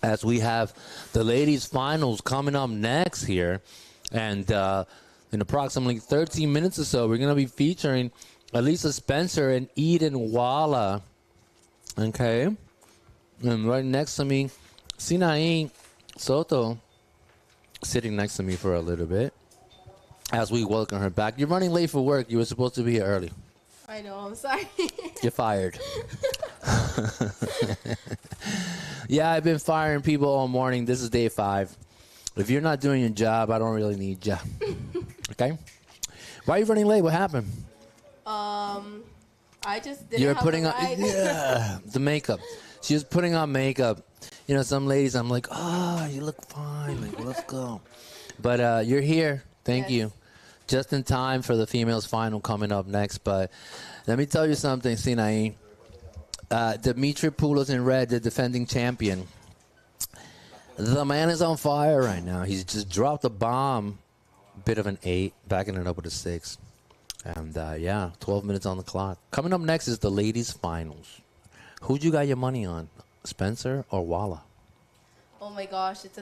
As we have the ladies' finals coming up next here, and in approximately 13 minutes or so, we're going to be featuring Elisa Spencer and Eden Walla. Okay, and right next to me, Sinaí Soto, sitting next to me for a little bit. As we welcome her back. You're running late for work. You were supposed to be here early. I know. I'm sorry. You're fired. Yeah, I've been firing people all morning. This is day 5. If you're not doing your job, I don't really need you. Okay? Why are you running late? What happened? I just didn't You're have putting a on ride. the makeup. She was putting on makeup. Some ladies, I'm like, you look fine. Like, let's go. But you're here. Thank you. Just in time for the females final coming up next. But let me tell you something, Sinaí. Dimitri Poulos in red, the defending champion. The man is on fire right now. He's just dropped a bomb. Bit of an 8, backing it up with a 6. And, 12 minutes on the clock. Coming up next is the ladies' finals. Who'd you got your money on, Spencer or Walla? Oh my gosh, it's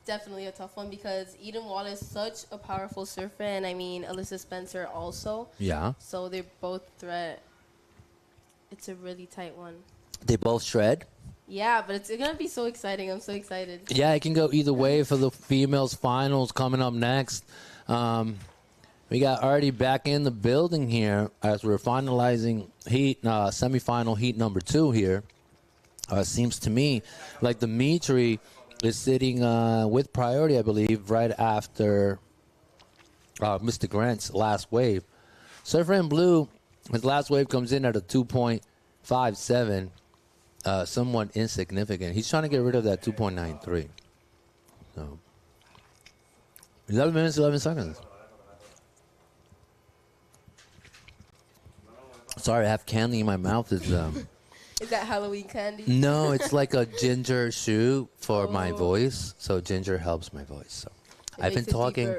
definitely a tough one because Eden Walla is such a powerful surfer, and Alyssa Spencer also. Yeah. So they're both threat. It's a really tight one. They both shred. Yeah, but it's going to be so exciting. I'm so excited. Yeah, it can go either way for the females finals coming up next. We got Artie back in the building here as we're finalizing heat, semifinal heat number 2 here. Seems to me like Dimitri is sitting with priority, I believe, right after Mr. Grant's last wave. Surfer in blue, his last wave comes in at a 2.57. Somewhat insignificant. He's trying to get rid of that 2.93. So, 11 minutes, 11 seconds. Sorry, I have candy in my mouth. Is that Halloween candy? No, it's like a ginger shoe for my voice. So ginger helps my voice. So I've been talking.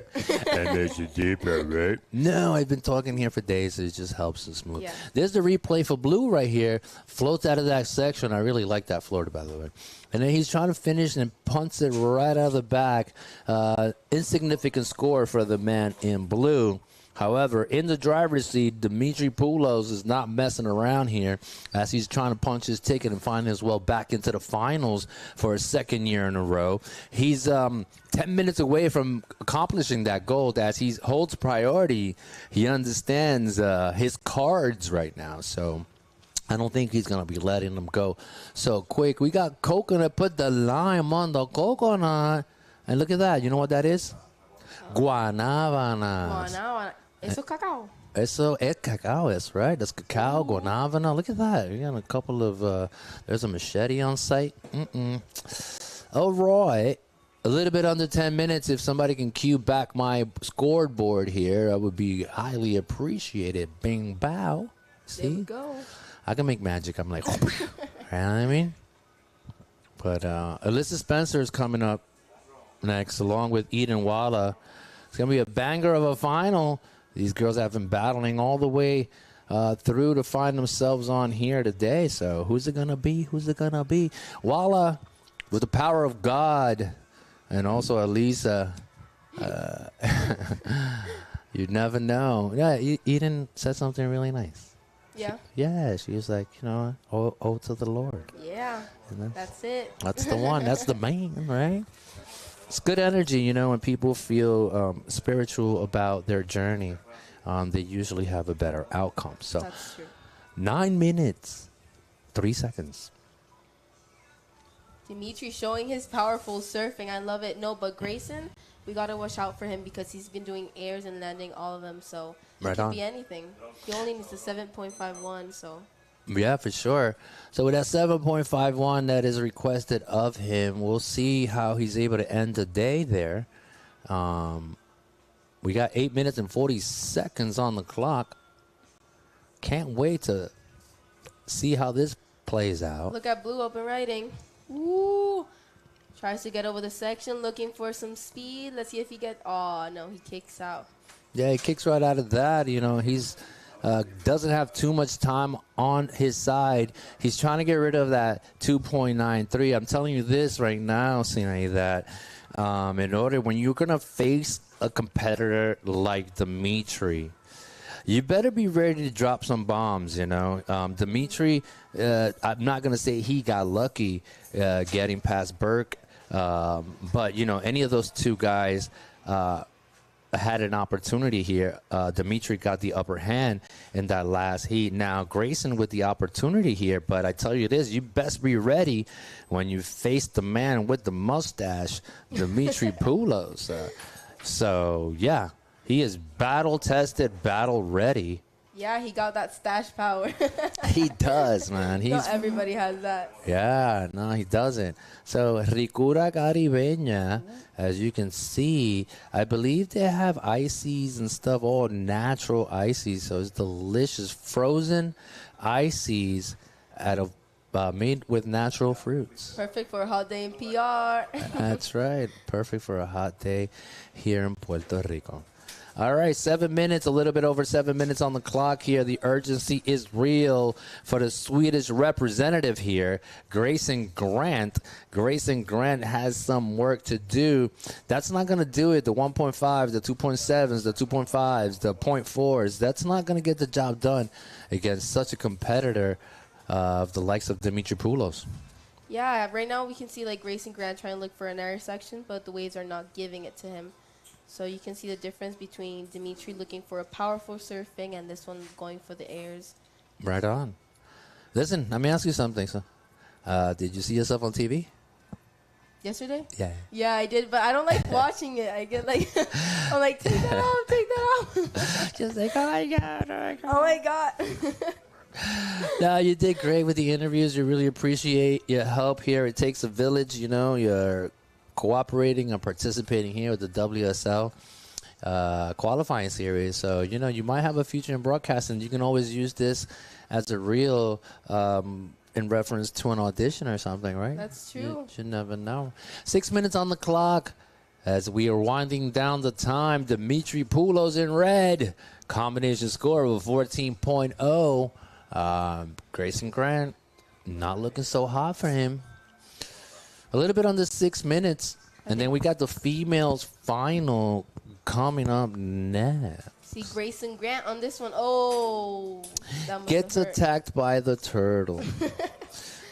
And makes it deeper, right? No, I've been talking here for days. So it just helps to smooth. Yeah. There's the replay for blue right here. Floats out of that section. I really like that floater, by the way. And then he's trying to finish and punts it right out of the back. Insignificant score for the man in blue. However, in the driver's seat, Dimitri Poulos is not messing around here as he's trying to punch his ticket and find his way back into the finals for a second year in a row. He's 10 minutes away from accomplishing that goal as he holds priority. He understands his cards right now, so I don't think he's going to be letting them go so quick. We got coconut. Put the lime on the coconut. And look at that. You know what that is? Guanábanas. Guanábana. Eso cacao. Eso es cacao, that's right. That's cacao, guanábana. Look at that. We got a couple of, there's a machete on site. All right. A little bit under 10 minutes. If somebody can cue back my scoreboard here, I would be highly appreciated. Bing, bow. See? There we go. I can make magic. I'm like, you know what I mean? But Alyssa Spencer is coming up next, along with Eden Walla. It's going to be a banger of a final. These girls have been battling all the way through to find themselves on here today. So who's it going to be? Who's it going to be? Walla, with the power of God, and also Elisa. You never know. Yeah, Eden said something really nice. Yeah. Yeah, she was like, you know, oh to the Lord. Yeah, that's it. That's the one. That's the man, right? It's good energy, you know, when people feel spiritual about their journey. They usually have a better outcome. So, that's true. 9 minutes, 3 seconds. Dimitri showing his powerful surfing. I love it. No, but Grayson, we got to watch out for him because he's been doing airs and landing, all of them. So, it could be anything. He only needs a 7.51, so. Yeah, for sure. So with that 7.51 that is requested of him, we'll see how he's able to end the day there. We got 8 minutes and 40 seconds on the clock. Can't wait to see how this plays out. Look at Blue open riding. Woo! Tries to get over the section, looking for some speed. Let's see if he gets. Oh, no, he kicks out. Yeah, he kicks right out of that. You know, he's doesn't have too much time on his side. He's trying to get rid of that 2.93. I'm telling you this right now, Sinai, that in order, when you're going to face a competitor like Dimitri, you better be ready to drop some bombs, you know. Dimitri, I'm not going to say he got lucky getting past Burke, but, you know, any of those two guys had an opportunity here. Dimitri got the upper hand in that last heat. Now, Grayson with the opportunity here, but I tell you this, you best be ready when you face the man with the mustache, Dimitri Poulos. So, yeah, he is battle-tested, battle-ready. Yeah, he got that stash power. He does, man. Not everybody has that. Yeah, no, he doesn't. So, Ricura Caribeña, as you can see, I believe they have ices and stuff, all natural ices. So, it's delicious. Frozen ices made with natural fruits. Perfect for a hot day in PR. That's right. Perfect for a hot day here in Puerto Rico. All right, 7 minutes, a little bit over 7 minutes on the clock here. The urgency is real for the Swedish representative here, Grayson Grant. Grayson Grant has some work to do. That's not going to do it. The 1.5, the 2.7s, the 2.5s, the 0.4s, that's not going to get the job done against such a competitor of the likes of Dimitri Poulos. Yeah, right now we can see like Grayson Grant trying to look for an air section, but the waves are not giving it to him. So you can see the difference between Dimitri looking for a powerful surfing and this one going for the airs. Right on. Listen, let me ask you something. So, did you see yourself on TV? Yesterday? Yeah. Yeah, I did, but I don't like watching it. I get like, I'm like, take that off. Just like, oh my God. Oh my God. No, you did great with the interviews. You really appreciate your help here. It takes a village, you know. You're cooperating and participating here with the WSL qualifying series. So, you know, you might have a future in broadcasting. You can always use this as a reel in reference to an audition or something, right? That's true. You never know. 6 minutes on the clock as we are winding down the time. Dimitri Poulos in red. Combination score of a 14.0. Grayson Grant, not looking so hot for him. A little bit under 6 minutes. And then we got the females final coming up next. See Grayson Grant on this one. Oh, that must Gets have hurt. attacked by the turtle.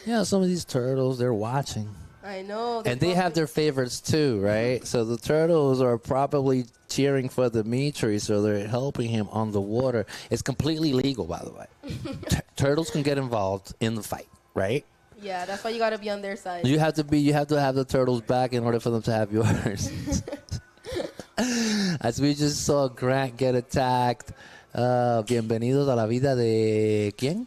Yeah, some of these turtles, they're watching. I know. And they have their favorites too, right? So the turtles are probably cheering for Dimitri, so they're helping him on the water. It's completely legal, by the way. Turtles can get involved in the fight, right? Yeah, that's why you got to be on their side. You have to have the turtles back in order for them to have yours. As we just saw Grant get attacked. Bienvenidos a la vida de ¿quién?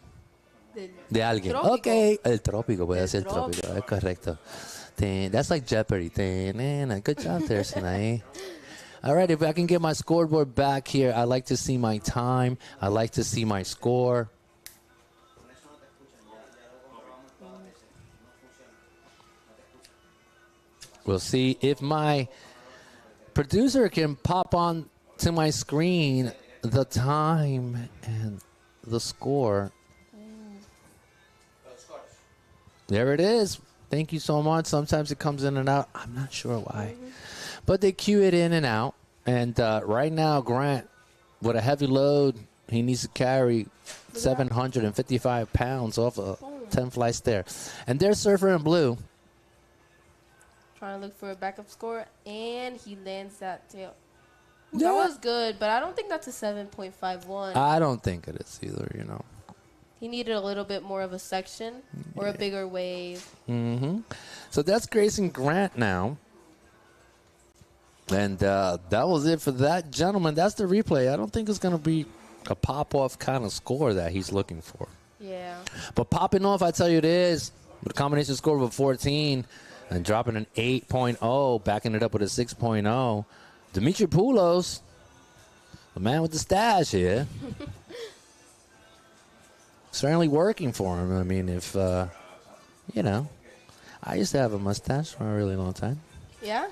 De alguien. Trópico. Okay. El trópico, puede ser trópico. Es correcto. That's like Jeopardy. Good job there, Sinai. All right, if I can get my scoreboard back here, I'd like to see my time. I'd like to see my score. We'll see if my producer can pop on to my screen the time and the score. There it is. Thank you so much. Sometimes it comes in and out. I'm not sure why. But they cue it in and out. And right now, Grant, with a heavy load, he needs to carry 755 pounds off of 10 flights there. And there's Surfer in blue. Trying to look for a backup score, and he lands that tail. Yeah. That was good, but I don't think that's a 7.51. I don't think it is either, you know. He needed a little bit more of a section or a bigger wave. Mm-hmm. So that's Grayson Grant now. And that was it for that gentleman. That's the replay. I don't think it's going to be a pop-off kind of score that he's looking for. Yeah. But popping off, I tell you it is. With a combination score of a 14 and dropping an 8.0, backing it up with a 6.0. Dimitri Poulos, the man with the stash here. Certainly working for him. I mean, if, you know, I used to have a mustache for a really long time. Yeah?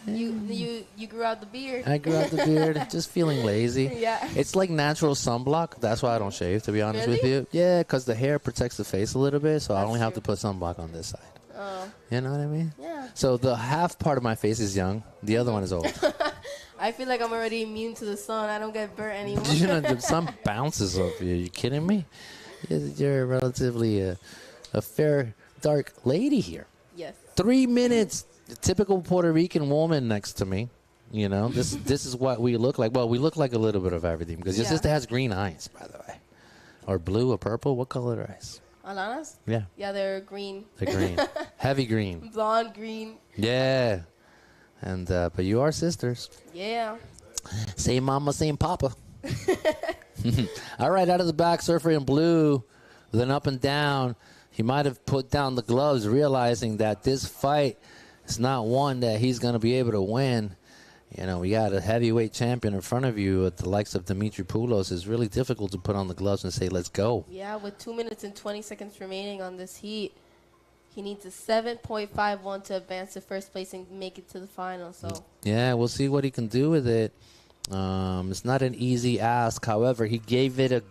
You grew out the beard. I grew out the beard, just feeling lazy. Yeah. It's like natural sunblock. That's why I don't shave, to be honest with you. Yeah, because the hair protects the face a little bit, so I only have to put sunblock on this side. Oh. You know what I mean? Yeah. So the half part of my face is young. The other one is old. I feel like I'm already immune to the sun. I don't get burnt anymore. You know, the sun bounces off you. Are you kidding me? You're relatively a fair, dark lady here. Yes. 3 minutes. The typical Puerto Rican woman next to me. You know, this is what we look like. Well, we look like a little bit of everything because your sister has green eyes, by the way. Or blue or purple. What color are eyes? Alanas? Yeah. Yeah, they're green. They're green. Heavy green. Blonde green. Yeah. And but you are sisters. Yeah. Same mama, same papa. All right, out of the back, Surfer in blue, then up and down. He might have put down the gloves, realizing that this fight is not one that he's going to be able to win. You know, we got a heavyweight champion in front of you at the likes of Dimitri Poulos. It's really difficult to put on the gloves and say, let's go. Yeah, with 2 minutes and 20 seconds remaining on this heat, he needs a 7.51 to advance to first place and make it to the final. So yeah, we'll see what he can do with it. It's not an easy ask. However, he gave it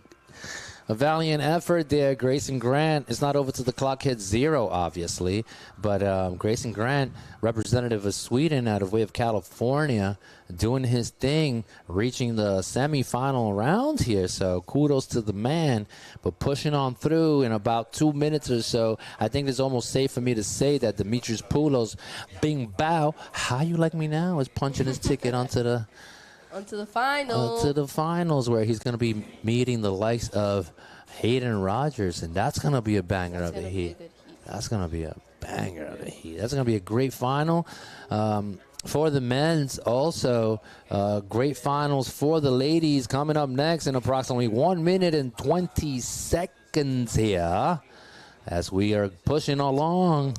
A valiant effort there. Grayson Grant. It's not over till the clock hits 0, obviously. But Grayson Grant, representative of Sweden out of way of California, doing his thing, reaching the semifinal round here. So kudos to the man. But pushing on through in about 2 minutes or so, I think it's almost safe for me to say that Dimitris Poulos, Bing Bao, how you like me now, is punching his ticket onto the finals. To the finals, where he's going to be meeting the likes of Hayden Rogers, and that's going to be a banger of a heat. That's going to be a banger of a heat. That's going to be a great final. For the men's, also, great finals for the ladies coming up next in approximately 1 minute and 20 seconds here as we are pushing along.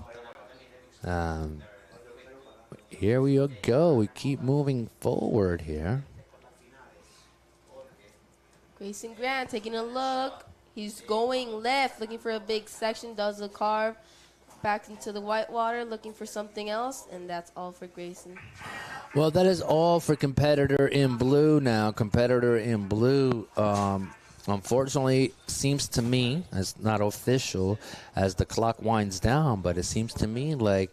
Here we go. We keep moving forward here. Grayson Grant taking a look. He's going left, looking for a big section, does a carve, back into the white water, looking for something else, and that's all for Grayson. Well, that is all for competitor in blue now. Competitor in blue, unfortunately, seems to me, it's not official as the clock winds down, but it seems to me like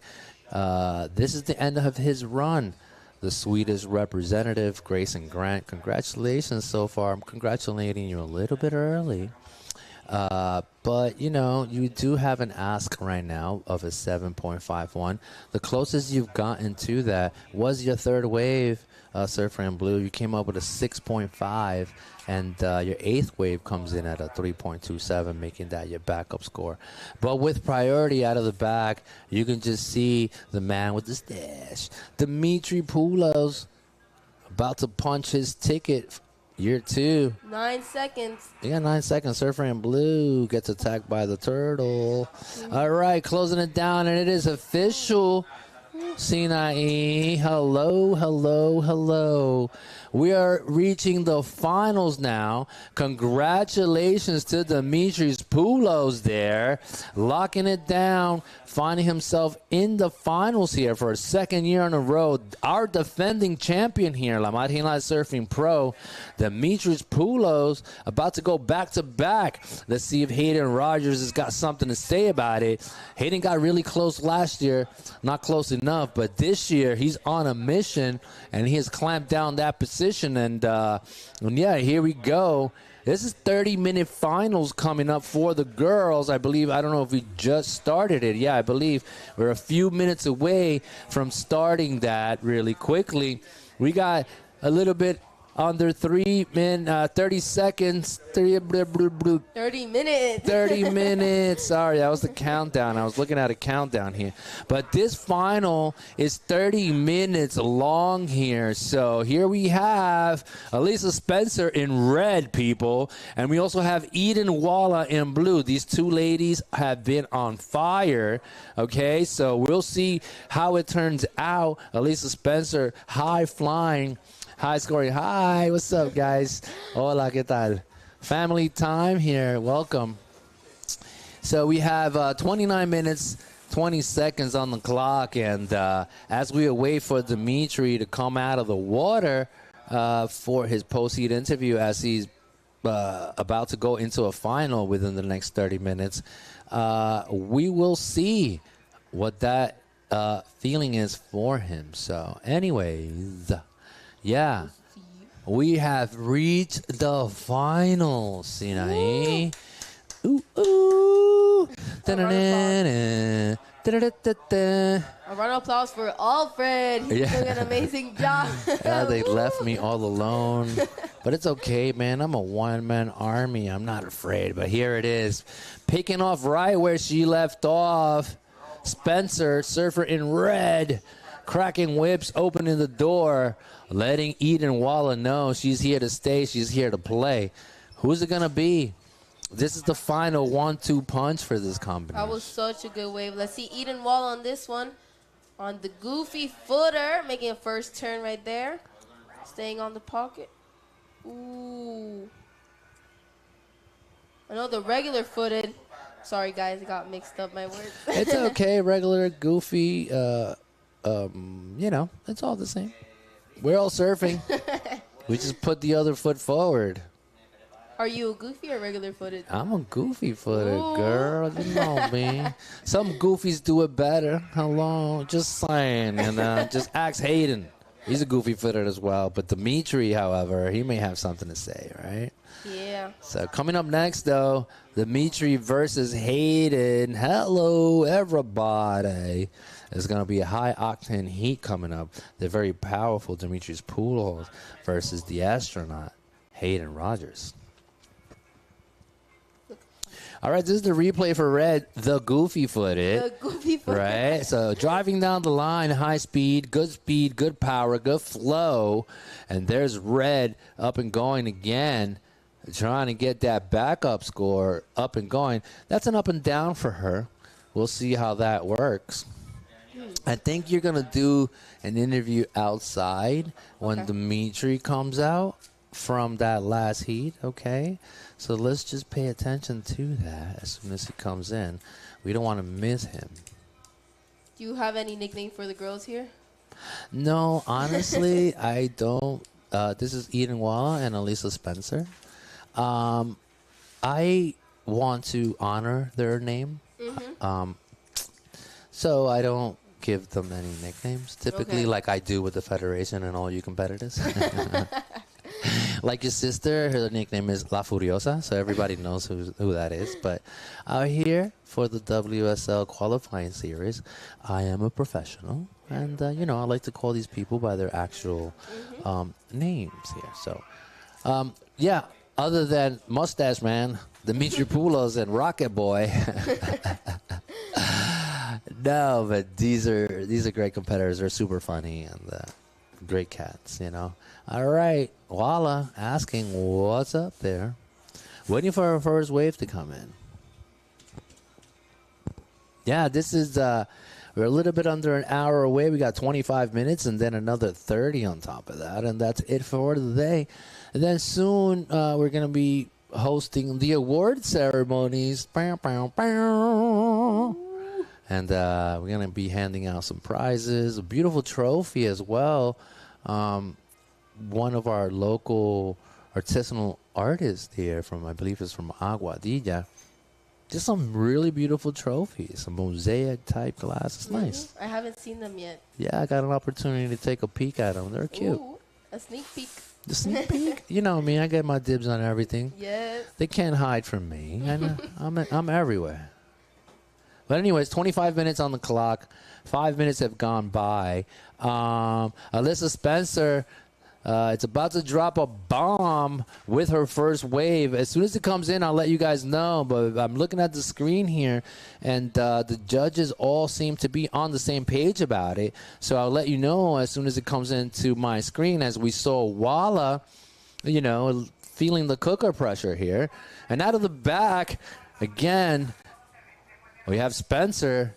this is the end of his run. The Swedish representative, Grayson Grant. Congratulations so far. I'm congratulating you a little bit early. But, you know, you do have an ask right now of a 7.51. The closest you've gotten to that was your third wave, Surfer in Blue. You came up with a 6.5, and your eighth wave comes in at a 3.27, making that your backup score. But with priority out of the back, you can just see the man with the stash, Dimitri Poulos, about to punch his ticket. Year 2. 9 seconds. Yeah, 9 seconds. Surfer in Blue gets attacked by the turtle. All right, closing it down, and it is official. Sinai, hello, hello, hello. We are reaching the finals now. Congratulations to Dimitris Poulos there, locking it down, finding himself in the finals here for a second year in a row. Our defending champion here, La Marginal Surfing Pro, Dimitris Poulos, about to go back-to-back. Let's see if Hayden Rogers has got something to say about it. Hayden got really close last year, not close enough, but this year he's on a mission, and he has clamped down that position. And yeah, here we go. This is 30-minute finals coming up for the girls. I believe, I don't know if we just started it. Yeah, I believe we're a few minutes away from starting that really quickly. We got a little bit under 30 seconds. 30 minutes. 30 minutes. Sorry, that was the countdown. I was looking at a countdown here. But this final is 30 minutes long here. So here we have Elisa Spencer in red, people. And we also have Eden Walla in blue. These two ladies have been on fire. Okay, so we'll see how it turns out. Elisa Spencer, high flying. High scoring. Hi, what's up, guys? Hola, ¿qué tal? Family time here. Welcome. So we have 29 minutes, 20 seconds on the clock, and as we wait for Dimitri to come out of the water for his post-heat interview, as he's about to go into a final within the next 30 minutes, we will see what that feeling is for him. So, anyways. Yeah, we have reached the finals, Sinai. Ooh, ooh. A round of applause for Alfred. He's doing an amazing job. Yeah, they left me all alone. But it's okay, man. I'm a one-man army. I'm not afraid. But here it is. Picking off right where she left off. Spencer, surfer in red. Cracking whips, opening the door, letting Eden Walla know she's here to stay, she's here to play. Who's it going to be? This is the final 1-2 punch for this combination. That was such a good wave. Let's see Eden Walla on this one. On the goofy footer, making a first turn right there. Staying on the pocket. Ooh. I know the regular footed. Sorry, guys, I got mixed up my words. It's okay, regular, goofy, you know, it's all the same. We're all surfing. We just put the other foot forward. Are you a goofy or regular footed? I'm a goofy footed girl. You know me. Some goofies do it better. Hello, just saying. And just ask Hayden. He's a goofy footed as well. But Dimitri, however, he may have something to say, right? Yeah. So coming up next, though, Dimitri versus Hayden. Hello, everybody. There's going to be a high-octane heat coming up. The very powerful Dimitri's Pujols versus the astronaut, Hayden Rogers. All right, this is the replay for red, the goofy-footed. The goofy-footed. Right? So driving down the line, high speed, good power, good flow. And there's red up and going again, trying to get that backup score up and going. That's an up and down for her. We'll see how that works. I think you're going to do an interview outside when Dimitri comes out from that last heat, okay? So let's just pay attention to that as soon as he comes in. We don't want to miss him. Do you have any nickname for the girls here? No, honestly, I don't. This is Eden Walla and Elisa Spencer. I want to honor their name. So I don't give them any nicknames. Typically, like I do with the Federation and all you competitors. Like your sister, her nickname is La Furiosa, so everybody knows who that is. But out here for the WSL qualifying series, I am a professional. And, you know, I like to call these people by their actual names here. So, yeah, other than Mustache Man, Dimitri Poulos, and Rocket Boy. No, but these are great competitors. They're super funny and great cats, you know. All right, Walla asking what's up there. Waiting for our first wave to come in. Yeah, this is, we're a little bit under an hour away. We got 25 minutes and then another 30 on top of that. And that's it for today. And then soon we're going to be hosting the award ceremonies. Bow, bow, bow. And we're going to be handing out some prizes, a beautiful trophy as well. One of our local artisanal artists here from, I believe it's from Aguadilla. Just some really beautiful trophies, some mosaic type glass. It's nice. I haven't seen them yet. Yeah, I got an opportunity to take a peek at them. They're cute. Ooh, a sneak peek. The sneak peek? You know me, I get my dibs on everything. Yes. They can't hide from me. I'm everywhere. But anyways, 25 minutes on the clock. 5 minutes have gone by. Alyssa Spencer, it's about to drop a bomb with her first wave. As soon as it comes in, I'll let you guys know. But I'm looking at the screen here, and the judges all seem to be on the same page about it. So I'll let you know as soon as it comes into my screen, as we saw Walla, you know, feeling the cooker pressure here. And out of the back, again, we have Spencer.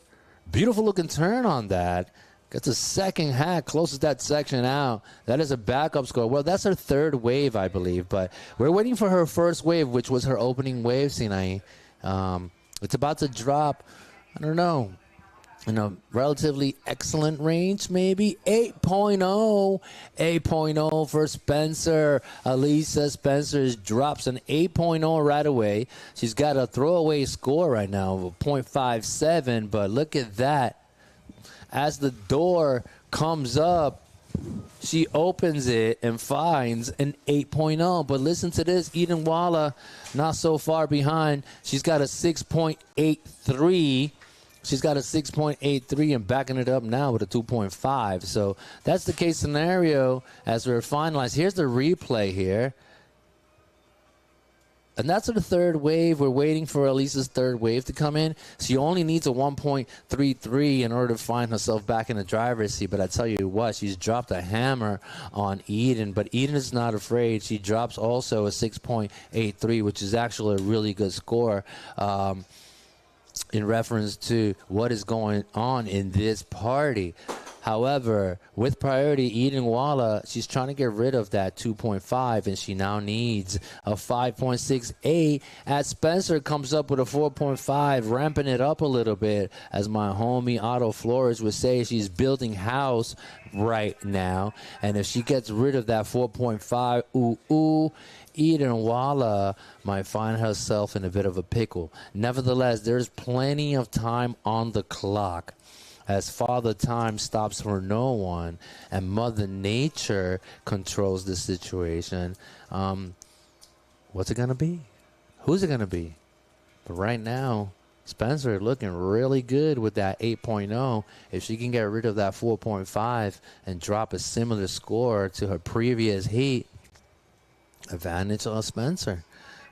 Beautiful looking turn on that. Gets a second hack, closes that section out. That is a backup score. Well, that's her third wave, I believe. But we're waiting for her first wave, which was her opening wave, Sinai. It's about to drop, I don't know, in a relatively excellent range, maybe 8.0. 8.0 for Spencer. Elisa Spencer drops an 8.0 right away. She's got a throwaway score right now of a 0.57, but look at that. As the door comes up, she opens it and finds an 8.0. But listen to this, Eden Walla, not so far behind. She's got a 6.83. She's got a 6.83 and backing it up now with a 2.5. So that's the case scenario as we're finalized. Here's the replay here. And that's her third wave. We're waiting for Elisa's third wave to come in. She only needs a 1.33 in order to find herself back in the driver's seat. But I tell you what, she's dropped a hammer on Eden. But Eden is not afraid. She drops also a 6.83, which is actually a really good score. In reference to what is going on in this party. However, with priority Eden Walla, she's trying to get rid of that 2.5, and she now needs a 5.68 as Spencer comes up with a 4.5, ramping it up a little bit. As my homie Otto Flores would say, she's building house right now. And if she gets rid of that 4.5, Eden Walla might find herself in a bit of a pickle. Nevertheless, there's plenty of time on the clock, as Father Time stops for no one and Mother Nature controls the situation. What's it going to be? Who's it going to be? But right now, Spencer looking really good with that 8.0. If she can get rid of that 4.5 and drop a similar score to her previous heat, advantage of Spencer.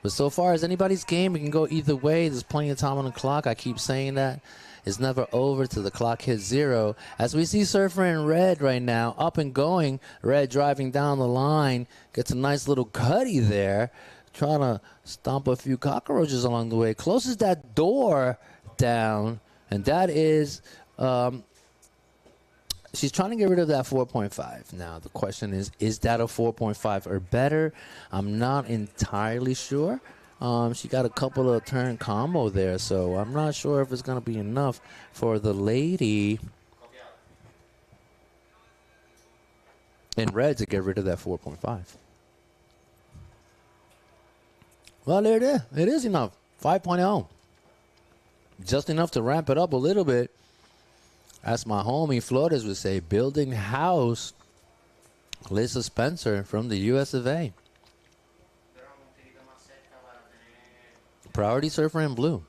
But so far as anybody's game, it can go either way. There's plenty of time on the clock. I keep saying that. It's never over till the clock hits 0. As we see Surfer in red right now, up and going. Red driving down the line. Gets a nice little cutty there. Trying to stomp a few cockroaches along the way. Closes that door down. And that is... she's trying to get rid of that 4.5. Now, the question is that a 4.5 or better? I'm not entirely sure. She got a couple of turn combo there, so I'm not sure if it's going to be enough for the lady in red to get rid of that 4.5. Well, there it is. It is enough. 5.0. Just enough to ramp it up a little bit. As my homie Flores would say, building house. Lisa Spencer from the US of A. Priority Surfer in blue.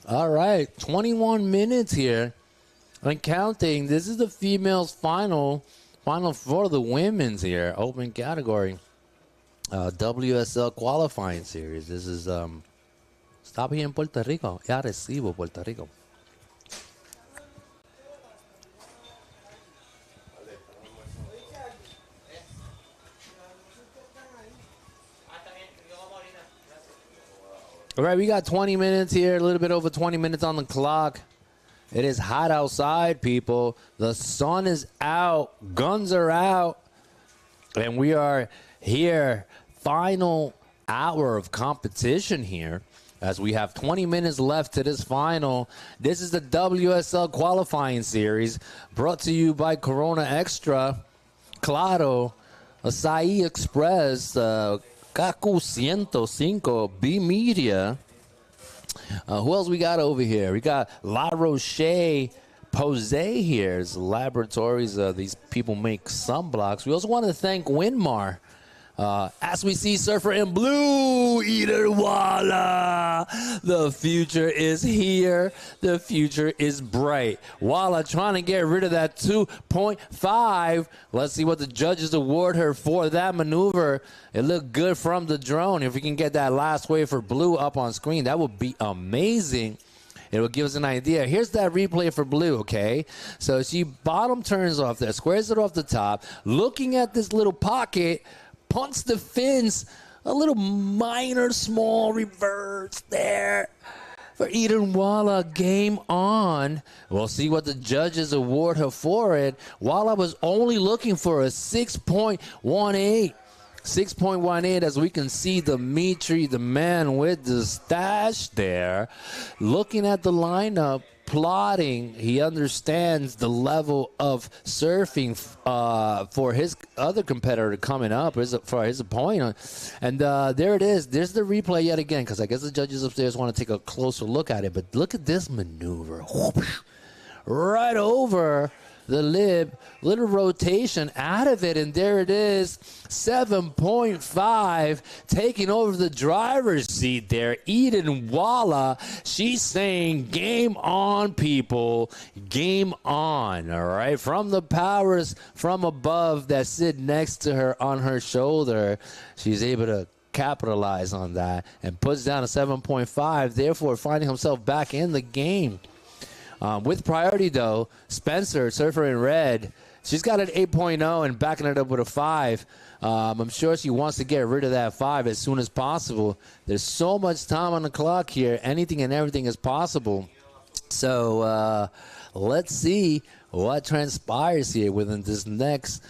All right, 21 minutes here. And counting, this is the females final for the women's here, open category, WSL qualifying series. This is stop here in Puerto Rico, Arecibo, Puerto Rico. All right, we got 20 minutes here, a little bit over 20 minutes on the clock. It is hot outside, people. The sun is out. Guns are out. And we are here. Final hour of competition here. As we have 20 minutes left to this final. This is the WSL qualifying series. Brought to you by Corona Extra, Claro, Acai Express, Kaku 105, B Media. Who else we got over here? We got La Roche Posay here. It's laboratories. These people make sunblocks. We also want to thank Winmar. As we see Surfer in blue, Eden Walla. The future is here. The future is bright. Walla trying to get rid of that 2.5. Let's see what the judges award her for that maneuver. It looked good from the drone. If we can get that last wave for blue up on screen, that would be amazing. It will give us an idea. Here's that replay for blue, okay? So she bottom turns off there, squares it off the top, looking at this little pocket, punts the fins, a little minor small reverse there for Eden Walla. Game on. We'll see what the judges award her for it. Walla was only looking for a 6.18. 6.18, as we can see Dimitri, the man with the stash there, looking at the lineup, plotting. He understands the level of surfing for his other competitor coming up, for his opponent. And there it is. There's the replay yet again, because I guess the judges upstairs want to take a closer look at it. But look at this maneuver. Right over the lip, little rotation out of it, and there it is, 7.5, taking over the driver's seat there. Eden Walla, she's saying game on, people, game on, all right? From the powers from above that sit next to her on her shoulder, she's able to capitalize on that and puts down a 7.5, therefore finding himself back in the game. With priority, though, Spencer, surfer in red, she's got an 8.0 and backing it up with a 5. I'm sure she wants to get rid of that 5 as soon as possible. There's so much time on the clock here. Anything and everything is possible. So let's see what transpires here within this next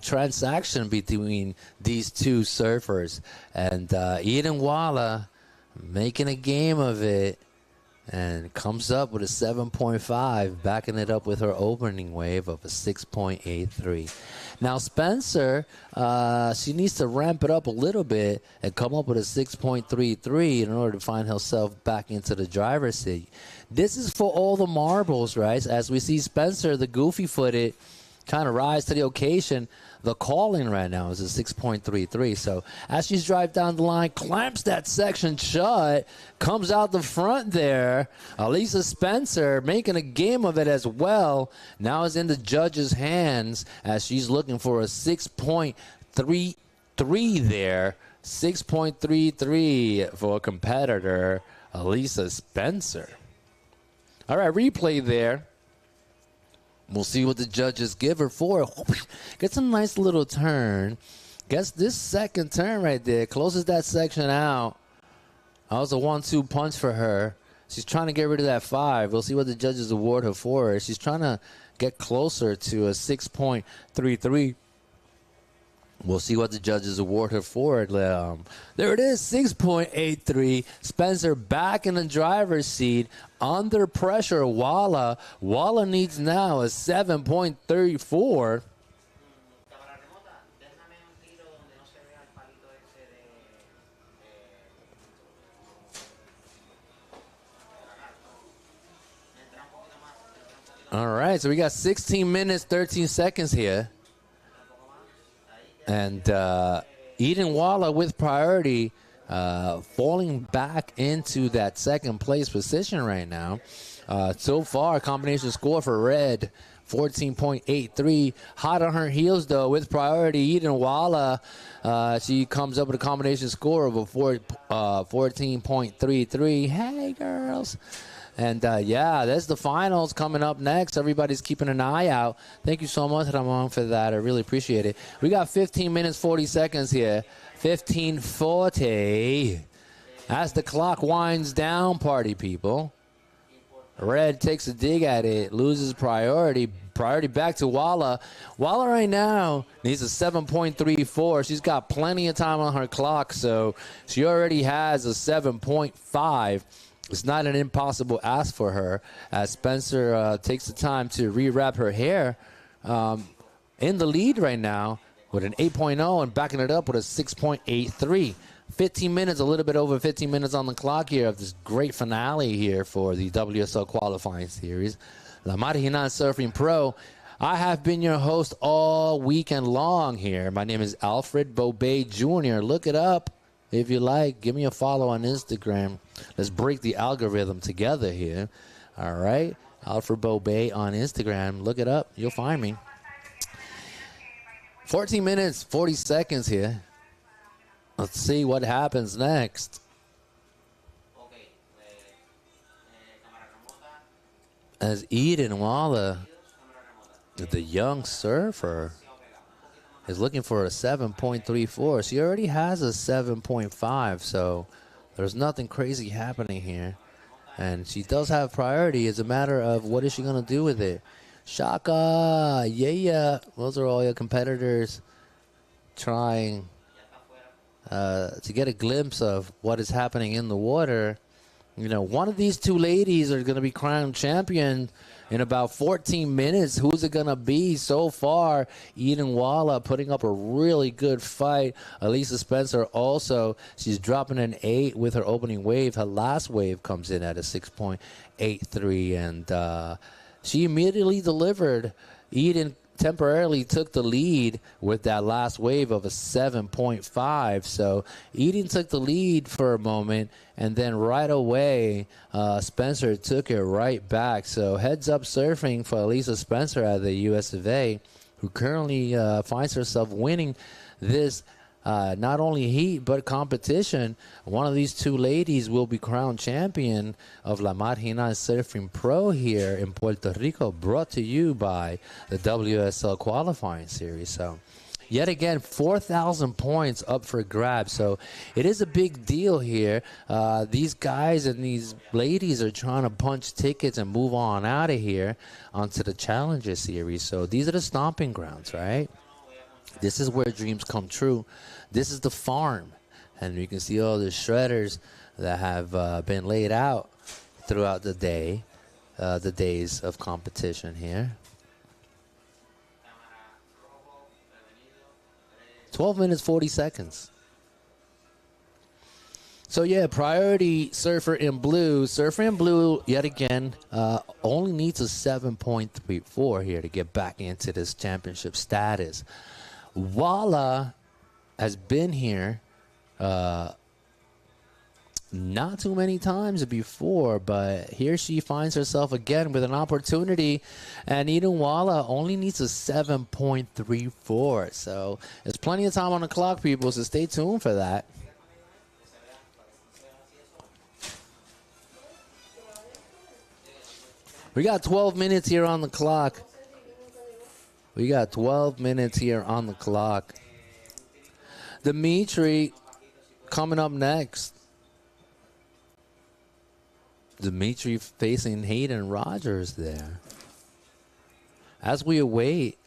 transaction between these two surfers. And Eden Walla making a game of it and comes up with a 7.5, backing it up with her opening wave of a 6.83. Now, Spencer, she needs to ramp it up a little bit and come up with a 6.33 in order to find herself back into the driver's seat. This is for all the marbles, right? As we see Spencer, the goofy-footed, kind of rise to the occasion. The call-in right now is a 6.33. So as she's driving down the line, clamps that section shut, comes out the front there. Elisa Spencer making a game of it as well. Now is in the judge's hands as she's looking for a 6.33 there. 6.33 for a competitor, Elisa Spencer. All right, replay there. We'll see what the judges give her for. Gets a nice little turn. Gets this second turn right there. Closes that section out. That was a 1-2 punch for her. She's trying to get rid of that 5. We'll see what the judges award her for. She's trying to get closer to a 6.33. We'll see what the judges award her for it. There it is, 6.83. Spencer back in the driver's seat. Under pressure, Walla. Walla needs now a 7.34. All right, so we got 16 minutes, 13 seconds here. And Eden Walla with priority, falling back into that second place position right now. So far, combination score for red, 14.83. Hot on her heels, though, with priority. Eden Walla, she comes up with a combination score of a 14.33. Hey, girls. And, yeah, there's the finals coming up next. Everybody's keeping an eye out. Thank you so much, Ramon, for that. I really appreciate it. We got 15 minutes, 40 seconds here. 15:40. As the clock winds down, party people. Red takes a dig at it, loses priority. Priority back to Walla. Walla right now needs a 7.34. She's got plenty of time on her clock, so she already has a 7.5. It's not an impossible ask for her as Spencer takes the time to rewrap her hair. In the lead right now with an 8.0 and backing it up with a 6.83. 15 minutes, a little bit over 15 minutes on the clock here of this great finale here for the WSL qualifying series. La Marginal Surfing Pro. I have been your host all weekend long here. My name is Alfred Bobet Jr. Look it up. If you like, give me a follow on Instagram. Let's break the algorithm together here. All right. Alfred Bobet on Instagram. Look it up. You'll find me. 14 minutes, 40 seconds here. Let's see what happens next. As Eden Walla, the young surfer, is looking for a 7.34. She already has a 7.5, so there's nothing crazy happening here. And she does have priority. It's a matter of what is she going to do with it. Shaka, yeah. Those are all your competitors trying to get a glimpse of what is happening in the water. You know, one of these two ladies are going to be crowned champion in about 14 minutes. Who's it going to be? So far, Eden Walla putting up a really good fight. Elisa Spencer also, she's dropping an 8 with her opening wave. Her last wave comes in at a 6.83, and she immediately delivered. Eden temporarily took the lead with that last wave of a 7.5. So Eden took the lead for a moment, and then right away, Spencer took it right back. So heads up surfing for Elisa Spencer out of the US of A, who currently finds herself winning this not only heat but competition. One of these two ladies will be crowned champion of La Marginal Surfing Pro here in Puerto Rico, brought to you by the WSL qualifying series. So yet again, 4,000 points up for grabs. So it is a big deal here. These guys and these ladies are trying to punch tickets and move on out of here onto the Challenger Series. So these are the stomping grounds, right? This is where dreams come true. This is the farm. And you can see all the shredders that have been laid out throughout the day, the days of competition here. 12 minutes, 40 seconds. So, yeah, priority surfer in blue. Surfer in blue, yet again, only needs a 7.34 here to get back into this championship status. Walla has been here not too many times before, but here she finds herself again with an opportunity, and Eden Walla only needs a 7.34. So there's plenty of time on the clock, people, so stay tuned for that. We got 12 minutes here on the clock. We got 12 minutes here on the clock. Dimitri coming up next. Dimitri facing Hayden Rogers there. As we await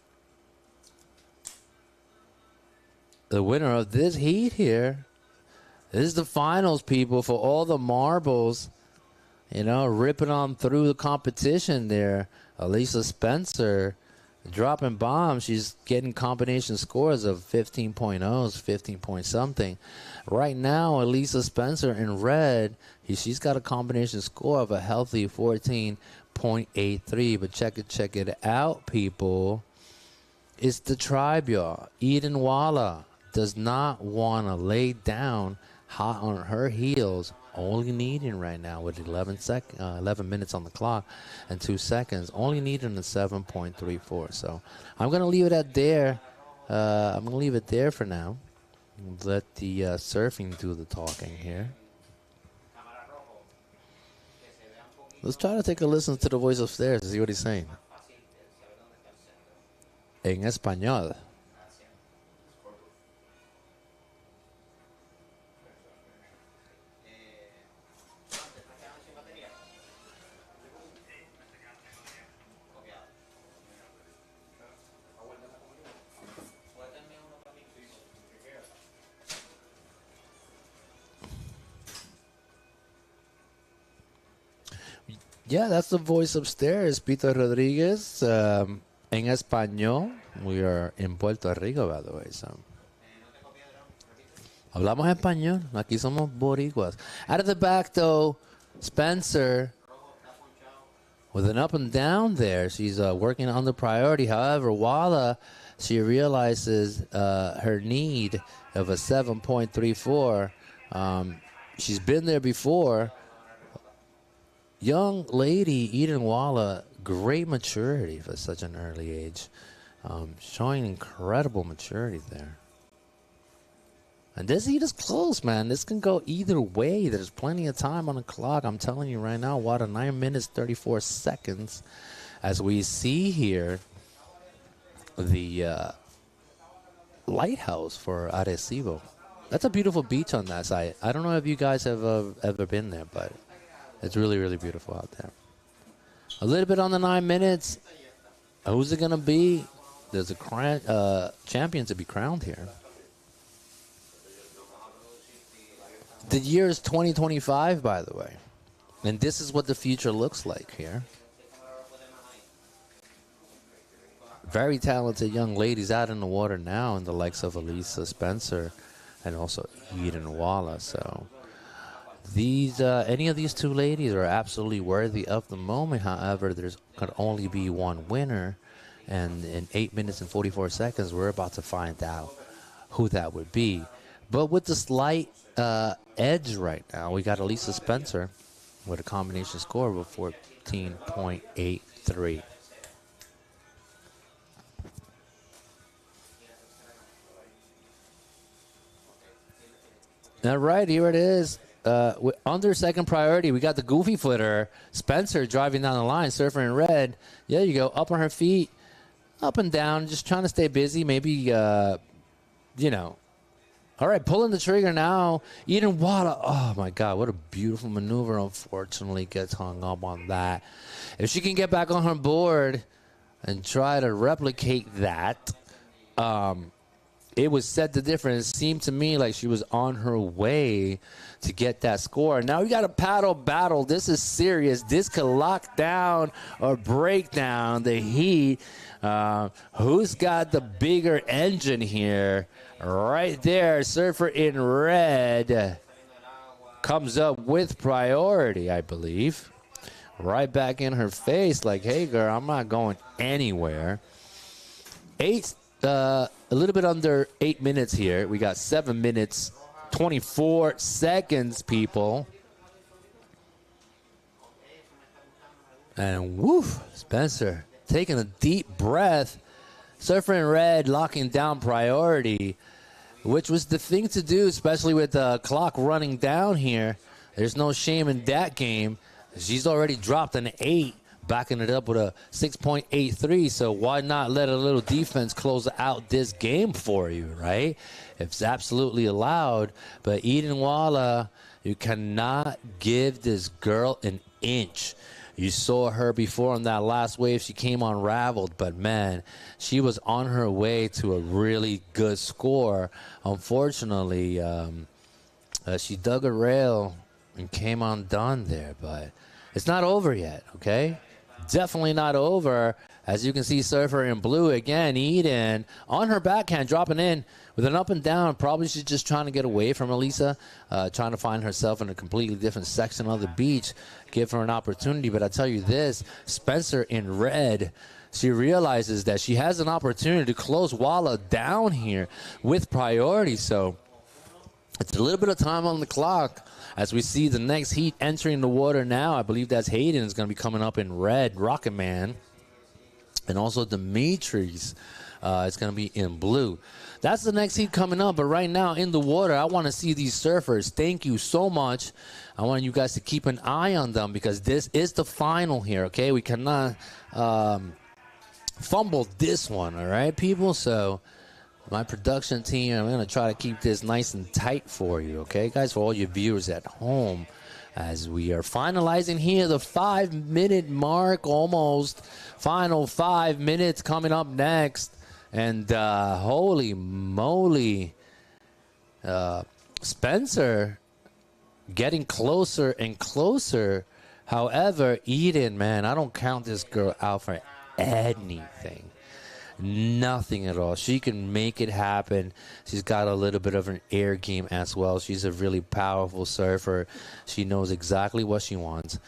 the winner of this heat here. This is the finals, people, for all the marbles. You know, ripping on through the competition there. Elisa Spencer dropping bombs. She's getting combination scores of 15.0s, 15 point something. Right now, Elisa Spencer in red, she's got a combination score of a healthy 14.83. But check it out, people. It's the tribe, y'all. Eden Walla does not want to lay down hot on her heels. Only needing right now with 11 minutes on the clock and 2 seconds. Only needing a 7.34. So I'm going to leave it at there. I'm going to leave it there for now. Let the surfing do the talking here. Let's try to take a listen to the voice upstairs and see what he's saying. En español. Yeah, that's the voice upstairs, Peter Rodriguez, en español. We are in Puerto Rico, by the way. So. Hablamos español. Aquí somos boricuas. Out of the back, though, Spencer with an up and down there. She's working on the priority. However, Walla, she realizes her need of a 7.34. She's been there before. Young lady, Eden Walla, great maturity for such an early age. Showing incredible maturity there. And this heat is close, man. This can go either way. There's plenty of time on the clock. I'm telling you right now, what, 9 minutes, 34 seconds. As we see here, the lighthouse for Arecibo. That's a beautiful beach on that side. I don't know if you guys have ever been there, but it's really, really beautiful out there. A little bit on the 9 minutes. Who's it going to be? There's a champion to be crowned here. The year is 2025, by the way. And this is what the future looks like here. Very talented young ladies out in the water now, in the likes of Elisa Spencer and also Eden Walla. So these, any of these two ladies are absolutely worthy of the moment. However, there's could only be one winner. And in 8 minutes and 44 seconds, we're about to find out who that would be. But with the slight edge right now, we got Elisa Spencer with a combination score of 14.83. All right, here it is. Under second priority, we got the goofy footer, Spencer, driving down the line, surfer in red. There you go, up on her feet, up and down, just trying to stay busy. Maybe, you know. All right, pulling the trigger now. Eden Wada. Oh, my God, what a beautiful maneuver. Unfortunately, gets hung up on that. If she can get back on her board and try to replicate that, it would set the difference. It seemed to me like she was on her way to get that score. Now we got a paddle battle. This is serious. This could lock down or break down the heat. Who's got the bigger engine here? Right there, surfer in red comes up with priority, I believe. Right back in her face like, hey, girl, I'm not going anywhere. A little bit under 8 minutes here. We got 7 minutes, 24 seconds, people. And woof, Spencer taking a deep breath. Surfer in red locking down priority, which was the thing to do, especially with the clock running down here. There's no shame in that game. She's already dropped an 8, backing it up with a 6.83. So why not let a little defense close out this game for you, right? It's absolutely allowed. But Eden Walla, you cannot give this girl an inch. You saw her before on that last wave. She came unraveled, but, man, she was on her way to a really good score. Unfortunately, she dug a rail and came undone there, but it's not over yet, okay? Definitely not over. As you can see, surfer in blue again, Eden on her backhand, dropping in with an up and down. Probably she's just trying to get away from Elisa, trying to find herself in a completely different section of the beach, give her an opportunity. But I tell you this, Spencer in red, she realizes that she has an opportunity to close Walla down here with priority. So it's a little bit of time on the clock as we see the next heat entering the water now. I believe that's Hayden is going to be coming up in red, Rocket Man. And also Dimitri's is going to be in blue. That's the next heat coming up. But right now in the water, I want to see these surfers. Thank you so much. I want you guys to keep an eye on them because this is the final here, okay? We cannot fumble this one, all right, people? So my production team, I'm going to try to keep this nice and tight for you, okay, guys, for all your viewers at home. As we are finalizing here the 5-minute mark, almost final 5 minutes coming up next. And holy moly, Spencer getting closer and closer. However, Eden, man, I don't count this girl out for anything. Nothing at all. She can make it happen. She's got a little bit of an air game as well. She's a really powerful surfer. She knows exactly what she wants.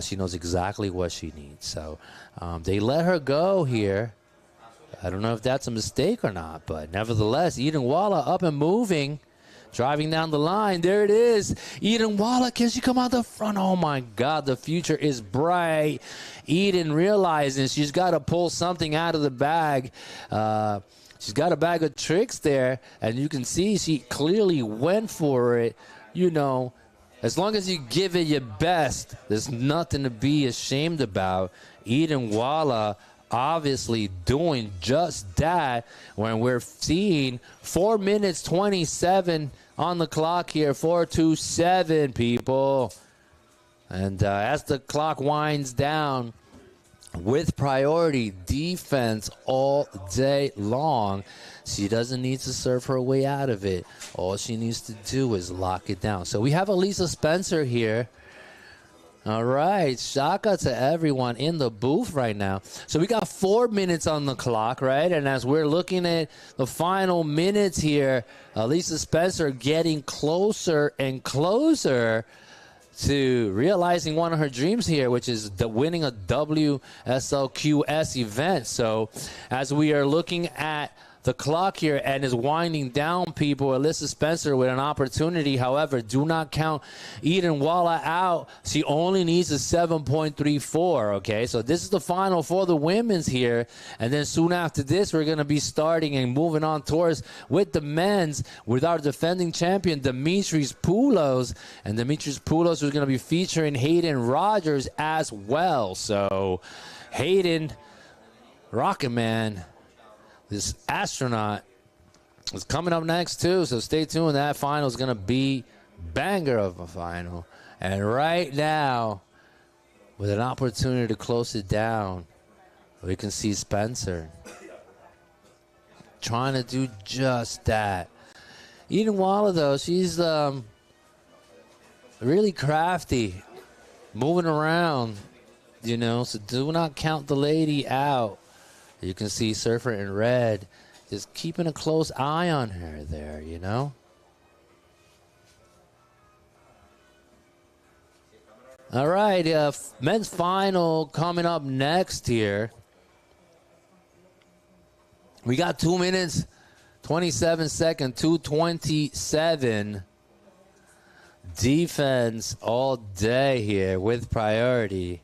She knows exactly what she needs. So they let her go here. I don't know if that's a mistake or not, but nevertheless, Eden Walla up and moving. Driving down the line. There it is. Eden Walla, can she come out the front? Oh, my God. The future is bright. Eden realizing she's got to pull something out of the bag. She's got a bag of tricks there. And you can see she clearly went for it. You know, as long as you give it your best, there's nothing to be ashamed about. Eden Walla obviously doing just that when we're seeing 4 minutes 27 on the clock here. 4:27, people. And as the clock winds down, with priority defense all day long, she doesn't need to surf her way out of it. All she needs to do is lock it down. So we have Elisa Spencer here. All right, shaka to everyone in the booth right now. So we got 4 minutes on the clock, right? And as we're looking at the final minutes here, Lisa Spencer getting closer and closer to realizing one of her dreams here, which is winning a WSL QS event. So as we are looking at the clock here and is winding down, people. Alyssa Spencer with an opportunity. However, do not count Eden Walla out. She only needs a 7.34, okay? So this is the final for the women's here. And then soon after this, we're going to be starting and moving on towards with the men's with our defending champion, Dimitris Poulos. And Dimitris Poulos is going to be featuring Hayden Rogers as well. So Hayden, Rocket Man, this astronaut, is coming up next too, so stay tuned. That final is going to be banger of a final. And right now, with an opportunity to close it down, we can see Spencer trying to do just that. Eden Walla, though, she's really crafty, moving around, you know, so do not count the lady out. You can see Surfer in red just keeping a close eye on her there, you know. All right, men's final coming up next here. We got 2 minutes, 27 seconds, 2:27. Defense all day here with priority.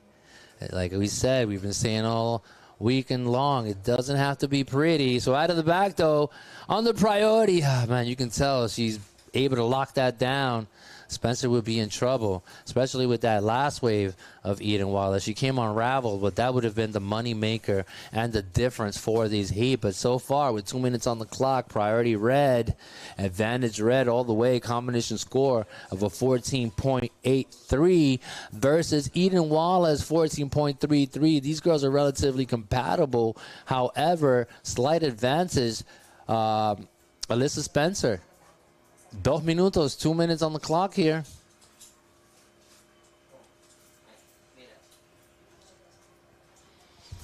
Like we said, we've been saying all weekend long, it doesn't have to be pretty. So out of the back, though, on the priority, man, you can tell she's able to lock that down. Spencer would be in trouble, especially with that last wave of Eden Walla. She came unraveled, but that would have been the money maker and the difference for these heat. But so far, with 2 minutes on the clock, priority red, advantage red all the way, combination score of a 14.83 versus Eden Walla's 14.33. These girls are relatively compatible. However, slight advantage, Alyssa Spencer. 2 minutos, 2 minutes on the clock here.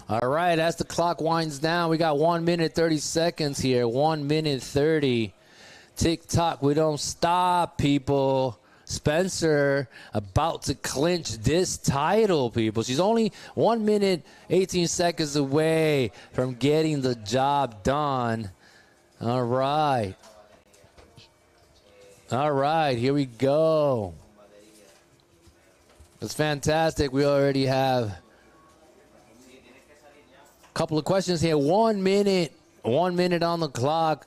All right, as the clock winds down, we got 1 minute, 30 seconds here. 1 minute, 30. Tick-tock, we don't stop, people. Spencer about to clinch this title, people. She's only 1 minute, 18 seconds away from getting the job done. All right. All right, here we go. It's fantastic. We already have a couple of questions here. 1 minute on the clock.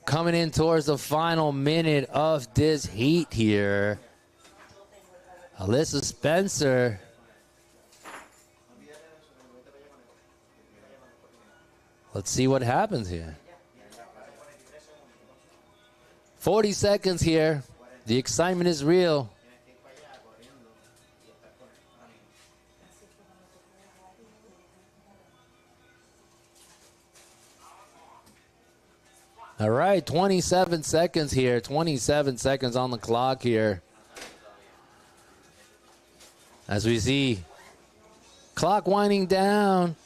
Coming in towards the final minute of this heat here. Alyssa Spencer. Let's see what happens here. 40 seconds here. The excitement is real. All right, 27 seconds here. 27 seconds on the clock here. As we see clock winding down.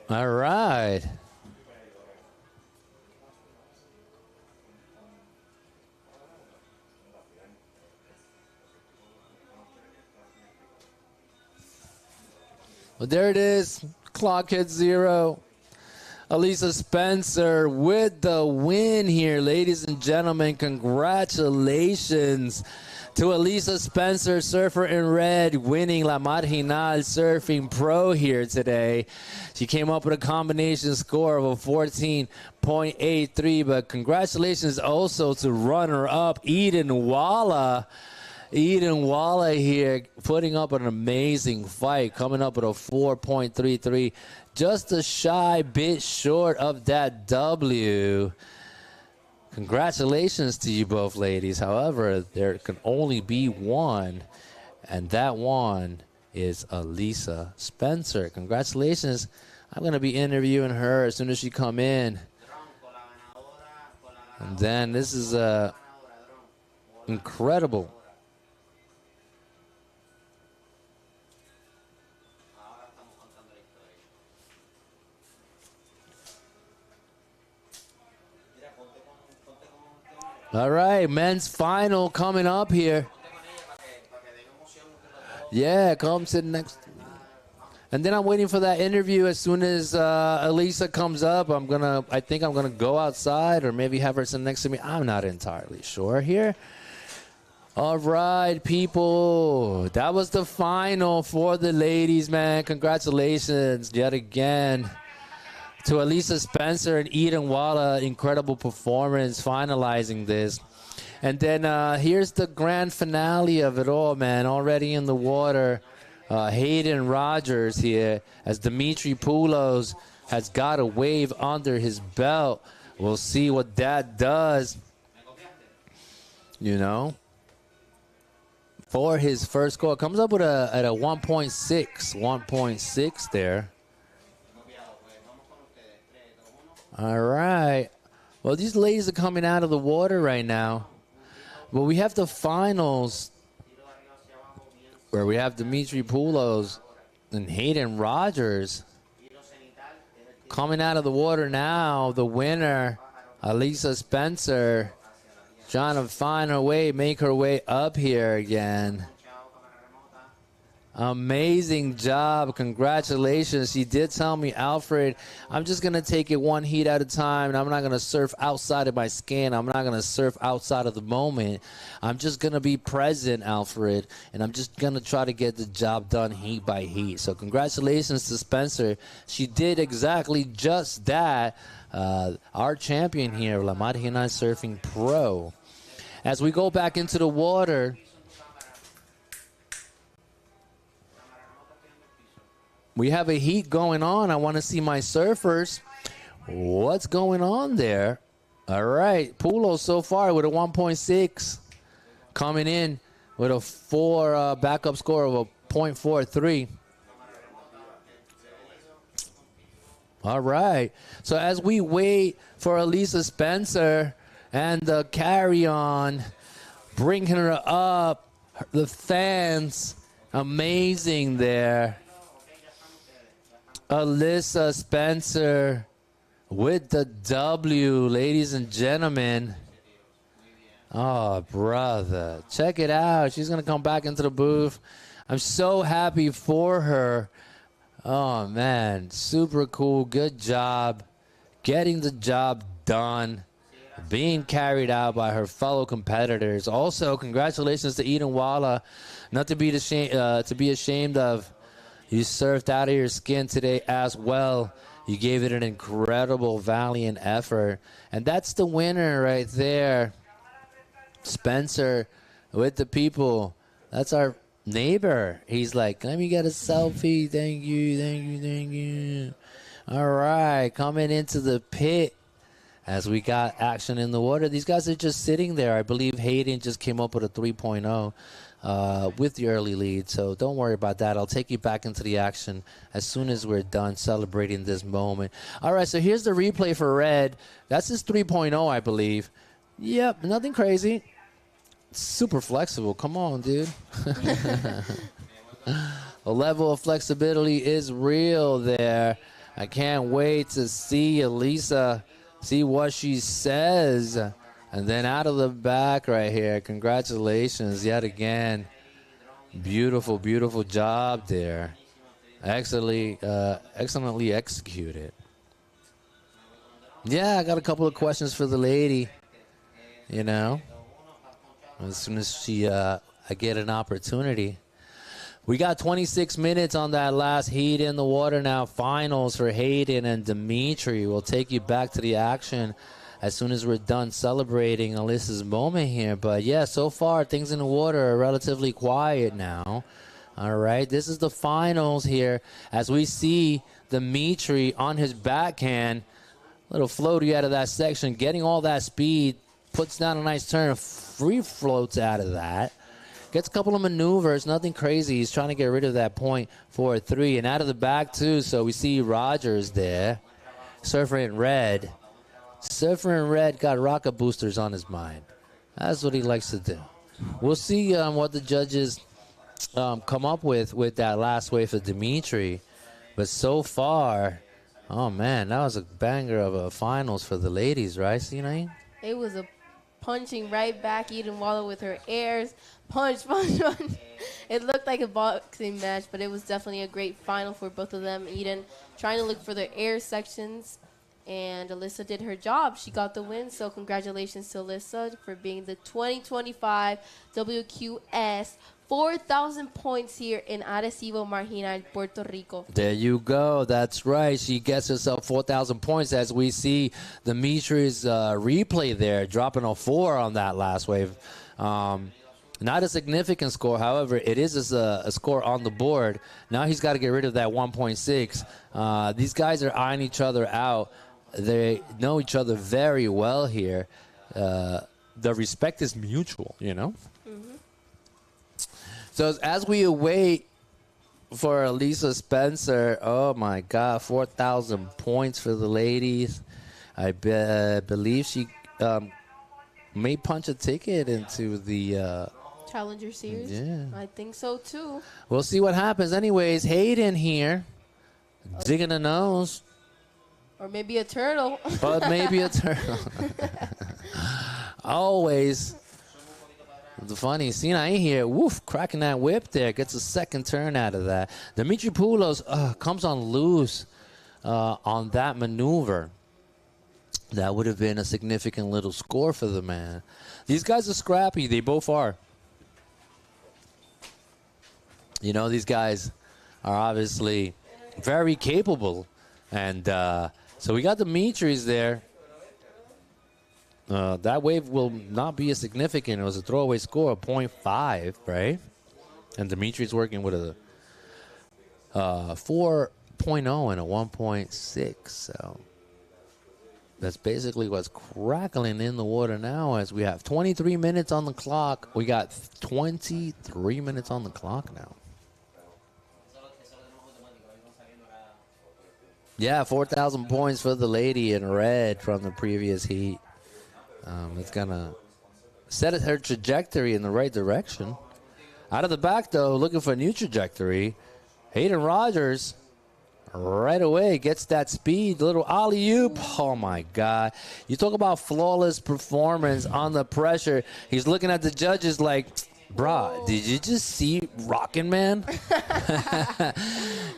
All right. Well, there it is. Clock hits 0. Alyssa Spencer with the win here. Ladies and gentlemen, congratulations to Alyssa Spencer, surfer in red, winning La Marginal Surfing Pro here today. She came up with a combination score of a 14.83, but congratulations also to runner-up Eden Walla. Eden Walla here putting up an amazing fight, coming up with a 4.33, just a shy bit short of that W. Congratulations to you both, ladies. However, there can only be one, and that one is Alyssa Spencer. Congratulations. I'm going to be interviewing her as soon as she come in. And then this is incredible. All right, men's final coming up here. Yeah, come sit next. And then I'm waiting for that interview. As soon as Elisa comes up, I think I'm gonna go outside or maybe have her sit next to me. I'm not entirely sure here. All right, people. That was the final for the ladies, man. Congratulations yet again to Elisa Spencer and Eden Walla. Incredible performance finalizing this. And then here's the grand finale of it all, man. Already in the water, Hayden Rogers here as Dimitri Poulos has got a wave under his belt. We'll see what that does, you know, for his first score. Comes up with at a 1.6 there. All right. Well, these ladies are coming out of the water right now. But we have the finals where we have Dimitri Poulos and Hayden Rogers coming out of the water now. The winner, Elisa Spencer, trying to find her way, make her way up here again. Amazing job. Congratulations. She did tell me, Alfred, I'm just going to take it one heat at a time, and I'm not going to surf outside of my skin. I'm not going to surf outside of the moment. I'm just going to be present, Alfred, and I'm just going to try to get the job done heat by heat. So congratulations to Spencer. She did exactly just that. Our champion here, La Marginal Surfing Pro. As we go back into the water, we have a heat going on. I want to see my surfers. What's going on there? All right. Poulos so far with a 1.6. Coming in with a backup score of a 0.43. All right. So as we wait for Elisa Spencer and the carry-on, bring her up, the fans, amazing there. Elisa Spencer with the W, ladies and gentlemen. Oh, brother. Check it out. She's going to come back into the booth. I'm so happy for her. Oh, man. Super cool. Good job. Getting the job done. Being carried out by her fellow competitors. Also, congratulations to Eden Walla. Not to be ashamed of. You surfed out of your skin today as well. You gave it an incredible, valiant effort. And that's the winner right there. Spencer with the people. That's our neighbor. He's like, let me get a selfie. Thank you, thank you, thank you. All right, coming into the pit as we got action in the water. These guys are just sitting there. I believe Hayden just came up with a 3.0. With the early lead, so don't worry about that. I'll take you back into the action as soon as we're done celebrating this moment. All right, so here's the replay for Red. That's his 3.0, I believe. Yep, nothing crazy. Super flexible. Come on, dude. The level of flexibility is real there. I can't wait to see Elisa, see what she says. And then out of the back right here, congratulations yet again. Beautiful, beautiful job there. Excellently executed. Yeah, I got a couple of questions for the lady. You know, as soon as I get an opportunity. We got 26 minutes on that last heat in the water now. Finals for Hayden and Dimitri. We'll take you back to the action as soon as we're done celebrating Elisa's moment here. But, yeah, so far things in the water are relatively quiet now. All right, this is the finals here as we see Dimitri on his backhand. Little floaty out of that section, getting all that speed, puts down a nice turn, free floats out of that. Gets a couple of maneuvers, nothing crazy. He's trying to get rid of that 0.43. And out of the back, too, so we see Rogers there. Surfer in red. Surfer in red got rocket boosters on his mind. That's what he likes to do. We'll see what the judges come up with that last wave for Dimitri. But so far, oh, man, that was a banger of a finals for the ladies, right, Sinai? It was a punching right back. Eden Waller with her airs. Punch, punch, punch. It looked like a boxing match, but it was definitely a great final for both of them. Eden trying to look for their air sections, and Alyssa did her job. She got the win, so congratulations to Alyssa for being the 2025 WQS 4,000 points here in Arecibo, Marginal, Puerto Rico. There you go. That's right. She gets herself 4,000 points as we see Dimitri's replay there, dropping a 4 on that last wave. Not a significant score. However, it is a score on the board. Now he's got to get rid of that 1.6. These guys are eyeing each other out. They know each other very well here. The respect is mutual, you know? So as we await for Elisa Spencer, oh my God, 4,000 points for the ladies. I believe she may punch a ticket into the Challenger Series? Yeah. I think so too. We'll see what happens. Anyways, Hayden here, digging a nose. Or maybe a turtle. But maybe a turtle. Always. The funny scene I here, woof, cracking that whip there, gets a second turn out of that. Dimitri Poulos comes on loose on that maneuver. That would have been a significant little score for the man. These guys are scrappy. They both are. You know, these guys are obviously very capable. And so we got Dimitri's there. That wave will not be as significant. It was a throwaway score of 0.5, right? And Dimitri's working with a 4.0 and a 1.6. So that's basically what's crackling in the water now as we have 23 minutes on the clock. We got 23 minutes on the clock now. Yeah, 4,000 points for the lady in red from the previous heat. It's going to set her trajectory in the right direction. Out of the back, though, looking for a new trajectory. Hayden Rogers right away gets that speed. Little alley-oop. Oh, my God. You talk about flawless performance on the pressure. He's looking at the judges like, bruh, did you just see Rockin' Man?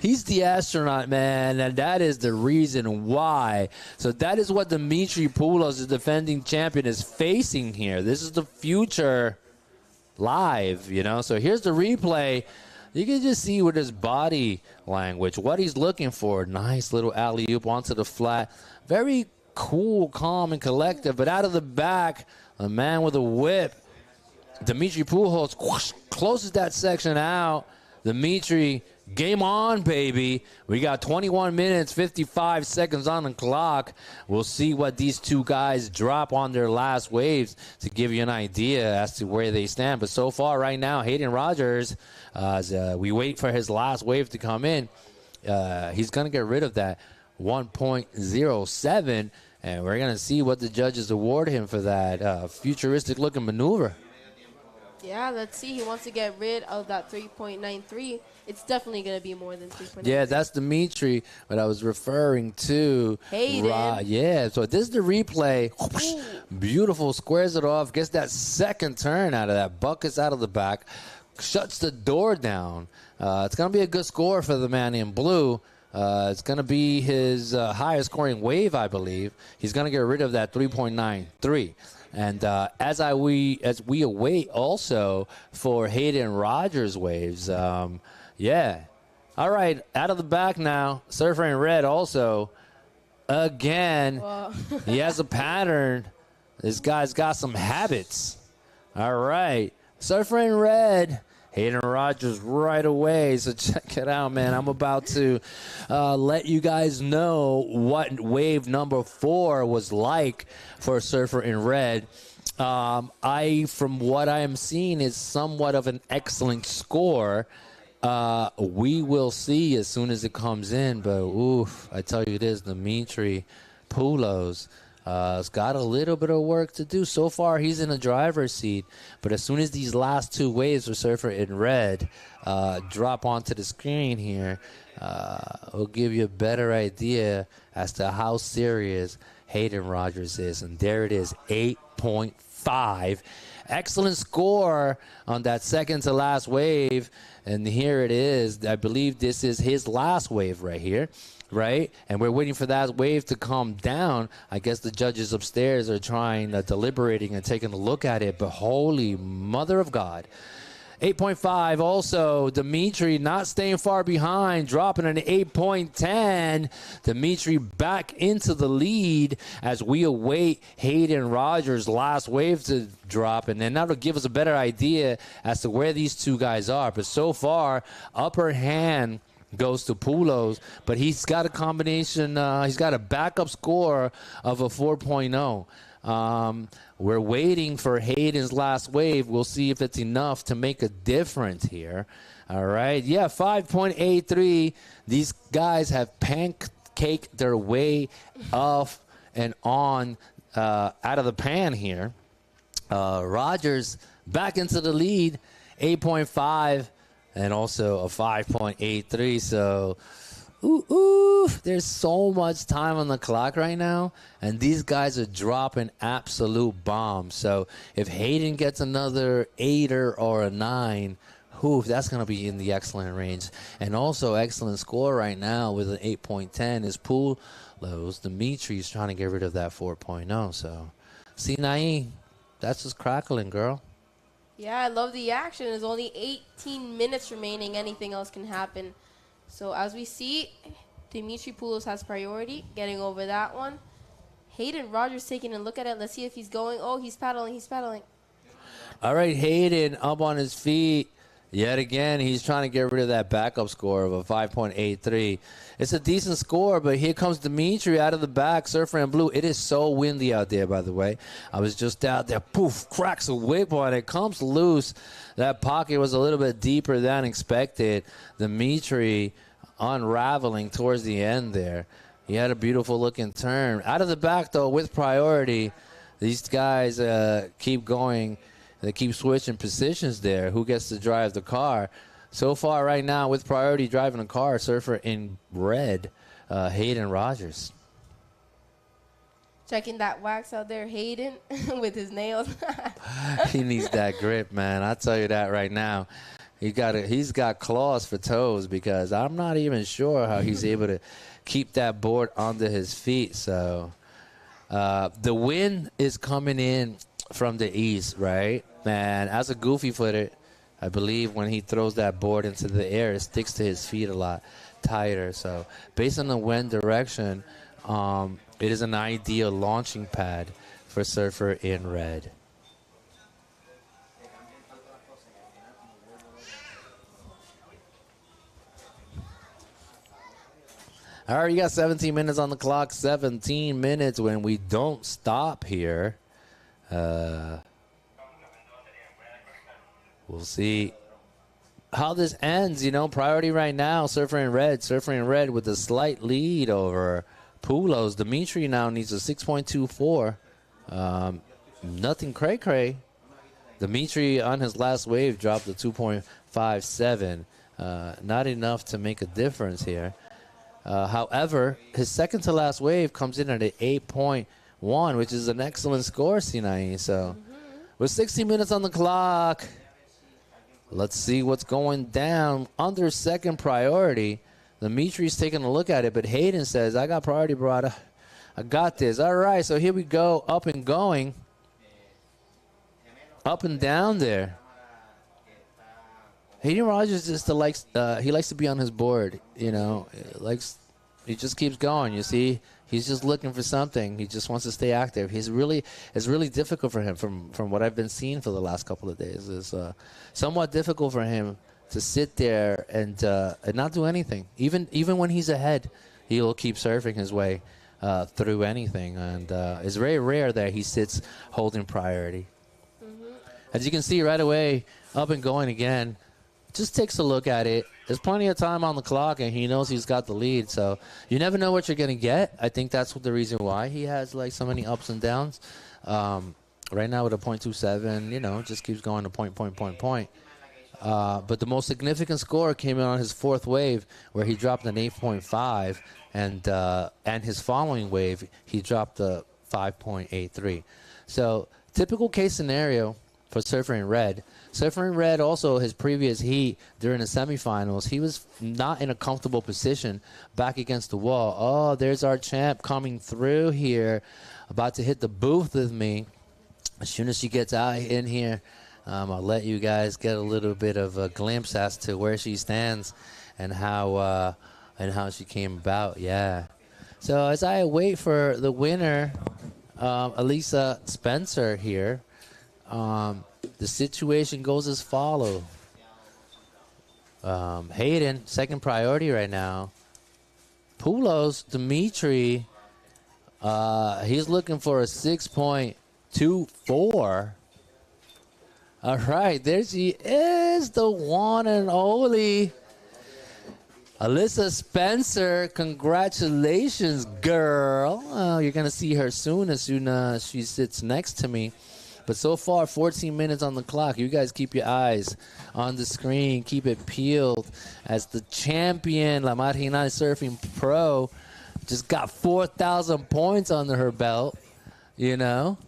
He's the astronaut, man, and that is the reason why. So that is what Dimitri Poulos, the defending champion, is facing here. This is the future live, you know. So here's the replay. You can just see with his body language what he's looking for. Nice little alley-oop onto the flat. Very cool, calm, and collective. But out of the back, a man with a whip. Dimitri Poulos closes that section out. Dimitri, game on, baby. We got 21 minutes, 55 seconds on the clock. We'll see what these two guys drop on their last waves to give you an idea as to where they stand. But so far right now, Hayden Rogers, as we wait for his last wave to come in, he's going to get rid of that 1.07, and we're going to see what the judges award him for that futuristic-looking maneuver. Yeah, let's see. He wants to get rid of that 3.93. It's definitely going to be more than 3.93. Yeah, that's Dimitri, what I was referring to. Hayden. Yeah, so this is the replay. Beautiful, squares it off, gets that second turn out of that, buckets out of the back, shuts the door down. It's going to be a good score for the man in blue. It's going to be his highest scoring wave, I believe. He's going to get rid of that 3.93. And as we await also for Hayden Rogers waves, yeah. All right, out of the back now, Surfer in red also. Again, he has a pattern. This guy's got some habits. All right, Surfer in red. Hayden Rogers right away, so check it out, man. I'm about to let you guys know what wave number 4 was like for Surfer in red. From what I am seeing, is somewhat of an excellent score. We will see as soon as it comes in, but oof, I tell you this, Dimitri Poulos has got a little bit of work to do. So far, he's in the driver's seat. But as soon as these last two waves for Surfer in red drop onto the screen here, we'll give you a better idea as to how serious Hayden Rogers is. And there it is, 8.5 8.5. Excellent score on that second to last wave. And here it is. I believe this is his last wave right here. Right? And we're waiting for that wave to come down. I guess the judges upstairs are deliberating and taking a look at it. But holy mother of God. 8.5 also. Dimitri not staying far behind, dropping an 8.10. Dimitri back into the lead as we await Hayden Rogers' last wave to drop. And then that'll give us a better idea as to where these two guys are. But so far, upper hand goes to Pulos, but he's got a combination, he's got a backup score of a 4.0. We're waiting for Hayden's last wave. We'll see if it's enough to make a difference here. All right. Yeah, 5.83. These guys have pancaked their way off and on out of the pan here. Rogers back into the lead, 8.5. And also a 5.83. So, there's so much time on the clock right now. And these guys are dropping absolute bombs. So, if Hayden gets another 8er or a 9, that's going to be in the excellent range. And also, excellent score right now with an 8.10 is Pulos. Dimitri's trying to get rid of that 4.0. So, Sinai, that's just crackling, girl. Yeah, I love the action. There's only 18 minutes remaining. Anything else can happen. So as we see, Dimitri Poulos has priority, getting over that one. Hayden Rogers taking a look at it. Let's see if he's going. Oh, he's paddling. He's paddling. All right, Hayden up on his feet. Yet again, he's trying to get rid of that backup score of a 5.83. It's a decent score, but here comes Dimitri out of the back, surfer in blue. It is so windy out there, by the way. I was just out there. Poof, cracks a whip on it. Comes loose. That pocket was a little bit deeper than expected. Dimitri unraveling towards the end there. He had a beautiful looking turn. Out of the back, though, with priority. These guys keep going. They keep switching positions there. Who gets to drive the car? So far right now with priority driving the car, surfer in red, Hayden Rogers. Checking that wax out there, Hayden, with his nails. He needs that grip, man. I'll tell you that right now. He's got claws for toes because I'm not even sure how he's able to keep that board under his feet. So the wind is coming in from the east, right? Man, as a goofy footer, I believe when he throws that board into the air, it sticks to his feet a lot tighter. So based on the wind direction, it is an ideal launching pad for surfer in red. All right, you got 17 minutes on the clock, 17 minutes when we don't stop here. We'll see how this ends. Priority right now, Surfer in red with a slight lead over Poulos. Dimitri now needs a 6.24. Nothing cray-cray. Dimitri on his last wave dropped a 2.57. Not enough to make a difference here. However, his second to last wave comes in at an 8.1, which is an excellent score, Sinai. So with 60 minutes on the clock, let's see what's going down under second priority. Dimitri's taking a look at it, but Hayden says, I got priority, brother. I got this. All right, so here we go, up and going. Up and down there. Hayden Rogers just likes to be on his board, he just keeps going, you see. He's just looking for something. He just wants to stay active. It's really difficult for him from what I've been seeing for the last couple of days. It's somewhat difficult for him to sit there and not do anything. Even when he's ahead, he'll keep surfing his way through anything. And it's very rare that he sits holding priority. As you can see right away, up and going again. Just takes a look at it. There's plenty of time on the clock, and he knows he's got the lead. So you never know what you're going to get. I think that's the reason why he has so many ups and downs. Right now with a 0.27, just keeps going to point. But the most significant score came in on his fourth wave, where he dropped an 8.5, and his following wave he dropped a 5.83. So typical case scenario for Surfer in Red. Surfer in Red also, his previous heat during the semifinals, he was not in a comfortable position back against the wall. Oh, there's our champ coming through here, about to hit the booth with me. As soon as she gets out in here, I'll let you guys get a little bit of a glimpse as to where she stands and how she came about. Yeah. So as I wait for the winner, Elisa Spencer here, the situation goes as follows. Hayden, second priority right now. Poulos, Dimitri, he's looking for a 6.24. All right, there she is, the one and only Alyssa Spencer. Congratulations, girl. You're going to see her soon as she sits next to me. But so far, 14 minutes on the clock. You guys keep your eyes on the screen. Keep it peeled as the champion, La Marginal Surfing Pro, just got 4,000 points under her belt, you know.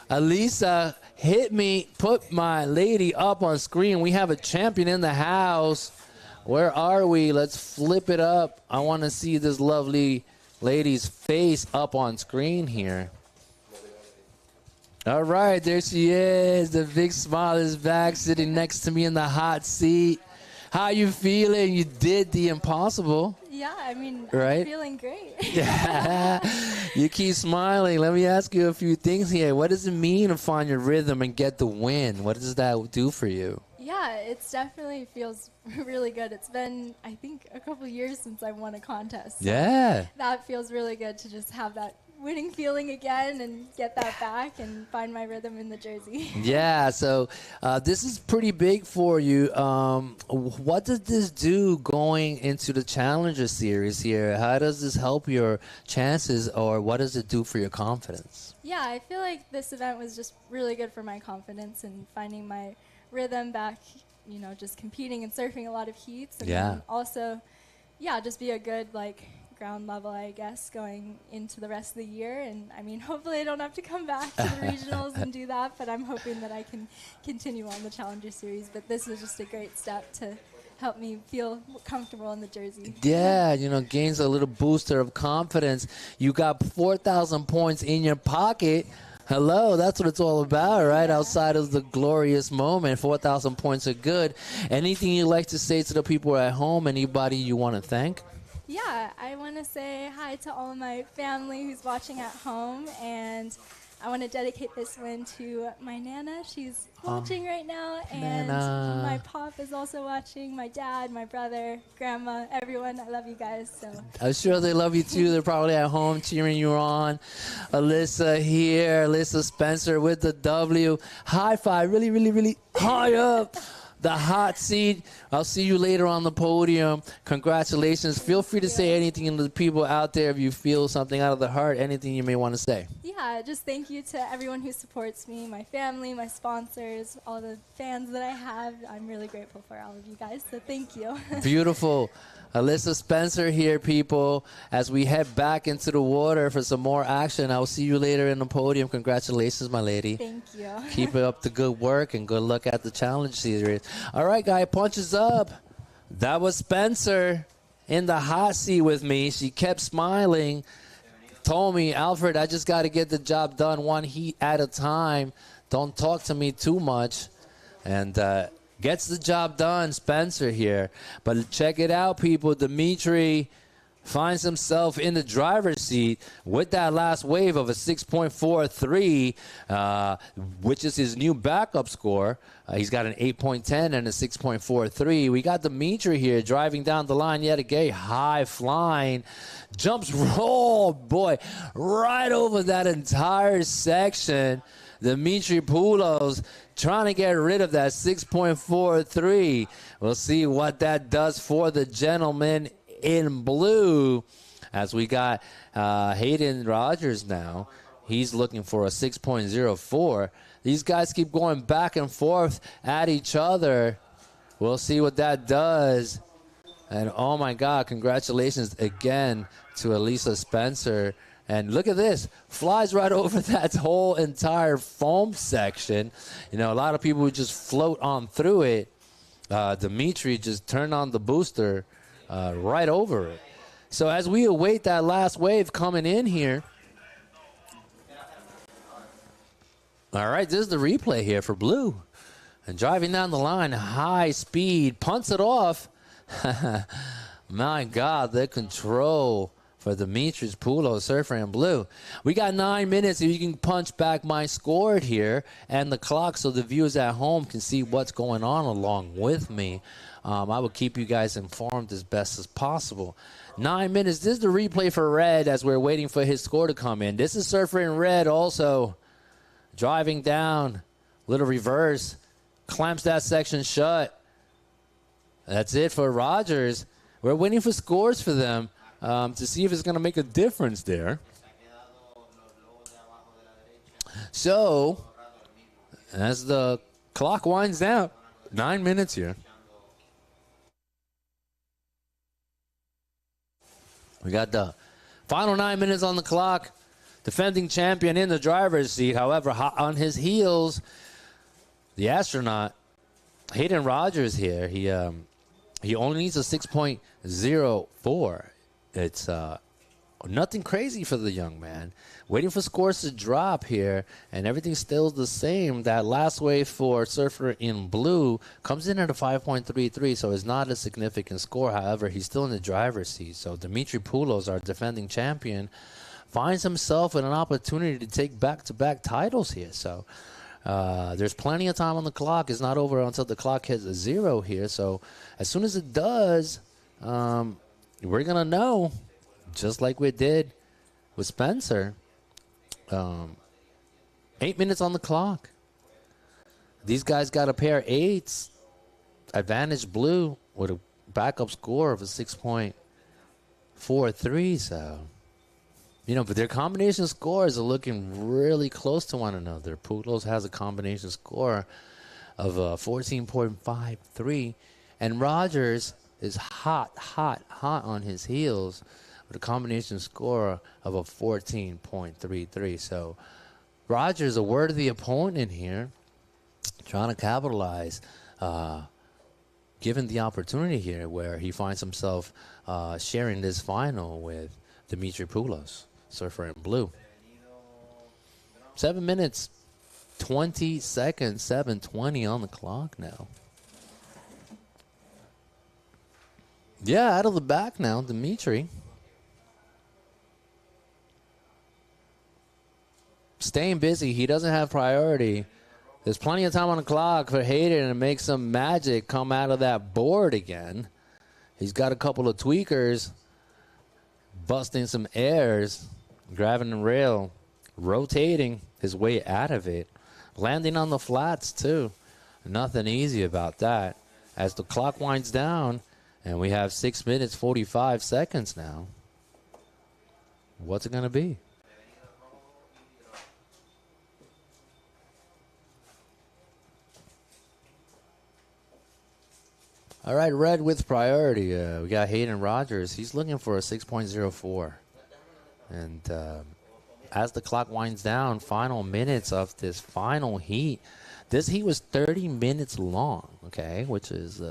Elisa, hit me, put my lady up on screen. We have a champion in the house. Where are we? Let's flip it up. I want to see this lovely lady's face up on screen here. All right, there she is. The big smile is back, sitting next to me in the hot seat. How you feeling? You did the impossible. Yeah, I mean, right? I'm feeling great. Yeah. You keep smiling. Let me ask you a few things here. What does it mean to find your rhythm and get the win? What does that do for you? Yeah, it definitely feels really good. It's been, I think, a couple years since I won a contest. So yeah. That feels really good to just have that winning feeling again and get that back and find my rhythm in the jersey. Yeah, so this is pretty big for you. What does this do going into the Challenger Series here? How does this help your chances, or what does it do for your confidence? Yeah, I feel like this event was just really good for my confidence and finding my rhythm back, you know, just competing and surfing a lot of heats. And then also, yeah, just be a good, like, ground level, I guess, going into the rest of the year. And I mean, hopefully I don't have to come back to the regionals and do that, but I'm hoping that I can continue on the Challenger Series. But this was just a great step to help me feel comfortable in the jersey. Yeah, you know, gains a little booster of confidence. You got 4,000 points in your pocket. Hello, that's what it's all about, right? Yeah. Outside of the glorious moment, 4,000 points are good. Anything you'd like to say to the people at home? Anybody you want to thank? Yeah, I want to say hi to all of my family who's watching at home, and I want to dedicate this win to my Nana. She's watching right now, and Nana. My pop is also watching, my dad, my brother, grandma, everyone. I love you guys. So I'm sure they love you too. They're probably at home cheering you on. Alyssa here, Alyssa Spencer with the W. High five, really, really, really high up. The hot seat. I'll see you later on the podium. Congratulations. Feel free to say anything to the people out there if you feel something out of the heart, anything you may want to say. Yeah, just thank you to everyone who supports me, my family, my sponsors, all the fans that I have. I'm really grateful for all of you guys, so thank you. Beautiful. Alyssa Spencer here, people, as we head back into the water for some more action. I'll see you later in the podium. Congratulations, my lady. Thank you. Keep up the good work and good luck at the Challenge Series. All right, guy, punches up. That was Spencer in the hot seat with me. She kept smiling. Told me, Alfred, I just got to get the job done one heat at a time. Don't talk to me too much. And gets the job done, Spencer here. But check it out, people. Dimitri finds himself in the driver's seat with that last wave of a 6.43, which is his new backup score. He's got an 8.10 and a 6.43. We got Dimitri here driving down the line yet again, high flying. Jumps, oh boy, right over that entire section. Dimitri Poulos trying to get rid of that 6.43. We'll see what that does for the gentleman in blue, as we got Hayden Rogers now. He's looking for a 6.04. These guys keep going back and forth at each other. We'll see what that does. And oh my God, congratulations again to Elisa Spencer And look at this. Flies right over that whole entire foam section. You know, a lot of people would just float on through it. Dimitri just turned on the booster right over it. So as we await that last wave coming in here. All right, this is the replay here for blue. And driving down the line, high speed, punts it off. My God, the control for Dimitri's Poulos, surfer in blue. We got 9 minutes. If you can punch back my score here and the clock so the viewers at home can see what's going on along with me. I will keep you guys informed as best as possible. 9 minutes. This is the replay for red as we're waiting for his score to come in. This is surfer in red also. Driving down. Little reverse. Clamps that section shut. That's it for Rogers. We're waiting for scores for them. To see if it's going to make a difference there. So, as the clock winds down, 9 minutes here. We got the final 9 minutes on the clock. Defending champion in the driver's seat. However, hot on his heels, the astronaut, Hayden Rogers here. He only needs a 6.04. It's nothing crazy for the young man. Waiting for scores to drop here, and everything still the same. That last wave for surfer in blue comes in at a 5.33, so it's not a significant score. However, he's still in the driver's seat. So Dimitri Poulos, our defending champion, finds himself with an opportunity to take back-to-back titles here. So there's plenty of time on the clock. It's not over until the clock hits a 0 here. So as soon as it does, we're going to know, just like we did with Spencer. 8 minutes on the clock. These guys got a pair of 8s. Advantage blue with a backup score of a 6.43. So, you know, but their combination scores are looking really close to one another. Poulos has a combination score of 14.53. And Rogers is hot on his heels with a combination score of a 14.33. So Rogers, a worthy opponent here, trying to capitalize, given the opportunity here where he finds himself sharing this final with Dimitri Poulos, surfer in blue. 7 minutes, 20 seconds, 7:20 on the clock now. Yeah, out of the back now, Dimitri. Staying busy. He doesn't have priority. There's plenty of time on the clock for Hayden to make some magic come out of that board again. He's got a couple of tweakers, busting some airs, grabbing the rail, rotating his way out of it, landing on the flats too. Nothing easy about that. As the clock winds down, and we have 6 minutes, 45 seconds now. What's it going to be? All right, red with priority. We got Hayden Rogers. He's looking for a 6.04. And as the clock winds down, final minutes of this final heat. This heat was 30 minutes long, okay, which is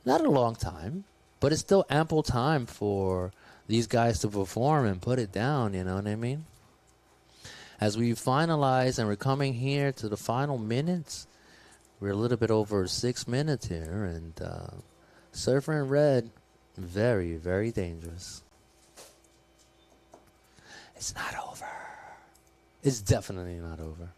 not a long time, but it's still ample time for these guys to perform and put it down, you know what I mean? As we finalize and we're coming here to the final minutes, we're a little bit over 6 minutes here, and surfer in red, very, very dangerous. It's not over. It's definitely not over.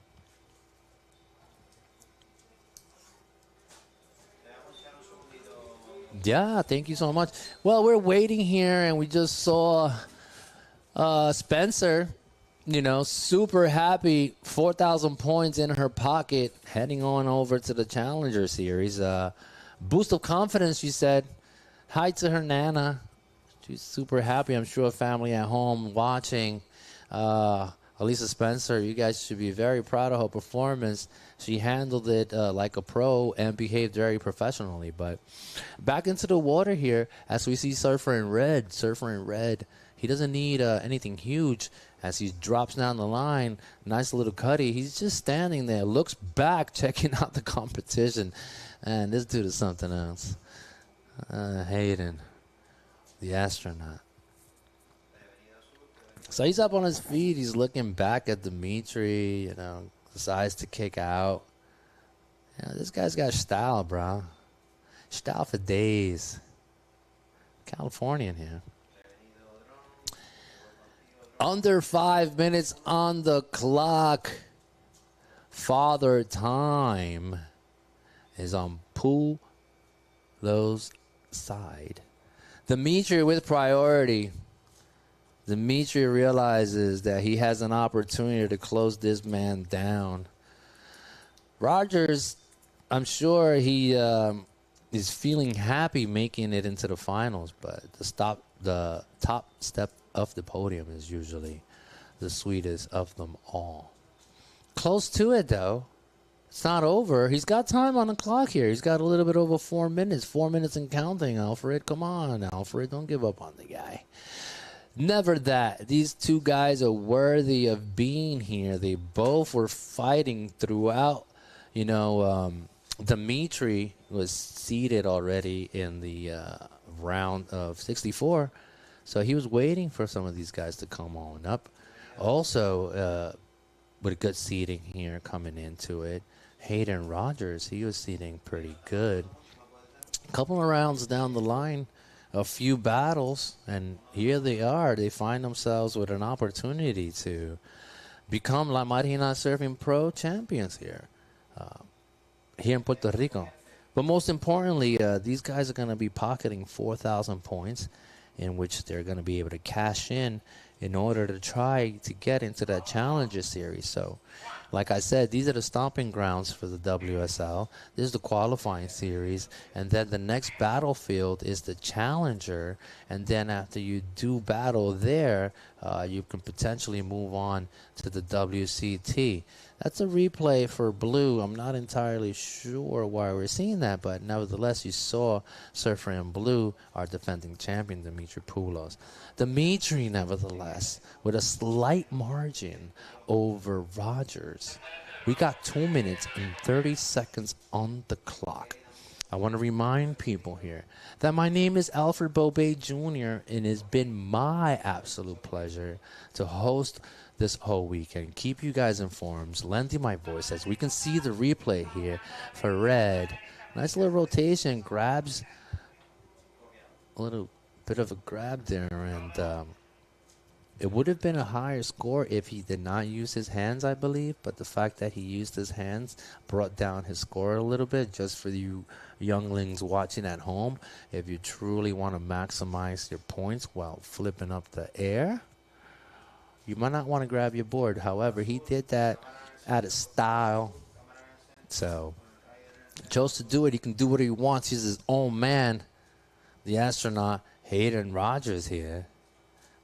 Yeah, thank you so much. Well, we're waiting here, and we just saw Spencer, you know, super happy, 4,000 points in her pocket, heading on over to the Challenger Series. Boost of confidence, she said. Hi to her Nana. She's super happy. I'm sure family at home watching. Elisa Spencer, you guys should be very proud of her performance. She handled it like a pro and behaved very professionally. But back into the water here as we see Surfer in Red. Surfer in Red, He doesn't need anything huge as he drops down the line. Nice little cutty. He's just standing there, looks back, checking out the competition. And this dude is something else. Hayden, the astronaut. So he's up on his feet. He's looking back at Dimitri, you know, decides to kick out. Yeah, this guy's got style, bro. Style for days. Californian here. Under 5 minutes on the clock. Father Time is on Pulo's side. Dimitri with priority. Dimitri realizes that he has an opportunity to close this man down. Rogers, I'm sure he is feeling happy making it into the finals, but the top step of the podium is usually the sweetest of them all. Close to it, though. It's not over. He's got time on the clock here. He's got a little bit over 4 minutes. 4 minutes and counting, Alfred. Come on, Alfred. Don't give up on the guy. Never that. These two guys are worthy of being here. They both were fighting throughout. You know, Dimitri was seated already in the round of 64. So he was waiting for some of these guys to come on up. Also, with good seating here coming into it. Hayden Rogers, he was seating pretty good. A couple of rounds down the line, a few battles, and here they are. They find themselves with an opportunity to become La Marginal Surfing Pro champions here in Puerto Rico. But most importantly, these guys are going to be pocketing 4,000 points in which they're going to be able to cash in order to try to get into that Challenger Series. So, like I said, these are the stomping grounds for the WSL. This is the qualifying series. And then the next battlefield is the Challenger. And then after you do battle there, you can potentially move on to the WCT. That's a replay for blue. I'm not entirely sure why we're seeing that, but nevertheless, you saw Surfer in blue, our defending champion, Dimitri Poulos. Dimitri, nevertheless, with a slight margin over Rogers. We got 2 minutes and 30 seconds on the clock. I want to remind people here that my name is Alfred Bobet Jr., and it's been my absolute pleasure to host this whole weekend, keep you guys informed, lending my voice as we can see the replay here for red. Nice little rotation, grabs a little bit of a grab there, and it would have been a higher score if he did not use his hands, I believe, but the fact that he used his hands brought down his score a little bit. Just for you younglings watching at home, if you truly want to maximize your points while flipping up the air, you might not want to grab your board. However, he did that out of style. So, chose to do it. He can do what he wants. He's his own man. The astronaut, Hayden Rogers here.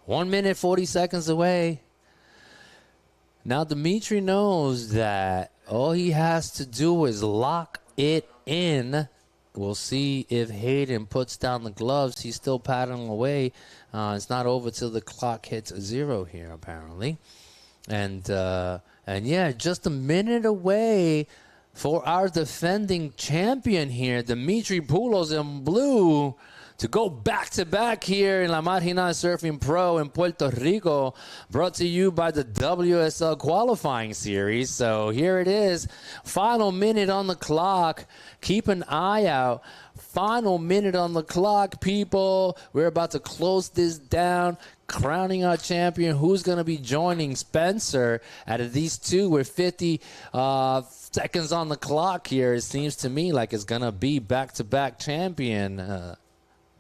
1 minute, 40 seconds away. Now, Dimitri knows that all he has to do is lock it in. We'll see if Hayden puts down the gloves. He's still paddling away. It's not over till the clock hits 0 here, apparently. And yeah, just a minute away for our defending champion here, Dimitri Poulos in blue, to go back-to-back here in La Marginal Surfing Pro in Puerto Rico, brought to you by the WSL qualifying series. So here it is, final minute on the clock. Keep an eye out. Final minute on the clock, people. We're about to close this down, crowning our champion. Who's going to be joining Spencer? Out of these two, we're 50 seconds on the clock here. It seems to me like it's going to be back-to-back champion,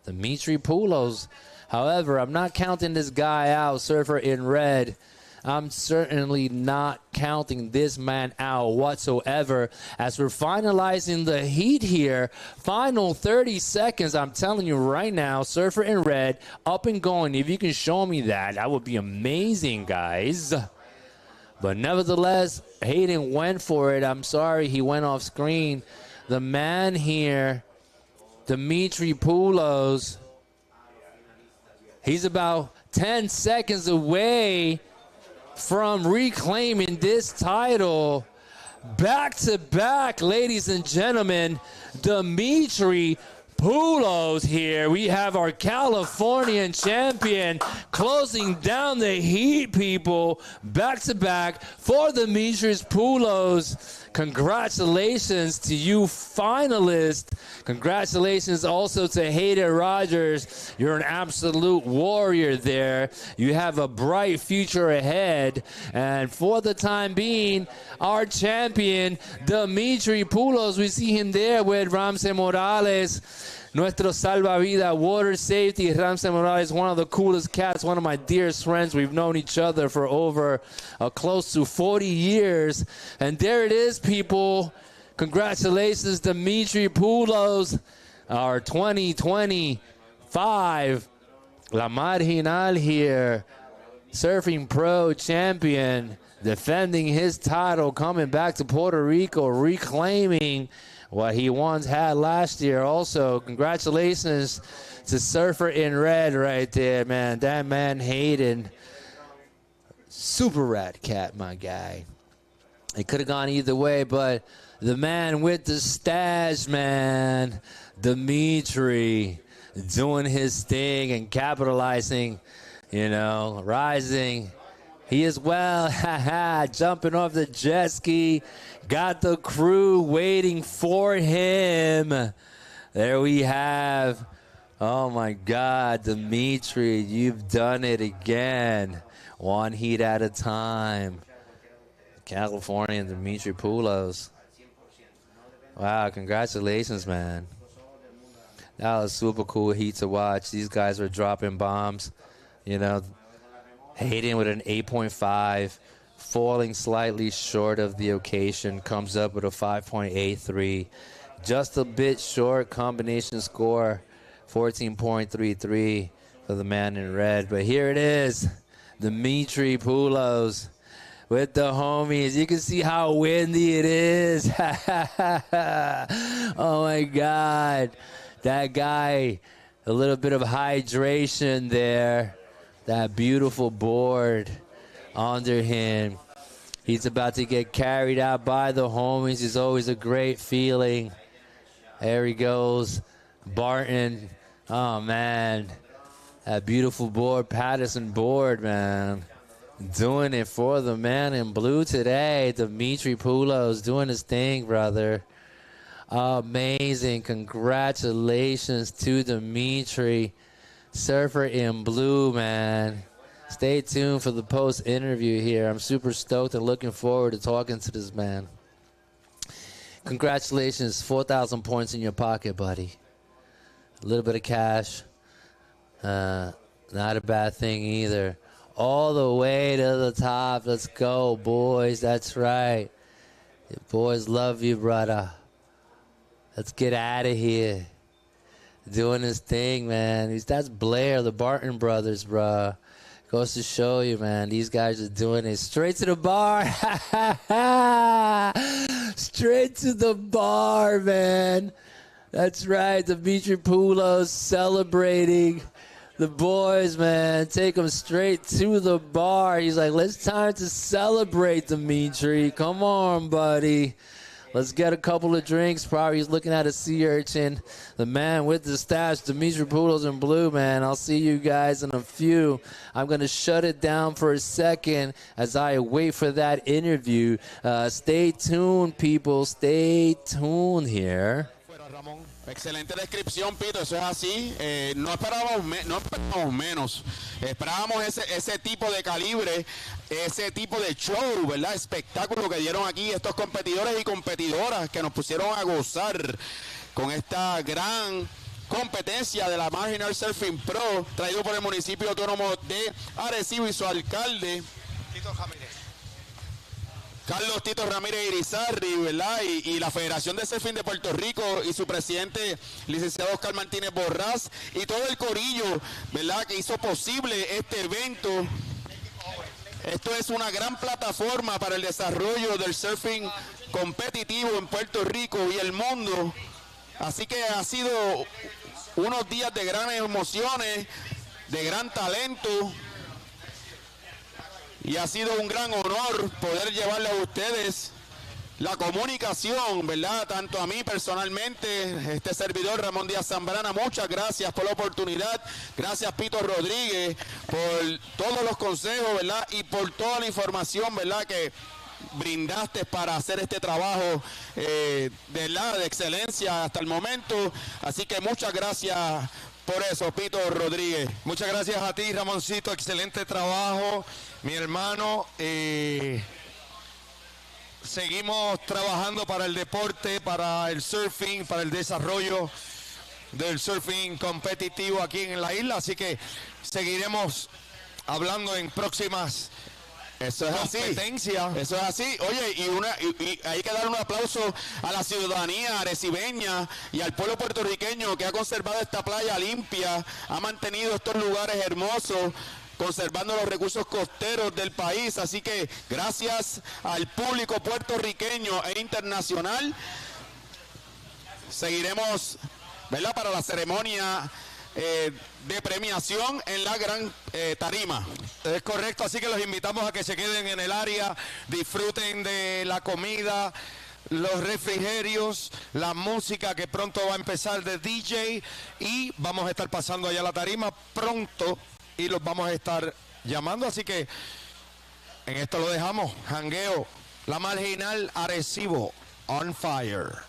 Dimitri Poulos. However, I'm not counting this guy out, Surfer in red. I'm certainly not counting this man out whatsoever as we're finalizing the heat here. Final 30 seconds. I'm telling you right now, Surfer in red, up and going. If you can show me that, that would be amazing, guys. But nevertheless, Hayden went for it. I'm sorry he went off screen. The man here, Dimitri Poulos, he's about 10 seconds away from reclaiming this title. Back to back, ladies and gentlemen, Dimitri Poulos here. We have our Californian champion closing down the heat, people. Back to back for Dimitri Poulos. Congratulations to you finalists. Congratulations also to Hayden Rogers. You're an absolute warrior there. You have a bright future ahead. And for the time being, our champion, Dimitri Poulos, we see him there with Ramsey Morales. Nuestro salvavidas, water safety. Ramsey Morales, one of the coolest cats, one of my dearest friends. We've known each other for over close to 40 years. And there it is, people. Congratulations, Dimitri Poulos, our 2025 La Marginal here, Surfing Pro champion, defending his title, coming back to Puerto Rico, reclaiming what he once had last year. Also, congratulations to Surfer in Red right there, man. That man Hayden, super rad cat, my guy. It could have gone either way, but the man with the stash, man, Dimitri, doing his thing and capitalizing, you know, rising. He is well, jumping off the jet ski. Got the crew waiting for him. There we have. Oh, my God, Dimitri, you've done it again. One heat at a time. Californian Dimitri Poulos. Wow, congratulations, man. That was super cool heat to watch. These guys were dropping bombs. You know, Hayden with an 8.5. Falling slightly short of the occasion, comes up with a 5.83. Just a bit short combination score, 14.33 for the man in red. But here it is, Dimitri Poulos with the homies. You can see how windy it is. Oh, my God. That guy, a little bit of hydration there. That beautiful board under him. He's about to get carried out by the homies. It's always a great feeling. There he goes. Barton. Oh, man. That beautiful board, Patterson board, man. Doing it for the man in blue today. Dimitri Poulos doing his thing, brother. Amazing. Congratulations to Dimitri. Surfer in blue, man. Stay tuned for the post-interview here. I'm super stoked and looking forward to talking to this man. Congratulations, 4,000 points in your pocket, buddy. A little bit of cash. Not a bad thing either. All the way to the top. Let's go, boys. That's right. The boys love you, brother. Let's get out of here. Doing his thing, man. That's Blair, the Barton brothers, bruh. Goes to show you, man, these guys are doing it. Straight to the bar. Straight to the bar, man. That's right, Dimitri Poulos celebrating the boys, man. Take them straight to the bar. He's like, it's time to celebrate, Dimitri. Come on, buddy. Let's get a couple of drinks. Probably he's looking at a sea urchin. The man with the stash, Dimitri Poulos in blue, man. I'll see you guys in a few. I'm going to shut it down for a second as I wait for that interview. Stay tuned, people. Stay tuned here. Excelente descripción, Pito, eso es así. No esperábamos menos. Esperábamos ese tipo de calibre, ese tipo de show, ¿verdad? Espectáculo que dieron aquí estos competidores y competidoras que nos pusieron a gozar con esta gran competencia de la Marginal Surfing Pro, traído por el municipio autónomo de Arecibo y su alcalde, Carlos Tito Ramírez Irizarry, ¿verdad? Y la Federación de Surfing de Puerto Rico y su presidente, licenciado Oscar Martínez Borrás, y todo el corillo, ¿verdad?, que hizo posible este evento. Esto es una gran plataforma para el desarrollo del surfing competitivo en Puerto Rico y el mundo. Así que ha sido unos días de grandes emociones. de gran talento. Y ha sido un gran honor poder llevarle a ustedes la comunicación, ¿verdad? Tanto a mí personalmente, este servidor Ramón Díaz Zambrana, muchas gracias por la oportunidad. Gracias, Pito Rodríguez, por todos los consejos, ¿verdad? Y por toda la información, ¿verdad? Que brindaste para hacer este trabajo de excelencia hasta el momento. Así que muchas gracias por eso, Pito Rodríguez. Muchas gracias a ti, Ramoncito. Excelente trabajo, mi hermano. Seguimos trabajando para el deporte, para el surfing, para el desarrollo del surfing competitivo aquí en la isla. Así que seguiremos hablando en próximas competencias. Eso es así. Oye, y hay que dar un aplauso a la ciudadanía arecibeña y al pueblo puertorriqueño que ha conservado esta playa limpia, ha mantenido estos lugares hermosos, conservando los recursos costeros del país. Así que gracias al público puertorriqueño e internacional. Seguiremos, ¿verdad?, para la ceremonia de premiación en la gran tarima. Es correcto, así que los invitamos a que se queden en el área, disfruten de la comida, los refrigerios, la música que pronto va a empezar de DJ, y vamos a estar pasando allá a la tarima pronto y los vamos a estar llamando. Así que en esto lo dejamos. Jangueo, la Marginal Arecibo, on fire.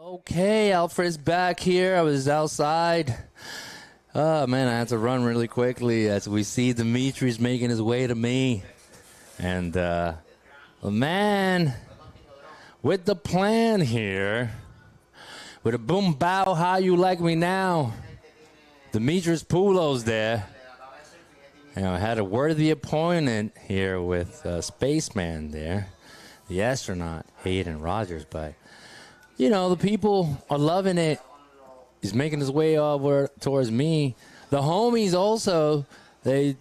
Okay, Alfred's back here. I was outside. Oh, man, I had to run really quickly as we see Dimitri's making his way to me. And the man with the plan here, with a boom bow, how you like me now? Dimitris Poulos there. And I had a worthy opponent here with Spaceman there, the astronaut, Hayden Rogers, but you know, the people are loving it. He's making his way over towards me. The homies also, they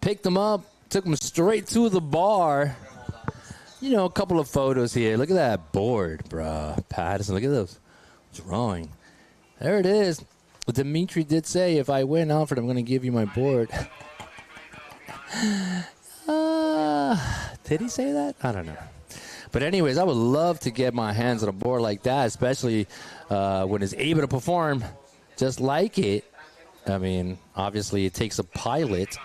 picked him up, took him straight to the bar. You know, a couple of photos here. Look at that board, bro. Patterson, look at those drawing. There it is. Dimitri did say, if I win, Alfred, I'm going to give you my board. Did he say that? I don't know. But anyways, I would love to get my hands on a board like that, especially when it's able to perform just like it. I mean, obviously it takes a pilot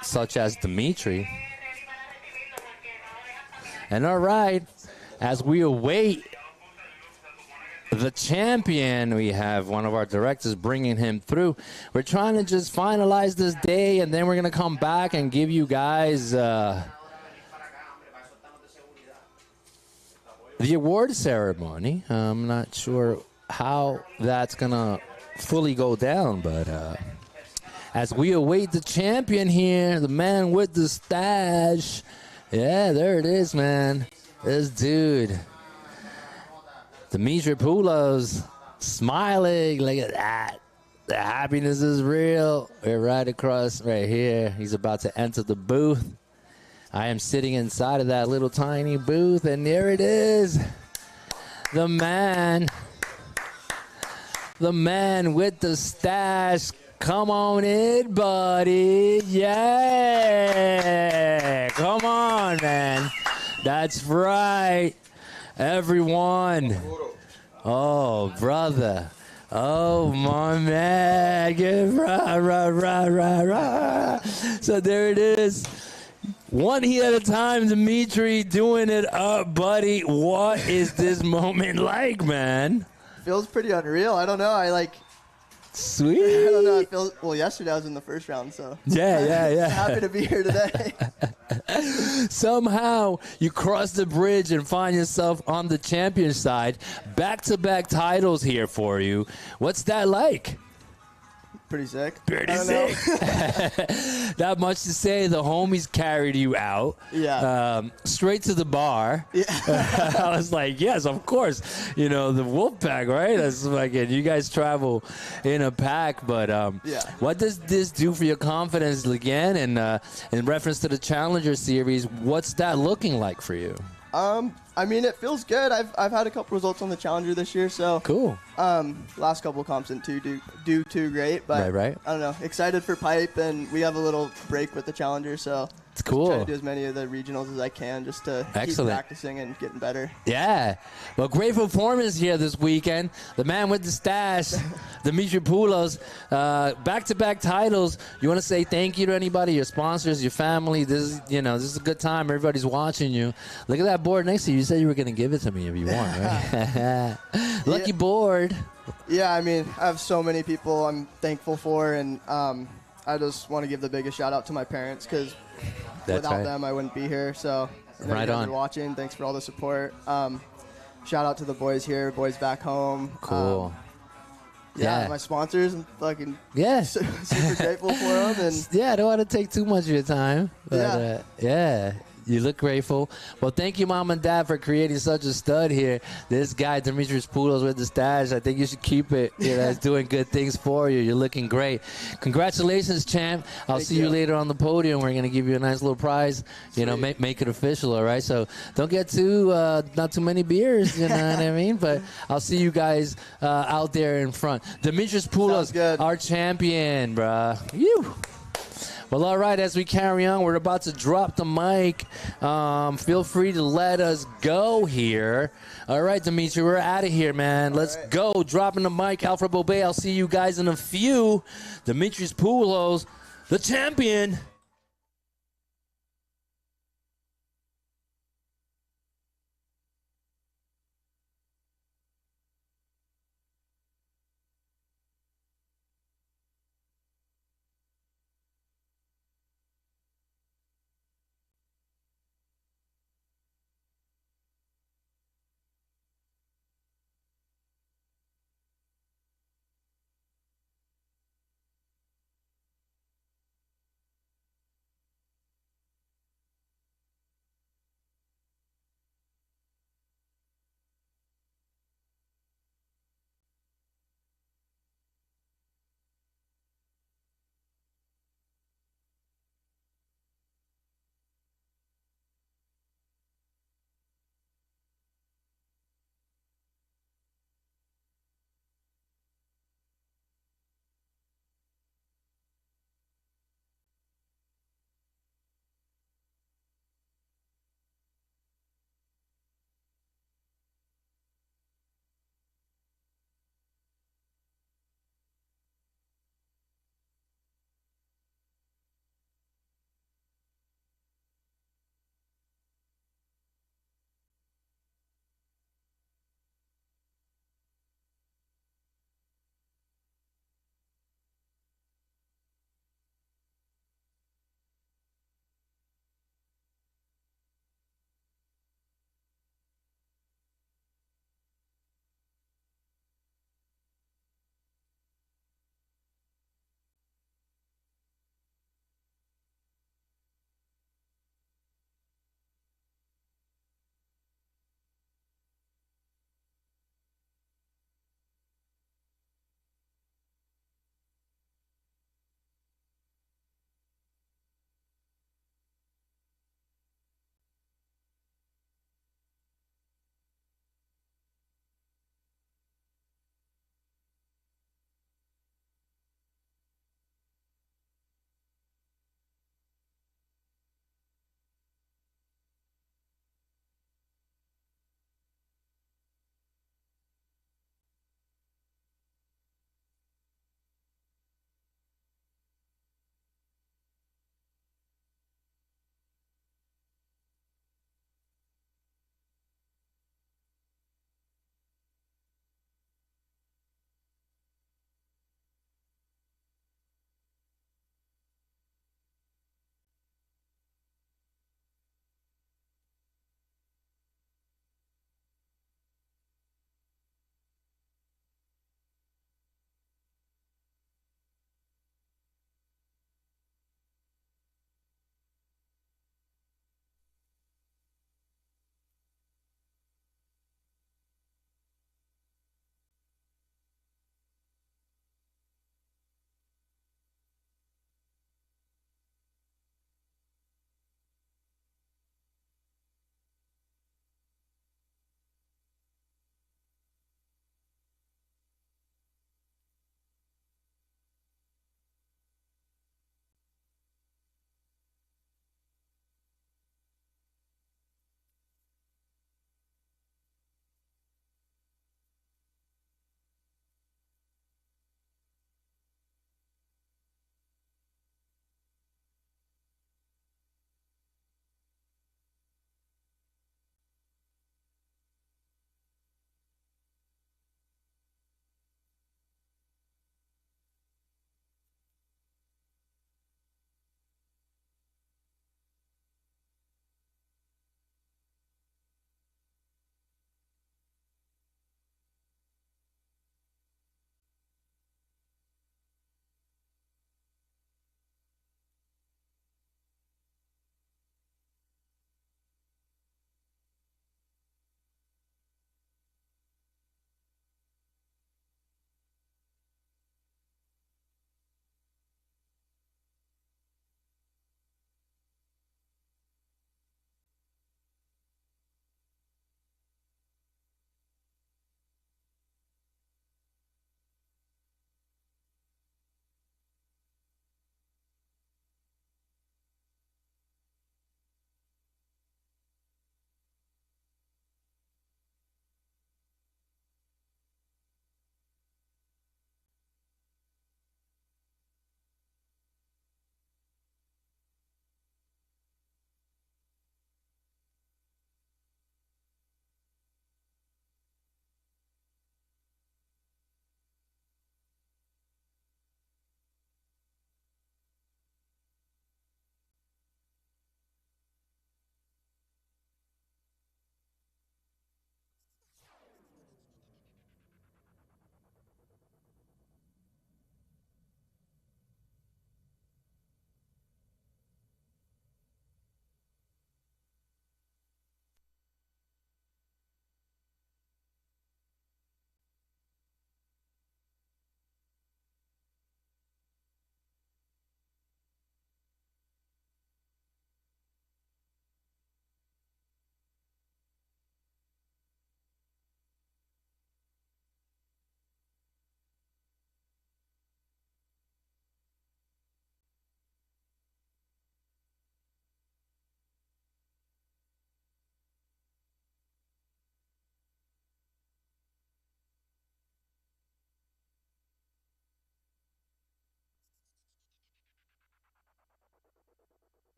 such as Dimitri. And all right, as we await the champion, we have one of our directors bringing him through. We're trying to just finalize this day, and then we're going to come back and give you guys the award ceremony. I'm not sure how that's going to fully go down, but as we await the champion here, the man with the stash. Yeah, there it is, man. This dude, Dimitri Poulos, smiling. Look at that. The happiness is real. We're right across right here. He's about to enter the booth. I am sitting inside of that little tiny booth, and there it is. The man with the stash. Come on in, buddy. Yeah. Come on, man. That's right. Everyone. Oh, brother. Oh, my man. Rah, rah, rah, rah, rah. So there it is. One heat at a time, Dimitri, doing it up, buddy. What is this moment like, man? Feels pretty unreal. I don't know. Sweet. I don't know. It feels, well, yesterday I was in the first round, so. Yeah. Happy to be here today. Somehow you cross the bridge and find yourself on the champion side. Back-to-back titles here for you. What's that like? Pretty sick. Pretty sick. Not much to say. The homies carried you out. Yeah. Straight to the bar. Yeah. I was like, yes, of course. You know, the wolf pack, right? That's like it. You guys travel in a pack. But what does this do for your confidence again? And in reference to the Challenger Series, what's that looking like for you? I mean, it feels good. I've had a couple results on the Challenger this year, so cool. Last couple comps didn't do too great, but right. I don't know. Excited for pipe, and we have a little break with the Challenger, so it's cool. Try to do as many of the regionals as I can just to keep practicing and getting better. Yeah. Well, great performance here this weekend. The man with the stash, Dimitri Poulos, back-to-back titles. You want to say thank you to anybody, your sponsors, your family? This is a good time. Everybody's watching you. Look at that board next to you. You said you were going to give it to me if you want, right? Lucky board. Yeah, I mean, I have so many people I'm thankful for, and I just want to give the biggest shout-out to my parents because without them, I wouldn't be here. So, right on. You're watching. Thanks for all the support. Shout out to the boys here, boys back home. Cool. My sponsors. I'm fucking super grateful for them. And I don't want to take too much of your time. But, you look grateful. Well, thank you, Mom and Dad, for creating such a stud here. This guy, Dimitri Poulos with the stash, I think you should keep it. It's doing good things for you. You're looking great. Congratulations, champ. I'll see you later on the podium. We're going to give you a nice little prize. Make it official, all right? So don't get not too many beers, you know what I mean? But I'll see you guys out there in front. Dimitri Poulos, our champion, bruh. You. Well, all right, as we carry on, we're about to drop the mic. Feel free to let us go here. All right, Dimitri, we're out of here, man. Let's go. Dropping the mic. Alfred Bobet, I'll see you guys in a few. Dimitris Poulos, the champion.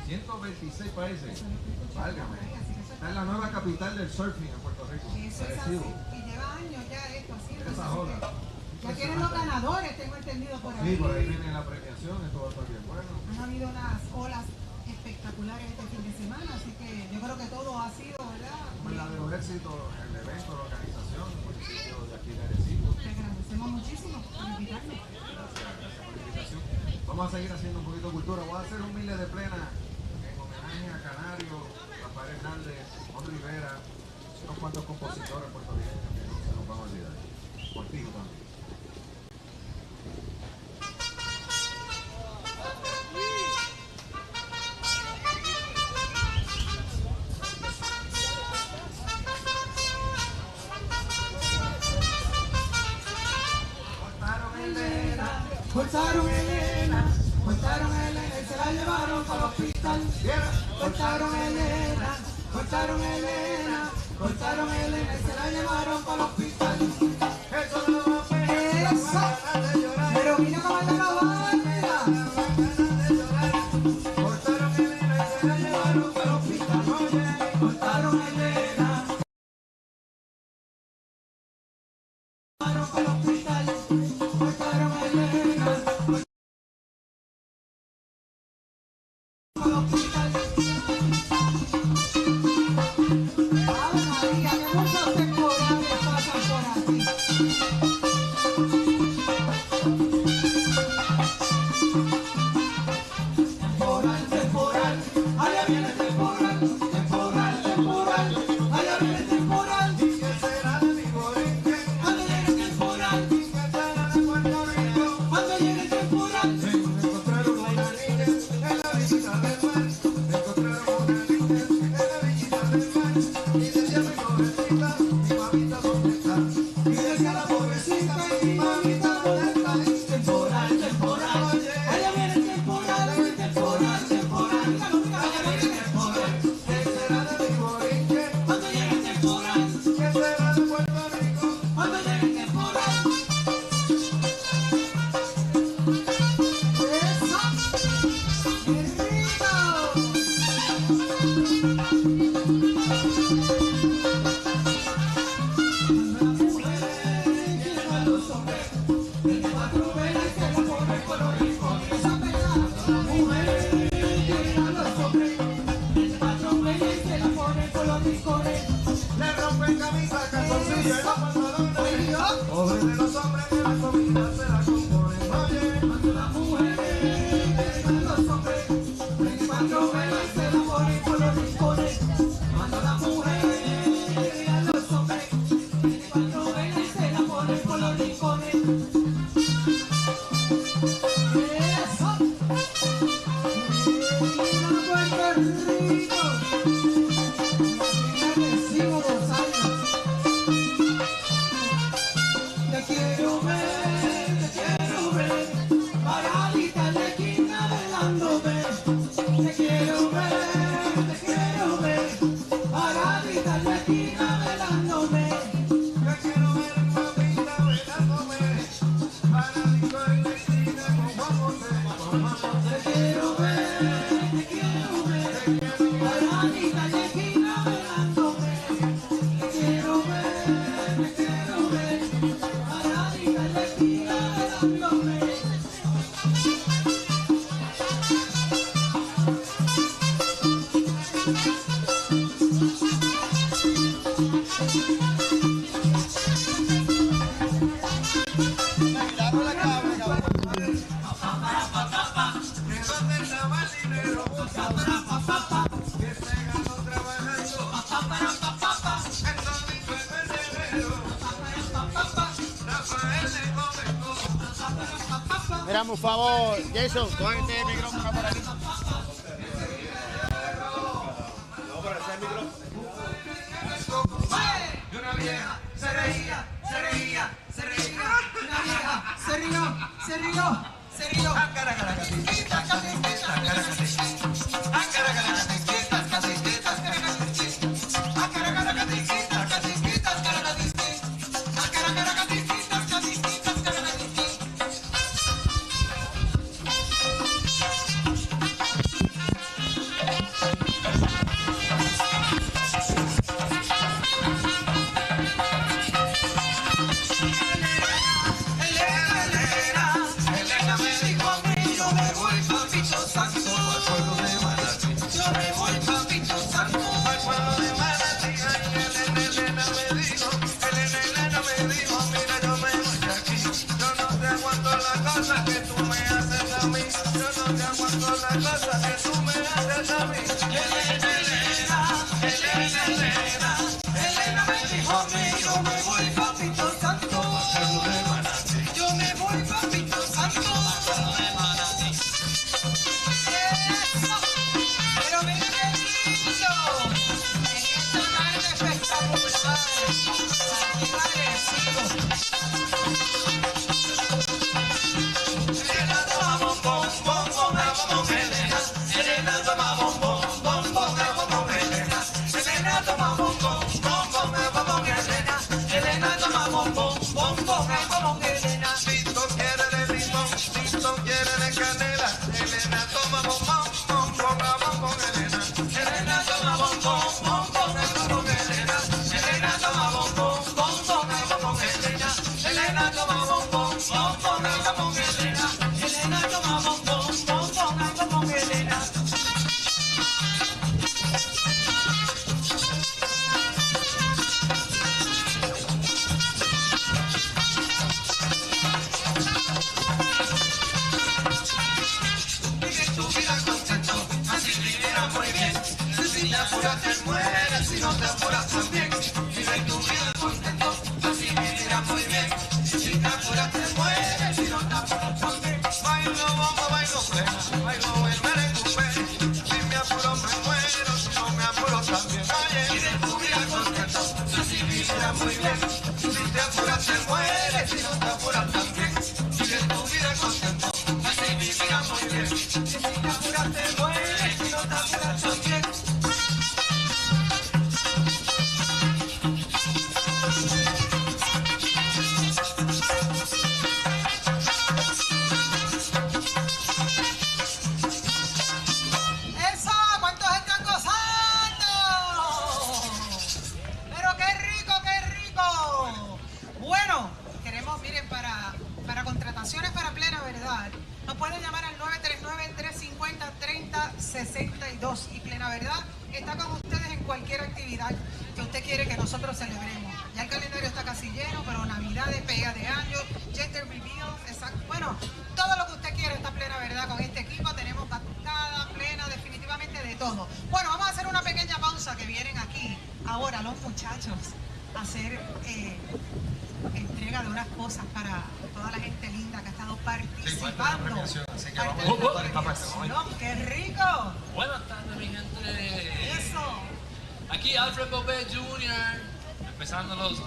126 países. Válgame. Está en la nueva capital del surfing en Puerto Rico. Eso es así. Y lleva años ya esto así. Esa ola. Ya tienen los ganadores, tengo entendido por ahí. Sí, por ahí viene la premiación, esto va a estar bien bueno. Han habido unas olas espectaculares este fin de semana, así que yo creo que todo ha sido, ¿verdad? Un verdadero éxito el evento, la organización, el municipio de aquí de Arecibo. Te agradecemos muchísimo por invitarnos. Gracias por la invitación. Vamos a seguir haciendo un poquito de cultura. Voy a hacer un mille de plena en homenaje a Canario, Rafael Hernández, Juan Rivera, unos cuantos compositores puertorriqueños que no se nos van a olvidar. Contigo también. Cortaron Elena y se la llevaron para el hospital. Cortaron Elena y se la llevaron para el hospital. Eso. Pero mira cómo está la banda. Cortaron Elena y se la llevaron para el hospital. Cortaron Elena. Para el hospital. Cortaron Elena. Para el hospital. Ave María, que muchos temporales pasan por aquí. Temporal, allá viene el temporal, allá viene el temporal. ¿Y qué será de mi borinque? Cuando llegue el temporal. ¿Y qué será de Puerto Rico? Cuando llegue el temporal. Encontraron una niña en la visita del mar. Encontraron una niña en la visita del mar. Y decía mi pobrecita, mi mamita, ¿dónde está? Y decía la pobrecita, mi mamita, ¿dónde está? Temporal, allá viene el temporal, temporal. ¿Qué será de mi borinque? Cuando llegue el temporal. ¿Qué será de Puerto Rico? Cuando llegue el temporal. ¡Eso! ¡Qué rico! Las mujeres quieren a los hombres. 24 velas y se la ponen con los rincones. Esa pelada. Las mujeres quieren a los hombres. 24 velas y se la ponen con los rincones. Le rompen camisa, calzoncillo y los pantalones. Pobre de los hombres que la comida se la componen. Oye, cuando las mujeres quieren a los hombres. 24 velas y se la ponen con los rincones. Cuando las mujeres quieren a los hombres. 24 velas y se la ponen con los rincones. Eso. ¡Viva Puerto Rico! Arecibo 2 años. Te quiero ver, paradita en la esquina velándome. Te quiero ver, paradita en la esquina velándome. Te quiero ver, paradita velándome, paradito en la esquina con Juan José. Te quiero ver, paradita en la esquina velándome. Te quiero ver, paradita en la esquina velándome. ¿De dónde estaba el dinero? Que se ganó trabajando. El domingo es verdadero. Rafael de Comeco. Mira, por favor, Jason, cógete el micrófono por aquí. Y una vieja se reía. Una vieja se rió. Elena me dijo a mí, yo me voy pa' Pito Santo. apuras te mueres, si no te apuras también. Vive tu vida contento, así vivirás muy bien. Si te apuras te mueres, si no te apuras también. Bailo bomba, bailo plena, bailo el merengue. Si me apuro me muero, si no me apuro también. Vive tu vida contento, así vivirás muy bien. Si te apuras te mueres, si no te apuras también. Vive tu vida contento, así vivirás muy bien. Si te apuras te mueres, si no te apuras también. ¡Eso! ¿Cuántos están gozando? ¡Pero qué rico, qué rico! Bueno, queremos, miren, para contrataciones para Plena Verdad, nos pueden llamar al 939-350-3062 y Plena Verdad está con ustedes en cualquier actividad que usted quiere que nosotros celebremos. Ya el calendario está casi lleno, pero Navidades, pega de año, gender reveals, exacto. Bueno, todo lo que usted quiera está Plena Verdad con este equipo. Tenemos batucada, plena, definitivamente de todo. Bueno, vamos a hacer una pequeña pausa que vienen aquí ahora los muchachos a hacer entrega de unas cosas para toda la gente linda que ha estado participando. Así que vamos a esta parte. ¡Qué rico! Buenas tardes, mi gente. Eso. Aquí Alfred Bobet Jr. empezando las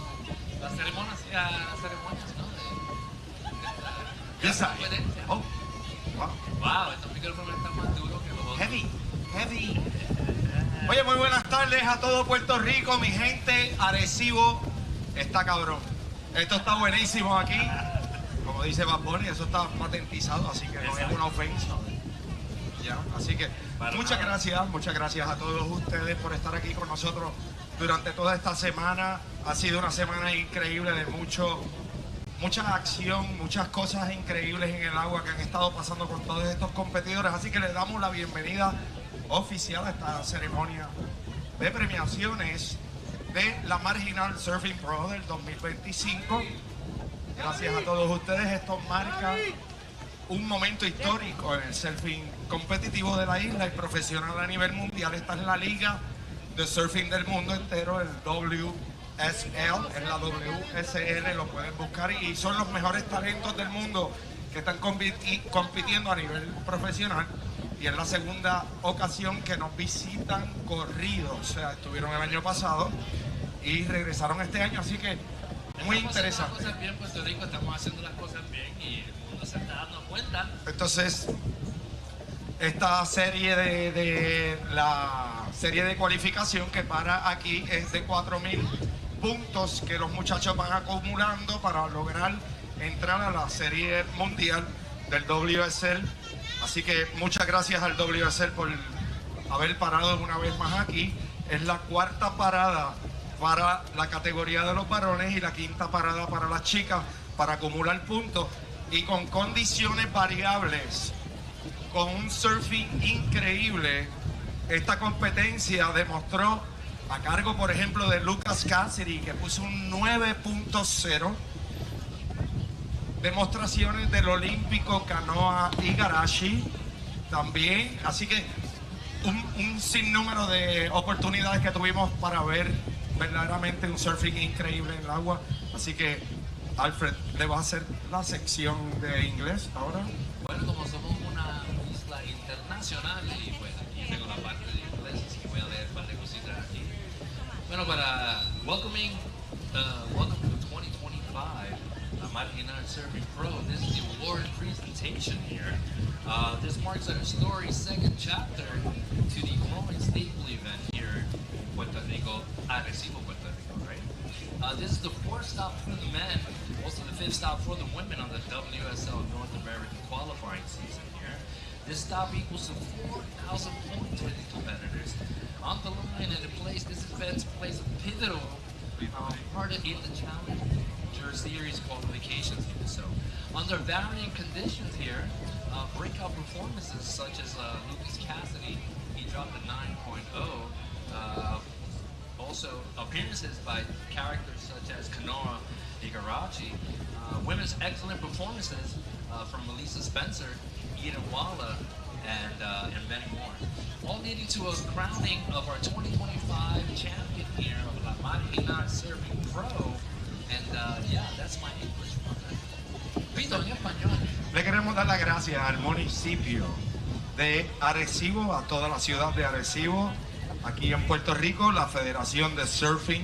ceremonias, ¿no? De esta conferencia. Oh, wow, estos micrófonos están más duros que los otros. heavy. Oye, muy buenas tardes a todo Puerto Rico, mi gente. Arecibo está cabrón. Esto está buenísimo aquí. Como dice Bad Bunny, eso está patentizado, así que no es una ofensa. Ya, así que muchas gracias a todos ustedes por estar aquí con nosotros durante toda esta semana. Ha sido una semana increíble de mucha acción, muchas cosas increíbles en el agua que han estado pasando con todos estos competidores. Así que les damos la bienvenida oficial a esta ceremonia de premiaciones de la Marginal Surfing Pro del 2025. Gracias a todos ustedes. Esto marca un momento histórico en el surfing competitivo de la isla y profesional a nivel mundial. Esta es la liga de surfing del mundo entero, el WSL, es la WSL, lo pueden buscar y son los mejores talentos del mundo que están compitiendo a nivel profesional. Y es la segunda ocasión que nos visitan corridos, o sea, estuvieron el año pasado y regresaron este año, así que muy interesante. Estamos haciendo las cosas bien, Puerto Rico, estamos haciendo las cosas bien y el mundo se está dando cuenta. Entonces, esta serie la serie de cualificación que para aquí es de 4,000 puntos que los muchachos van acumulando para lograr entrar a la serie mundial del WSL. Así que muchas gracias al WSL por haber parado una vez más aquí. Es la cuarta parada para la categoría de los varones y la quinta parada para las chicas para acumular puntos y con condiciones variables, con un surfing increíble. Esta competencia demostró a cargo, por ejemplo, de Lucas Cassidy, que puso un 9.0. Demostraciones del olímpico Canoa Igarashi también, así que un sinnúmero de oportunidades que tuvimos para ver verdaderamente un surfing increíble en el agua. Así que Alfred, ¿le va a hacer la sección de inglés ahora? Bueno, como somos una isla internacional y pues aquí tengo la parte de inglés, así que voy a leer un par de cositas aquí. Bueno, para welcome to 2025. Marginal Surfing Pro. This is the award presentation here. This marks our story's second chapter to the growing staple event here in Puerto Rico, Arecibo, Puerto Rico, right? This is the fourth stop for the men, also the fifth stop for the women on the WSL North American qualifying season here. This stop equals to 4,000 points for these competitors. On the line and this event plays a pivotal part in the Challenger Series qualifications here. So, under varying conditions here, breakout performances such as Lucas Cassidy, he dropped a 9.0. Also, appearances by characters such as Kanoa Igarashi. Women's excellent performances from Melissa Spencer, Eden Walla, and many more. All leading to a crowning of our 2025 champion here of La Marginal Surfing Pro. And yeah, that's my English one. Pito en español. Le queremos dar las gracias al municipio de Arecibo, a toda la ciudad de Arecibo, aquí en Puerto Rico, la Federación de Surfing.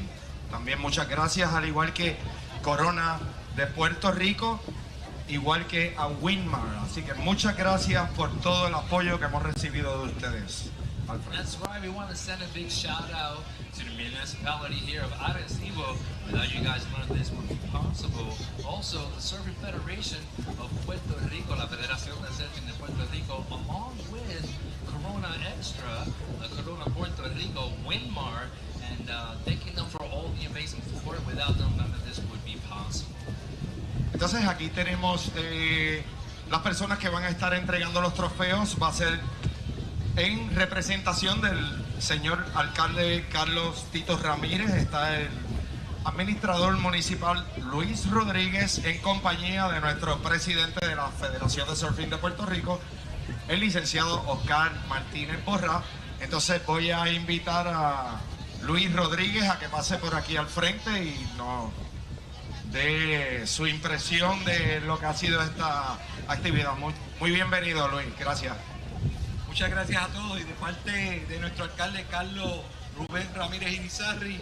También muchas gracias, al igual que Corona de Puerto Rico, igual que a Winmar. Así que muchas gracias por todo el apoyo que hemos recibido de ustedes. That's right, we want to send a big shout out to the municipality here of Arecibo. Without you guys, none of this would be possible. Also, the Surfing Federation of Puerto Rico, la Federación de Surfing de Puerto Rico, along with Corona Extra, Corona Puerto Rico, Winmar, and thanking them for all the amazing support. Without them, none of this would be possible. Entonces aquí tenemos las personas que van a estar entregando los trofeos. Va a ser en representación del señor alcalde Carlos Tito Ramírez. Está el administrador municipal Luis Rodríguez en compañía de nuestro presidente de la Federación de Surfing de Puerto Rico, el licenciado Oscar Martínez Borra. Entonces voy a invitar a Luis Rodríguez a que pase por aquí al frente y nos dé su impresión de lo que ha sido esta actividad. Muy bienvenido, Luis. Gracias. Muchas gracias a todos y de parte de nuestro alcalde Carlos Rubén Ramírez Irizarry,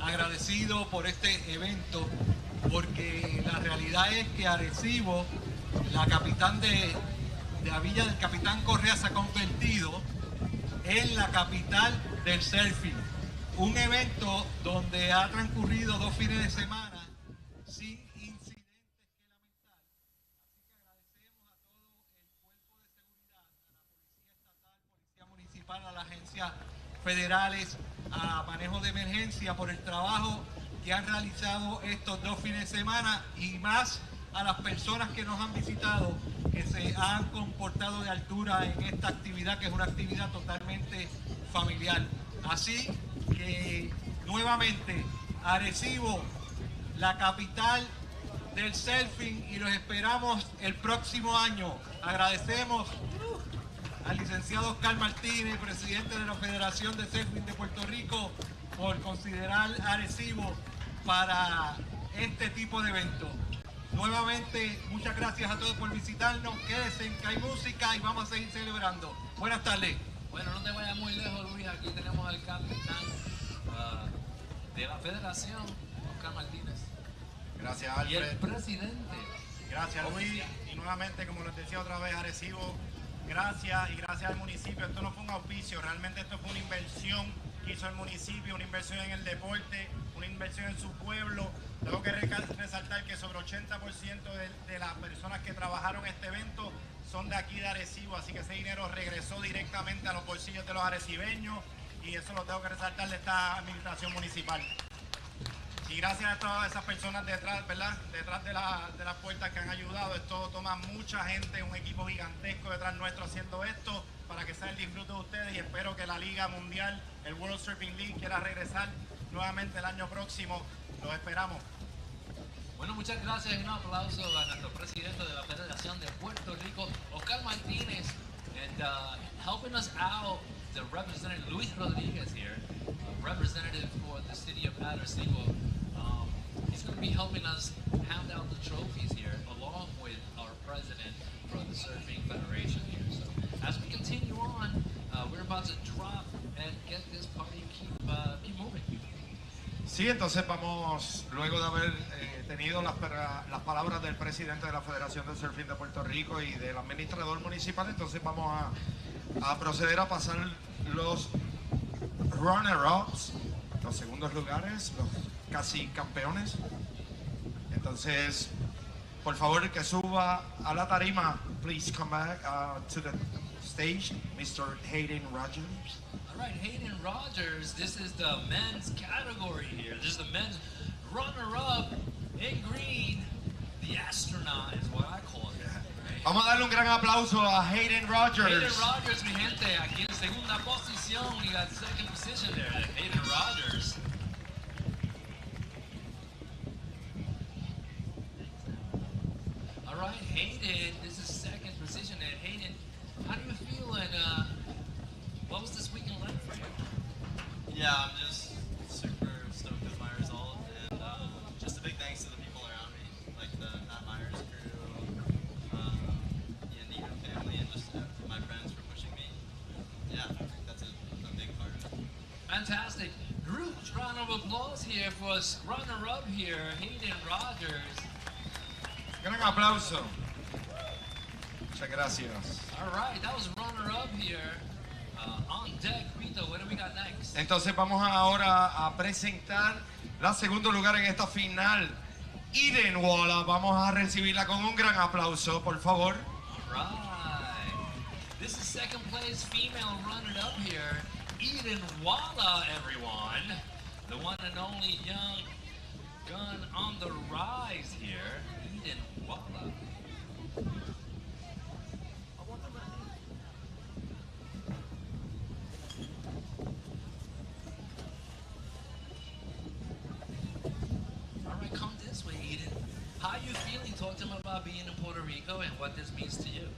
agradecido por este evento, porque la realidad es que Arecibo, la capital de la villa del Capitán Correa, se ha convertido en la capital del surfing. Un evento donde ha transcurrido 2 fines de semana sin incidentes que lamentar. Así que agradecemos a todo el cuerpo de seguridad, a la Policía Estatal, Policía Municipal, a las agencias federales, a manejo de emergencia por el trabajo que han realizado estos 2 fines de semana, y más a las personas que nos han visitado, que se han comportado de altura en esta actividad, que es una actividad totalmente familiar. Así que nuevamente Arecibo, la capital del surfing, y los esperamos el próximo año. Agradecemos al licenciado Oscar Martínez, presidente de la Federación de Surfing de Puerto Rico, por considerar Arecibo para este tipo de evento. Nuevamente, muchas gracias a todos por visitarnos. Quédense, que hay música y vamos a seguir celebrando. Buenas tardes. Bueno, no te vayas muy lejos, Luis. Aquí tenemos al capitán de la Federación, Oscar Martínez. Gracias, Alfred. Y el presidente. Gracias, Luis. Y nuevamente, como les decía otra vez, Arecibo, gracias, y gracias al municipio. Esto no fue un auspicio, realmente esto fue una inversión que hizo el municipio, una inversión en el deporte, una inversión en su pueblo. Tengo que resaltar que sobre 80% de las personas que trabajaron este evento son de aquí de Arecibo, así que ese dinero regresó directamente a los bolsillos de los arecibeños, y eso lo tengo que resaltar de esta administración municipal. Y gracias a todas esas personas detrás, ¿verdad? Detrás de las puertas que han ayudado. Esto toma mucha gente, un equipo gigantesco detrás nuestro haciendo esto para que sea el disfrute de ustedes, y espero que la Liga Mundial, el World Surfing League, quiera regresar nuevamente el año próximo. Los esperamos. Bueno, muchas gracias y un aplauso a nuestro presidente de la Federación de Puerto Rico, Oscar Martínez, and helping us out, the representative Luis Rodriguez here, representative for the city of Arecibo. He's going to be helping us hand out the trophies here, along with our president for the Surfing Federation here. So as we continue on, we're about to drop and get this party keep moving. Sí, entonces vamos, luego de haber tenido las palabras del presidente de la Federación de Surfing de Puerto Rico y del administrador municipal, entonces vamos a proceder a pasar los runner-ups, los segundos lugares, los casi campeones. Entonces, por favor, que suba a la tarima. Please come back to the stage, Mr. Hayden Rogers. All right, Hayden Rogers, this is the men's category here. This is the men's runner-up in green. The astronaut is what I call it. Right? Vamos a darle un gran aplauso a Hayden Rogers. Hayden Rogers, mi gente, aquí en segunda posición. We got second position there, Hayden Rogers. All right, Hayden, this is second position. And Hayden, How do you feel, and what was this weekend like for you? Yeah, I'm just super stoked with my result, and just a big thanks to the people around me, like the Matt Myers crew, the Anita family, and just my friends for pushing me. Yeah, I think that's a big part of it. Fantastic. Huge round of applause here for runner-up here, Hayden Rogers. Gran aplauso. Muchas gracias. All right, that was runner-up here. On deck, Vito, what do we got next? Entonces vamos ahora a presentar la segundo lugar en esta final. Eden Walla, vamos a recibirla con un gran aplauso, por favor. All right. This is second place female runner-up here. Eden Walla, everyone. The one and only young gun on the rise here. Eden Walla. All right, come this way, Eden. How are you feeling? Talk to them about being in Puerto Rico and what this means to you.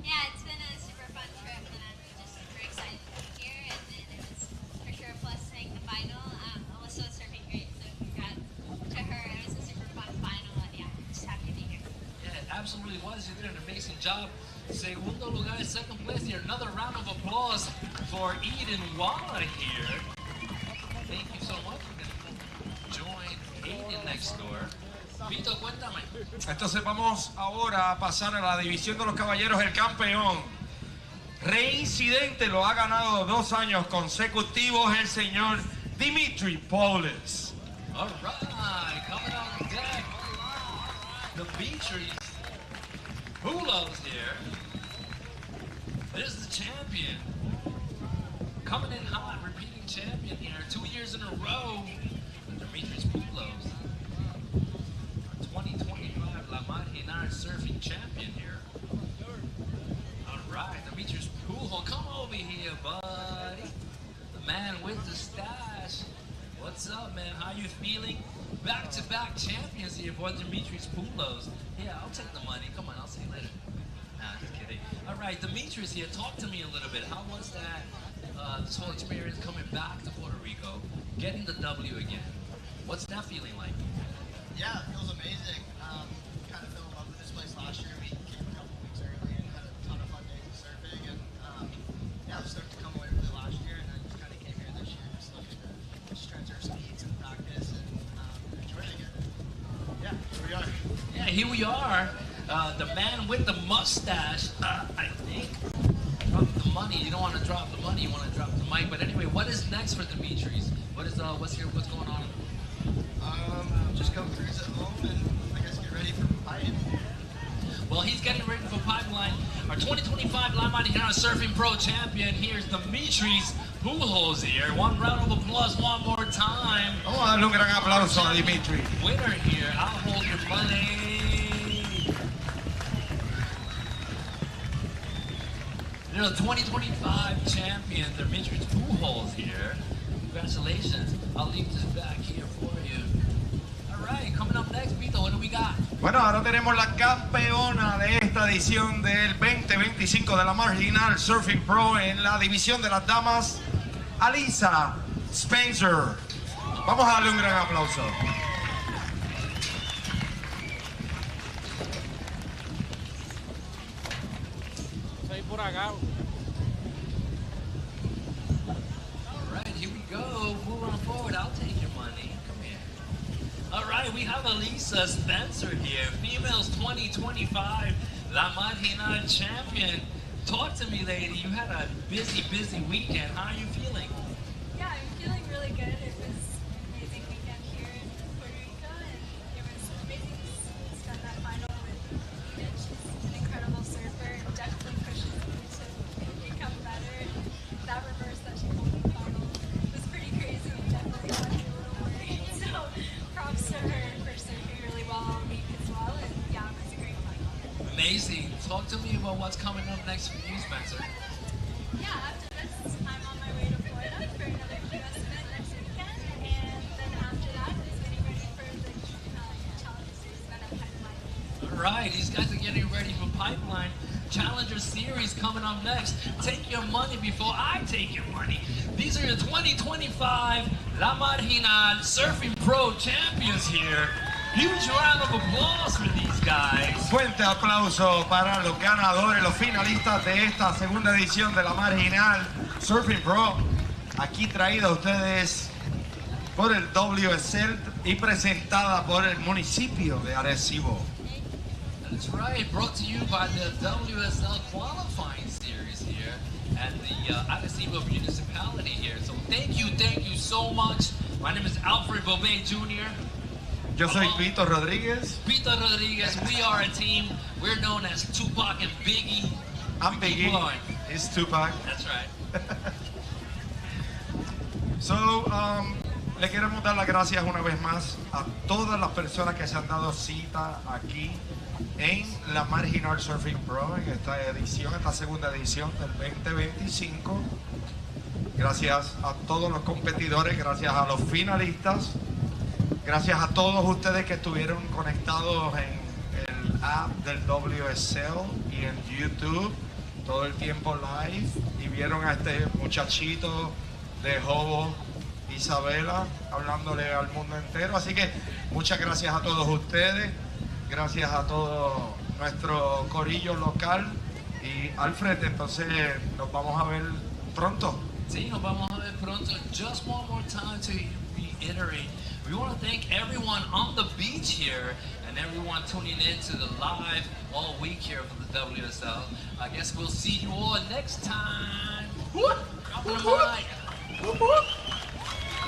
Yeah, it's been a super fun trip, and I'm just super excited to be here. And then it was for sure a plus to make the final. Alyssa was surfing great, so congrats to her. It was a super fun final, and yeah, just happy to be here. Yeah, it absolutely was. You did an amazing job. Segundo lugar, second place here. Another round of applause for Eden Walla here. Thank you so much. We're going to join Hayden next door. Vito, cuéntame. Entonces vamos ahora a pasar a la división de los caballeros. El campeón reincidente lo ha ganado 2 años consecutivos el señor Dimitri Paulis. All right, coming on deck, Dimitri's Pulos here. There's the champion. Coming in hot, repeating champion here. 2 years in a row, Dimitri's Pulos. 2025 La Marginal Surfing Champion here. All right, Dimitri's Pujo, come over here, buddy. The man with the stash. What's up, man? How you feeling? Back-to-back champions here for Dimitri's Pulos. Yeah, I'll take the money. Come on, I'll see you later. Nah, just kidding. All right, Dimitri's here. Talk to me a little bit. How was that, this whole experience coming back to Puerto Rico, getting the W again? What's that feeling like? Yeah, it feels amazing. Kind of fell in love with this place last year. We came a couple weeks early and had a ton of fun days of surfing. And yeah, I was stoked to come away with it last year, and I just kind of came here this year just looking to stretch our speeds and practice and enjoy it again. Yeah, here we are. Yeah, here we are. The man with the mustache, I think. Drop the money. You don't want to drop the money. You want to drop the mic. But anyway, what is next for Dimitri's? What's going on? Just come cruise at home and I guess get ready for pipe. Well, he's getting ready for Pipeline. Our 2025 La Marginal Surfing Pro champion. Here's Dimitri's Pujols here. One round of applause one more time. Vamos a darle un gran aplauso a Dimitri. Winner here. I'll hold your money. You're the 2025 champion, Dimitri's Pujols here. Congratulations. I'll leave this back here for you. All right, coming up next, Vito, what do we got? Bueno, ahora tenemos la campeona de esta edición del 2025 de la Marginal Surfing Pro en la división de las damas, Alisa Spencer. Vamos a darle un gran aplauso. Estoy por acá. Here we go. Move on forward. I'll take your money. Come here. All right, we have Alisa Spencer here, females 2025 La Marginal champion. Talk to me, lady. You had a busy weekend. How are you feeling? Yeah, I'm feeling really good. It was an amazing weekend here in Puerto Rico, and it was amazing to spend that final with Eden. She's an incredible surfer and definitely pushes me to become better. And that reverse that she pulled in the final was pretty crazy and definitely got me a little worried. So props to her for surfing really well all week as well. And yeah, it was a great final. Amazing. Talk to me about what's coming up next for you, Spencer. Yeah, after this, I'm on my way to Florida for another QS event next weekend, and then after that is getting ready for the Challenge Series event at Pipeline. All right, these guys are getting ready for Pipeline. Challenger Series coming up next. Take your money before I take your money. These are your 2025 La Marginal Surfing Pro champions here. Huge round of applause for these guys. Fuerte aplauso para los ganadores, los finalistas de esta segunda edición de la Marginal Surfing Pro. Aquí traída a ustedes por el WSL y presentada por el municipio de Arecibo. That's right, brought to you by the WSL qualifying series here at the Arecibo municipality here. So thank you so much. My name is Alfred Bobet Jr. Yo soy Pito Rodríguez. Pito Rodríguez, we are a team. We're known as Tupac and Biggie. I'm Biggie. It's Tupac. That's right. So, le queremos dar las gracias una vez más a todas las personas que se han dado cita aquí en la Marginal Surfing Pro en esta edición, esta segunda edición del 2025. Gracias a todos los competidores, gracias a los finalistas. Gracias a todos ustedes que estuvieron conectados en el app del WSL y en YouTube todo el tiempo live y vieron a este muchachito de Jobo, Isabela, hablándole al mundo entero. Así que muchas gracias a todos ustedes, gracias a todo nuestro corillo local y Alfred, entonces nos vamos a ver pronto. Sí, nos vamos a ver pronto. Just one more time to reiterate. We want to thank everyone on the beach here and everyone tuning in to the live all week here for the WSL. I guess we'll see you all next time.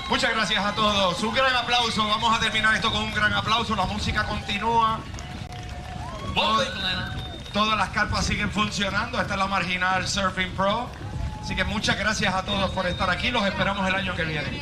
Muchas gracias a todos. Un gran aplauso. Vamos a terminar esto con un gran aplauso. La música continúa. Todas las carpas siguen funcionando. Esta es la Marginal Surfing Pro. Así que muchas gracias a todos por estar aquí. Los esperamos el año que viene.